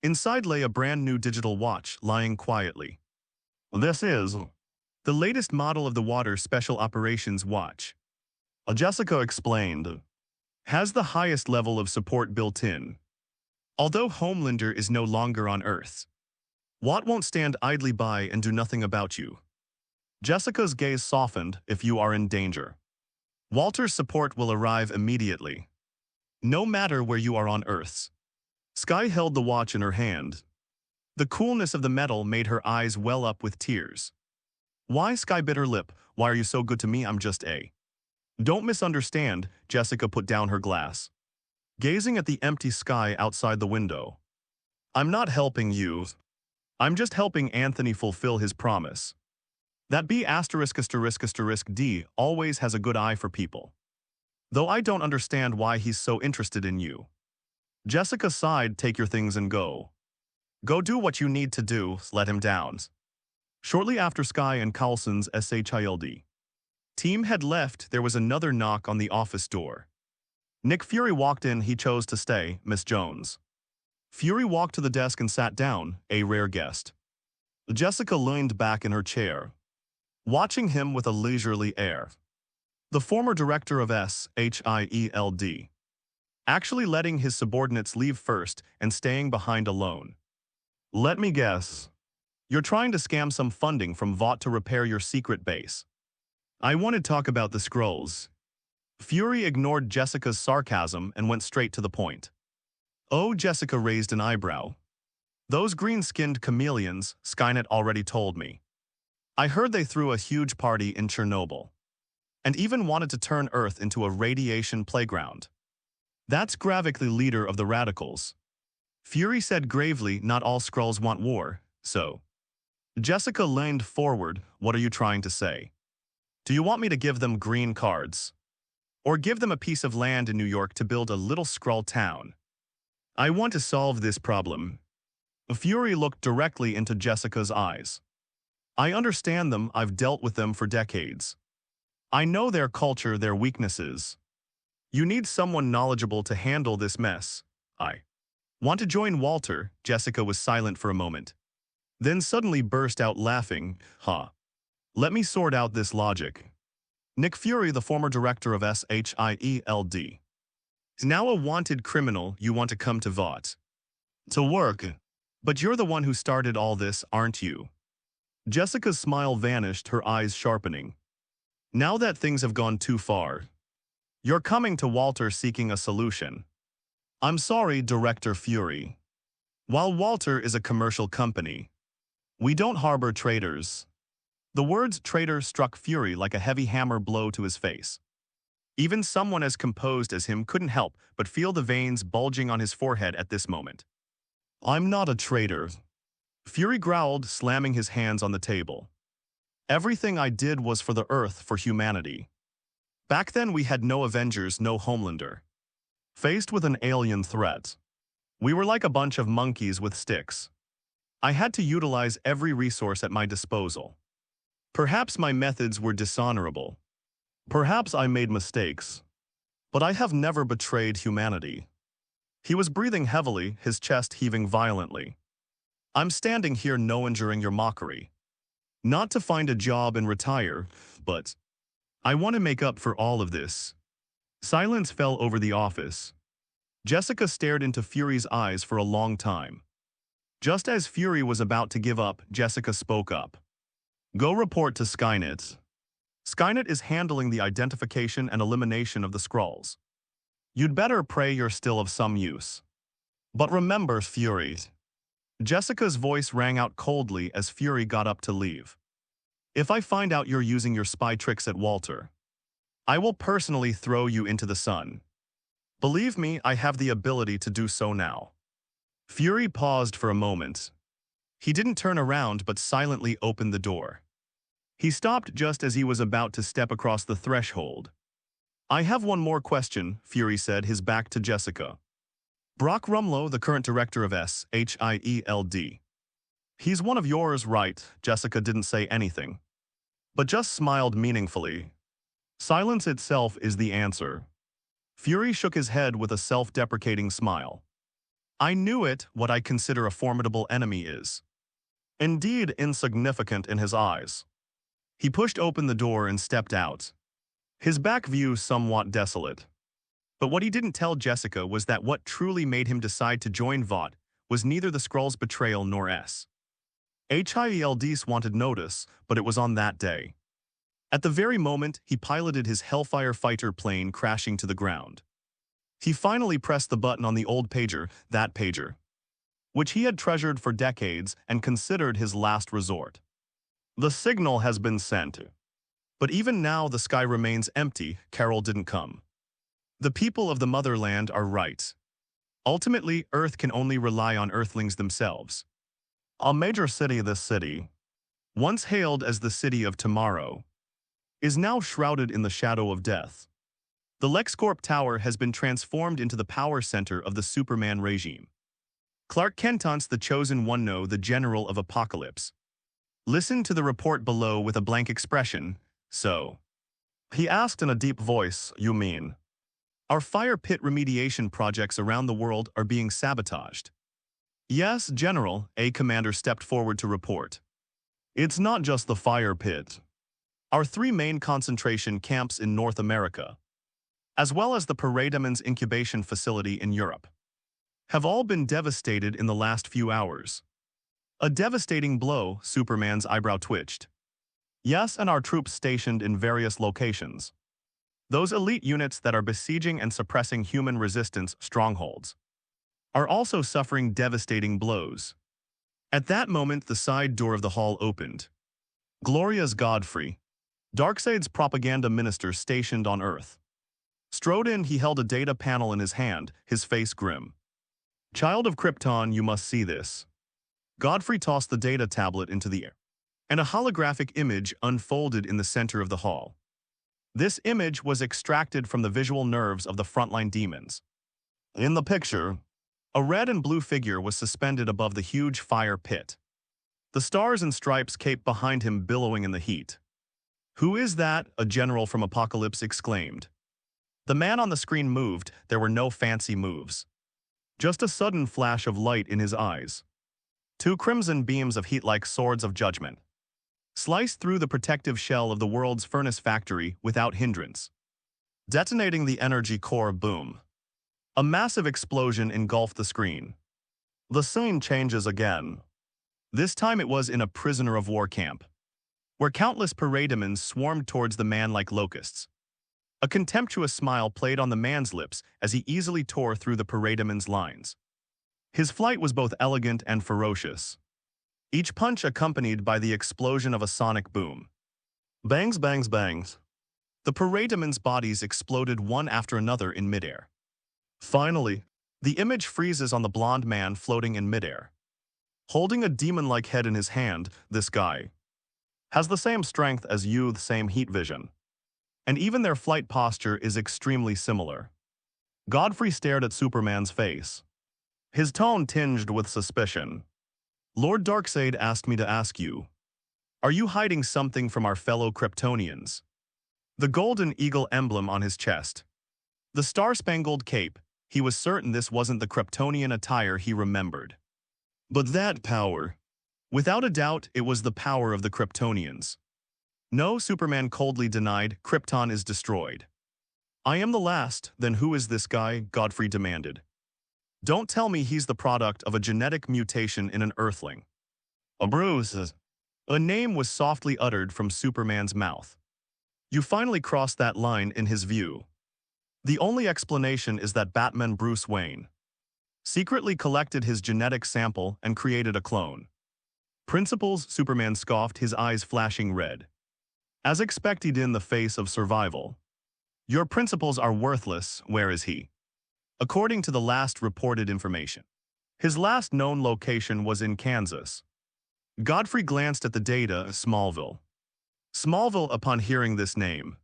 Inside lay a brand new digital watch lying quietly. This is the latest model of the Water Special Operations Watch. Jessica explained. Has the highest level of support built in. Although Homelander is no longer on Earth, Watt won't stand idly by and do nothing about you. Jessica's gaze softened. If you are in danger, Walter's support will arrive immediately, no matter where you are on Earth. Sky held the watch in her hand. The coolness of the metal made her eyes well up with tears. Why? Sky bit her lip. Why are you so good to me? I'm just a... Don't misunderstand. Jessica put down her glass, gazing at the empty sky outside the window. I'm not helping you. I'm just helping Anthony fulfill his promise. That B*** D always has a good eye for people. Though I don't understand why he's so interested in you. Jessica sighed. Take your things and go. Go do what you need to do. Let him down. Shortly after Sky and Carlson's SHILD team had left, there was another knock on the office door. Nick Fury walked in. He chose to stay. Miss Jones. Fury walked to the desk and sat down, a rare guest. Jessica leaned back in her chair, watching him with a leisurely air. The former director of SHIELD, actually letting his subordinates leave first and staying behind alone. Let me guess. You're trying to scam some funding from Vought to repair your secret base. I want to talk about the scrolls. Fury ignored Jessica's sarcasm and went straight to the point. Oh, Jessica raised an eyebrow. Those green-skinned chameleons, Skynet already told me. I heard they threw a huge party in Chernobyl, and even wanted to turn Earth into a radiation playground. That's Gravik, leader of the radicals. Fury said gravely, not all Skrulls want war, so. Jessica leaned forward. What are you trying to say? Do you want me to give them green cards? Or give them a piece of land in New York to build a little Skrull town? I want to solve this problem. Fury looked directly into Jessica's eyes. I understand them, I've dealt with them for decades. I know their culture, their weaknesses. You need someone knowledgeable to handle this mess. I want to join Walter. Jessica was silent for a moment. Then suddenly burst out laughing. Let me sort out this logic. Nick Fury, the former director of SHIELD, is now a wanted criminal. You want to come to VOT to work. But you're the one who started all this, aren't you? Jessica's smile vanished, her eyes sharpening. Now that things have gone too far, you're coming to Walter seeking a solution. I'm sorry, Director Fury. While Walter is a commercial company, we don't harbor traitors. The words traitor struck Fury like a heavy hammer blow to his face. Even someone as composed as him couldn't help but feel the veins bulging on his forehead at this moment. I'm not a traitor, Fury growled, slamming his hands on the table. Everything I did was for the Earth, for humanity. Back then we had no Avengers, no Homelander. Faced with an alien threat, we were like a bunch of monkeys with sticks. I had to utilize every resource at my disposal. Perhaps my methods were dishonorable. Perhaps I made mistakes. But I have never betrayed humanity. He was breathing heavily, his chest heaving violently. I'm standing here knowing during your mockery. Not to find a job and retire, but I want to make up for all of this. Silence fell over the office. Jessica stared into Fury's eyes for a long time. Just as Fury was about to give up, Jessica spoke up. Go report to Skynet. Skynet is handling the identification and elimination of the Skrulls. You'd better pray you're still of some use. But remember, Fury. Jessica's voice rang out coldly as Fury got up to leave. If I find out you're using your spy tricks at Walter, I will personally throw you into the sun. Believe me, I have the ability to do so now. Fury paused for a moment. He didn't turn around but silently opened the door. He stopped just as he was about to step across the threshold. I have one more question, Fury said, his back to Jessica. Brock Rumlow, the current director of SHIELD. He's one of yours, right? Jessica didn't say anything, but just smiled meaningfully. Silence itself is the answer. Fury shook his head with a self-deprecating smile. I knew it, what I consider a formidable enemy is indeed insignificant in his eyes. He pushed open the door and stepped out, his back view somewhat desolate. But what he didn't tell Jessica was that what truly made him decide to join VOT was neither the Skrulls' betrayal nor SHIELD's wanted notice, but it was on that day. At the very moment, he piloted his Hellfire fighter plane crashing to the ground. He finally pressed the button on the old pager, that pager, which he had treasured for decades and considered his last resort. The signal has been sent. But even now the sky remains empty. Carol didn't come. The people of the motherland are right. Ultimately, Earth can only rely on Earthlings themselves. A major city, this city, once hailed as the city of tomorrow, is now shrouded in the shadow of death. The LexCorp Tower has been transformed into the power center of the Superman regime. Clark Kent's the Chosen One, no, the General of Apocalypse. Listen to the report below with a blank expression. So, he asked in a deep voice, you mean our fire pit remediation projects around the world are being sabotaged? Yes, General, a commander stepped forward to report. It's not just the fire pit. Our three main concentration camps in North America, as well as the Parademons incubation facility in Europe, have all been devastated in the last few hours. A devastating blow, Superman's eyebrow twitched. Yes, and our troops stationed in various locations. Those elite units that are besieging and suppressing human resistance strongholds are also suffering devastating blows. At that moment, the side door of the hall opened. Gloria's Godfrey, Darkseid's propaganda minister stationed on Earth, strode in. He held a data panel in his hand, his face grim. Child of Krypton, you must see this. Godfrey tossed the data tablet into the air. and a holographic image unfolded in the center of the hall. This image was extracted from the visual nerves of the frontline demons. In the picture, a red and blue figure was suspended above the huge fire pit. The stars and stripes cape behind him billowing in the heat. "Who is that?" a general from Apocalypse exclaimed. The man on the screen moved. There were no fancy moves. Just a sudden flash of light in his eyes. Two crimson beams of heat like swords of judgment sliced through the protective shell of the world's furnace factory without hindrance, detonating the energy core. Boom. A massive explosion engulfed the screen. The scene changes again. This time it was in a prisoner of war camp, where countless parademons swarmed towards the man like locusts. A contemptuous smile played on the man's lips as he easily tore through the parademon's lines. His flight was both elegant and ferocious, each punch accompanied by the explosion of a sonic boom. Bangs, bangs, bangs. The parademon's bodies exploded one after another in midair. Finally, the image freezes on the blonde man floating in midair. Holding a demon-like head in his hand, this guy has the same strength as you, the same heat vision. And even their flight posture is extremely similar. Godfrey stared at Superman's face, his tone tinged with suspicion. "Lord Darkseid asked me to ask you, are you hiding something from our fellow Kryptonians?" The golden eagle emblem on his chest, the star-spangled cape, he was certain this wasn't the Kryptonian attire he remembered. But that power, without a doubt, it was the power of the Kryptonians. "No," Superman coldly denied, "Krypton is destroyed." "I am the last, then who is this guy?" Godfrey demanded. "Don't tell me he's the product of a genetic mutation in an Earthling." "A Bruce." A name was softly uttered from Superman's mouth. You finally crossed that line in his view. The only explanation is that Batman Bruce Wayne secretly collected his genetic sample and created a clone. "Principles?" Superman scoffed, his eyes flashing red. "As expected in the face of survival. Your principles are worthless. Where is he?" According to the last reported information, his last known location was in Kansas. Godfrey glanced at the data. Smallville. Smallville. Upon hearing this name,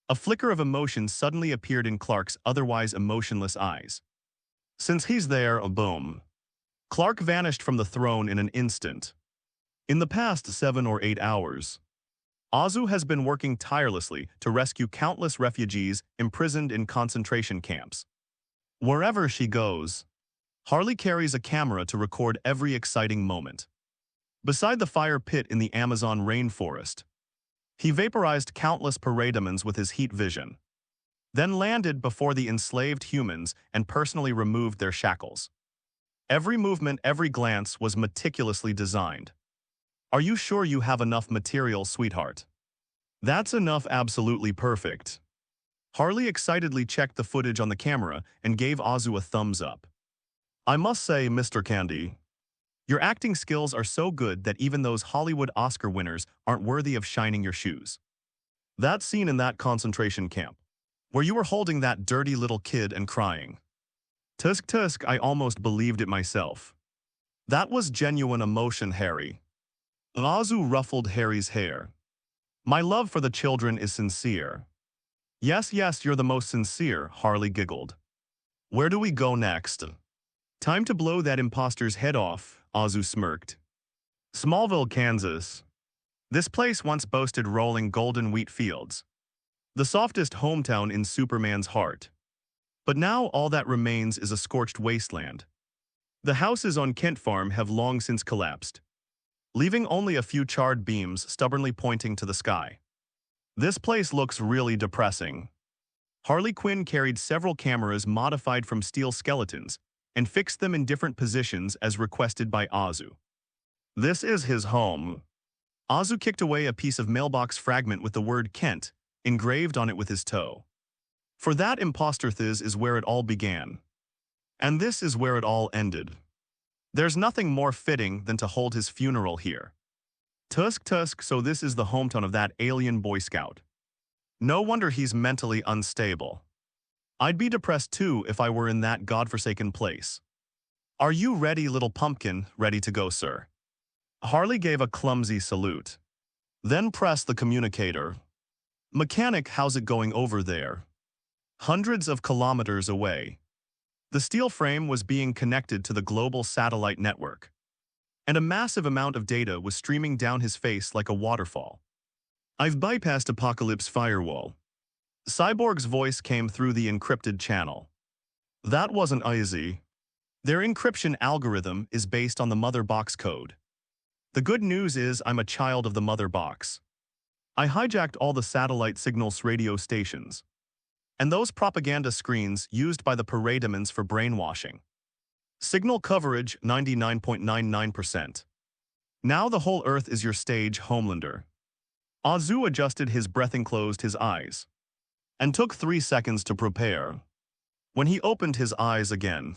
a flicker of emotion suddenly appeared in Clark's otherwise emotionless eyes. "Since he's there," boom. Clark vanished from the throne in an instant. In the past 7 or 8 hours, Azu has been working tirelessly to rescue countless refugees imprisoned in concentration camps. Wherever she goes, Harley carries a camera to record every exciting moment. Beside the fire pit in the Amazon rainforest, he vaporized countless parademons with his heat vision, then landed before the enslaved humans and personally removed their shackles. Every movement, every glance was meticulously designed. "Are you sure you have enough material, sweetheart?" "That's enough, absolutely perfect." Harley excitedly checked the footage on the camera and gave Azu a thumbs up. "I must say, Mr. Candy, your acting skills are so good that even those Hollywood Oscar winners aren't worthy of shining your shoes. That scene in that concentration camp, where you were holding that dirty little kid and crying. Tusk tusk, I almost believed it myself. That was genuine emotion, Harry." Azu ruffled Harry's hair. "My love for the children is sincere." Yes, you're the most sincere," Harley giggled. "Where do we go next?" "Time to blow that imposter's head off," Azu smirked. "Smallville, Kansas. This place once boasted rolling golden wheat fields, the softest hometown in Superman's heart. But now all that remains is a scorched wasteland. The houses on Kent Farm have long since collapsed, leaving only a few charred beams stubbornly pointing to the sky. This place looks really depressing." Harley Quinn carried several cameras modified from steel skeletons and fixed them in different positions as requested by Azu. "This is his home." Azu kicked away a piece of mailbox fragment with the word Kent engraved on it with his toe. "For that imposter, this is where it all began. And this is where it all ended. There's nothing more fitting than to hold his funeral here." Tusk tusk, so this is the hometown of that alien Boy Scout. No wonder he's mentally unstable. I'd be depressed too if I were in that godforsaken place. "Are you ready, little pumpkin?" "Ready to go, sir." Harley gave a clumsy salute. Then pressed the communicator. Mechanic, how's it going over there? Hundreds of kilometers away. The steel frame was being connected to the global satellite network, and a massive amount of data was streaming down his face like a waterfall. I've bypassed Apocalypse firewall. Cyborg's voice came through the encrypted channel. That wasn't easy. Their encryption algorithm is based on the mother box code. The good news is I'm a child of the mother box. I hijacked all the satellite signals radio stations, and those propaganda screens used by the parademons for brainwashing. Signal coverage 99.99%. Now the whole Earth is your stage, Homelander. Azu adjusted his breath and closed his eyes, and took 3 seconds to prepare. When he opened his eyes again,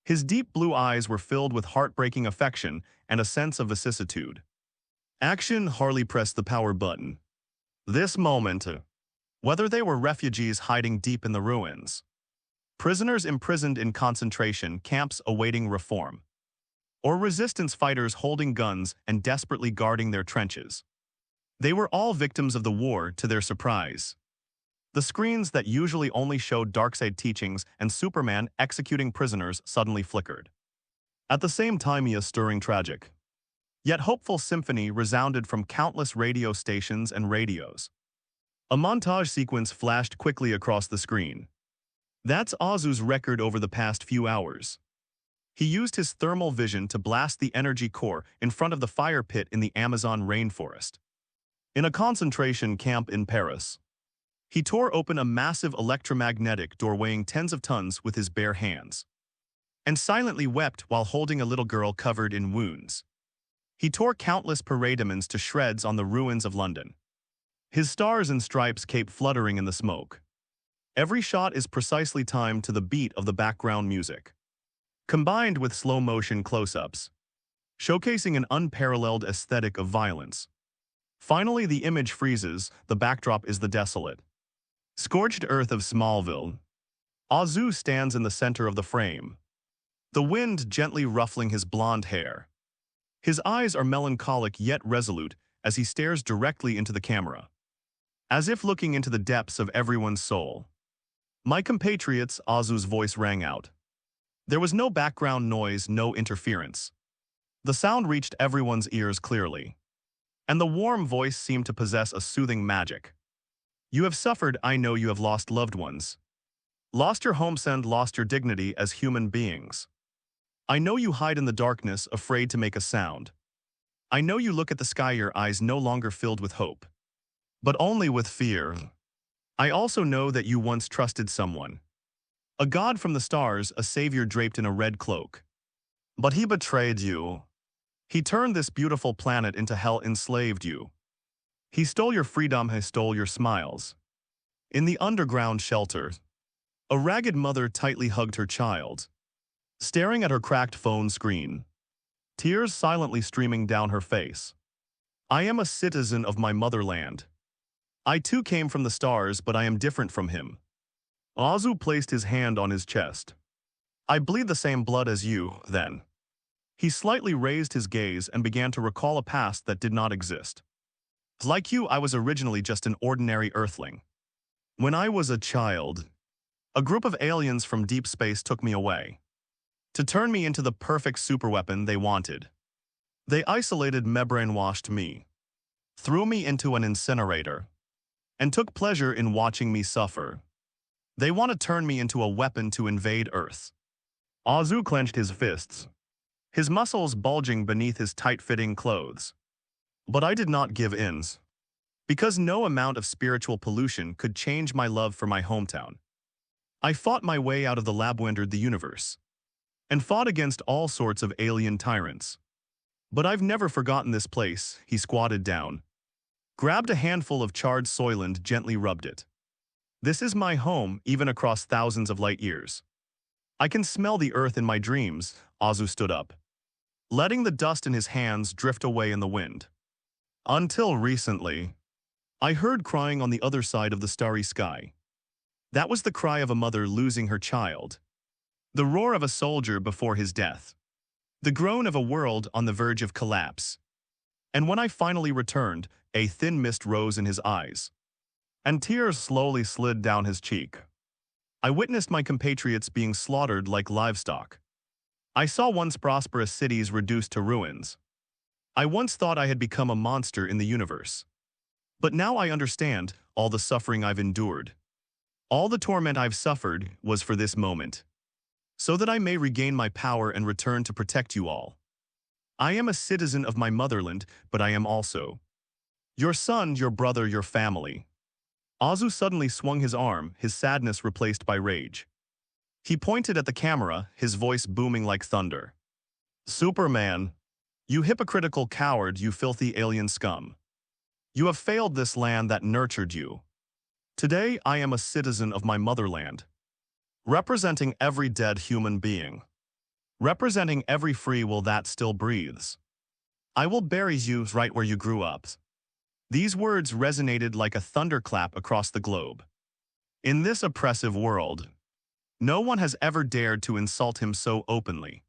his deep blue eyes were filled with heartbreaking affection and a sense of vicissitude. Action. Harley pressed the power button. This moment, whether they were refugees hiding deep in the ruins, prisoners imprisoned in concentration camps awaiting reform, or resistance fighters holding guns and desperately guarding their trenches, they were all victims of the war to their surprise. The screens that usually only showed Darkseid teachings and Superman executing prisoners suddenly flickered. At the same time, a stirring tragic, yet hopeful symphony resounded from countless radio stations and radios. A montage sequence flashed quickly across the screen. That's Azu's record over the past few hours. He used his thermal vision to blast the energy core in front of the fire pit in the Amazon rainforest. In a concentration camp in Paris, he tore open a massive electromagnetic door weighing tens of tons with his bare hands, and silently wept while holding a little girl covered in wounds. He tore countless parademons to shreds on the ruins of London. His stars and stripes cape fluttering in the smoke. Every shot is precisely timed to the beat of the background music, combined with slow-motion close-ups, showcasing an unparalleled aesthetic of violence. Finally, the image freezes. The backdrop is the desolate, scorched earth of Smallville. Azu stands in the center of the frame, the wind gently ruffling his blonde hair. His eyes are melancholic yet resolute as he stares directly into the camera, as if looking into the depths of everyone's soul. My compatriots, Azu's voice rang out. There was no background noise, no interference. The sound reached everyone's ears clearly, and the warm voice seemed to possess a soothing magic. You have suffered. I know you have lost loved ones. Lost your homeland, lost your dignity as human beings. I know you hide in the darkness, afraid to make a sound. I know you look at the sky, your eyes no longer filled with hope, but only with fear. I also know that you once trusted someone, a god from the stars, a savior draped in a red cloak. But he betrayed you. He turned this beautiful planet into hell, enslaved you. He stole your freedom, he stole your smiles. In the underground shelter, a ragged mother tightly hugged her child, staring at her cracked phone screen, tears silently streaming down her face. I am a citizen of my motherland. I too came from the stars, but I am different from him. Azu placed his hand on his chest. I bleed the same blood as you, then. He slightly raised his gaze and began to recall a past that did not exist. Like you, I was originally just an ordinary earthling. When I was a child, a group of aliens from deep space took me away to turn me into the perfect superweapon they wanted. They isolated me, brainwashed me, threw me into an incinerator, and took pleasure in watching me suffer. They want to turn me into a weapon to invade Earth. Azu clenched his fists, his muscles bulging beneath his tight-fitting clothes. But I did not give in, because no amount of spiritual pollution could change my love for my hometown. I fought my way out of the lab, entered the universe, and fought against all sorts of alien tyrants. But I've never forgotten this place. He squatted down, grabbed a handful of charred soil and gently rubbed it. This is my home, even across thousands of light years. I can smell the earth in my dreams. Azu stood up, letting the dust in his hands drift away in the wind. Until recently, I heard crying on the other side of the starry sky. That was the cry of a mother losing her child, the roar of a soldier before his death, the groan of a world on the verge of collapse. And when I finally returned, a thin mist rose in his eyes, and tears slowly slid down his cheek. I witnessed my compatriots being slaughtered like livestock. I saw once prosperous cities reduced to ruins. I once thought I had become a monster in the universe. But now I understand all the suffering I've endured. All the torment I've suffered was for this moment, so that I may regain my power and return to protect you all. I am a citizen of my motherland, but I am also your son, your brother, your family. Azu suddenly swung his arm, his sadness replaced by rage. He pointed at the camera, his voice booming like thunder. Superman, you hypocritical coward, you filthy alien scum. You have failed this land that nurtured you. Today I am a citizen of my motherland, representing every dead human being, representing every free will that still breathes. I will bury you right where you grew up. These words resonated like a thunderclap across the globe. In this oppressive world, no one has ever dared to insult him so openly.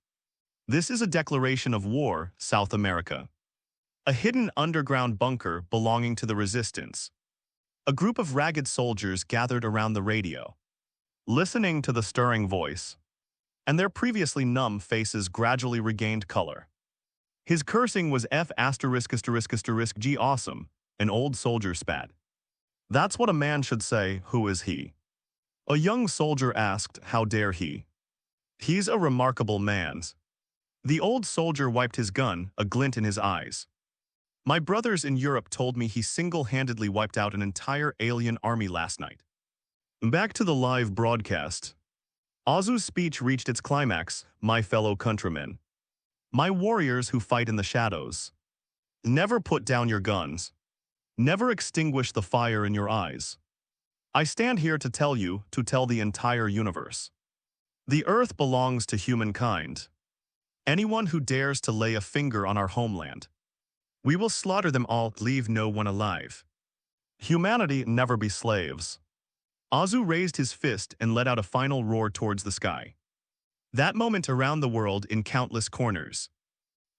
This is a declaration of war, South America. A hidden underground bunker belonging to the resistance. A group of ragged soldiers gathered around the radio, listening to the stirring voice, and their previously numb faces gradually regained color. His cursing was F***G awesome, an old soldier spat. That's what a man should say, who is he? A young soldier asked, how dare he? He's a remarkable man. The old soldier wiped his gun, a glint in his eyes. My brothers in Europe told me he single-handedly wiped out an entire alien army last night. Back to the live broadcast. Azu's speech reached its climax, my fellow countrymen. My warriors who fight in the shadows. Never put down your guns. Never extinguish the fire in your eyes. I stand here to tell you, to tell the entire universe. The earth belongs to humankind. Anyone who dares to lay a finger on our homeland, we will slaughter them all, leave no one alive. Humanity never be slaves. Azu raised his fist and let out a final roar towards the sky. That moment around the world in countless corners.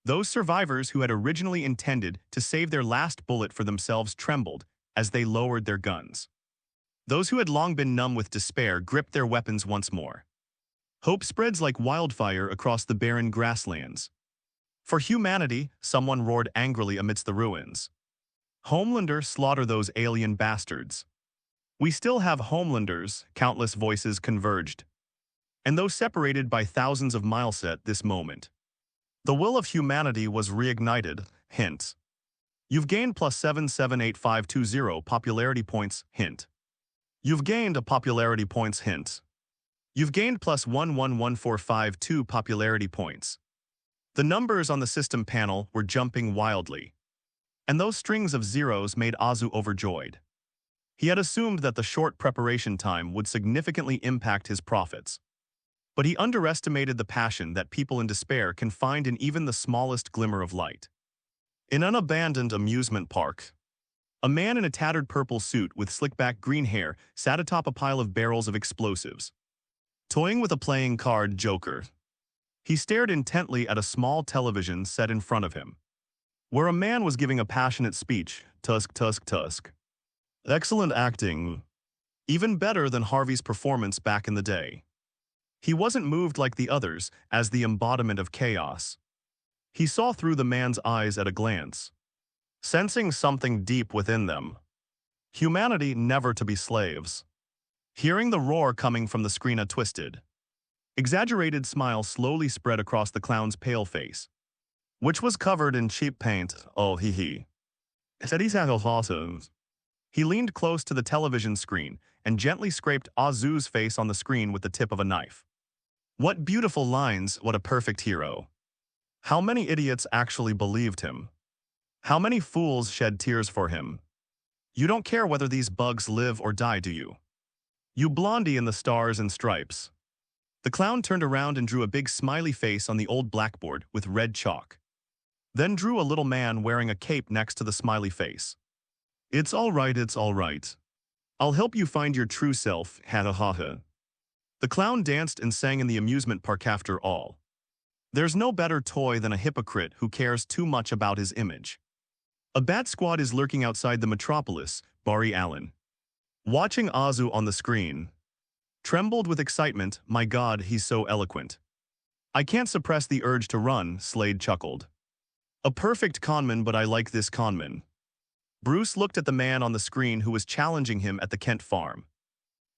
Those survivors who had originally intended to save their last bullet for themselves trembled as they lowered their guns. Those who had long been numb with despair gripped their weapons once more. Hope spreads like wildfire across the barren grasslands. For humanity, someone roared angrily amidst the ruins. Homelander, slaughter those alien bastards. We still have Homelanders, countless voices converged. And though separated by thousands of miles at this moment, the will of humanity was reignited, hint. You've gained plus 778520 popularity points, hint. You've gained a popularity points, hint. You've gained plus 111452 popularity points. The numbers on the system panel were jumping wildly, and those strings of zeros made Azu overjoyed. He had assumed that the short preparation time would significantly impact his profits. But he underestimated the passion that people in despair can find in even the smallest glimmer of light. In an abandoned amusement park, a man in a tattered purple suit with slick-back green hair sat atop a pile of barrels of explosives, toying with a playing card joker. He stared intently at a small television set in front of him, where a man was giving a passionate speech, tusk, tusk, tusk. Excellent acting. Even better than Harvey's performance back in the day. He wasn't moved like the others as the embodiment of chaos. He saw through the man's eyes at a glance, sensing something deep within them. Humanity never to be slaves. Hearing the roar coming from the screen, a twisted, exaggerated smile slowly spread across the clown's pale face, which was covered in cheap paint. Oh, he. Said he's had awesome. He leaned close to the television screen and gently scraped Azu's face on the screen with the tip of a knife. What beautiful lines, what a perfect hero. How many idiots actually believed him? How many fools shed tears for him? You don't care whether these bugs live or die, do you? You blondie in the stars and stripes. The clown turned around and drew a big smiley face on the old blackboard with red chalk. Then drew a little man wearing a cape next to the smiley face. It's all right, it's all right. I'll help you find your true self, ha ha ha ha. The clown danced and sang in the amusement park after all. There's no better toy than a hypocrite who cares too much about his image. A bat squad is lurking outside the metropolis, Barry Allen. Watching Azu on the screen. Trembled with excitement, my god, he's so eloquent. I can't suppress the urge to run, Slade chuckled. A perfect conman, but I like this conman. Bruce looked at the man on the screen who was challenging him at the Kent farm.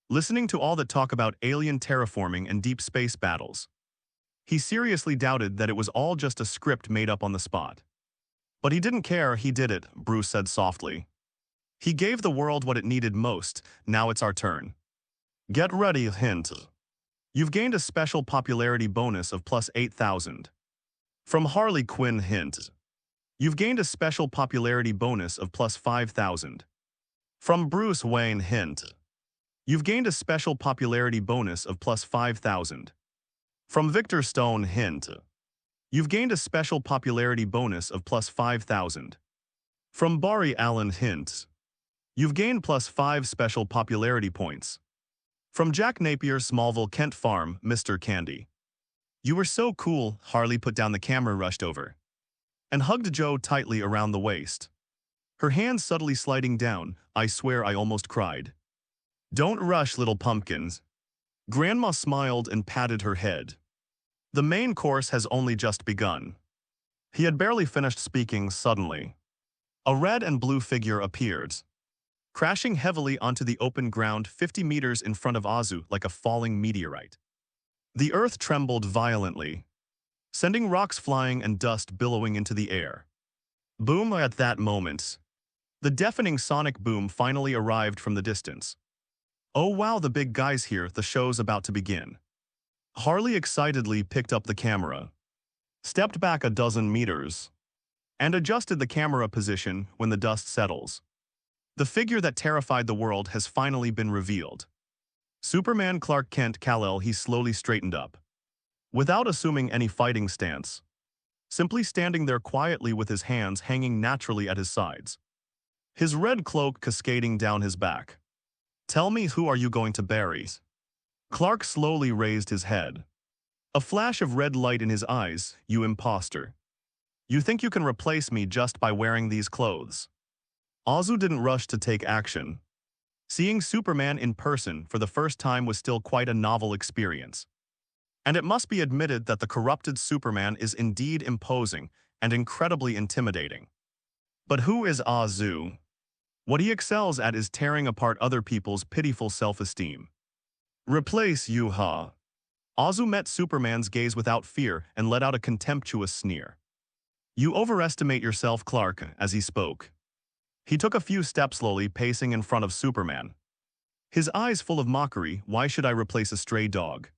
Listening to all that talk about alien terraforming and deep space battles. He seriously doubted that it was all just a script made up on the spot. But he didn't care, he did it, Bruce said softly. He gave the world what it needed most, now it's our turn. Get ready, hint. You've gained a special popularity bonus of plus 8,000. From Harley Quinn, hint. You've gained a special popularity bonus of plus 5,000. From Bruce Wayne, hint. You've gained a special popularity bonus of plus 5,000. From Victor Stone, hint. You've gained a special popularity bonus of plus 5,000. From Barry Allen, hint. You've gained plus 5 special popularity points. From Jack Napier, Smallville, Kent Farm, Mr. Candy. You were so cool, Harley put down the camera, rushed over. And hugged Joe tightly around the waist. Her hands subtly sliding down, I swear I almost cried. Don't rush, little pumpkins. Grandma smiled and patted her head. The main course has only just begun. He had barely finished speaking suddenly. A red and blue figure appeared, crashing heavily onto the open ground 50 meters in front of Azu like a falling meteorite. The earth trembled violently, sending rocks flying and dust billowing into the air. Boom! At that moment, the deafening sonic boom finally arrived from the distance. Oh wow, the big guy's here, the show's about to begin. Harley excitedly picked up the camera, stepped back a dozen meters, and adjusted the camera position when the dust settles. The figure that terrified the world has finally been revealed. Superman Clark Kent Kal-El. He slowly straightened up, without assuming any fighting stance, simply standing there quietly with his hands hanging naturally at his sides, his red cloak cascading down his back. Tell me, who are you going to bury? Clark slowly raised his head, a flash of red light in his eyes. You imposter. You think you can replace me just by wearing these clothes? Azu didn't rush to take action. Seeing Superman in person for the first time was still quite a novel experience. And it must be admitted that the corrupted Superman is indeed imposing and incredibly intimidating. But who is Azu? What he excels at is tearing apart other people's pitiful self-esteem. Replace you, huh? Azu met Superman's gaze without fear and let out a contemptuous sneer. You overestimate yourself, Clark, as he spoke. He took a few steps slowly, pacing in front of Superman. His eyes full of mockery. Why should I replace a stray dog?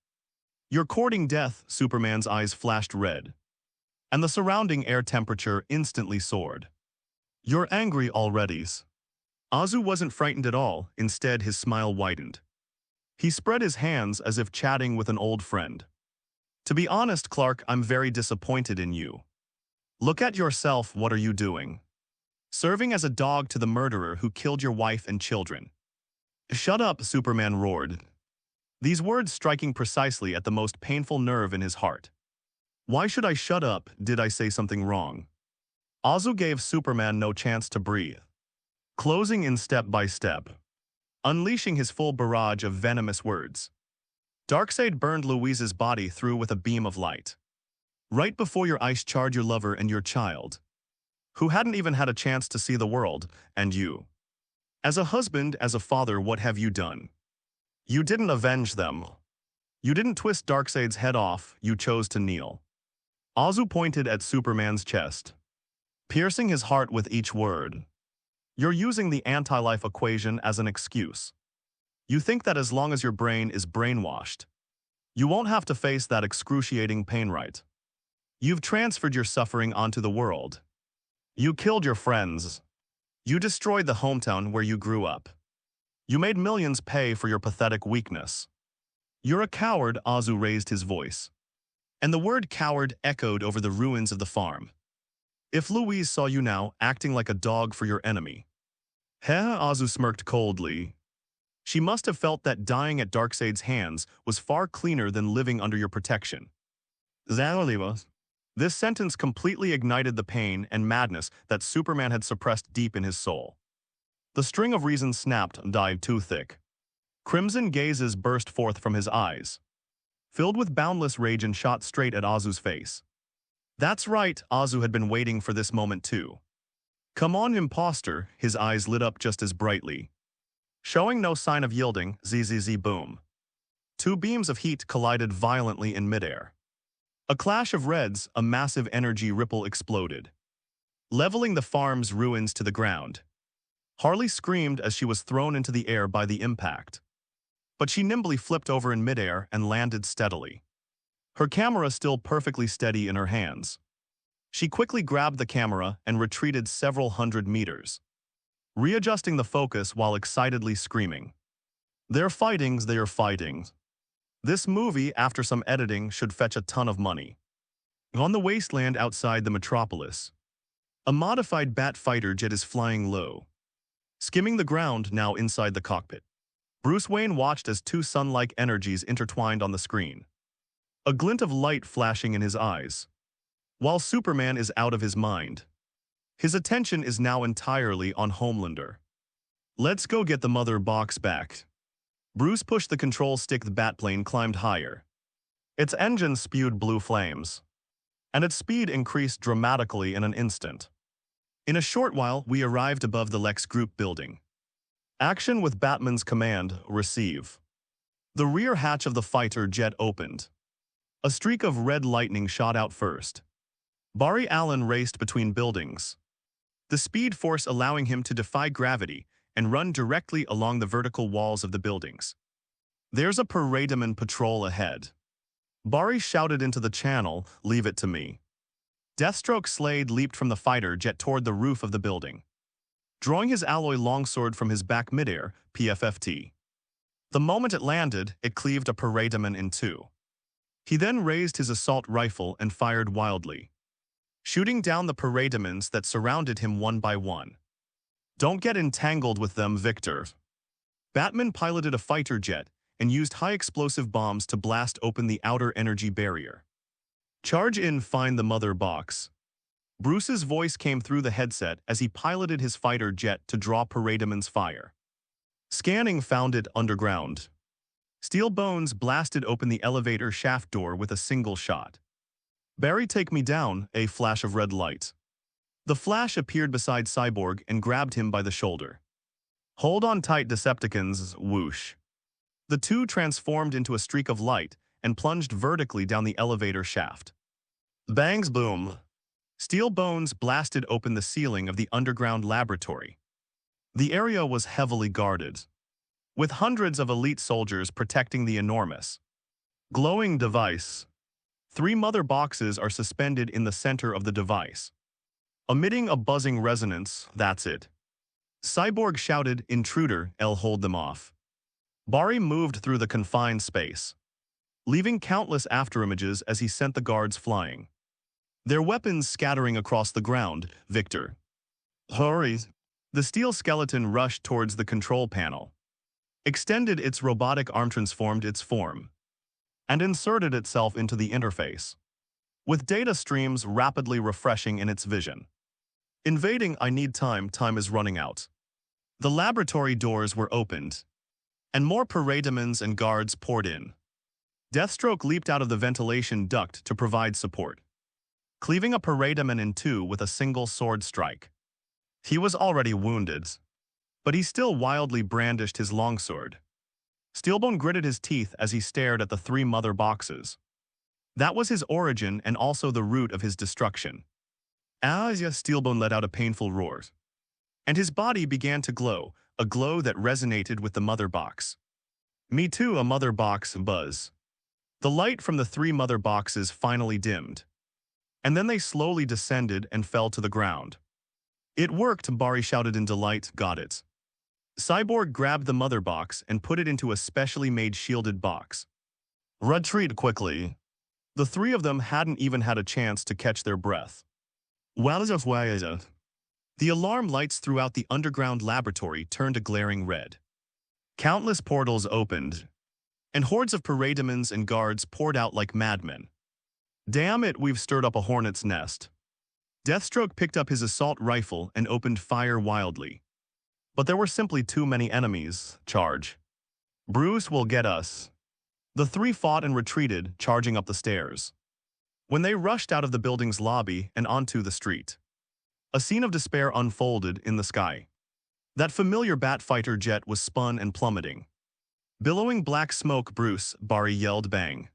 You're courting death. Superman's eyes flashed red, and the surrounding air temperature instantly soared. You're angry already. Azu wasn't frightened at all. Instead, his smile widened. He spread his hands as if chatting with an old friend. To be honest, Clark, I'm very disappointed in you. Look at yourself. What are you doing? Serving as a dog to the murderer who killed your wife and children. Shut up, Superman roared, these words striking precisely at the most painful nerve in his heart. Why should I shut up? Did I say something wrong? Azu gave Superman no chance to breathe, closing in step by step, unleashing his full barrage of venomous words. Darkseid burned Louise's body through with a beam of light. Right before your eyes charred your lover and your child, who hadn't even had a chance to see the world, and you. As a husband, as a father, what have you done? You didn't avenge them. You didn't twist Darkseid's head off, you chose to kneel. Azu pointed at Superman's chest, piercing his heart with each word. You're using the anti-life equation as an excuse. You think that as long as your brain is brainwashed, you won't have to face that excruciating pain, right? You've transferred your suffering onto the world. You killed your friends. You destroyed the hometown where you grew up. You made millions pay for your pathetic weakness. You're a coward, Azu raised his voice, and the word coward echoed over the ruins of the farm. If Louise saw you now, acting like a dog for your enemy. Azu smirked coldly. She must have felt that dying at Darkseid's hands was far cleaner than living under your protection. This sentence completely ignited the pain and madness that Superman had suppressed deep in his soul. The string of reason snapped and died too thick. Crimson gazes burst forth from his eyes, filled with boundless rage, and shot straight at Azu's face. That's right, Azu had been waiting for this moment too. Come on, imposter, his eyes lit up just as brightly. Showing no sign of yielding, zzz boom. Two beams of heat collided violently in midair. A clash of reds, a massive energy ripple exploded, leveling the farm's ruins to the ground. Harley screamed as she was thrown into the air by the impact. But she nimbly flipped over in midair and landed steadily, her camera still perfectly steady in her hands. She quickly grabbed the camera and retreated several hundred meters, readjusting the focus while excitedly screaming. They're fighting. This movie, after some editing, should fetch a ton of money. On the wasteland outside the metropolis, a modified bat fighter jet is flying low, skimming the ground now inside the cockpit. Bruce Wayne watched as two sun-like energies intertwined on the screen, a glint of light flashing in his eyes. While Superman is out of his mind, his attention is now entirely on Homelander. Let's go get the mother box back. Bruce pushed the control stick. The Batplane climbed higher. Its engine spewed blue flames, and its speed increased dramatically in an instant. In a short while, we arrived above the Lex Group building. Action with Batman's command, receive. The rear hatch of the fighter jet opened. A streak of red lightning shot out first. Barry Allen raced between buildings, the speed force allowing him to defy gravity and run directly along the vertical walls of the buildings. There's a Parademan patrol ahead. Barry shouted into the channel, leave it to me. Deathstroke Slade leaped from the fighter jet toward the roof of the building, drawing his alloy longsword from his back midair, PFFT. The moment it landed, it cleaved a Parademan in two. He then raised his assault rifle and fired wildly, shooting down the Parademans that surrounded him one by one. Don't get entangled with them, Victor. Batman piloted a fighter jet and used high-explosive bombs to blast open the outer energy barrier. Charge in, find the mother box. Bruce's voice came through the headset as he piloted his fighter jet to draw Parademan's fire. Scanning, found it underground. Steel Bones blasted open the elevator shaft door with a single shot. Barry, take me down, a flash of red light. The Flash appeared beside Cyborg and grabbed him by the shoulder. Hold on tight, Decepticons, whoosh. The two transformed into a streak of light and plunged vertically down the elevator shaft. Bangs, boom. Steel Bones blasted open the ceiling of the underground laboratory. The area was heavily guarded, with hundreds of elite soldiers protecting the enormous, glowing device. 3 mother boxes are suspended in the center of the device, emitting a buzzing resonance. That's it. Cyborg shouted, intruder, hold them off. Barry moved through the confined space, leaving countless afterimages as he sent the guards flying, their weapons scattering across the ground. Victor, hurry. The steel skeleton rushed towards the control panel, extended its robotic arm, transformed its form, and inserted itself into the interface, with data streams rapidly refreshing in its vision. Invading, I need time is running out. The laboratory doors were opened, and more Parademans and guards poured in. Deathstroke leaped out of the ventilation duct to provide support, cleaving a Parademan in two with a single sword strike. He was already wounded, but he still wildly brandished his longsword. Steelbone gritted his teeth as he stared at the 3 mother boxes. That was his origin and also the root of his destruction. Steelbone let out a painful roar, and his body began to glow, a glow that resonated with the mother box. Me too, a mother box buzz. The light from the 3 mother boxes finally dimmed, and then they slowly descended and fell to the ground. It worked, Barry shouted in delight. Got it. Cyborg grabbed the mother box and put it into a specially made shielded box. Retreat quickly. The 3 of them hadn't even had a chance to catch their breath. The alarm lights throughout the underground laboratory turned a glaring red. Countless portals opened, and hordes of Parademans and guards poured out like madmen. Damn it, we've stirred up a hornet's nest. Deathstroke picked up his assault rifle and opened fire wildly. But there were simply too many enemies. Charge. Bruce will get us. The three fought and retreated, charging up the stairs. When they rushed out of the building's lobby and onto the street, a scene of despair unfolded in the sky. That familiar Batfighter jet was spun and plummeting. Billowing black smoke, Bruce, Barry yelled bang.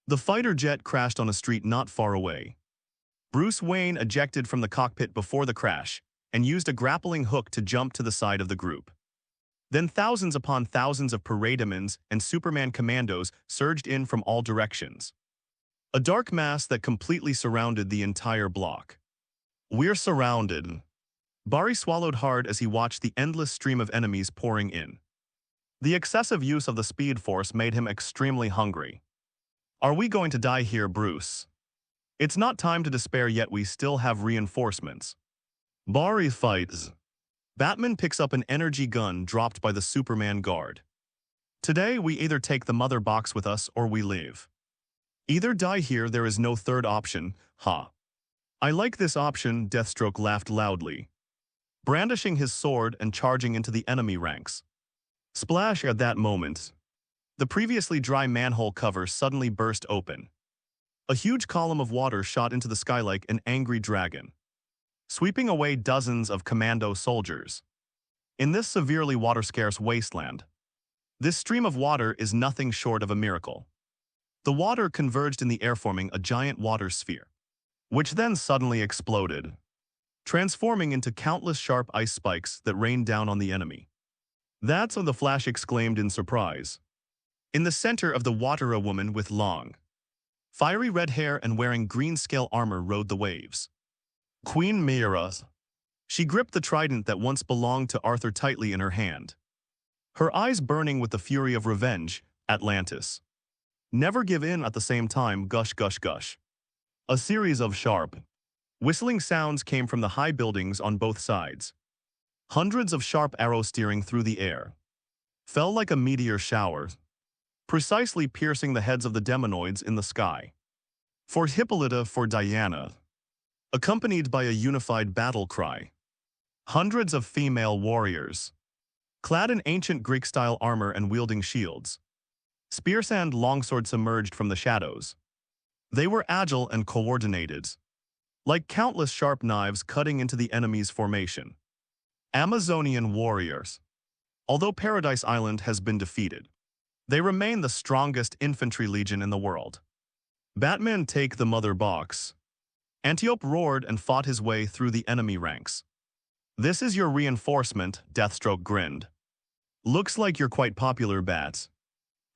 The fighter jet crashed on a street not far away. Bruce Wayne ejected from the cockpit before the crash and used a grappling hook to jump to the side of the group. Then thousands upon thousands of parademons and Superman commandos surged in from all directions. A dark mass that completely surrounded the entire block. We're surrounded. Barry swallowed hard as he watched the endless stream of enemies pouring in. The excessive use of the Speed Force made him extremely hungry. Are we going to die here, Bruce? It's not time to despair yet, we still have reinforcements. Barry fights. Batman picks up an energy gun dropped by the Superman guard. Today we either take the mother box with us or we leave. Either die here, there is no third option, ha. I like this option, Deathstroke laughed loudly, brandishing his sword and charging into the enemy ranks. Splash! At that moment, the previously dry manhole cover suddenly burst open. A huge column of water shot into the sky like an angry dragon, sweeping away dozens of commando soldiers. In this severely water-scarce wasteland, this stream of water is nothing short of a miracle. The water converged in the air, forming a giant water sphere, which then suddenly exploded, transforming into countless sharp ice spikes that rained down on the enemy. That's when the Flash exclaimed in surprise. In the center of the water, a woman with long, fiery red hair and wearing green scale armor rode the waves. Queen Mira. She gripped the trident that once belonged to Arthur tightly in her hand, her eyes burning with the fury of revenge. Atlantis. Never give in. At the same time, gush gush gush. A series of sharp, whistling sounds came from the high buildings on both sides. Hundreds of sharp arrows steering through the air fell like a meteor shower, precisely piercing the heads of the demonoids in the sky. For Hippolyta, for Diana, accompanied by a unified battle cry. Hundreds of female warriors, clad in ancient Greek-style armor and wielding shields, spears and longswords emerged from the shadows. They were agile and coordinated, like countless sharp knives cutting into the enemy's formation. Amazonian warriors. Although Paradise Island has been defeated, they remain the strongest infantry legion in the world. Batman, take the mother box. Antiope roared and fought his way through the enemy ranks. This is your reinforcement, Deathstroke grinned. Looks like you're quite popular, Bats.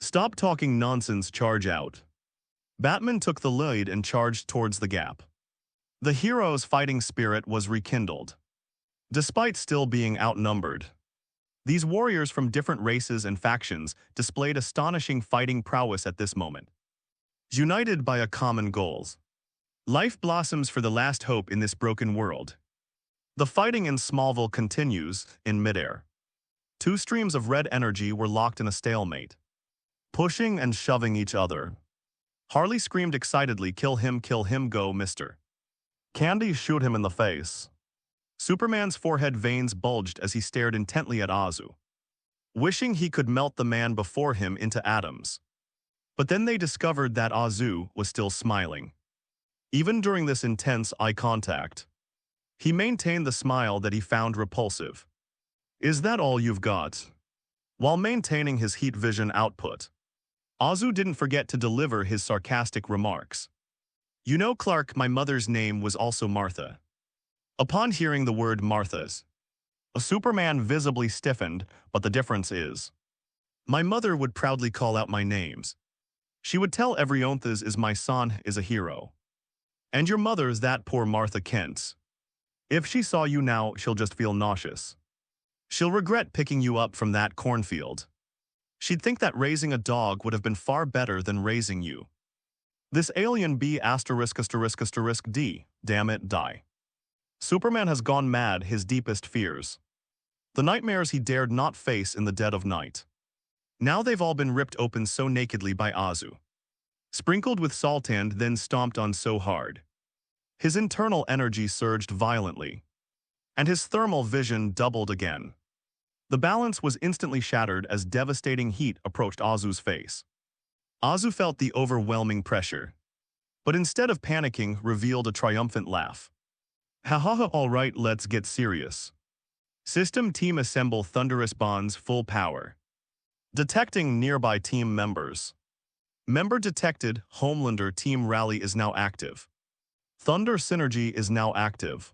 Stop talking nonsense, charge out. Batman took the lead and charged towards the gap. The hero's fighting spirit was rekindled. Despite still being outnumbered, these warriors from different races and factions displayed astonishing fighting prowess at this moment. United by a common goal. Life blossoms for the last hope in this broken world. The fighting in Smallville continues in midair. Two streams of red energy were locked in a stalemate, pushing and shoving each other. Harley screamed excitedly, kill him, go, mister. Candy, shoot him in the face. Superman's forehead veins bulged as he stared intently at Azu, wishing he could melt the man before him into atoms. But then they discovered that Azu was still smiling. Even during this intense eye contact, he maintained the smile that he found repulsive. Is that all you've got? While maintaining his heat vision output, Azu didn't forget to deliver his sarcastic remarks. You know, Clark, my mother's name was also Martha. Upon hearing the word Martha's, Superman visibly stiffened, but the difference is, my mother would proudly call out my names. She would tell everyone is my son is a hero. And your mother's that poor Martha Kent. If she saw you now, she'll just feel nauseous. She'll regret picking you up from that cornfield. She'd think that raising a dog would have been far better than raising you. This alien B*******D, damn it, die. Superman has gone mad, his deepest fears. The nightmares he dared not face in the dead of night. Now they've all been ripped open so nakedly by Azu. sprinkled with salt and then stomped on so hard. His internal energy surged violently, and his thermal vision doubled again. The balance was instantly shattered as devastating heat approached Azu's face. Azu felt the overwhelming pressure, but instead of panicking, revealed a triumphant laugh. Ha ha ha, all right, let's get serious. System team assemble thunderous bonds full power. Detecting nearby team members. Member detected, Homelander team rally is now active. Thunder synergy is now active.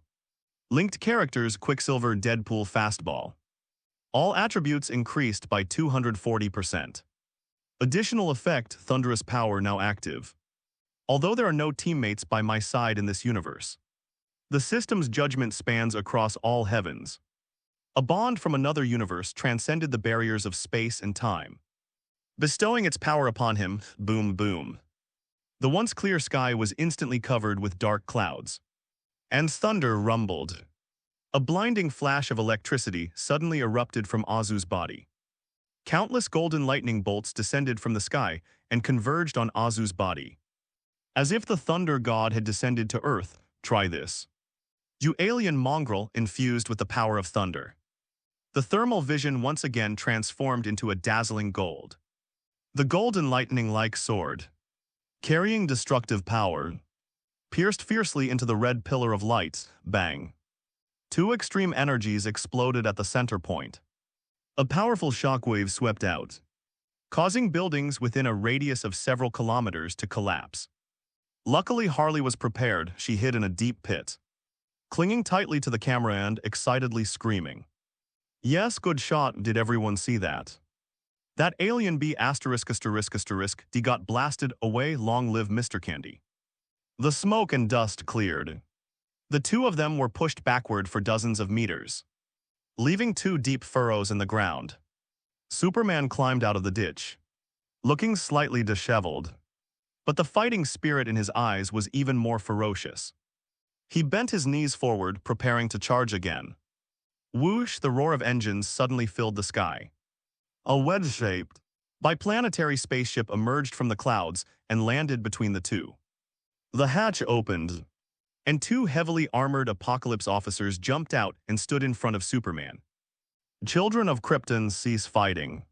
Linked characters Quicksilver Deadpool fastball. All attributes increased by 240%. Additional effect Thunderous power now active. Although there are no teammates by my side in this universe, the system's judgment spans across all heavens. A bond from another universe transcended the barriers of space and time, bestowing its power upon him. Boom boom. The once clear sky was instantly covered with dark clouds, and thunder rumbled. A blinding flash of electricity suddenly erupted from Azu's body. Countless golden lightning bolts descended from the sky and converged on Azu's body. As if the thunder god had descended to Earth. Try this. You alien mongrel infused with the power of thunder. The thermal vision once again transformed into a dazzling gold. The golden lightning-like sword, carrying destructive power, pierced fiercely into the red pillar of light. Bang. Two extreme energies exploded at the center point. A powerful shockwave swept out, causing buildings within a radius of several kilometers to collapse. Luckily, Harley was prepared. She hid in a deep pit, clinging tightly to the camera and excitedly screaming. Yes, good shot. Did everyone see that? That alien B******** D got blasted away. Long live Mr. Candy. The smoke and dust cleared. The two of them were pushed backward for dozens of meters, leaving two deep furrows in the ground. Superman climbed out of the ditch, looking slightly disheveled, but the fighting spirit in his eyes was even more ferocious. He bent his knees forward, preparing to charge again. Whoosh! The roar of engines suddenly filled the sky. A wedge-shaped, biplanetary spaceship emerged from the clouds and landed between the two. The hatch opened, and two heavily armored Apocalypse officers jumped out and stood in front of Superman. Children of Krypton, cease fighting.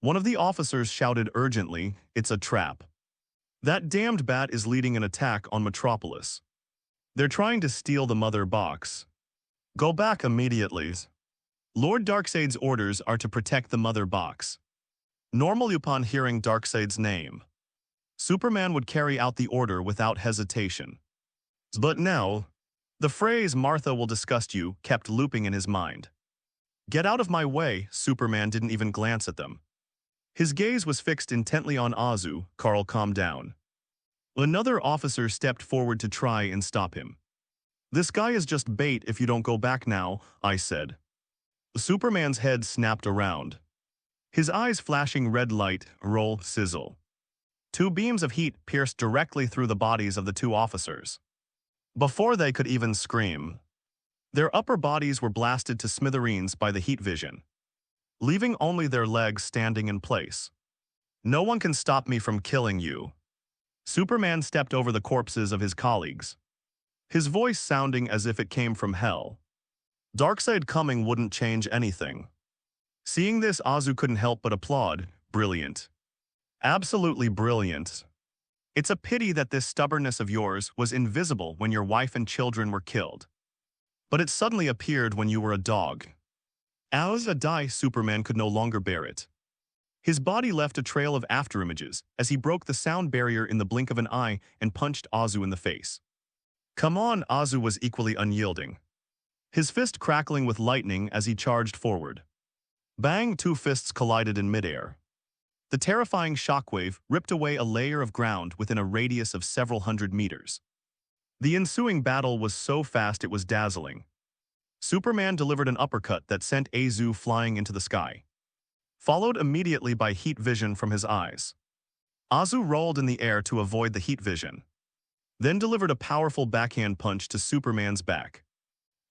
One of the officers shouted urgently, it's a trap. That damned bat is leading an attack on Metropolis. They're trying to steal the mother box. Go back immediately. Lord Darkseid's orders are to protect the mother box. Normally, upon hearing Darkseid's name, Superman would carry out the order without hesitation. But now, the phrase "Martha will disgust you" kept looping in his mind. Get out of my way. Superman didn't even glance at them. His gaze was fixed intently on Azu. Carl, calm down. Another officer stepped forward to try and stop him. This guy is just bait. If you don't go back now, I said. Superman's head snapped around, his eyes flashing red light. Roll, sizzle. Two beams of heat pierced directly through the bodies of the two officers. Before they could even scream, their upper bodies were blasted to smithereens by the heat vision, leaving only their legs standing in place. No one can stop me from killing you. Superman stepped over the corpses of his colleagues, his voice sounding as if it came from hell. Darkseid coming wouldn't change anything. Seeing this, Azu couldn't help but applaud. Brilliant. Absolutely brilliant. It's a pity that this stubbornness of yours was invisible when your wife and children were killed, but it suddenly appeared when you were a dog. As a die, Superman could no longer bear it. His body left a trail of afterimages as he broke the sound barrier in the blink of an eye and punched Azu in the face. Come on, Azu was equally unyielding, his fist crackling with lightning as he charged forward. Bang! Two fists collided in midair. The terrifying shockwave ripped away a layer of ground within a radius of several hundred meters. The ensuing battle was so fast it was dazzling. Superman delivered an uppercut that sent Azu flying into the sky, followed immediately by heat vision from his eyes. Azu rolled in the air to avoid the heat vision, then delivered a powerful backhand punch to Superman's back,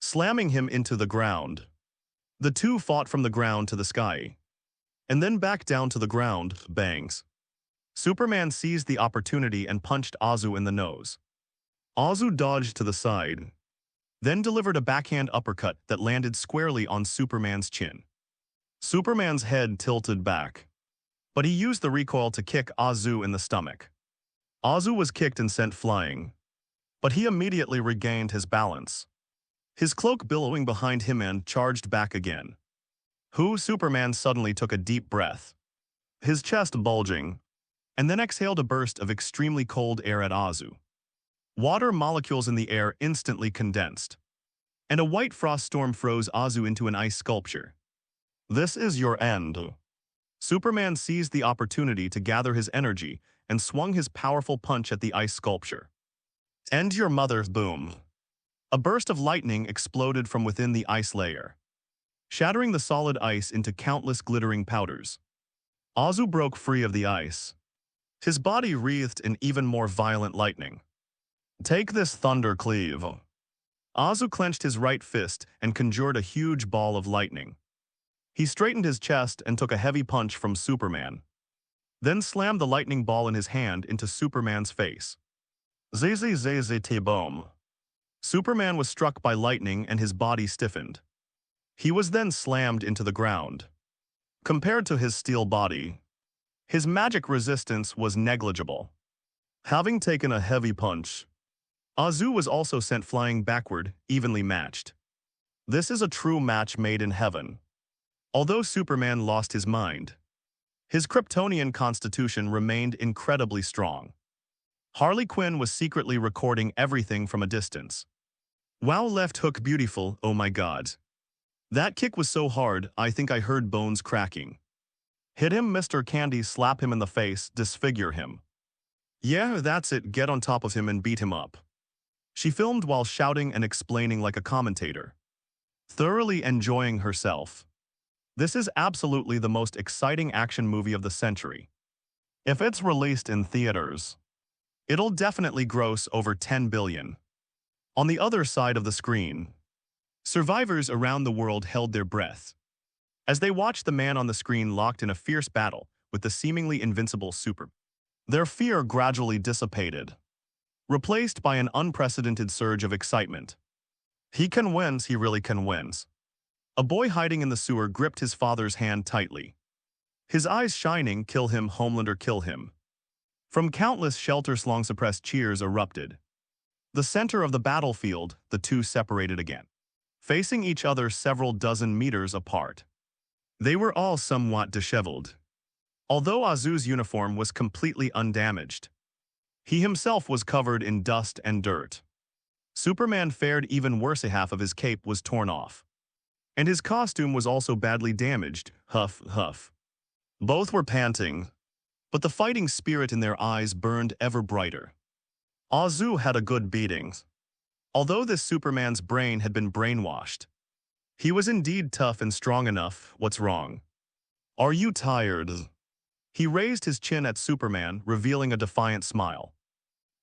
slamming him into the ground. The two fought from the ground to the sky, and then back down to the ground. Bangs. Superman seized the opportunity and punched Azu in the nose. Azu dodged to the side, then delivered a backhand uppercut that landed squarely on Superman's chin. Superman's head tilted back, but he used the recoil to kick Azu in the stomach. Azu was kicked and sent flying, but he immediately regained his balance. His cloak billowing behind him and charged back again. Superman suddenly took a deep breath, his chest bulging, and then exhaled a burst of extremely cold air at Azu. Water molecules in the air instantly condensed, and a white frost storm froze Azu into an ice sculpture. This is your end. Superman seized the opportunity to gather his energy and swung his powerful punch at the ice sculpture. End your mother's boom. A burst of lightning exploded from within the ice layer, shattering the solid ice into countless glittering powders. Azu broke free of the ice, his body wreathed in even more violent lightning. Take this, Thunder Cleave. Azu clenched his right fist and conjured a huge ball of lightning. He straightened his chest and took a heavy punch from Superman, then slammed the lightning ball in his hand into Superman's face. T-boom. Superman was struck by lightning and his body stiffened. He was then slammed into the ground. Compared to his steel body, his magic resistance was negligible. Having taken a heavy punch, Azu was also sent flying backward, evenly matched. This is a true match made in heaven. Although Superman lost his mind, his Kryptonian constitution remained incredibly strong. Harley Quinn was secretly recording everything from a distance. Wow, left hook beautiful, oh my god. That kick was so hard, I think I heard bones cracking. Hit him, Mr. Candy, slap him in the face, disfigure him. Yeah, that's it, get on top of him and beat him up. She filmed while shouting and explaining like a commentator, thoroughly enjoying herself. This is absolutely the most exciting action movie of the century. If it's released in theaters, it'll definitely gross over 10 billion. On the other side of the screen, survivors around the world held their breath as they watched the man on the screen locked in a fierce battle with the seemingly invincible Super. Their fear gradually dissipated, replaced by an unprecedented surge of excitement. He can wins, he really can wins. A boy hiding in the sewer gripped his father's hand tightly. His eyes shining, kill him, Homelander, kill him. From countless shelter-slong suppressed cheers erupted. The center of the battlefield, the two separated again, facing each other several dozen meters apart. They were all somewhat disheveled, although Azu's uniform was completely undamaged. He himself was covered in dust and dirt. Superman fared even worse. A half of his cape was torn off, and his costume was also badly damaged. Huff, huff. Both were panting, but the fighting spirit in their eyes burned ever brighter. Azu had a good beating. Although this Superman's brain had been brainwashed, he was indeed tough and strong enough. What's wrong? Are you tired? He raised his chin at Superman, revealing a defiant smile.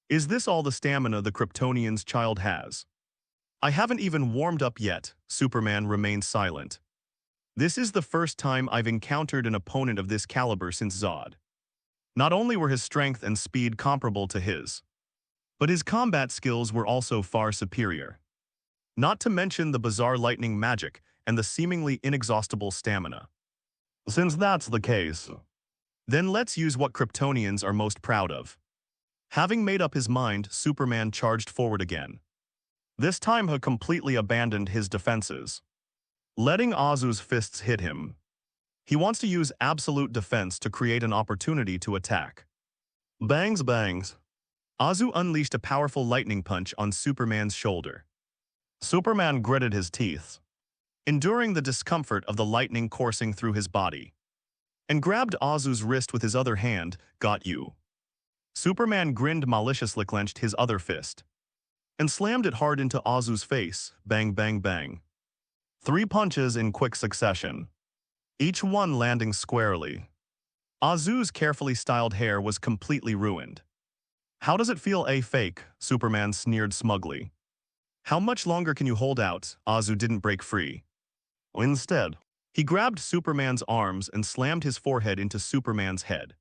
Is this all the stamina the Kryptonian's child has? I haven't even warmed up yet. Superman remained silent. This is the first time I've encountered an opponent of this caliber since Zod. Not only were his strength and speed comparable to his, but his combat skills were also far superior. Not to mention the bizarre lightning magic and the seemingly inexhaustible stamina. Since that's the case, then let's use what Kryptonians are most proud of. Having made up his mind, Superman charged forward again. This time he completely abandoned his defenses, letting Azu's fists hit him. He wants to use absolute defense to create an opportunity to attack. Bangs, bangs. Azu unleashed a powerful lightning punch on Superman's shoulder. Superman gritted his teeth, enduring the discomfort of the lightning coursing through his body, and grabbed Azu's wrist with his other hand. Got you. Superman grinned maliciously, clenched his other fist, and slammed it hard into Azu's face. Bang, bang, bang. 3 punches in quick succession, each one landing squarely. Azu's carefully styled hair was completely ruined. How does it feel, fake? Superman sneered smugly. How much longer can you hold out? Azu didn't break free. Instead, he grabbed Superman's arms and slammed his forehead into Superman's head.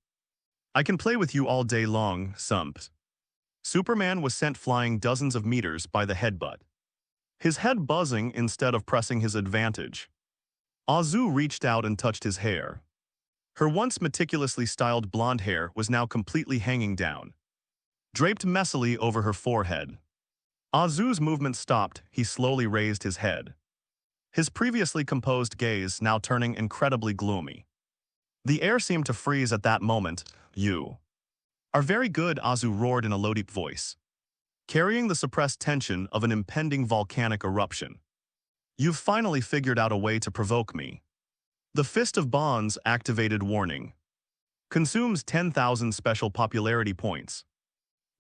I can play with you all day long, Sumps. Superman was sent flying dozens of meters by the headbutt, his head buzzing instead of pressing his advantage. Azu reached out and touched his hair. Her once meticulously styled blonde hair was now completely hanging down, draped messily over her forehead. Azu's movement stopped. He slowly raised his head, his previously composed gaze now turning incredibly gloomy. The air seemed to freeze at that moment. You are very good, Azu roared in a low deep voice, carrying the suppressed tension of an impending volcanic eruption. You've finally figured out a way to provoke me. The Fist of Bonds activated warning. Consumes 10,000 special popularity points.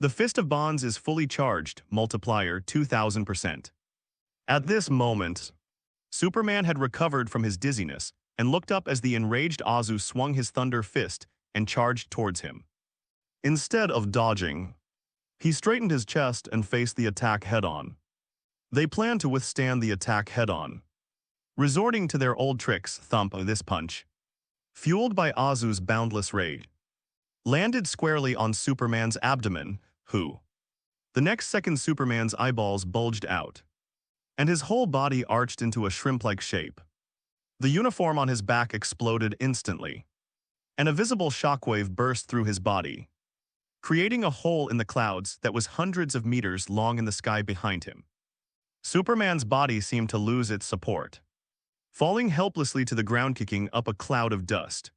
The Fist of Bonds is fully charged, multiplier 2,000%. At this moment, Superman had recovered from his dizziness and looked up as the enraged Azu swung his thunder fist and charged towards him. Instead of dodging, he straightened his chest and faced the attack head-on. They planned to withstand the attack head-on, resorting to their old tricks. Thump. This punch, fueled by Azu's boundless rage, landed squarely on Superman's abdomen, the next second Superman's eyeballs bulged out, and his whole body arched into a shrimp-like shape. The uniform on his back exploded instantly, and a visible shockwave burst through his body, creating a hole in the clouds that was hundreds of meters long in the sky behind him. Superman's body seemed to lose its support, falling helplessly to the ground, kicking up a cloud of dust.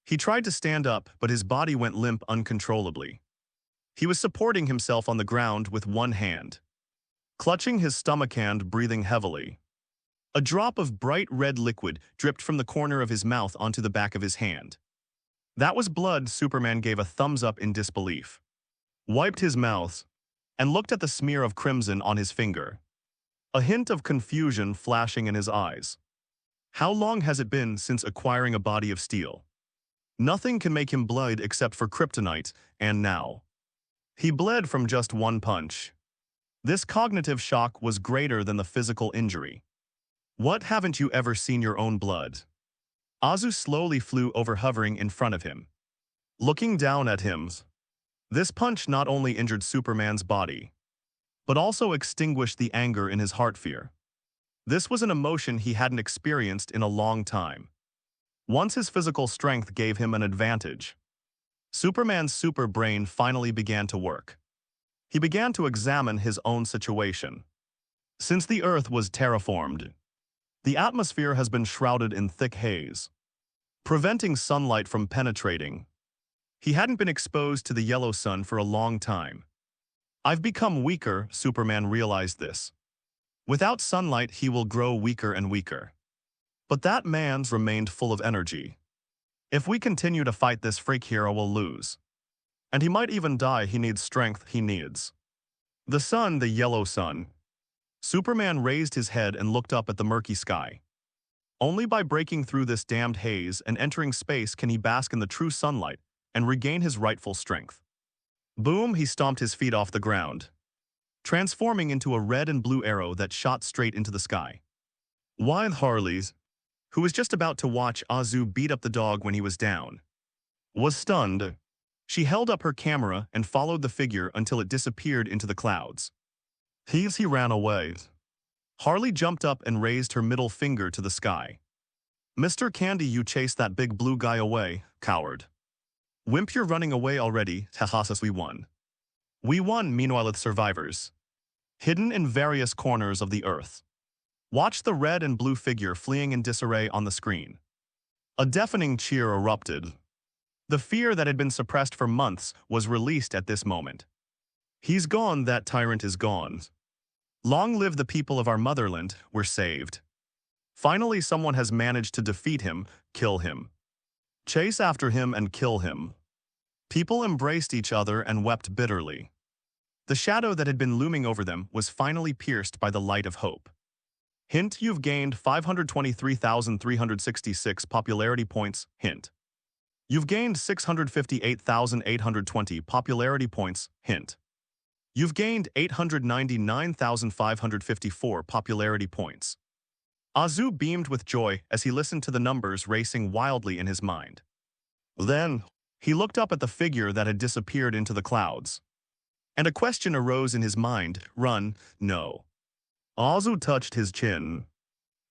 He tried to stand up, but his body went limp uncontrollably. He was supporting himself on the ground with one hand, clutching his stomach and breathing heavily. A drop of bright red liquid dripped from the corner of his mouth onto the back of his hand. That was blood. Superman gave a thumbs up in disbelief, wiped his mouth, and looked at the smear of crimson on his finger, a hint of confusion flashing in his eyes. How long has it been since acquiring a body of steel? Nothing can make him bleed except for kryptonite, and now he bled from just one punch. This cognitive shock was greater than the physical injury. What, haven't you ever seen your own blood? Azu slowly flew over, hovering in front of him, looking down at him. This punch not only injured Superman's body, but also extinguished the anger in his heart. Fear. This was an emotion he hadn't experienced in a long time. Once his physical strength gave him an advantage, Superman's super brain finally began to work. He began to examine his own situation. Since the Earth was terraformed, the atmosphere has been shrouded in thick haze, preventing sunlight from penetrating. He hadn't been exposed to the yellow sun for a long time. I've become weaker, Superman realized this. Without sunlight, he will grow weaker and weaker. But that man's remained full of energy. If we continue to fight, this freak hero will lose. And he might even die. He needs strength. He needs the sun, the yellow sun. Superman raised his head and looked up at the murky sky. Only by breaking through this damned haze and entering space can he bask in the true sunlight and regain his rightful strength. Boom, he stomped his feet off the ground, transforming into a red and blue arrow that shot straight into the sky. Wild Harley's, who was just about to watch Azu beat up the dog when he was down, was stunned. She held up her camera and followed the figure until it disappeared into the clouds. He ran away. Harley jumped up and raised her middle finger to the sky. Mr. Candy, you chased that big blue guy away, coward. Wimp, you're running away already. Tahasas, we won. We won. Meanwhile, with survivors hidden in various corners of the Earth, watch the red and blue figure fleeing in disarray on the screen. A deafening cheer erupted. The fear that had been suppressed for months was released at this moment. He's gone. That tyrant is gone. Long live the people of our motherland. We're saved. Finally, someone has managed to defeat him, kill him, chase after him and kill him. People embraced each other and wept bitterly. The shadow that had been looming over them was finally pierced by the light of hope. Hint, you've gained 523,366 popularity points. Hint. You've gained 658,820 popularity points. Hint. You've gained 899,554 popularity points. Azu beamed with joy as he listened to the numbers racing wildly in his mind. Then, He looked up at the figure that had disappeared into the clouds. And a question arose in his mind, run, no. Azu touched his chin.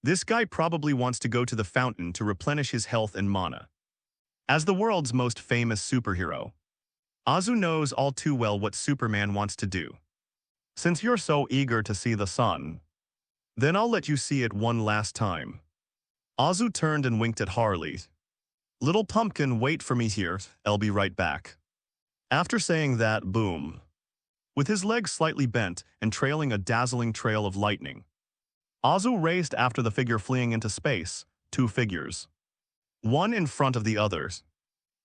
This guy probably wants to go to the fountain to replenish his health and mana. As the world's most famous superhero, Azu knows all too well what Superman wants to do. Since you're so eager to see the sun, then I'll let you see it one last time. Azu turned and winked at Harley. Little pumpkin, wait for me here, I'll be right back. After saying that, boom. With his legs slightly bent and trailing a dazzling trail of lightning, Azu raced after the figure fleeing into space, two figures. One in front of the others,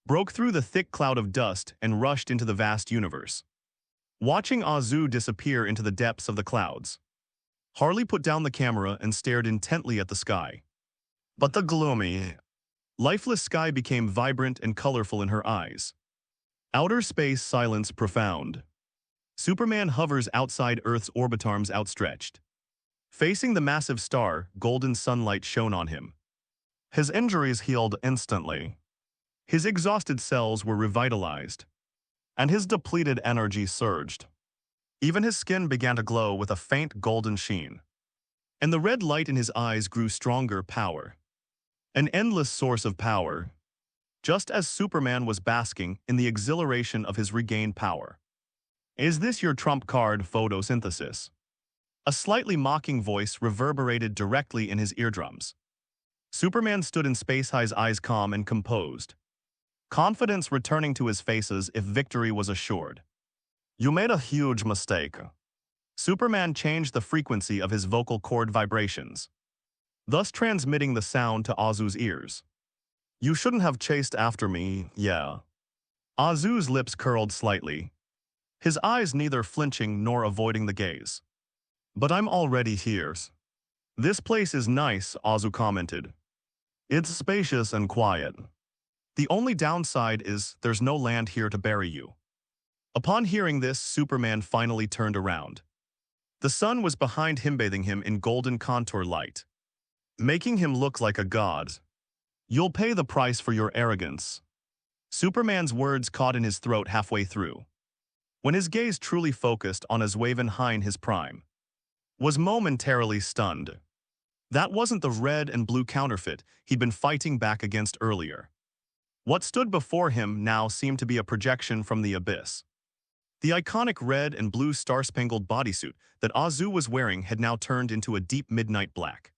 broke through the thick cloud of dust and rushed into the vast universe. Watching Azu disappear into the depths of the clouds, Harley put down the camera and stared intently at the sky. But the gloomy, lifeless sky became vibrant and colorful in her eyes. Outer space silence profound. Superman hovers outside Earth's orbit, arms outstretched. Facing the massive star, golden sunlight shone on him. His injuries healed instantly. His exhausted cells were revitalized, and his depleted energy surged. Even his skin began to glow with a faint golden sheen. And the red light in his eyes grew stronger. Power. An endless source of power. Just as Superman was basking in the exhilaration of his regained power. Is this your trump card, photosynthesis? A slightly mocking voice reverberated directly in his eardrums. Superman stood in space, his eyes calm and composed, confidence returning to his face as if victory was assured. You made a huge mistake. Superman changed the frequency of his vocal cord vibrations, thus transmitting the sound to Azu's ears. You shouldn't have chased after me, yeah. Azu's lips curled slightly, his eyes neither flinching nor avoiding the gaze. But I'm already here. This place is nice, Azu commented. It's spacious and quiet. The only downside is there's no land here to bury you. Upon hearing this, Superman finally turned around. The sun was behind him, bathing him in golden contour light, making him look like a god. You'll pay the price for your arrogance. Superman's words caught in his throat halfway through, when his gaze truly focused on Aswaven his prime. Was momentarily stunned. That wasn't the red and blue counterfeit he'd been fighting back against earlier. What stood before him now seemed to be a projection from the abyss. The iconic red and blue star-spangled bodysuit that Azu was wearing had now turned into a deep midnight black.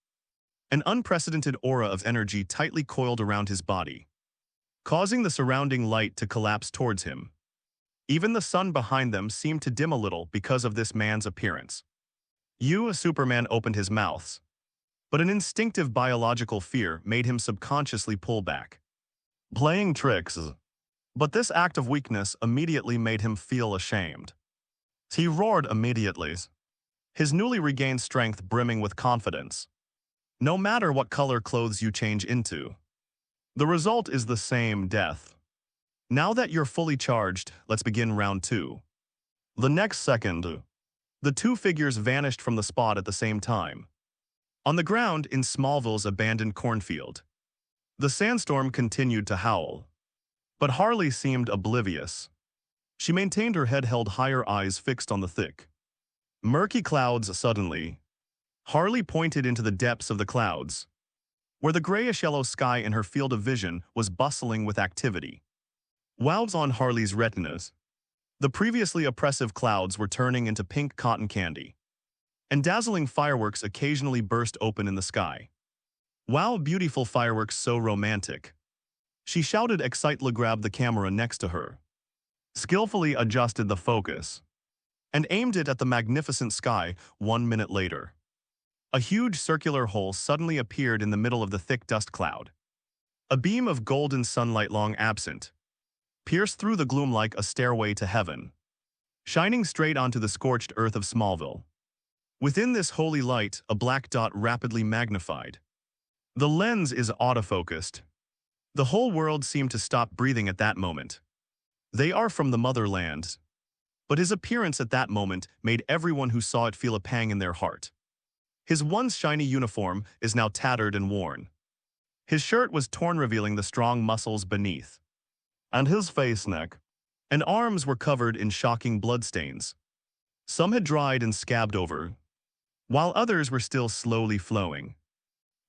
An unprecedented aura of energy tightly coiled around his body, causing the surrounding light to collapse towards him. Even the sun behind them seemed to dim a little because of this man's appearance. Superman opened his mouth, but an instinctive biological fear made him subconsciously pull back. Playing tricks. But this act of weakness immediately made him feel ashamed. He roared immediately, his newly regained strength brimming with confidence. No matter what color clothes you change into, the result is the same, death. Now that you're fully charged, let's begin round 2. The next second, the two figures vanished from the spot at the same time. On the ground in Smallville's abandoned cornfield, the sandstorm continued to howl. But Harley seemed oblivious. She maintained her head held higher, eyes fixed on the thick, murky clouds. Suddenly, Harley pointed into the depths of the clouds, where the grayish-yellow sky in her field of vision was bustling with activity. While on Harley's retinas, the previously oppressive clouds were turning into pink cotton candy, and dazzling fireworks occasionally burst open in the sky. Wow, beautiful fireworks, so romantic. She shouted excitedly, grabbed the camera next to her, skillfully adjusted the focus, and aimed it at the magnificent sky. 1 minute later, a huge circular hole suddenly appeared in the middle of the thick dust cloud. A beam of golden sunlight, long absent, pierced through the gloom like a stairway to heaven, shining straight onto the scorched earth of Smallville. Within this holy light, a black dot rapidly magnified. The lens is autofocused. The whole world seemed to stop breathing at that moment. They are from the motherland. But his appearance at that moment made everyone who saw it feel a pang in their heart. His once shiny uniform is now tattered and worn. His shirt was torn, revealing the strong muscles beneath. and his face, neck, and arms were covered in shocking bloodstains. Some had dried and scabbed over, while others were still slowly flowing.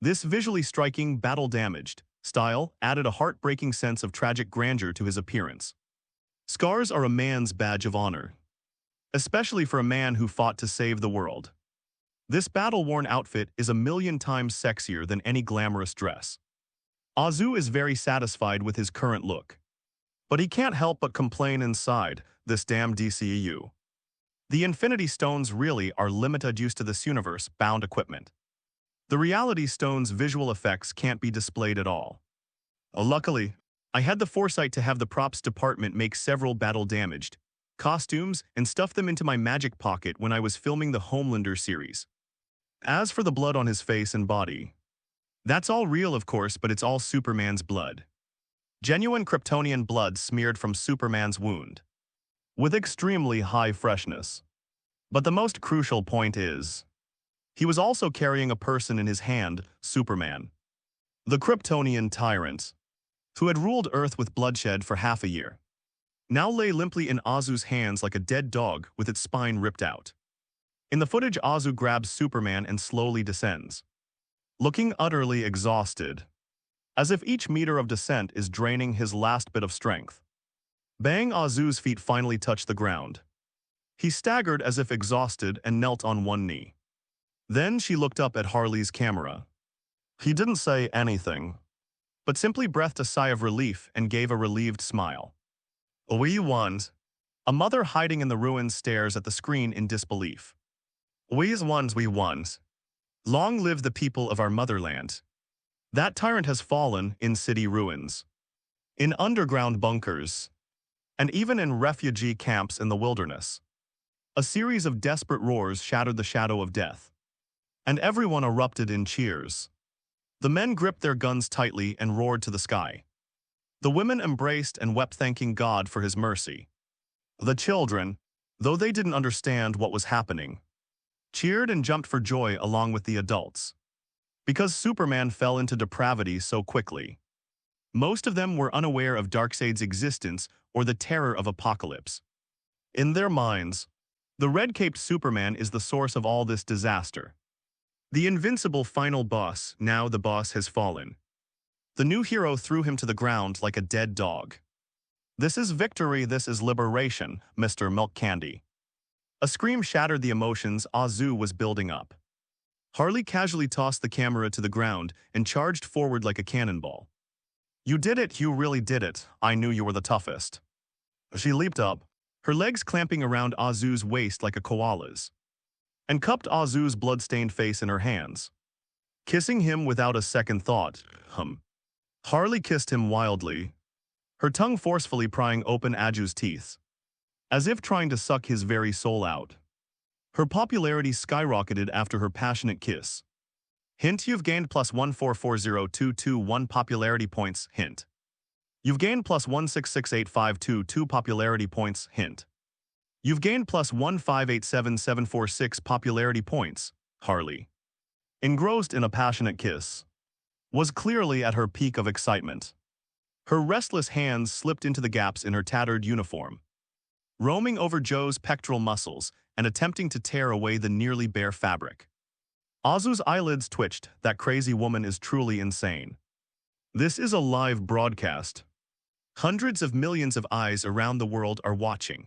This visually striking, battle-damaged style added a heartbreaking sense of tragic grandeur to his appearance. Scars are a man's badge of honor, especially for a man who fought to save the world. This battle-worn outfit is a million times sexier than any glamorous dress. Azu is very satisfied with his current look, but he can't help but complain inside, this damn DCEU. The Infinity Stones really are limited use to this universe-bound equipment. The Reality Stone's visual effects can't be displayed at all. Luckily, I had the foresight to have the props department make several battle-damaged costumes and stuff them into my magic pocket when I was filming the Homelander series. As for the blood on his face and body, that's all real, of course, but it's all Superman's blood. Genuine Kryptonian blood smeared from Superman's wound, with extremely high freshness. But the most crucial point is, he was also carrying a person in his hand, Superman, the Kryptonian tyrant, who had ruled Earth with bloodshed for half a year, now lay limply in Azu's hands like a dead dog with its spine ripped out. In the footage, Azu grabs Superman and slowly descends, looking utterly exhausted, as if each meter of descent is draining his last bit of strength. Bang! Azu's feet finally touched the ground. He staggered as if exhausted and knelt on one knee. Then she looked up at Harley's camera. He didn't say anything, but simply breathed a sigh of relief and gave a relieved smile. We won. A mother hiding in the ruins stares at the screen in disbelief. We won. Long live the people of our motherland. That tyrant has fallen in city ruins, in underground bunkers, and even in refugee camps in the wilderness. A series of desperate roars shattered the shadow of death, and everyone erupted in cheers. The men gripped their guns tightly and roared to the sky. The women embraced and wept, thanking God for his mercy. The children, though they didn't understand what was happening, cheered and jumped for joy along with the adults, because Superman fell into depravity so quickly. Most of them were unaware of Darkseid's existence or the terror of apocalypse. In their minds, the red-caped Superman is the source of all this disaster. The invincible final boss, now the boss has fallen. The new hero threw him to the ground like a dead dog. This is victory, this is liberation, Mr. Milk Candy. A scream shattered the emotions Azu was building up. Harley casually tossed the camera to the ground and charged forward like a cannonball. You did it, you really did it. I knew you were the toughest. She leaped up, her legs clamping around Azu's waist like a koala's, and cupped Azu's blood-stained face in her hands, kissing him without a second thought. Harley kissed him wildly, her tongue forcefully prying open Azu's teeth, as if trying to suck his very soul out. Her popularity skyrocketed after her passionate kiss. Hint: you've gained plus 1440221 popularity points. Hint: you've gained plus 1668522 popularity points. Hint: you've gained plus 1587746 popularity points. Harley, engrossed in a passionate kiss, was clearly at her peak of excitement. Her restless hands slipped into the gaps in her tattered uniform, roaming over Joe's pectoral muscles and attempting to tear away the nearly bare fabric. Azu's eyelids twitched. That crazy woman is truly insane. This is a live broadcast. Hundreds of millions of eyes around the world are watching.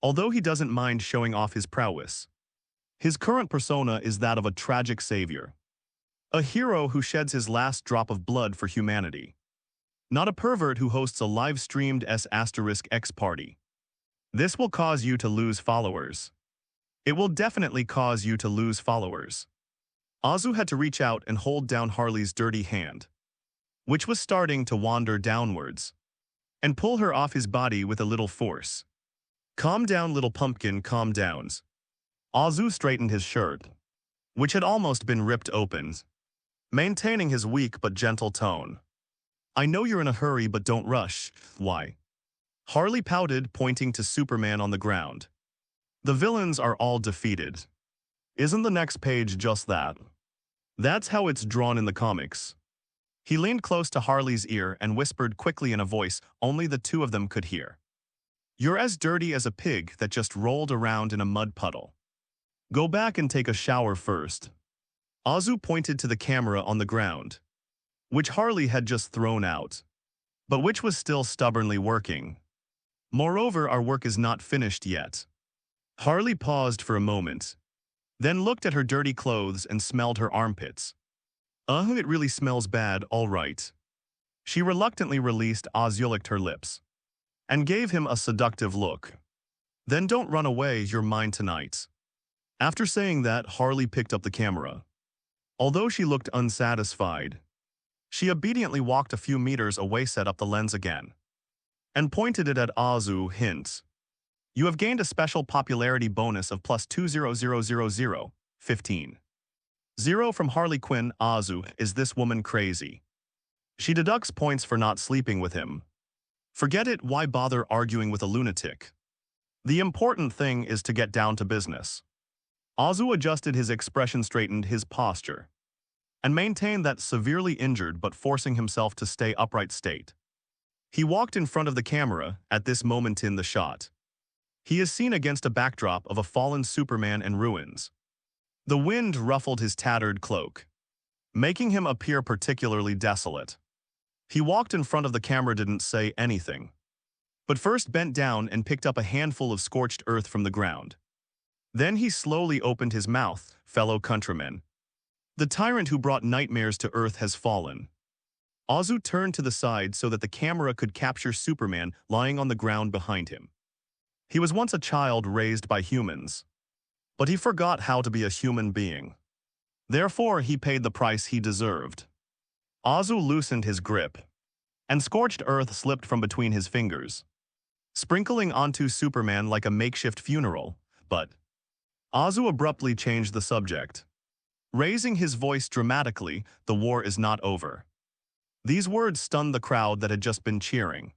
Although he doesn't mind showing off his prowess, his current persona is that of a tragic savior. A hero who sheds his last drop of blood for humanity. Not a pervert who hosts a live-streamed S*X party. This will cause you to lose followers. It will definitely cause you to lose followers. Azu had to reach out and hold down Harley's dirty hand, which was starting to wander downwards, and pull her off his body with a little force. Calm down, little pumpkin, calm down. Azu straightened his shirt, which had almost been ripped open, maintaining his weak but gentle tone. I know you're in a hurry, but don't rush. Why? Harley pouted, pointing to Superman on the ground. The villains are all defeated. Isn't the next page just that? That's how it's drawn in the comics. He leaned close to Harley's ear and whispered quickly in a voice only the two of them could hear. "You're as dirty as a pig that just rolled around in a mud puddle. Go back and take a shower first." Azu pointed to the camera on the ground, which Harley had just thrown out, but which was still stubbornly working. "Moreover, our work is not finished yet." Harley paused for a moment, then looked at her dirty clothes and smelled her armpits. It really smells bad, all right." She reluctantly released licked her lips and gave him a seductive look. "Then don't run away, you're mine tonight." After saying that, Harley picked up the camera. Although she looked unsatisfied, she obediently walked a few meters away, set up the lens again, and pointed it at Azu. Hint: "You have gained a special popularity bonus of plus 2000015. 0 from Harley Quinn. Azu, is this woman crazy? She deducts points for not sleeping with him. Forget it, why bother arguing with a lunatic? The important thing is to get down to business." Azu adjusted his expression, straightened his posture, and maintained that severely injured but forcing himself to stay upright state. He walked in front of the camera at this moment in the shot. He is seen against a backdrop of a fallen Superman and ruins. The wind ruffled his tattered cloak, making him appear particularly desolate. He walked in front of the camera, didn't say anything, but first bent down and picked up a handful of scorched earth from the ground. Then he slowly opened his mouth. "Fellow countrymen, the tyrant who brought nightmares to Earth has fallen." Azu turned to the side so that the camera could capture Superman lying on the ground behind him. He was once a child raised by humans, but he forgot how to be a human being. Therefore, he paid the price he deserved. Azu loosened his grip, and scorched earth slipped from between his fingers, sprinkling onto Superman like a makeshift funeral. But Azu abruptly changed the subject, raising his voice dramatically. "The war is not over." These words stunned the crowd that had just been cheering.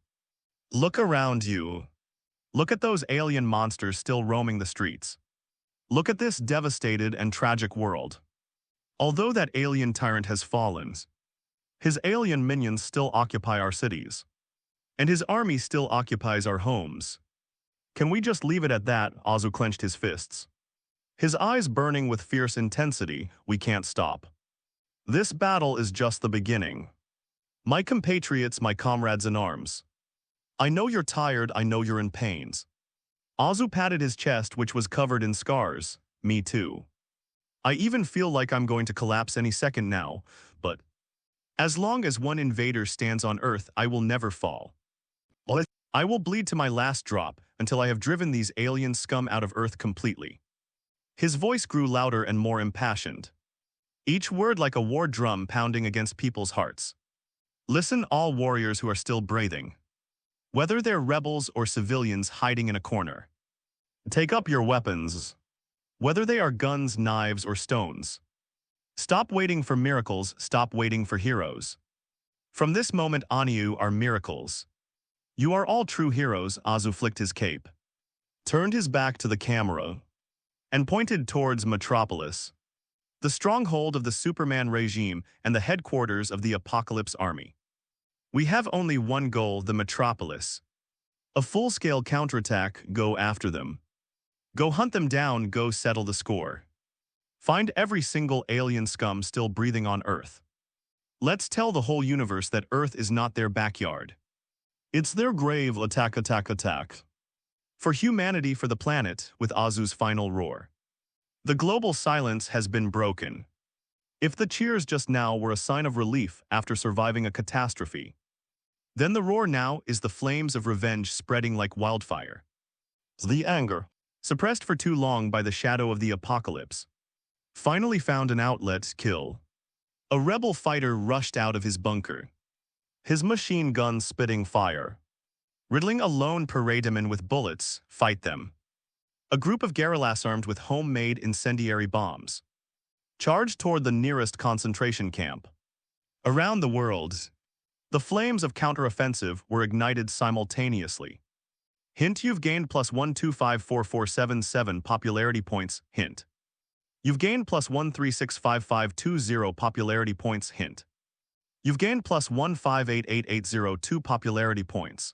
"Look around you. Look at those alien monsters still roaming the streets. Look at this devastated and tragic world. Although that alien tyrant has fallen, his alien minions still occupy our cities, and his army still occupies our homes. Can we just leave it at that?" Azu clenched his fists, his eyes burning with fierce intensity. "We can't stop. This battle is just the beginning. My compatriots, my comrades in arms. I know you're tired, I know you're in pains." Azu patted his chest, which was covered in scars. "Me too. I even feel like I'm going to collapse any second now, but as long as one invader stands on Earth, I will never fall. I will bleed to my last drop until I have driven these alien scum out of Earth completely." His voice grew louder and more impassioned, each word like a war drum pounding against people's hearts. "Listen, all warriors who are still breathing, whether they're rebels or civilians hiding in a corner. Take up your weapons, whether they are guns, knives, or stones. Stop waiting for miracles, stop waiting for heroes. From this moment on, you are miracles. You are all true heroes." Azu flicked his cape, turned his back to the camera, and pointed towards Metropolis, the stronghold of the Superman regime and the headquarters of the Apocalypse Army. "We have only one goal, the Metropolis. A full-scale counterattack, go after them. Go hunt them down, go settle the score. Find every single alien scum still breathing on Earth. Let's tell the whole universe that Earth is not their backyard. It's their grave. Attack, attack, attack. For humanity, for the planet," with Azu's final roar. The global silence has been broken. If the cheers just now were a sign of relief after surviving a catastrophe, then the roar now is the flames of revenge spreading like wildfire. The anger, suppressed for too long by the shadow of the apocalypse, finally found an outlet. Kill. A rebel fighter rushed out of his bunker, his machine gun spitting fire. Riddling a lone parademan with bullets. Fight them. A group of guerrillas armed with homemade incendiary bombs charged toward the nearest concentration camp. Around the world, the flames of counteroffensive were ignited simultaneously. Hint: you've gained plus 1254477 popularity points. Hint: you've gained plus 1365520 popularity points. Hint: You've gained plus 1588802 popularity points.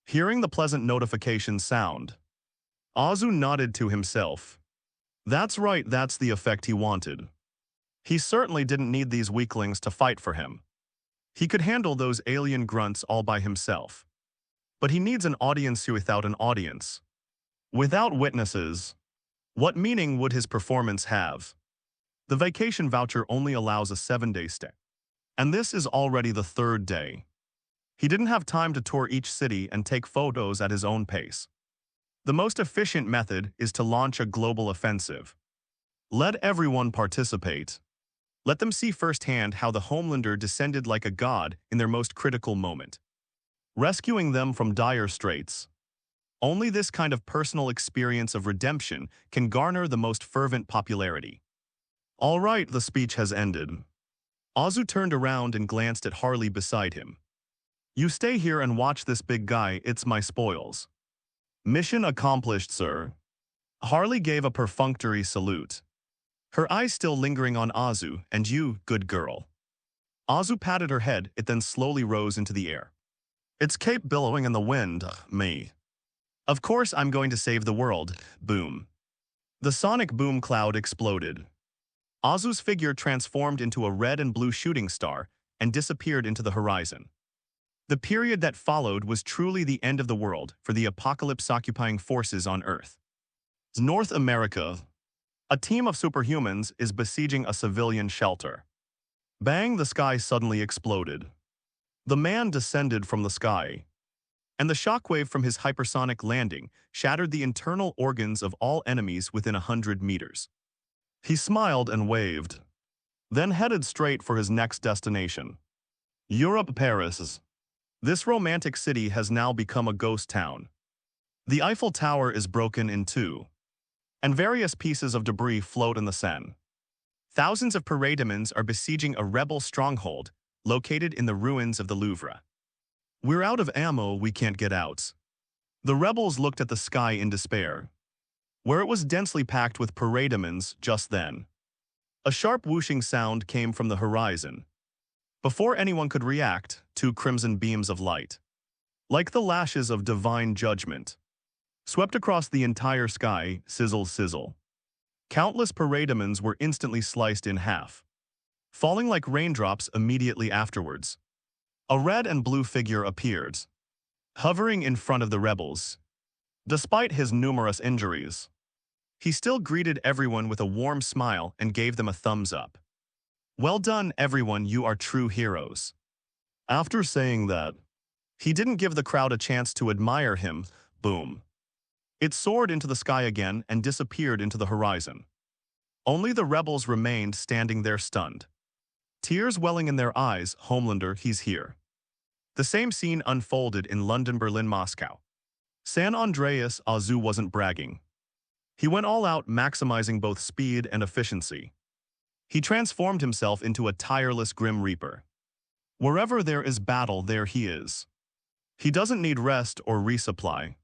Hearing the pleasant notification sound, Azu nodded to himself. That's right, that's the effect he wanted. He certainly didn't need these weaklings to fight for him. He could handle those alien grunts all by himself. But he needs an audience without an audience. Without witnesses, what meaning would his performance have? The vacation voucher only allows a 7-day stay. And this is already the 3rd day. He didn't have time to tour each city and take photos at his own pace. The most efficient method is to launch a global offensive. Let everyone participate. Let them see firsthand how the Homelander descended like a god in their most critical moment, rescuing them from dire straits. Only this kind of personal experience of redemption can garner the most fervent popularity. All right, the speech has ended. Azu turned around and glanced at Harley beside him. You stay here and watch this big guy, it's my spoils. Mission accomplished, sir. Harley gave a perfunctory salute, her eyes still lingering on Azu. And you, good girl. Azu patted her head, it then slowly rose into the air. Its cape billowing in the wind, me. Of course I'm going to save the world, boom. The sonic boom cloud exploded. Azu's figure transformed into a red and blue shooting star and disappeared into the horizon. The period that followed was truly the end of the world for the apocalypse-occupying forces on Earth. North America. A team of superhumans is besieging a civilian shelter. Bang, the sky suddenly exploded. The man descended from the sky, and the shockwave from his hypersonic landing shattered the internal organs of all enemies within 100 meters. He smiled and waved, then headed straight for his next destination. Europe, Paris. This romantic city has now become a ghost town. The Eiffel Tower is broken in two, and various pieces of debris float in the Seine. Thousands of parademons are besieging a rebel stronghold located in the ruins of the Louvre. We're out of ammo, we can't get out. The rebels looked at the sky in despair, where it was densely packed with parademons just then. A sharp whooshing sound came from the horizon. Before anyone could react, 2 crimson beams of light, like the lashes of divine judgment, swept across the entire sky, sizzle, sizzle. Countless parademons were instantly sliced in half, falling like raindrops immediately afterwards. A red and blue figure appeared, hovering in front of the rebels. Despite his numerous injuries, he still greeted everyone with a warm smile and gave them a thumbs up. Well done, everyone, you are true heroes. After saying that, he didn't give the crowd a chance to admire him, boom. It soared into the sky again and disappeared into the horizon. Only the rebels remained standing there stunned. Tears welling in their eyes, Homelander, he's here. The same scene unfolded in London, Berlin, Moscow. San Andreas. Azu wasn't bragging. He went all out, maximizing both speed and efficiency. He transformed himself into a tireless Grim Reaper. Wherever there is battle, there he is. He doesn't need rest or resupply.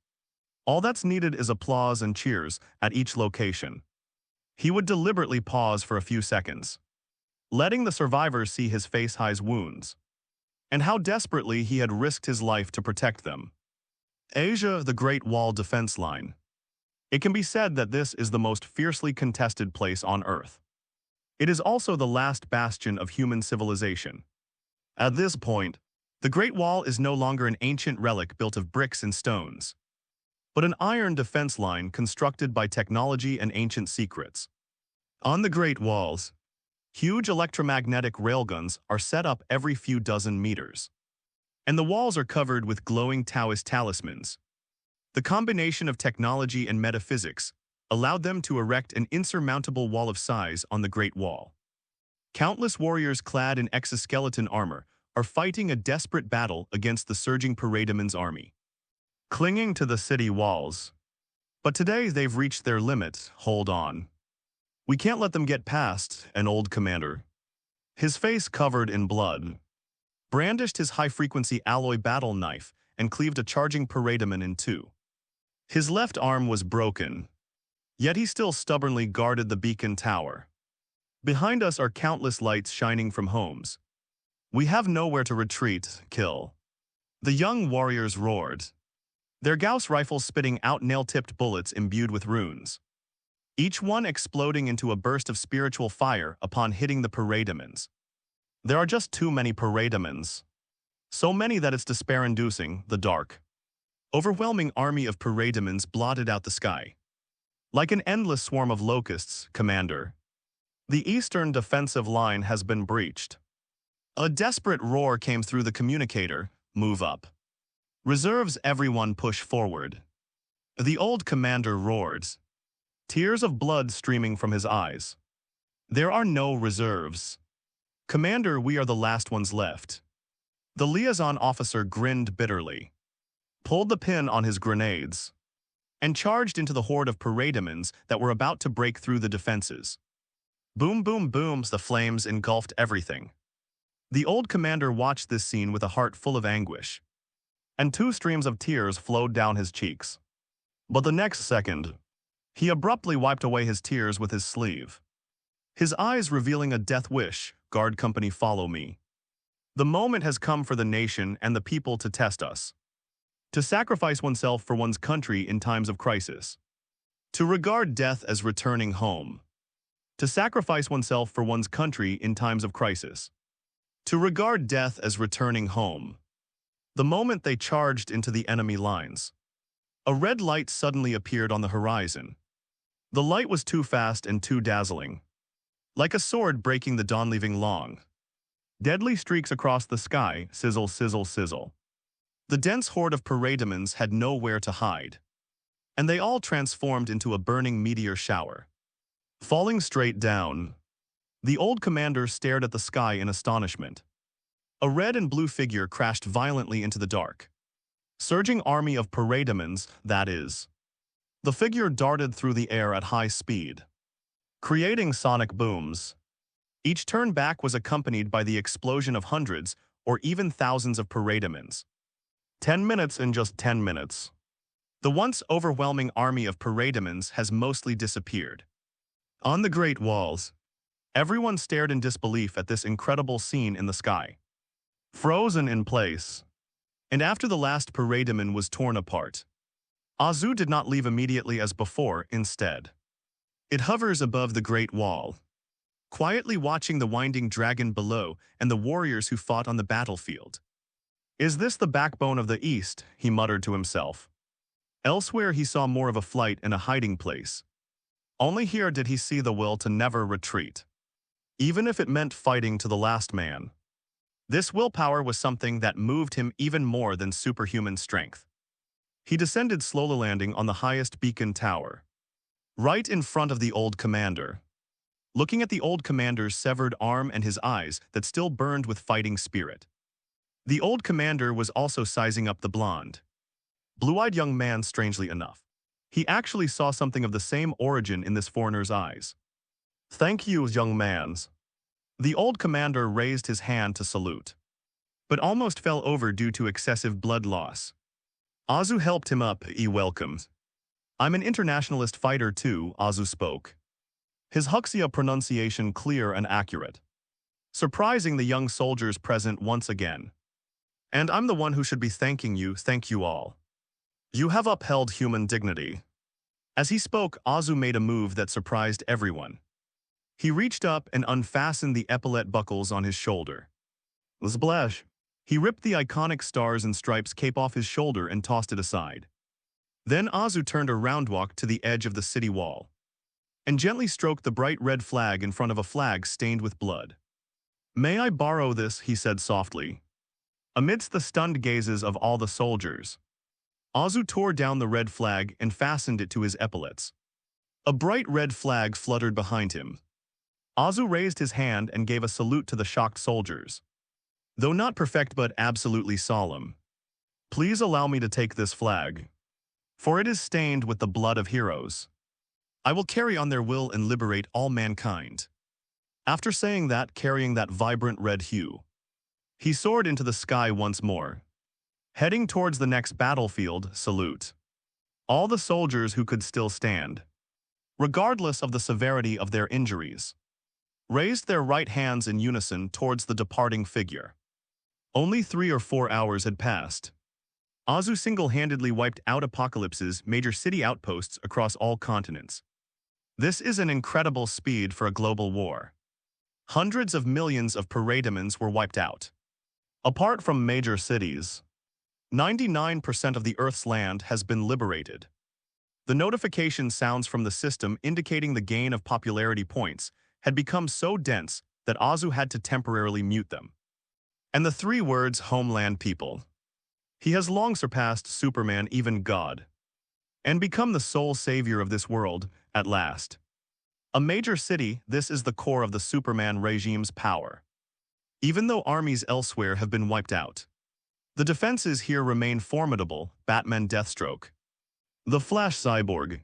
All that's needed is applause and cheers at each location. He would deliberately pause for a few seconds, letting the survivors see his face-high wounds, and how desperately he had risked his life to protect them. Asia, the Great Wall defense line. It can be said that this is the most fiercely contested place on Earth. It is also the last bastion of human civilization. At this point, the Great Wall is no longer an ancient relic built of bricks and stones, but an iron defense line constructed by technology and ancient secrets. On the Great Walls, huge electromagnetic railguns are set up every few dozen meters, and the walls are covered with glowing Taoist talismans. The combination of technology and metaphysics allowed them to erect an insurmountable wall of size on the Great Wall. Countless warriors clad in exoskeleton armor are fighting a desperate battle against the surging Parademons army, clinging to the city walls. But today they've reached their limit. Hold on. We can't let them get past, an old commander, his face covered in blood, brandished his high-frequency alloy battle knife and cleaved a charging Parademon in two. His left arm was broken, yet he still stubbornly guarded the beacon tower. Behind us are countless lights shining from homes, We have nowhere to retreat, kill. The young warriors roared, their Gauss rifles spitting out nail-tipped bullets imbued with runes, each one exploding into a burst of spiritual fire upon hitting the parademons. There are just too many parademons. So many that it's despair-inducing, the dark, overwhelming army of parademons blotted out the sky. Like an endless swarm of locusts, Commander. The eastern defensive line has been breached. A desperate roar came through the communicator, move up. Reserves, everyone push forward. The old commander roared, tears of blood streaming from his eyes. There are no reserves. Commander, we are the last ones left. The liaison officer grinned bitterly, pulled the pin on his grenades, and charged into the horde of parademons that were about to break through the defenses. Boom, boom, booms, the flames engulfed everything. The old commander watched this scene with a heart full of anguish, and 2 streams of tears flowed down his cheeks. But the next second, he abruptly wiped away his tears with his sleeve, his eyes revealing a death wish. Guard company, follow me. The moment has come for the nation and the people to test us. To sacrifice oneself for one's country in times of crisis. To regard death as returning home. To sacrifice oneself for one's country in times of crisis. To regard death as returning home. The moment they charged into the enemy lines, a red light suddenly appeared on the horizon. The light was too fast and too dazzling. Like a sword breaking the dawn, leaving long, deadly streaks across the sky, sizzle, sizzle, sizzle. The dense horde of parademons had nowhere to hide, and they all transformed into a burning meteor shower. Falling straight down, the old commander stared at the sky in astonishment. A red and blue figure crashed violently into the dark. Surging army of parademons, that is. The figure darted through the air at high speed, creating sonic booms. Each turn back was accompanied by the explosion of hundreds or even thousands of parademons. 10 minutes in just 10 minutes. The once overwhelming army of parademons has mostly disappeared. On the Great Walls, everyone stared in disbelief at this incredible scene in the sky. Frozen in place. And after the last parademon was torn apart, Azu did not leave immediately as before, instead. It hovers above the Great Wall, quietly watching the winding dragon below and the warriors who fought on the battlefield. Is this the backbone of the East? He muttered to himself. Elsewhere he saw more of a flight and a hiding place. Only here did he see the will to never retreat, even if it meant fighting to the last man. This willpower was something that moved him even more than superhuman strength. He descended slowly, landing on the highest beacon tower, right in front of the old commander, looking at the old commander's severed arm and his eyes that still burned with fighting spirit. The old commander was also sizing up the blonde, blue-eyed young man. Strangely enough, he actually saw something of the same origin in this foreigner's eyes. Thank you, young mans. The old commander raised his hand to salute, but almost fell over due to excessive blood loss. Azu helped him up. He welcomed. I'm an internationalist fighter too, Azu spoke, his Huxia pronunciation clear and accurate, surprising the young soldiers present once again. And I'm the one who should be thanking you. Thank you all. You have upheld human dignity. As he spoke, Azu made a move that surprised everyone. He reached up and unfastened the epaulette buckles on his shoulder. Splash! He ripped the iconic stars and stripes cape off his shoulder and tossed it aside. Then Azu turned a roundwalk to the edge of the city wall and gently stroked the bright red flag in front of a flag stained with blood. May I borrow this? He said softly. Amidst the stunned gazes of all the soldiers, Azu tore down the red flag and fastened it to his epaulettes. A bright red flag fluttered behind him. Azu raised his hand and gave a salute to the shocked soldiers. Though not perfect but absolutely solemn. Please allow me to take this flag, for it is stained with the blood of heroes. I will carry on their will and liberate all mankind. After saying that, carrying that vibrant red hue, he soared into the sky once more, heading towards the next battlefield. Salute. All the soldiers who could still stand, regardless of the severity of their injuries, raised their right hands in unison towards the departing figure. Only 3 or 4 hours had passed. Azu single-handedly wiped out Apocalypse's major city outposts across all continents. This is an incredible speed for a global war. Hundreds of millions of parademons were wiped out. Apart from major cities, 99% of the Earth's land has been liberated. The notification sounds from the system indicating the gain of popularity points had become so dense that Azu had to temporarily mute them. And the 3 words homeland people. He has long surpassed Superman, even God, and become the sole savior of this world, at last. A major city, this is the core of the Superman regime's power. Even though armies elsewhere have been wiped out, the defenses here remain formidable. Batman Deathstroke, the Flash Cyborg,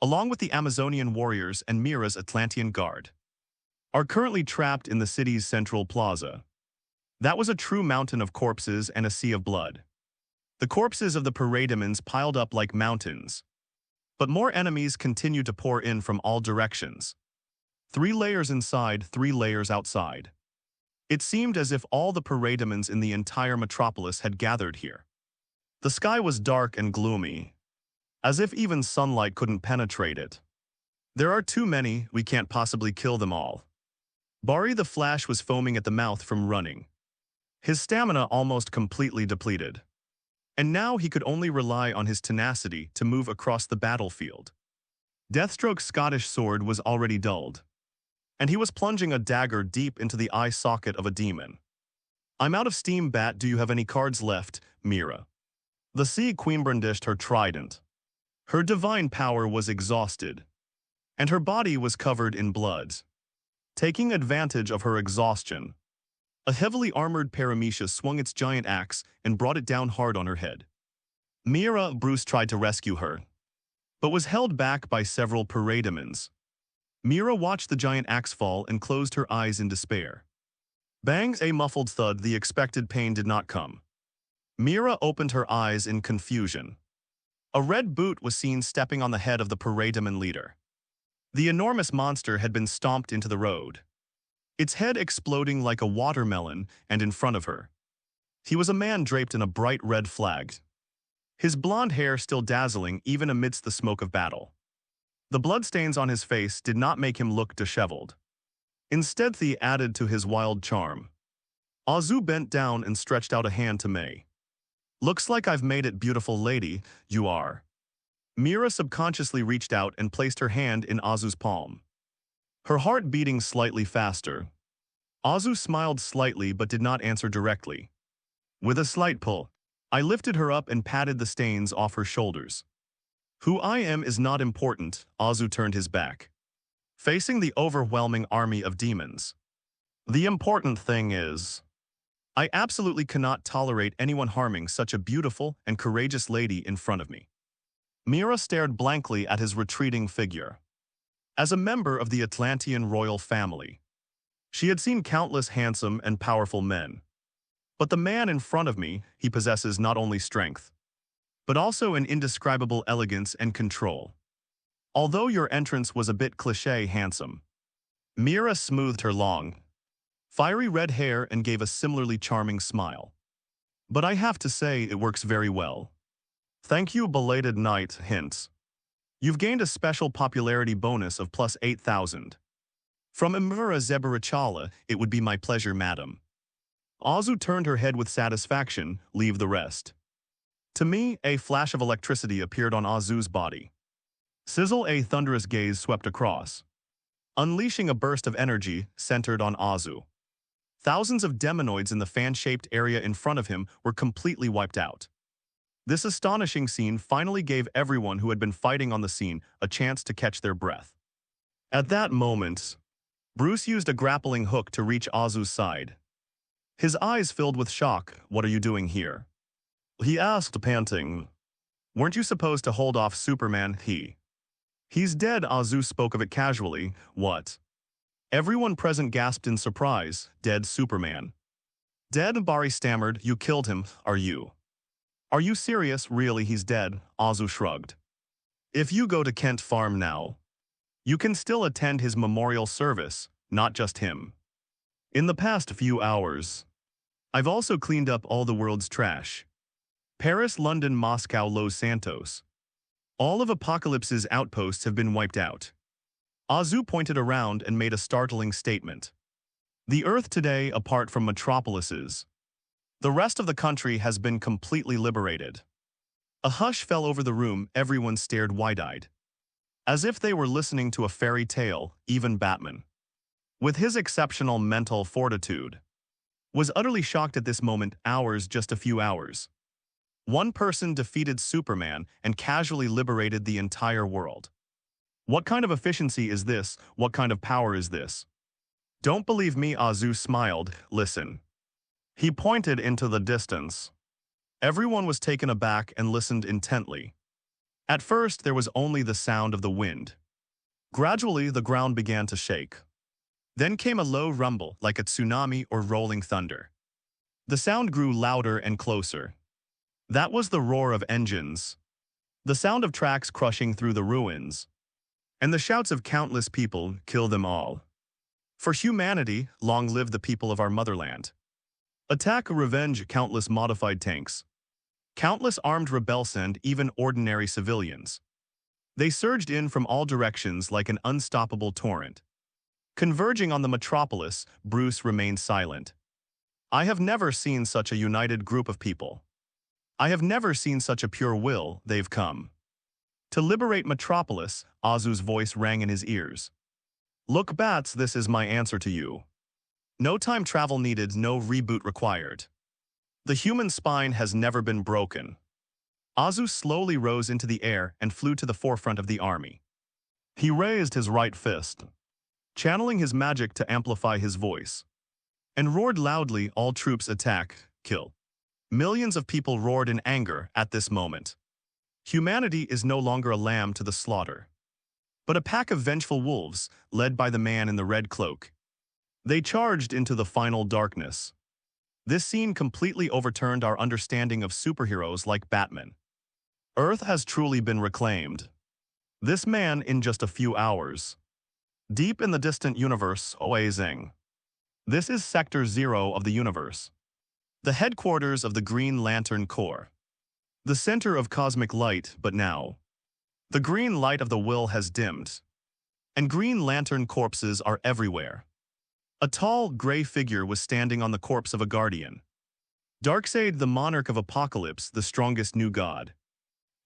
along with the Amazonian warriors and Mira's Atlantean Guard, are currently trapped in the city's central plaza. That was a true mountain of corpses and a sea of blood. The corpses of the parademons piled up like mountains. But more enemies continued to pour in from all directions. 3 layers inside, 3 layers outside. It seemed as if all the parademons in the entire metropolis had gathered here. The sky was dark and gloomy, as if even sunlight couldn't penetrate it. There are too many, we can't possibly kill them all. Barry the Flash was foaming at the mouth from running. His stamina almost completely depleted. And now he could only rely on his tenacity to move across the battlefield. Deathstroke's Scottish sword was already dulled, and he was plunging a dagger deep into the eye socket of a demon. "I'm out of steam, Bat. Do you have any cards left, Mira?" The Sea Queen brandished her trident. Her divine power was exhausted, and her body was covered in blood. Taking advantage of her exhaustion, a heavily armored Paramecia swung its giant axe and brought it down hard on her head. Bruce tried to rescue her, but was held back by several parademons. Mira watched the giant axe fall and closed her eyes in despair. Bang! A muffled thud. The expected pain did not come. Mira opened her eyes in confusion. A red boot was seen stepping on the head of the parademon leader. The enormous monster had been stomped into the road, its head exploding like a watermelon, and in front of her, he was a man draped in a bright red flag, his blonde hair still dazzling even amidst the smoke of battle. The bloodstains on his face did not make him look disheveled. Instead, they added to his wild charm. Azu bent down and stretched out a hand to May. "Looks like I've made it, beautiful lady, you are." Mira subconsciously reached out and placed her hand in Azu's palm, her heart beating slightly faster. Azu smiled slightly but did not answer directly. With a slight pull, I lifted her up and patted the stains off her shoulders. "Who I am is not important." Azu turned his back, facing the overwhelming army of demons. "The important thing is, I absolutely cannot tolerate anyone harming such a beautiful and courageous lady in front of me." Mira stared blankly at his retreating figure. As a member of the Atlantean royal family, she had seen countless handsome and powerful men. But the man in front of me, he possesses not only strength, but also an indescribable elegance and control. Although your entrance was a bit cliché handsome. Mira smoothed her long, fiery red hair and gave a similarly charming smile. "But I have to say it works very well. Thank you, belated knight, hints. You've gained a special popularity bonus of plus 8,000. From Imura Zebarachala, it would be my pleasure, madam." Azu turned her head with satisfaction. "Leave the rest." To me, a flash of electricity appeared on Azu's body. Sizzle, a thunderous gaze swept across, unleashing a burst of energy centered on Azu. Thousands of demonoids in the fan-shaped area in front of him were completely wiped out. This astonishing scene finally gave everyone who had been fighting on the scene a chance to catch their breath. At that moment, Bruce used a grappling hook to reach Azu's side. His eyes filled with shock. "What are you doing here?" he asked, panting. "Weren't you supposed to hold off Superman?" He's dead." Azu spoke of it casually. "What?" Everyone present gasped in surprise. "Dead Superman." "Dead?" Bari stammered. "You killed him, are you? Are you serious?" "Really, he's dead." Azu shrugged. "If you go to Kent Farm now, you can still attend his memorial service, not just him. In the past few hours, I've also cleaned up all the world's trash. Paris, London, Moscow, Los Santos. All of Apocalypse's outposts have been wiped out. Azu pointed around and made a startling statement. The Earth today, apart from metropolises, the rest of the country has been completely liberated. A hush fell over the room, everyone stared wide-eyed. As if they were listening to a fairy tale, even Batman, with his exceptional mental fortitude, was utterly shocked at this moment. Hours, just a few hours. One person defeated Superman and casually liberated the entire world. What kind of efficiency is this? What kind of power is this? Don't believe me? Azu smiled. Listen. He pointed into the distance. Everyone was taken aback and listened intently. At first, there was only the sound of the wind. Gradually, the ground began to shake. Then came a low rumble, like a tsunami or rolling thunder. The sound grew louder and closer. That was the roar of engines, the sound of tracks crushing through the ruins, and the shouts of countless people, kill them all. For humanity, long live the people of our motherland. Attack, revenge, countless modified tanks, countless armed rebels and even ordinary civilians. They surged in from all directions like an unstoppable torrent. Converging on the metropolis, Bruce remained silent. I have never seen such a united group of people. I have never seen such a pure will. They've come to liberate Metropolis. Azu's voice rang in his ears. Look, Bats, this is my answer to you. No time travel needed, no reboot required. The human spine has never been broken. Azu slowly rose into the air and flew to the forefront of the army. He raised his right fist, channeling his magic to amplify his voice, and roared loudly, all troops attack, kill. Millions of people roared in anger at this moment. Humanity is no longer a lamb to the slaughter, but a pack of vengeful wolves, led by the man in the red cloak. They charged into the final darkness. This scene completely overturned our understanding of superheroes like Batman. Earth has truly been reclaimed. This man in just a few hours. Deep in the distant universe, Oazing. This is Sector 0 of the universe. The headquarters of the Green Lantern Corps. The center of cosmic light, but now, the green light of the will has dimmed, and Green Lantern corpses are everywhere. A tall, gray figure was standing on the corpse of a guardian. Darkseid, the monarch of Apocalypse, the strongest new god.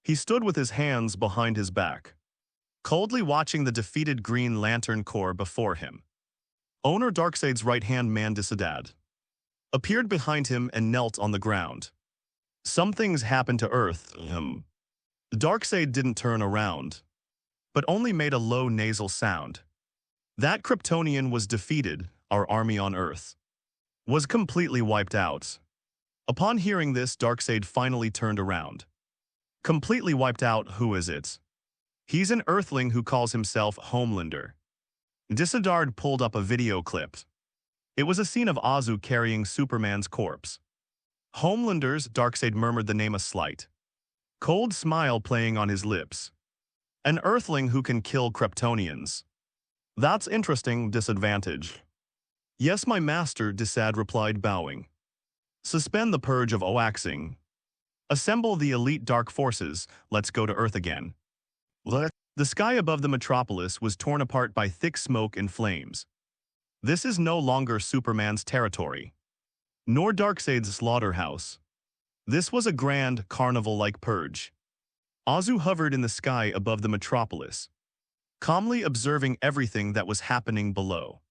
He stood with his hands behind his back, coldly watching the defeated Green Lantern Corps before him. Owner Darkseid's right-hand man Disadad appeared behind him and knelt on the ground. Some things happened to Earth. Darkseid didn't turn around, but only made a low nasal sound. That Kryptonian was defeated. Our army on Earth was completely wiped out. Upon hearing this, Darkseid finally turned around. Completely wiped out? Who is it? He's an Earthling who calls himself Homelander. Disadard pulled up a video clip. It was a scene of Azu carrying Superman's corpse. Homelander's, Darkseid murmured the name, a slight, cold smile playing on his lips. An Earthling who can kill Kryptonians. That's interesting. Disadvantage. Yes, my master, Disad replied, bowing. Suspend the purge of Oaxing. Assemble the elite dark forces. Let's go to Earth again. The sky above the metropolis was torn apart by thick smoke and flames. This is no longer Superman's territory, nor Darkseid's slaughterhouse. This was a grand, carnival-like purge. Azu hovered in the sky above the metropolis, calmly observing everything that was happening below.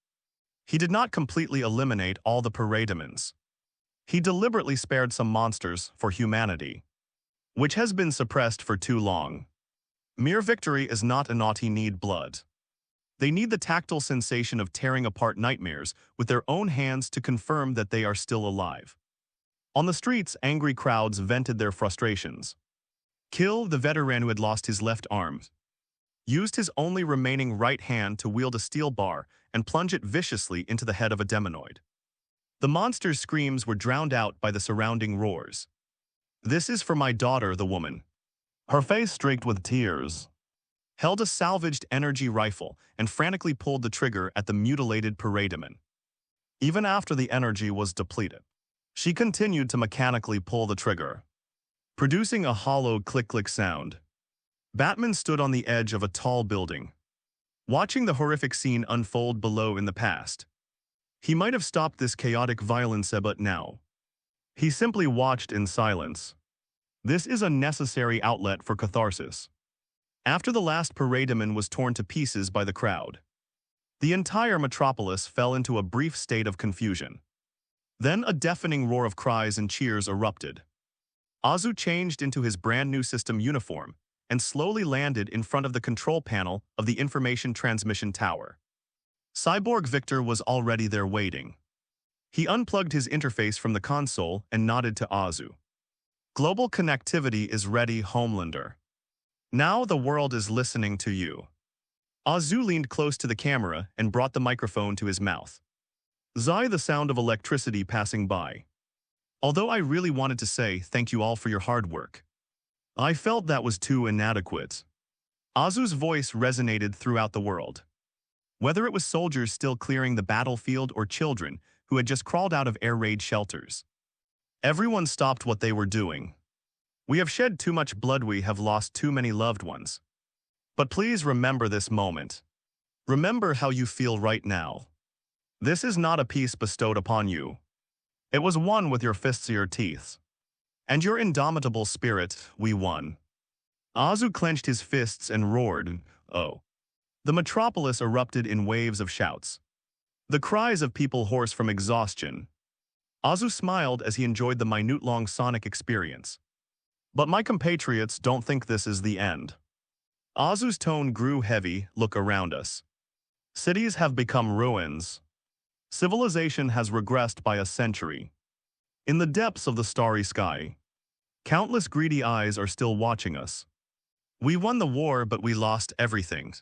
He did not completely eliminate all the parademons. He deliberately spared some monsters for humanity, which has been suppressed for too long. Mere victory is not enough. He need blood. They need the tactile sensation of tearing apart nightmares with their own hands to confirm that they are still alive. On the streets, angry crowds vented their frustrations. Kill, the veteran who had lost his left arm, used his only remaining right hand to wield a steel bar and plunge it viciously into the head of a demonoid. The monster's screams were drowned out by the surrounding roars. This is for my daughter, the woman, her face streaked with tears, held a salvaged energy rifle and frantically pulled the trigger at the mutilated parademon. Even after the energy was depleted, She continued to mechanically pull the trigger, producing a hollow click-click sound. Batman stood on the edge of a tall building, watching the horrific scene unfold below in the past. He might have stopped this chaotic violence, but now he simply watched in silence. This is a necessary outlet for catharsis. After the last parademon was torn to pieces by the crowd, the entire metropolis fell into a brief state of confusion. Then a deafening roar of cries and cheers erupted. Azu changed into his brand new system uniform and slowly landed in front of the control panel of the information transmission tower. Cyborg Victor was already there waiting. He unplugged his interface from the console and nodded to Azu. Global connectivity is ready, Homelander. Now the world is listening to you. Azu leaned close to the camera and brought the microphone to his mouth. Zai, the sound of electricity passing by. Although I really wanted to say thank you all for your hard work, I felt that was too inadequate. Azu's voice resonated throughout the world. Whether it was soldiers still clearing the battlefield or children who had just crawled out of air raid shelters, everyone stopped what they were doing. We have shed too much blood, we have lost too many loved ones. But please remember this moment. Remember how you feel right now. This is not a peace bestowed upon you. It was won with your fists or your teeth. And your indomitable spirit, we won. Azu clenched his fists and roared, "Oh." The metropolis erupted in waves of shouts. The cries of people hoarse from exhaustion. Azu smiled as he enjoyed the minute-long sonic experience. But my compatriots don't think this is the end. Azu's tone grew heavy. Look around us. Cities have become ruins. Civilization has regressed by a century. In the depths of the starry sky, countless greedy eyes are still watching us. We won the war, but we lost everything.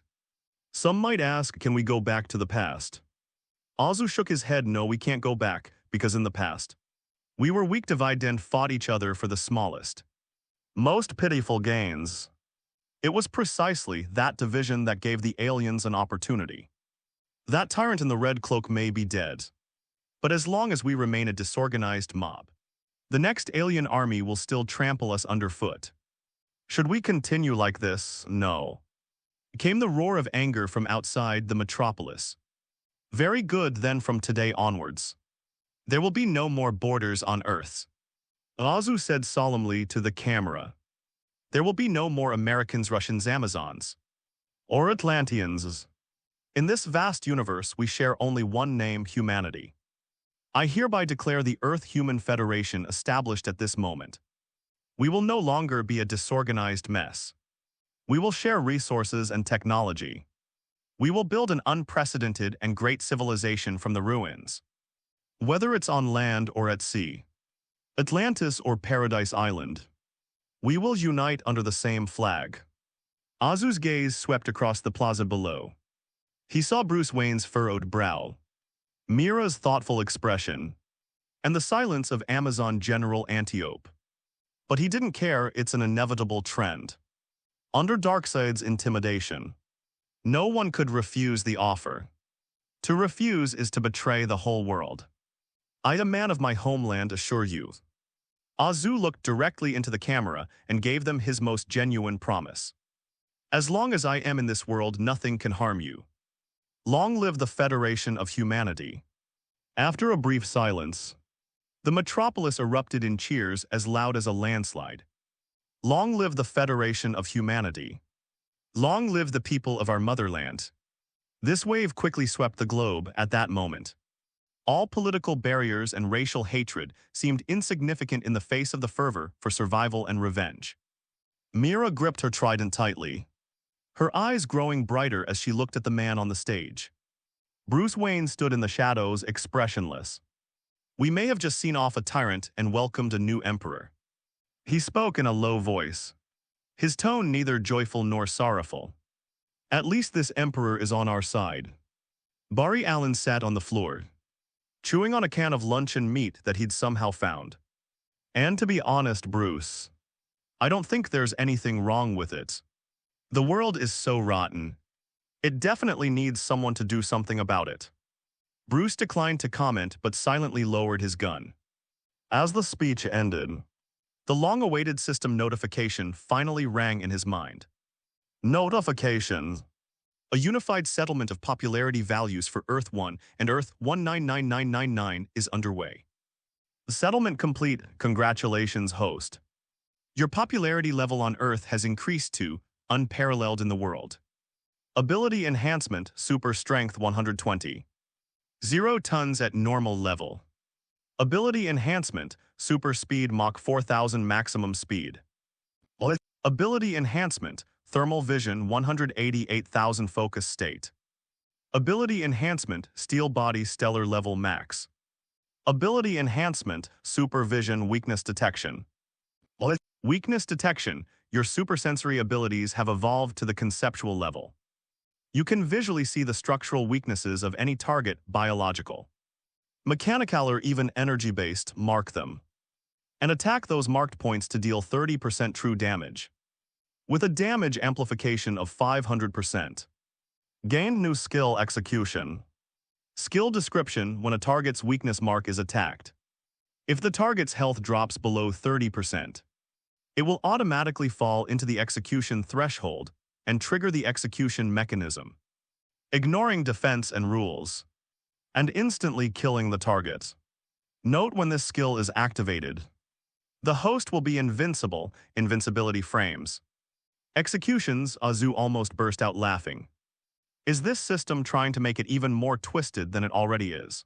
Some might ask, can we go back to the past? Azu shook his head. No, we can't go back, because in the past, we were weak, divided, and fought each other for the smallest, most pitiful gains. It was precisely that division that gave the aliens an opportunity. That tyrant in the red cloak may be dead, but as long as we remain a disorganized mob, the next alien army will still trample us underfoot. Should we continue like this? No. Came the roar of anger from outside the metropolis. Very good, then from today onwards, there will be no more borders on Earth. Azu said solemnly to the camera. There will be no more Americans, Russians, Amazons, or Atlanteans. In this vast universe, we share only one name, humanity. I hereby declare the Earth Human Federation established at this moment. We will no longer be a disorganized mess. We will share resources and technology. We will build an unprecedented and great civilization from the ruins. Whether it's on land or at sea, Atlantis or Paradise Island, we will unite under the same flag. Azu's gaze swept across the plaza below. He saw Bruce Wayne's furrowed brow, Mira's thoughtful expression, and the silence of Amazon General Antiope. But he didn't care. It's an inevitable trend. Under Darkseid's intimidation, no one could refuse the offer. To refuse is to betray the whole world. I, a man of my homeland, assure you. Azu looked directly into the camera and gave them his most genuine promise. As long as I am in this world, nothing can harm you. Long live the Federation of Humanity. After a brief silence, the metropolis erupted in cheers as loud as a landslide. Long live the Federation of Humanity. Long live the people of our motherland. This wave quickly swept the globe at that moment. All political barriers and racial hatred seemed insignificant in the face of the fervor for survival and revenge. Mira gripped her trident tightly, her eyes growing brighter as she looked at the man on the stage. Bruce Wayne stood in the shadows, expressionless. We may have just seen off a tyrant and welcomed a new emperor. He spoke in a low voice, his tone neither joyful nor sorrowful. At least this emperor is on our side. Barry Allen sat on the floor, chewing on a can of luncheon meat that he'd somehow found. And to be honest, Bruce, I don't think there's anything wrong with it. The world is so rotten. It definitely needs someone to do something about it. Bruce declined to comment but silently lowered his gun. As the speech ended, the long-awaited system notification finally rang in his mind. Notification. A unified settlement of popularity values for Earth 1 and Earth 199999 is underway. Settlement complete. Congratulations, host. Your popularity level on Earth has increased to unparalleled in the world. Ability enhancement, super strength 120. 0 tons at normal level. Ability enhancement, super speed Mach 4000 maximum speed. Ability enhancement, thermal vision 188,000 focus state. Ability enhancement, steel body stellar level max. Ability enhancement, super vision weakness detection. Weakness detection, your supersensory abilities have evolved to the conceptual level. You can visually see the structural weaknesses of any target, biological, mechanical or even energy-based, mark them, and attack those marked points to deal 30% true damage, with a damage amplification of 500%. Gain new skill execution. Skill description when a target's weakness mark is attacked. If the target's health drops below 30%, it will automatically fall into the execution threshold and trigger the execution mechanism, ignoring defense and rules, and instantly killing the target. Note when this skill is activated. The host will be invincible, invincibility frames. Executions, Azu almost burst out laughing. Is this system trying to make it even more twisted than it already is?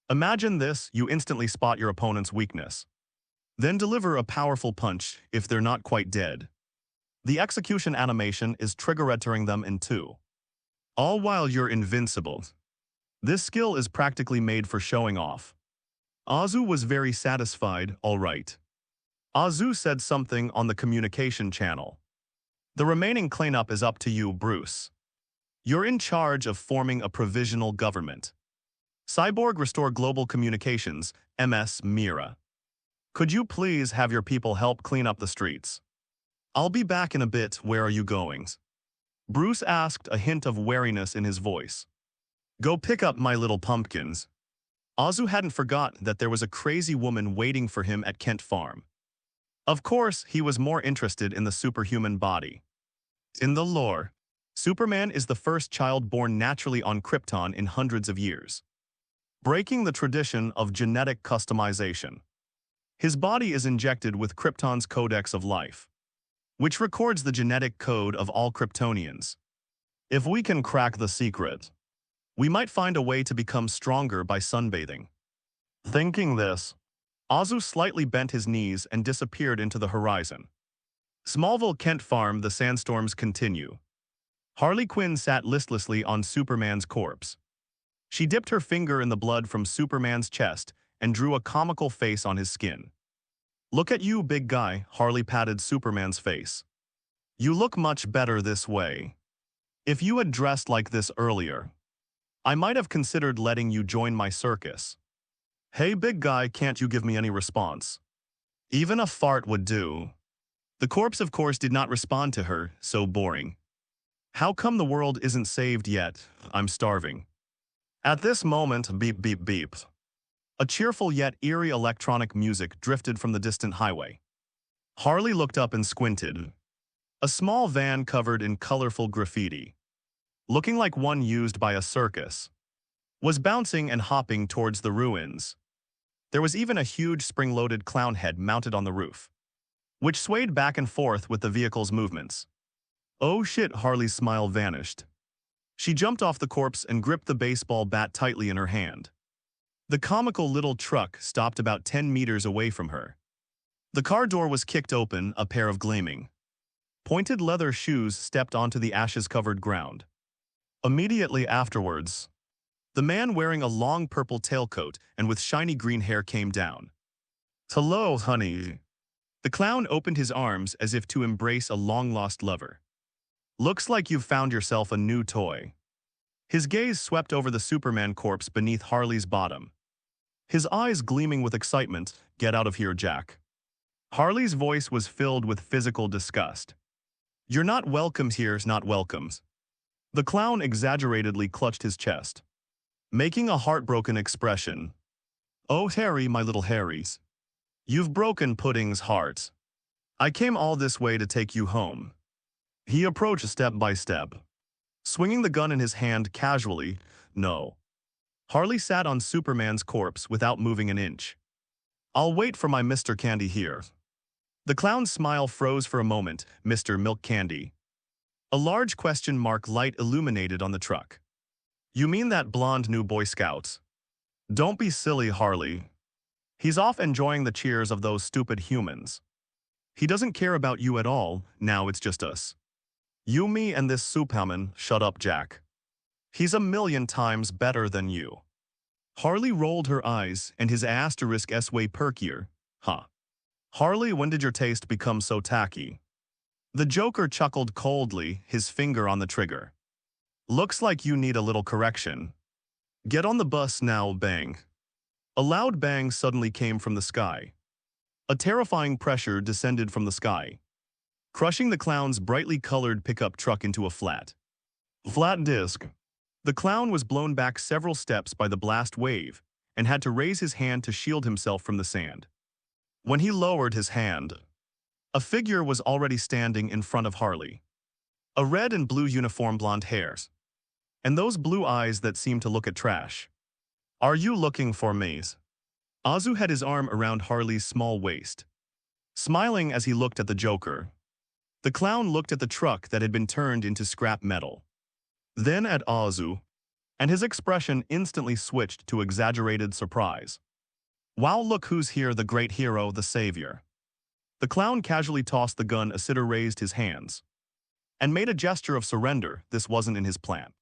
Imagine this, you instantly spot your opponent's weakness. Then deliver a powerful punch if they're not quite dead. The execution animation is trigger-entering them in 2. All while you're invincible. This skill is practically made for showing off. Azu was very satisfied, all right. Azu said something on the communication channel. The remaining cleanup is up to you, Bruce. You're in charge of forming a provisional government. Cyborg Restore Global Communications, MS Mira. Could you please have your people help clean up the streets? I'll be back in a bit. Where are you going? Bruce asked, a hint of wariness in his voice. Go pick up my little pumpkins. Azu hadn't forgot that there was a crazy woman waiting for him at Kent Farm. Of course, he was more interested in the superhuman body. In the lore, Superman is the first child born naturally on Krypton in hundreds of years, breaking the tradition of genetic customization. His body is injected with Krypton's Codex of Life, which records the genetic code of all Kryptonians. If we can crack the secret, we might find a way to become stronger by sunbathing. Thinking this, Azu slightly bent his knees and disappeared into the horizon. Smallville Kent Farm, the sandstorms continue. Harley Quinn sat listlessly on Superman's corpse. She dipped her finger in the blood from Superman's chest and drew a comical face on his skin. Look at you, big guy, Harley patted Superman's face. You look much better this way. If you had dressed like this earlier, I might have considered letting you join my circus. Hey, big guy, can't you give me any response? Even a fart would do. The corpse, of course, did not respond to her, so boring. How come the world isn't saved yet? I'm starving. At this moment, beep, beep, beep. A cheerful yet eerie electronic music drifted from the distant highway. Harley looked up and squinted. A small van covered in colorful graffiti, looking like one used by a circus, was bouncing and hopping towards the ruins. There was even a huge spring-loaded clown head mounted on the roof, which swayed back and forth with the vehicle's movements. Oh shit, Harley's smile vanished. She jumped off the corpse and gripped the baseball bat tightly in her hand. The comical little truck stopped about 10 meters away from her. The car door was kicked open, a pair of gleaming, pointed leather shoes stepped onto the ashes-covered ground. Immediately afterwards, the man wearing a long purple tailcoat and with shiny green hair came down. Hello, honey. The clown opened his arms as if to embrace a long-lost lover. Looks like you've found yourself a new toy. His gaze swept over the Superman corpse beneath Harley's bottom, his eyes gleaming with excitement. Get out of here, Jack. Harley's voice was filled with physical disgust. You're not welcome here's not welcomes. The clown exaggeratedly clutched his chest, making a heartbroken expression. Oh, Harry, my little Harrys. You've broken Pudding's heart. I came all this way to take you home. He approached step by step, swinging the gun in his hand casually. No. Harley sat on Superman's corpse without moving an inch. I'll wait for my Mr. Candy here. The clown's smile froze for a moment. Mr. Milk Candy. A large question mark light illuminated on the truck. You mean that blonde new Boy Scout? Don't be silly, Harley. He's off enjoying the cheers of those stupid humans. He doesn't care about you at all. Now it's just us. You, me, and this Superman. Shut up, Jack. He's a million times better than you. Harley rolled her eyes, and his asterisk S way perkier. Huh. Harley, when did your taste become so tacky? The Joker chuckled coldly, his finger on the trigger. Looks like you need a little correction. Get on the bus now, bang. A loud bang suddenly came from the sky. A terrifying pressure descended from the sky, crushing the clown's brightly colored pickup truck into a flat disc. The clown was blown back several steps by the blast wave and had to raise his hand to shield himself from the sand. When he lowered his hand, a figure was already standing in front of Harley. A red and blue uniform, blonde hairs, and those blue eyes that seemed to look at trash. Are you looking for me? Azu had his arm around Harley's small waist, smiling as he looked at the Joker. The clown looked at the truck that had been turned into scrap metal, then at Azu, and his expression instantly switched to exaggerated surprise. Wow, look who's here, the great hero, the savior. The clown casually tossed the gun. Asitter raised his hands and made a gesture of surrender. This wasn't in his plan.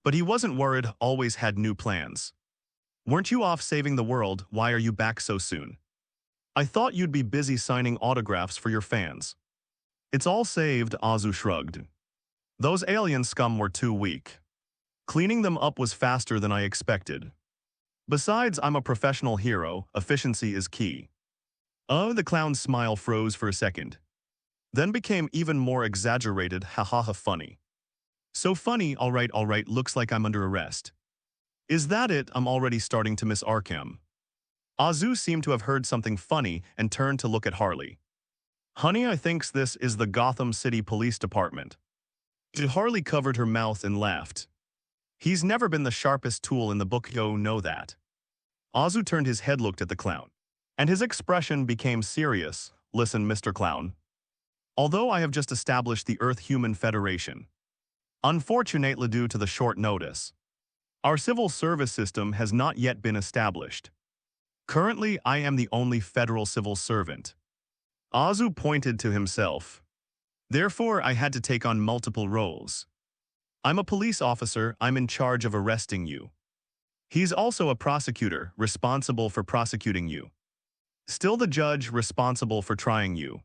But he wasn't worried, always had new plans. Weren't you off saving the world? Why are you back so soon? I thought you'd be busy signing autographs for your fans. It's all saved, Azu shrugged. Those alien scum were too weak. Cleaning them up was faster than I expected. Besides, I'm a professional hero. Efficiency is key. Oh, the clown's smile froze for a second, then became even more exaggerated. Ha ha ha, funny. So funny, all right, looks like I'm under arrest. Is that it? I'm already starting to miss Arkham. Azu seemed to have heard something funny and turned to look at Harley. Honey, I thinks this is the Gotham City Police Department. Harley covered her mouth and laughed. He's never been the sharpest tool in the book, you know that. Azu turned his head, looked at the clown, and his expression became serious. Listen, Mr. Clown. Although I have just established the Earth-Human Federation, unfortunately due to the short notice, our civil service system has not yet been established. Currently, I am the only federal civil servant. Azu pointed to himself. Therefore, I had to take on multiple roles. I'm a police officer. I'm in charge of arresting you. He's also a prosecutor, responsible for prosecuting you. Still the judge, responsible for trying you.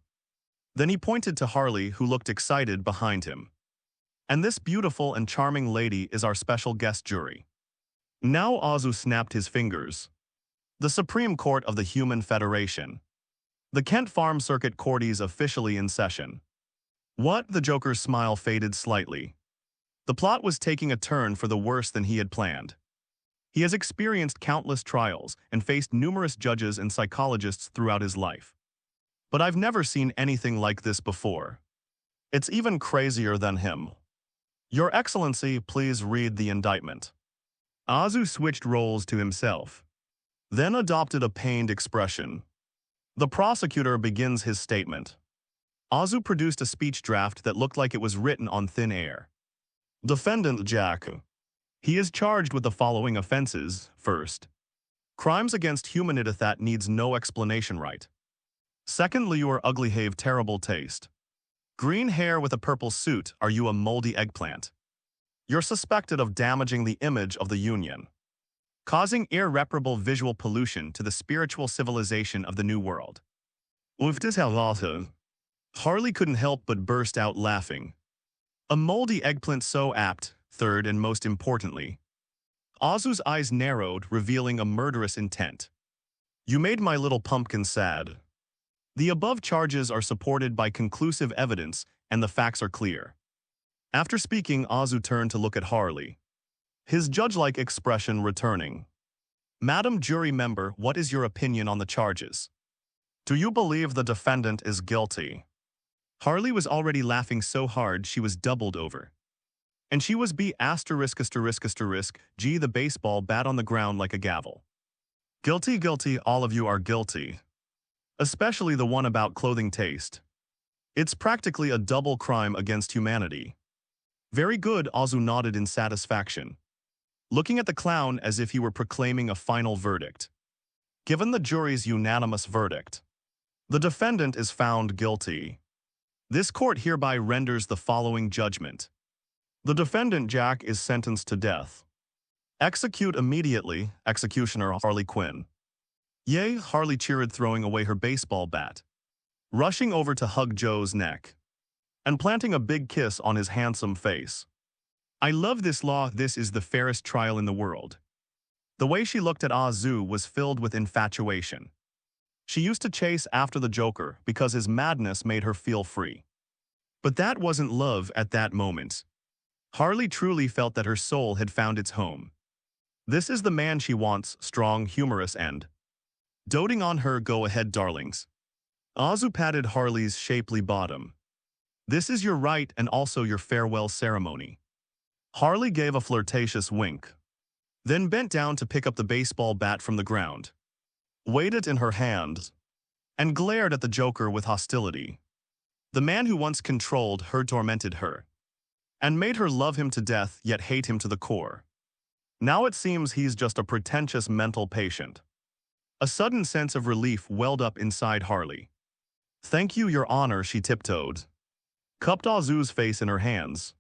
Then he pointed to Harley, who looked excited behind him. And this beautiful and charming lady is our special guest jury. Now Azu snapped his fingers. The Supreme Court of the Human Federation. The Kent Farm Circuit Court is officially in session. What? The Joker's smile faded slightly. The plot was taking a turn for the worse than he had planned. He has experienced countless trials and faced numerous judges and psychologists throughout his life. But I've never seen anything like this before. It's even crazier than him. Your Excellency, please read the indictment. Azu switched roles to himself, then adopted a pained expression. The prosecutor begins his statement. Azu produced a speech draft that looked like it was written on thin air. Defendant Jack. He is charged with the following offenses. First, crimes against humanity that needs no explanation, right? Secondly, you are ugly, have terrible taste. Green hair with a purple suit, are you a moldy eggplant? You're suspected of damaging the image of the Union, causing irreparable visual pollution to the spiritual civilization of the New World. Harley couldn't help but burst out laughing. A moldy eggplant, so apt. Third, and most importantly, Azu's eyes narrowed, revealing a murderous intent. You made my little pumpkin sad. The above charges are supported by conclusive evidence, and the facts are clear. After speaking, Azu turned to look at Harley, his judge-like expression returning. Madam jury member, what is your opinion on the charges? Do you believe the defendant is guilty? Harley was already laughing so hard she was doubled over. And she was B asterisk asterisk asterisk G the baseball bat on the ground like a gavel. Guilty, guilty, all of you are guilty. Especially the one about clothing taste. It's practically a double crime against humanity. Very good, Azu nodded in satisfaction, looking at the clown as if he were proclaiming a final verdict. Given the jury's unanimous verdict, the defendant is found guilty. This court hereby renders the following judgment. The defendant, Jack, is sentenced to death. Execute immediately, executioner Harley Quinn. Yay, Harley cheered, throwing away her baseball bat, rushing over to hug Joe's neck, and planting a big kiss on his handsome face. I love this law, this is the fairest trial in the world. The way she looked at Azu was filled with infatuation. She used to chase after the Joker because his madness made her feel free. But that wasn't love at that moment. Harley truly felt that her soul had found its home. This is the man she wants, strong, humorous, and doting on her. Go ahead, darlings. Azu patted Harley's shapely bottom. This is your right and also your farewell ceremony. Harley gave a flirtatious wink, then bent down to pick up the baseball bat from the ground, weighed it in her hand, and glared at the Joker with hostility. The man who once controlled her tormented her, and made her love him to death yet hate him to the core. Now it seems he's just a pretentious mental patient. A sudden sense of relief welled up inside Harley. Thank you, Your Honor, she tiptoed, cupped Azu's face in her hands,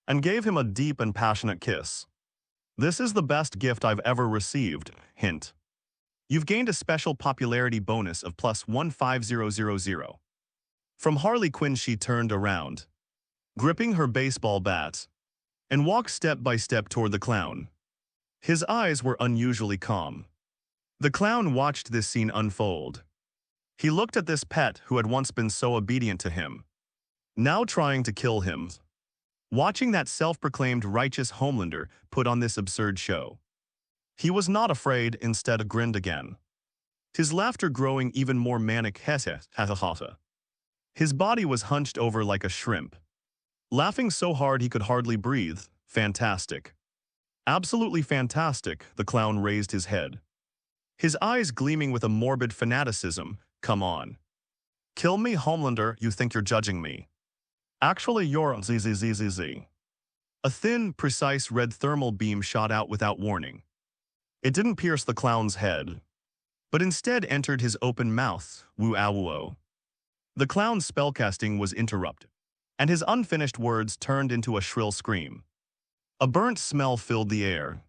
and gave him a deep and passionate kiss. This is the best gift I've ever received, hint. You've gained a special popularity bonus of plus 15000. From Harley Quinn she turned around, gripping her baseball bat, and walked step by step toward the clown. His eyes were unusually calm. The clown watched this scene unfold. He looked at this pet who had once been so obedient to him, now trying to kill him. Watching that self-proclaimed righteous Homelander put on this absurd show. He was not afraid, instead grinned again, his laughter growing even more manic. His body was hunched over like a shrimp, laughing so hard he could hardly breathe. Fantastic. Absolutely fantastic, the clown raised his head, his eyes gleaming with a morbid fanaticism. Come on. Kill me, Homelander, you think you're judging me. Actually, you're zzzzz. A thin, precise red thermal beam shot out without warning. It didn't pierce the clown's head, but instead entered his open mouth. Woo-ah-woo-oh. The clown's spellcasting was interrupted, and his unfinished words turned into a shrill scream. A burnt smell filled the air.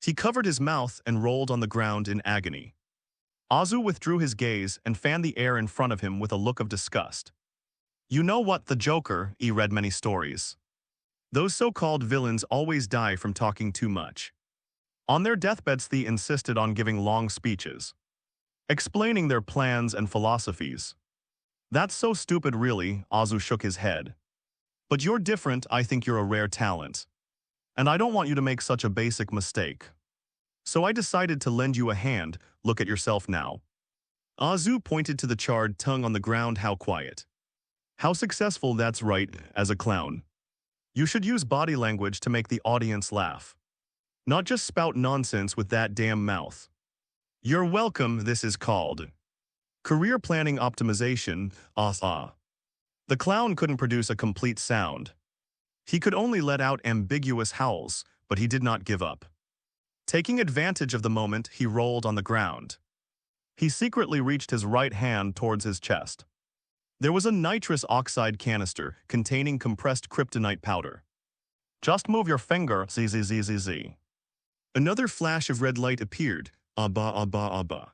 He covered his mouth and rolled on the ground in agony. Azu withdrew his gaze and fanned the air in front of him with a look of disgust. You know what, the Joker, he read many stories. Those so-called villains always die from talking too much. On their deathbeds they insisted on giving long speeches, explaining their plans and philosophies. That's so stupid really, Azu shook his head. But you're different, I think you're a rare talent. And I don't want you to make such a basic mistake. So I decided to lend you a hand, look at yourself now. Azu pointed to the charred tongue on the ground. How quiet. How successful, that's right, as a clown. You should use body language to make the audience laugh. Not just spout nonsense with that damn mouth. You're welcome, this is called career planning optimization, The clown couldn't produce a complete sound. He could only let out ambiguous howls, but he did not give up. Taking advantage of the moment, he rolled on the ground. He secretly reached his right hand towards his chest. There was a nitrous oxide canister containing compressed kryptonite powder. Just move your finger, zzzzz. Another flash of red light appeared. Abba, abba, abba.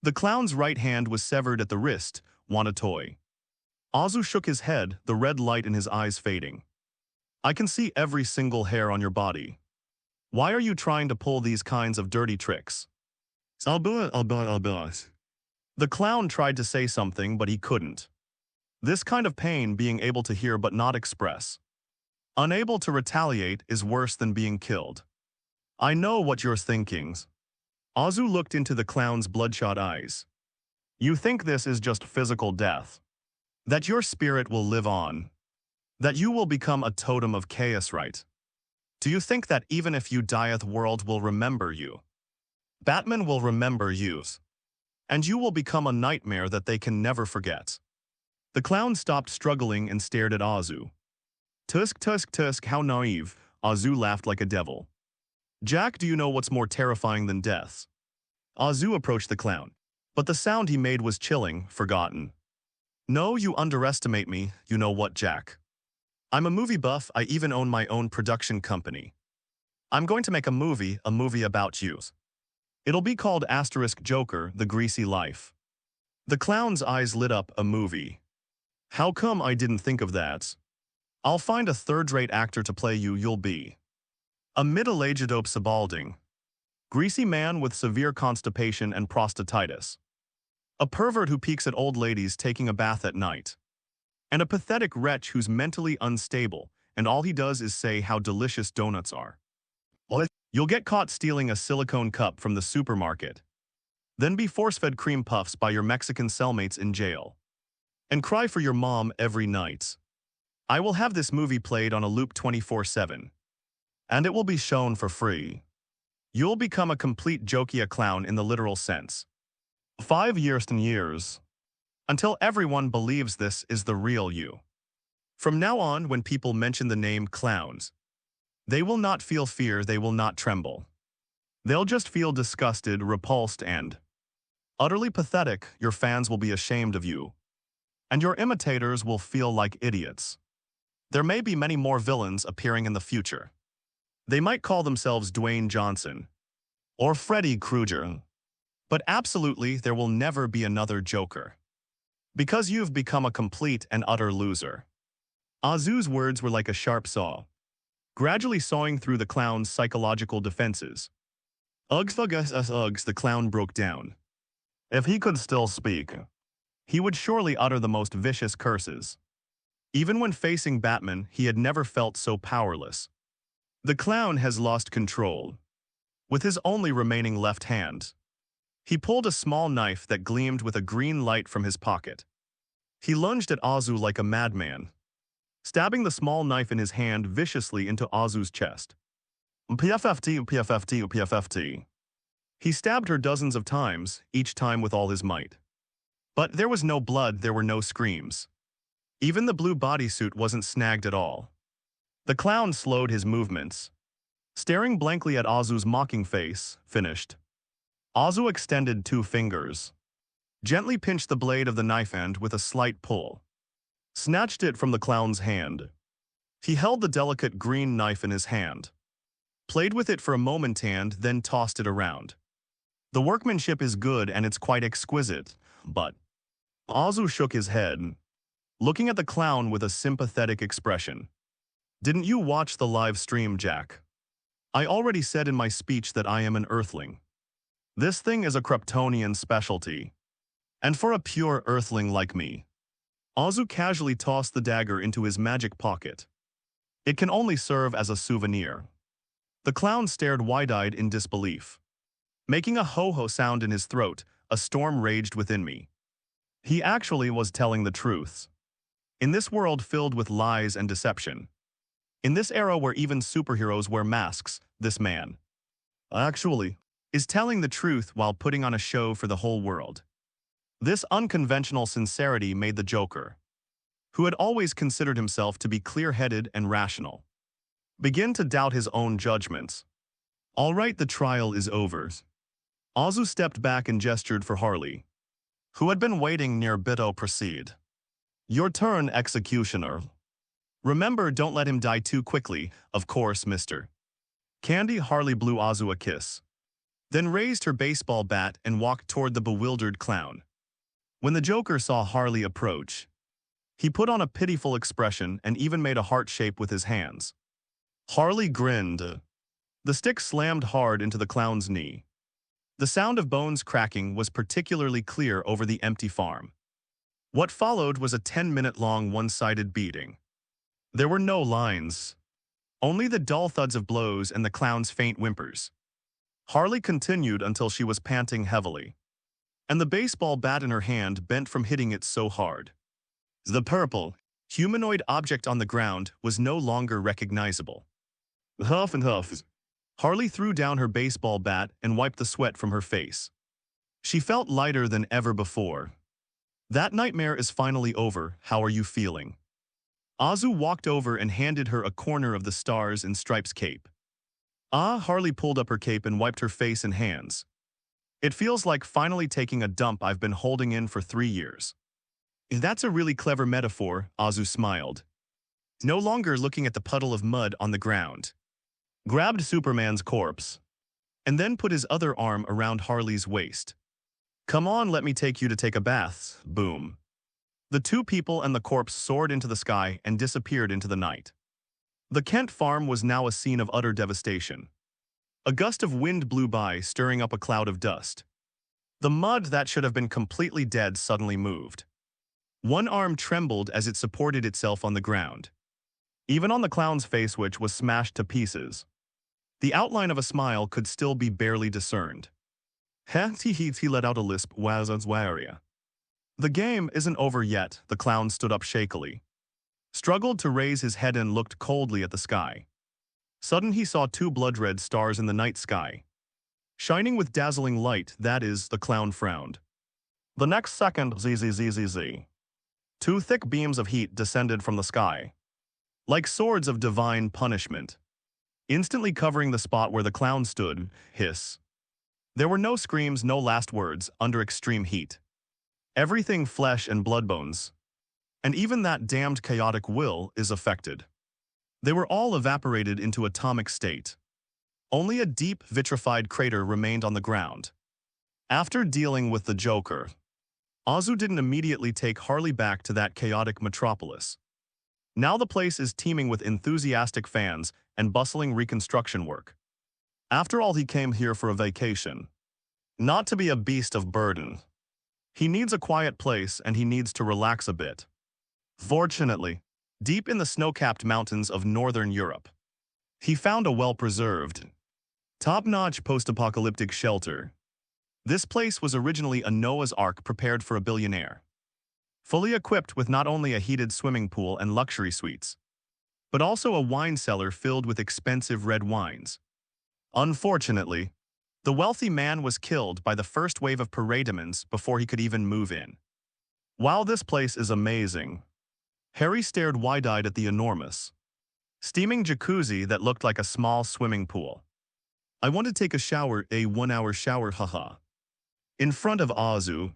The clown's right hand was severed at the wrist. Want a toy? Azu shook his head, the red light in his eyes fading. I can see every single hair on your body. Why are you trying to pull these kinds of dirty tricks? The clown tried to say something, but he couldn't. This kind of pain, being able to hear but not express, unable to retaliate, is worse than being killed. I know what you're thinking. Azu looked into the clown's bloodshot eyes. You think this is just physical death, that your spirit will live on, that you will become a totem of chaos, right? Do you think that even if you die, the world will remember you? Batman will remember you, and you will become a nightmare that they can never forget. The clown stopped struggling and stared at Azu. Tusk, tusk, tusk, how naive. Azu laughed like a devil. Jack, do you know what's more terrifying than death? Azu approached the clown, but the sound he made was chilling, forgotten. No, you underestimate me, you know what, Jack? I'm a movie buff, I even own my own production company. I'm going to make a movie about you. It'll be called *Joker, The Greasy Life. The clown's eyes lit up. A movie. How come I didn't think of that? I'll find a third-rate actor to play you. You'll be a middle-aged balding, greasy man with severe constipation and prostatitis. A pervert who peeks at old ladies taking a bath at night. And a pathetic wretch who's mentally unstable, and all he does is say how delicious donuts are. You'll get caught stealing a silicone cup from the supermarket, then be force-fed cream puffs by your Mexican cellmates in jail, and cry for your mom every night. I will have this movie played on a loop 24/7, and it will be shown for free. You'll become a complete jokia clown in the literal sense. 5 years and years, until everyone believes this is the real you. From now on, when people mention the name clowns, they will not feel fear, they will not tremble. They'll just feel disgusted, repulsed, and utterly pathetic. Your fans will be ashamed of you, and your imitators will feel like idiots. There may be many more villains appearing in the future. They might call themselves Dwayne Johnson or Freddy Krueger, but absolutely there will never be another Joker, because you've become a complete and utter loser. Azu's words were like a sharp saw, gradually sawing through the clown's psychological defenses. Uggs, the clown broke down. If he could still speak, he would surely utter the most vicious curses. Even when facing Batman, he had never felt so powerless. The clown has lost control. With his only remaining left hand, he pulled a small knife that gleamed with a green light from his pocket. He lunged at Azu like a madman, stabbing the small knife in his hand viciously into Azu's chest. PFFT. He stabbed her dozens of times, each time with all his might. But there was no blood, there were no screams. Even the blue bodysuit wasn't snagged at all. The clown slowed his movements, staring blankly at Azu's mocking face, finished. Azu extended 2 fingers, gently pinched the blade of the knife end with a slight pull, snatched it from the clown's hand. He held the delicate green knife in his hand, played with it for a moment and then tossed it around. The workmanship is good and it's quite exquisite, but Azu shook his head, looking at the clown with a sympathetic expression. Didn't you watch the live stream, Jack? I already said in my speech that I am an earthling. This thing is a Kryptonian specialty, and for a pure earthling like me. Azu casually tossed the dagger into his magic pocket. It can only serve as a souvenir. The clown stared wide-eyed in disbelief. Making a ho-ho sound in his throat, a storm raged within me. He actually was telling the truth. In this world filled with lies and deception, in this era where even superheroes wear masks, this man actually is telling the truth while putting on a show for the whole world. This unconventional sincerity made the Joker, who had always considered himself to be clear-headed and rational, begin to doubt his own judgments. All right, the trial is over. Azu stepped back and gestured for Harley, who had been waiting near Bito. Proceed. Your turn, executioner. Remember, don't let him die too quickly, of course, mister. Candy. Harley blew Azu a kiss, then raised her baseball bat and walked toward the bewildered clown. When the Joker saw Harley approach, he put on a pitiful expression and even made a heart shape with his hands. Harley grinned. The stick slammed hard into the clown's knee. The sound of bones cracking was particularly clear over the empty farm. What followed was a 10-minute-long one-sided beating. There were no lines, only the dull thuds of blows and the clown's faint whimpers. Harley continued until she was panting heavily. and the baseball bat in her hand bent from hitting it so hard. The purple, humanoid object on the ground was no longer recognizable. Huff and huff. Harley threw down her baseball bat and wiped the sweat from her face. She felt lighter than ever before. That nightmare is finally over. How are you feeling? Azu walked over and handed her a corner of the Stars and Stripes cape. Harley pulled up her cape and wiped her face and hands. It feels like finally taking a dump I've been holding in for 3 years. That's a really clever metaphor, Azu smiled. No longer looking at the puddle of mud on the ground. Grabbed Superman's corpse, and then put his other arm around Harley's waist. Come on, let me take you to take a bath. Boom. The two people and the corpse soared into the sky and disappeared into the night. The Kent farm was now a scene of utter devastation. A gust of wind blew by, stirring up a cloud of dust. The mud that should have been completely dead suddenly moved. One arm trembled as it supported itself on the ground. Even on the clown's face, which was smashed to pieces, the outline of a smile could still be barely discerned. He let out a lisp. The game isn't over yet, the clown stood up shakily. Struggled to raise his head and looked coldly at the sky. Sudden he saw 2 blood-red stars in the night sky. Shining with dazzling light, that is, the clown frowned. The next second, zzz. 2 thick beams of heat descended from the sky, like swords of divine punishment, instantly covering the spot where the clown stood. Hiss. There were no screams, no last words, under extreme heat. Everything flesh and blood bones. And even that damned chaotic will is affected. They were all evaporated into atomic state. Only a deep, vitrified crater remained on the ground. After dealing with the Joker, Azu didn't immediately take Harley back to that chaotic metropolis. Now the place is teeming with enthusiastic fans and bustling reconstruction work. After all, he came here for a vacation. Not to be a beast of burden. He needs a quiet place and he needs to relax a bit. Fortunately, deep in the snow-capped mountains of northern Europe, he found a well-preserved, top-notch post-apocalyptic shelter. This place was originally a Noah's Ark prepared for a billionaire. Fully equipped with not only a heated swimming pool and luxury suites, but also a wine cellar filled with expensive red wines. Unfortunately, the wealthy man was killed by the first wave of parademons before he could even move in. While this place is amazing, Harry stared wide-eyed at the enormous, steaming jacuzzi that looked like a small swimming pool. I want to take a shower, a 1-hour shower, haha. In front of Azu,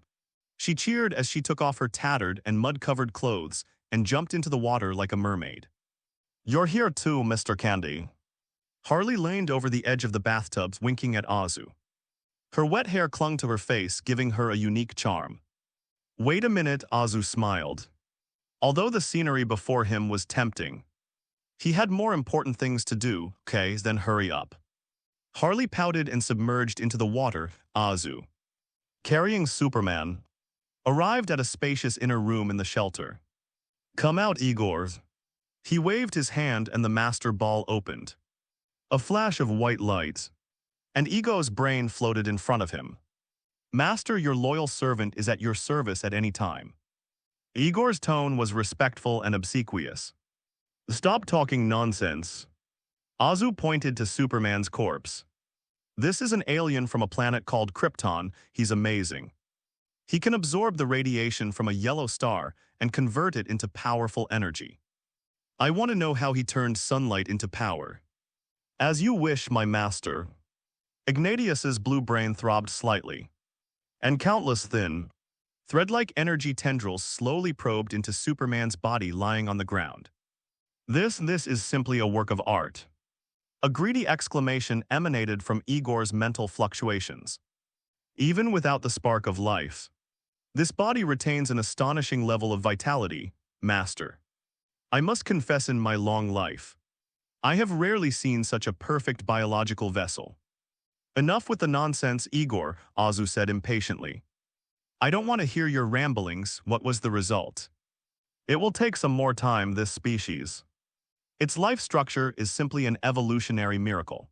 she cheered as she took off her tattered and mud-covered clothes and jumped into the water like a mermaid. You're here too, Mr. Candy. Harley leaned over the edge of the bathtub, winking at Azu. Her wet hair clung to her face, giving her a unique charm. Wait a minute, Azu smiled. Although the scenery before him was tempting, he had more important things to do, okay, then hurry up. Harley pouted and submerged into the water. Azu, carrying Superman, arrived at a spacious inner room in the shelter. Come out, Igor. He waved his hand and the master ball opened. A flash of white light, and Ego's brain floated in front of him. Master, your loyal servant is at your service at any time. Igor's tone was respectful and obsequious. Stop talking nonsense. Azu pointed to Superman's corpse. This is an alien from a planet called Krypton. He's amazing. He can absorb the radiation from a yellow star and convert it into powerful energy. I want to know how he turned sunlight into power. As you wish, my master. Ignatius's blue brain throbbed slightly, and countless thin, thread-like energy tendrils slowly probed into Superman's body lying on the ground. This is simply a work of art. A greedy exclamation emanated from Igor's mental fluctuations. Even without the spark of life, this body retains an astonishing level of vitality, master. I must confess, in my long life, I have rarely seen such a perfect biological vessel. Enough with the nonsense, Igor, Azu said impatiently. I don't want to hear your ramblings. What was the result? It will take some more time, this species. Its life structure is simply an evolutionary miracle.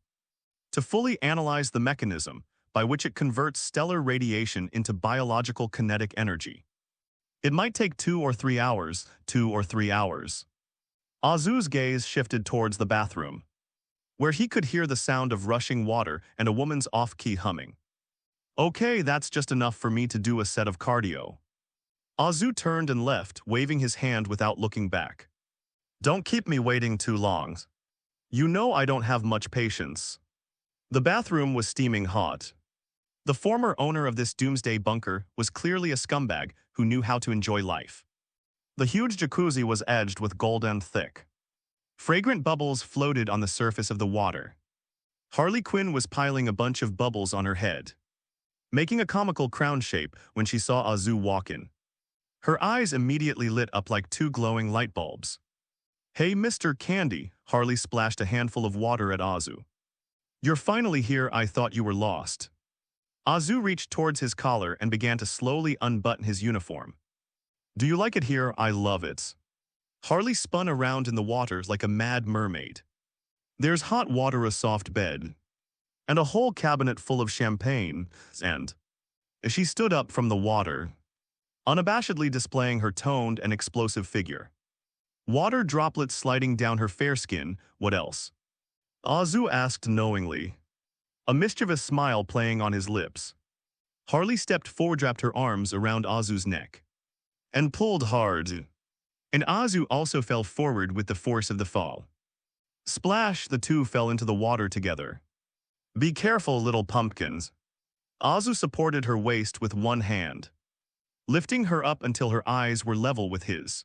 To fully analyze the mechanism, by which it converts stellar radiation into biological kinetic energy. It might take 2 or 3 hours, 2 or 3 hours. Azu's gaze shifted towards the bathroom, where he could hear the sound of rushing water and a woman's off-key humming. Okay, that's just enough for me to do a set of cardio. Azu turned and left, waving his hand without looking back. Don't keep me waiting too long. You know I don't have much patience. The bathroom was steaming hot. The former owner of this doomsday bunker was clearly a scumbag who knew how to enjoy life. The huge jacuzzi was edged with gold and thick. Fragrant bubbles floated on the surface of the water. Harley Quinn was piling a bunch of bubbles on her head, making a comical crown shape when she saw Azu walk in. Her eyes immediately lit up like 2 glowing light bulbs. Hey, Mr. Candy, Harley splashed a handful of water at Azu. You're finally here, I thought you were lost. Azu reached towards his collar and began to slowly unbutton his uniform. Do you like it here? I love it. Harley spun around in the water like a mad mermaid. There's hot water, a soft bed, and a whole cabinet full of champagne, and she stood up from the water, unabashedly displaying her toned and explosive figure. Water droplets sliding down her fair skin, what else? Azu asked knowingly, a mischievous smile playing on his lips. Harley stepped forward, wrapped her arms around Azu's neck, and pulled hard. And Azu also fell forward with the force of the fall. Splash, the two fell into the water together. Be careful, little pumpkins. Azu supported her waist with one hand, lifting her up until her eyes were level with his.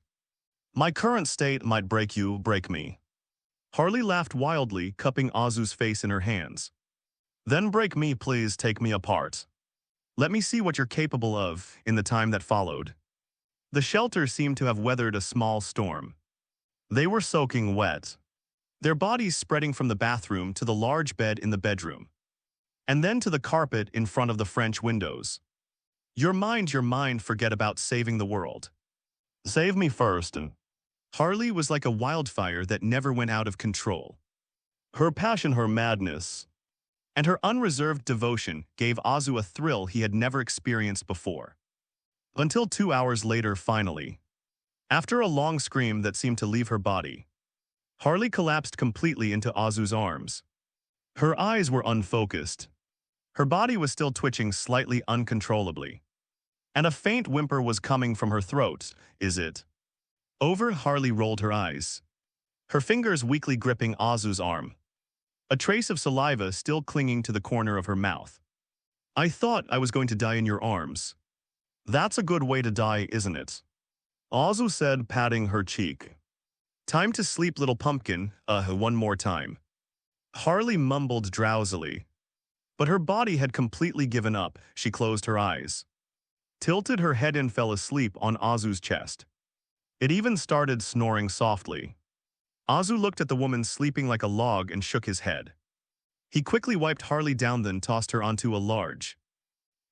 My current state might break you, break me. Harley laughed wildly, cupping Azu's face in her hands. Then break me, please, take me apart. Let me see what you're capable of. In the time that followed, the shelter seemed to have weathered a small storm. They were soaking wet, their bodies spreading from the bathroom to the large bed in the bedroom, and then to the carpet in front of the French windows. Your mind, forget about saving the world. Save me first. Harley was like a wildfire that never went out of control. Her passion, her madness, and her unreserved devotion gave Azu a thrill he had never experienced before. Until 2 hours later, finally, after a long scream that seemed to leave her body, Harley collapsed completely into Azu's arms. Her eyes were unfocused. Her body was still twitching slightly uncontrollably, and a faint whimper was coming from her throat. Is it over? Harley rolled her eyes, her fingers weakly gripping Azu's arm, a trace of saliva still clinging to the corner of her mouth. I thought I was going to die in your arms. That's a good way to die, isn't it? Azu said, patting her cheek. Time to sleep, little pumpkin, one more time. Harley mumbled drowsily, but her body had completely given up. She closed her eyes, tilted her head and fell asleep on Azu's chest. It even started snoring softly. Azu looked at the woman sleeping like a log and shook his head. He quickly wiped Harley down, then tossed her onto a large,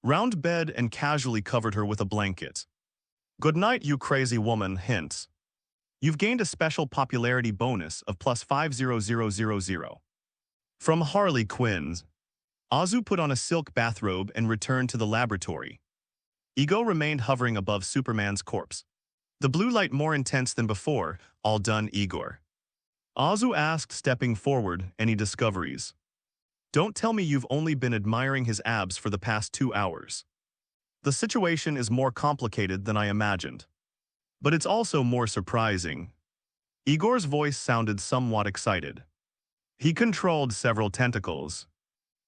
round bed and casually covered her with a blanket. Good night, you crazy woman, hint. You've gained a special popularity bonus of plus 50000. From Harley Quinn. Azu put on a silk bathrobe and returned to the laboratory. Ego remained hovering above Superman's corpse, the blue light more intense than before. All done, Igor? Azu asked, stepping forward. Any discoveries? Don't tell me you've only been admiring his abs for the past 2 hours. The situation is more complicated than I imagined, but it's also more surprising. Igor's voice sounded somewhat excited. He controlled several tentacles,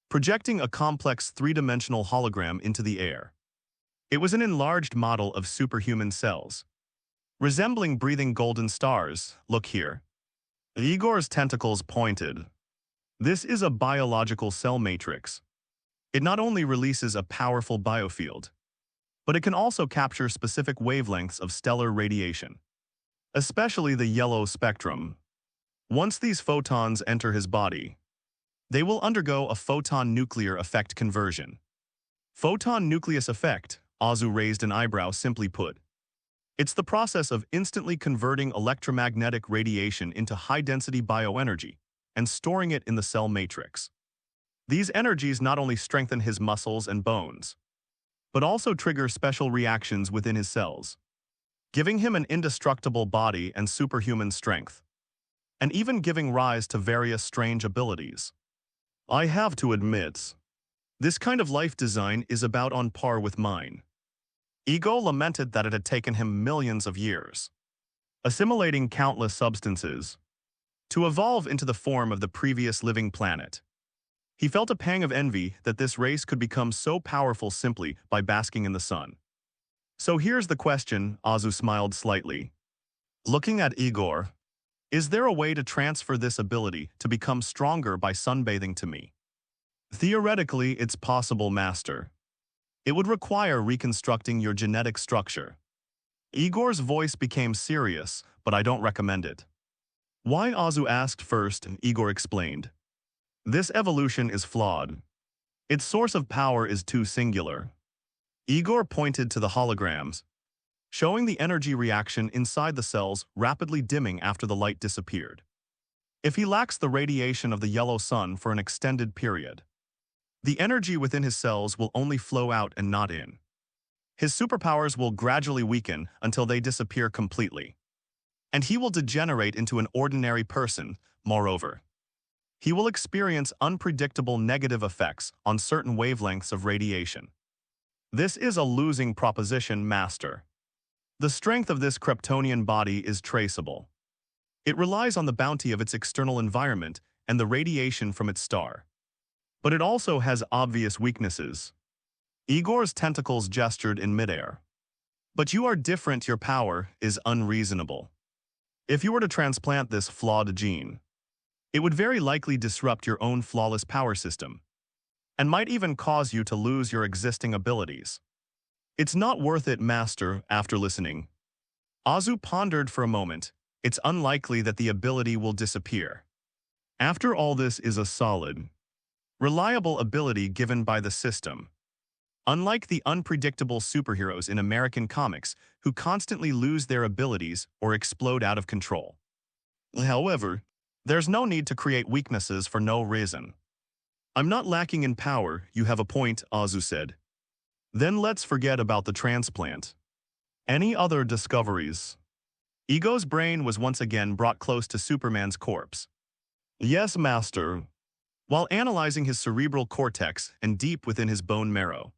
projecting a complex 3-dimensional hologram into the air. It was an enlarged model of superhuman cells, resembling breathing golden stars. Look here. Igor's tentacles pointed. This is a biological cell matrix. It not only releases a powerful biofield, but it can also capture specific wavelengths of stellar radiation, especially the yellow spectrum. Once these photons enter his body, they will undergo a photon nuclear effect conversion. Photon nucleus effect, Azu raised an eyebrow. Simply put, it's the process of instantly converting electromagnetic radiation into high-density bioenergy and storing it in the cell matrix. These energies not only strengthen his muscles and bones, but also trigger special reactions within his cells, giving him an indestructible body and superhuman strength, and even giving rise to various strange abilities. I have to admit, this kind of life design is about on par with mine. Ego lamented that it had taken him millions of years, assimilating countless substances, to evolve into the form of the previous living planet. He felt a pang of envy that this race could become so powerful simply by basking in the sun. So here's the question, Azu smiled slightly. Looking at Igor, is there a way to transfer this ability to become stronger by sunbathing to me? Theoretically, it's possible, Master. It would require reconstructing your genetic structure. Igor's voice became serious, but I don't recommend it. Why? Azu asked first, and Igor explained. This evolution is flawed. Its source of power is too singular. Igor pointed to the holograms, showing the energy reaction inside the cells rapidly dimming after the light disappeared. If he lacks the radiation of the yellow sun for an extended period, the energy within his cells will only flow out and not in. His superpowers will gradually weaken until they disappear completely. And he will degenerate into an ordinary person, moreover. He will experience unpredictable negative effects on certain wavelengths of radiation. This is a losing proposition, Master. The strength of this Kryptonian body is traceable. It relies on the bounty of its external environment and the radiation from its star. But it also has obvious weaknesses. Igor's tentacles gestured in midair. But you are different, your power is unreasonable. If you were to transplant this flawed gene, it would very likely disrupt your own flawless power system, and might even cause you to lose your existing abilities. It's not worth it, Master, after listening. Azu pondered for a moment. It's unlikely that the ability will disappear. After all, this is a solid, reliable ability given by the system. Unlike the unpredictable superheroes in American comics who constantly lose their abilities or explode out of control. However, there's no need to create weaknesses for no reason. I'm not lacking in power, you have a point, Azu said. Then let's forget about the transplant. Any other discoveries? Ego's brain was once again brought close to Superman's corpse. Yes, Master. While analyzing his cerebral cortex and deep within his bone marrow,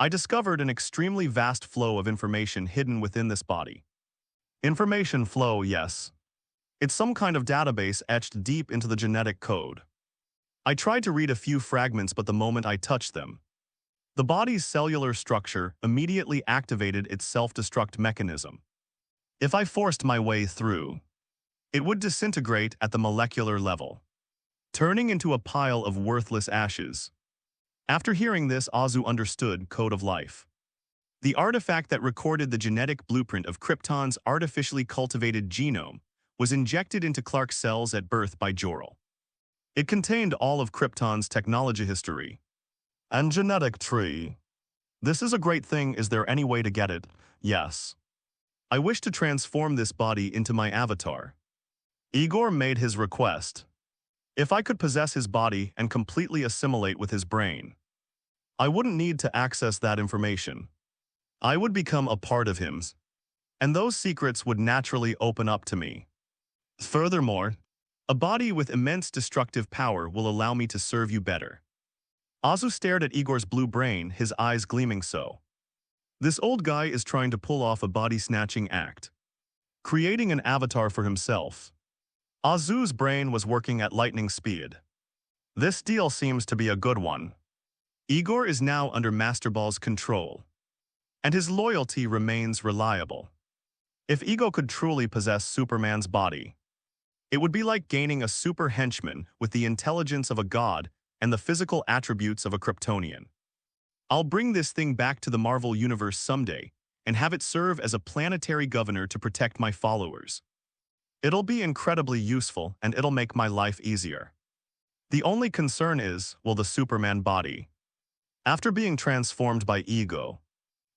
I discovered an extremely vast flow of information hidden within this body. Information flow, yes. It's some kind of database etched deep into the genetic code. I tried to read a few fragments, but the moment I touched them, the body's cellular structure immediately activated its self-destruct mechanism. If I forced my way through, it would disintegrate at the molecular level, turning into a pile of worthless ashes. After hearing this, Azu understood Code of Life. The artifact that recorded the genetic blueprint of Krypton's artificially cultivated genome was injected into Clark's cells at birth by Jor-El. It contained all of Krypton's technology history and genetic tree. This is a great thing. Is there any way to get it? Yes. I wish to transform this body into my avatar. Igor made his request. If I could possess his body and completely assimilate with his brain, I wouldn't need to access that information. I would become a part of him, and those secrets would naturally open up to me. Furthermore, a body with immense destructive power will allow me to serve you better. Azu stared at Igor's blue brain, his eyes gleaming so. This old guy is trying to pull off a body-snatching act, creating an avatar for himself. Azu's brain was working at lightning speed. This deal seems to be a good one. Igor is now under Master Ball's control, and his loyalty remains reliable. If Ego could truly possess Superman's body, it would be like gaining a super henchman with the intelligence of a god and the physical attributes of a Kryptonian. I'll bring this thing back to the Marvel Universe someday and have it serve as a planetary governor to protect my followers. It'll be incredibly useful and it'll make my life easier. The only concern is, will the Superman body, after being transformed by Ego,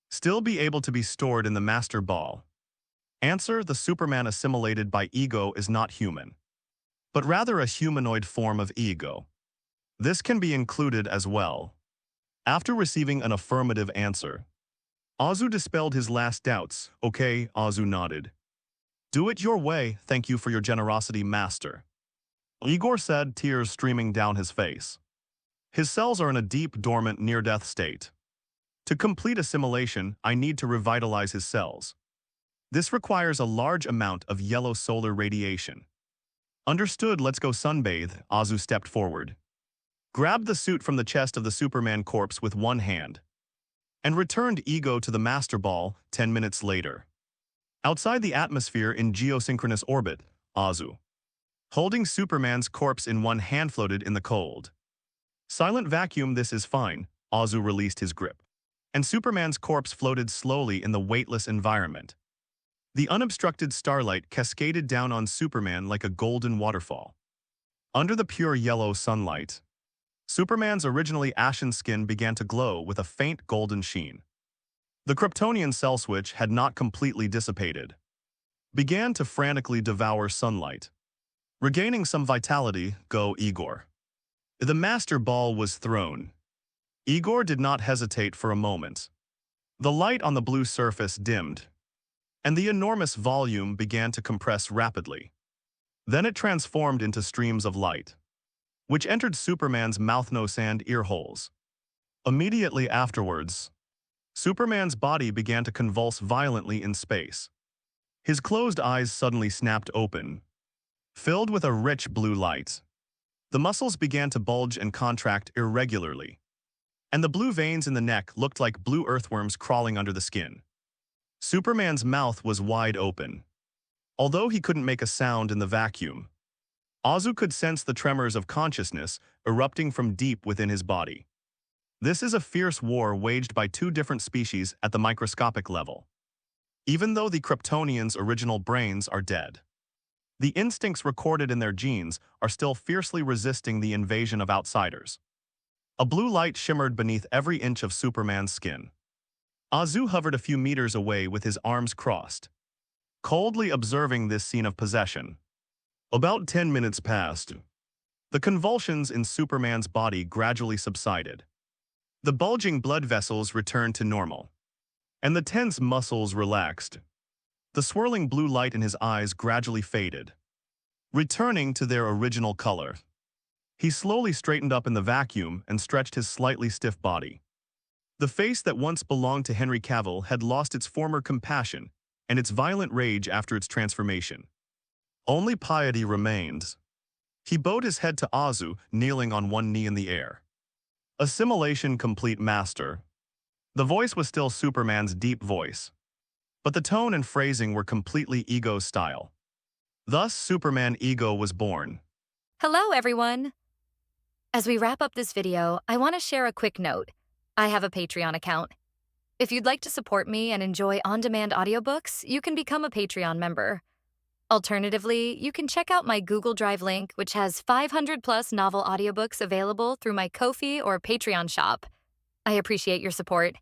still be able to be stored in the Master Ball? Answer: the Superman assimilated by Ego is not human, but rather a humanoid form of Ego. This can be included as well. After receiving an affirmative answer, Azu dispelled his last doubts. Okay, Azu nodded. Do it your way, thank you for your generosity, master. Igor said, tears streaming down his face. His cells are in a deep, dormant, near-death state. To complete assimilation, I need to revitalize his cells. This requires a large amount of yellow solar radiation. Understood, let's go sunbathe, Azu stepped forward. Grabbed the suit from the chest of the Superman corpse with one hand, and returned Ego to the Master Ball 10 minutes later. Outside the atmosphere in geosynchronous orbit, Azu, holding Superman's corpse in one hand, floated in the cold. Silent vacuum, this is fine, Azu released his grip, and Superman's corpse floated slowly in the weightless environment. The unobstructed starlight cascaded down on Superman like a golden waterfall. Under the pure yellow sunlight, Superman's originally ashen skin began to glow with a faint golden sheen. The Kryptonian cell switch had not completely dissipated. Began to frantically devour sunlight. Regaining some vitality, go Igor. The Master Ball was thrown. Igor did not hesitate for a moment. The light on the blue surface dimmed, and the enormous volume began to compress rapidly. Then it transformed into streams of light, which entered Superman's mouth, nose, and ear holes. Immediately afterwards, Superman's body began to convulse violently in space. His closed eyes suddenly snapped open, filled with a rich blue light. The muscles began to bulge and contract irregularly, and the blue veins in the neck looked like blue earthworms crawling under the skin. Superman's mouth was wide open. Although he couldn't make a sound in the vacuum, Azu could sense the tremors of consciousness erupting from deep within his body. This is a fierce war waged by two different species at the microscopic level. Even though the Kryptonians' original brains are dead, the instincts recorded in their genes are still fiercely resisting the invasion of outsiders. A blue light shimmered beneath every inch of Superman's skin. Azu hovered a few meters away with his arms crossed, coldly observing this scene of possession. About 10 minutes passed. The convulsions in Superman's body gradually subsided. The bulging blood vessels returned to normal, and the tense muscles relaxed. The swirling blue light in his eyes gradually faded, returning to their original color. He slowly straightened up in the vacuum and stretched his slightly stiff body. The face that once belonged to Henry Cavill had lost its former compassion and its violent rage after its transformation. Only piety remained. He bowed his head to Azu, kneeling on one knee in the air. Assimilation complete, master. The voice was still Superman's deep voice, but the tone and phrasing were completely Ego style. Thus, Superman Ego was born. Hello, everyone. As we wrap up this video, I want to share a quick note. I have a Patreon account. If you'd like to support me and enjoy on-demand audiobooks, you can become a Patreon member. Alternatively, you can check out my Google Drive link, which has 500+ novel audiobooks available through my Ko-fi or Patreon shop. I appreciate your support.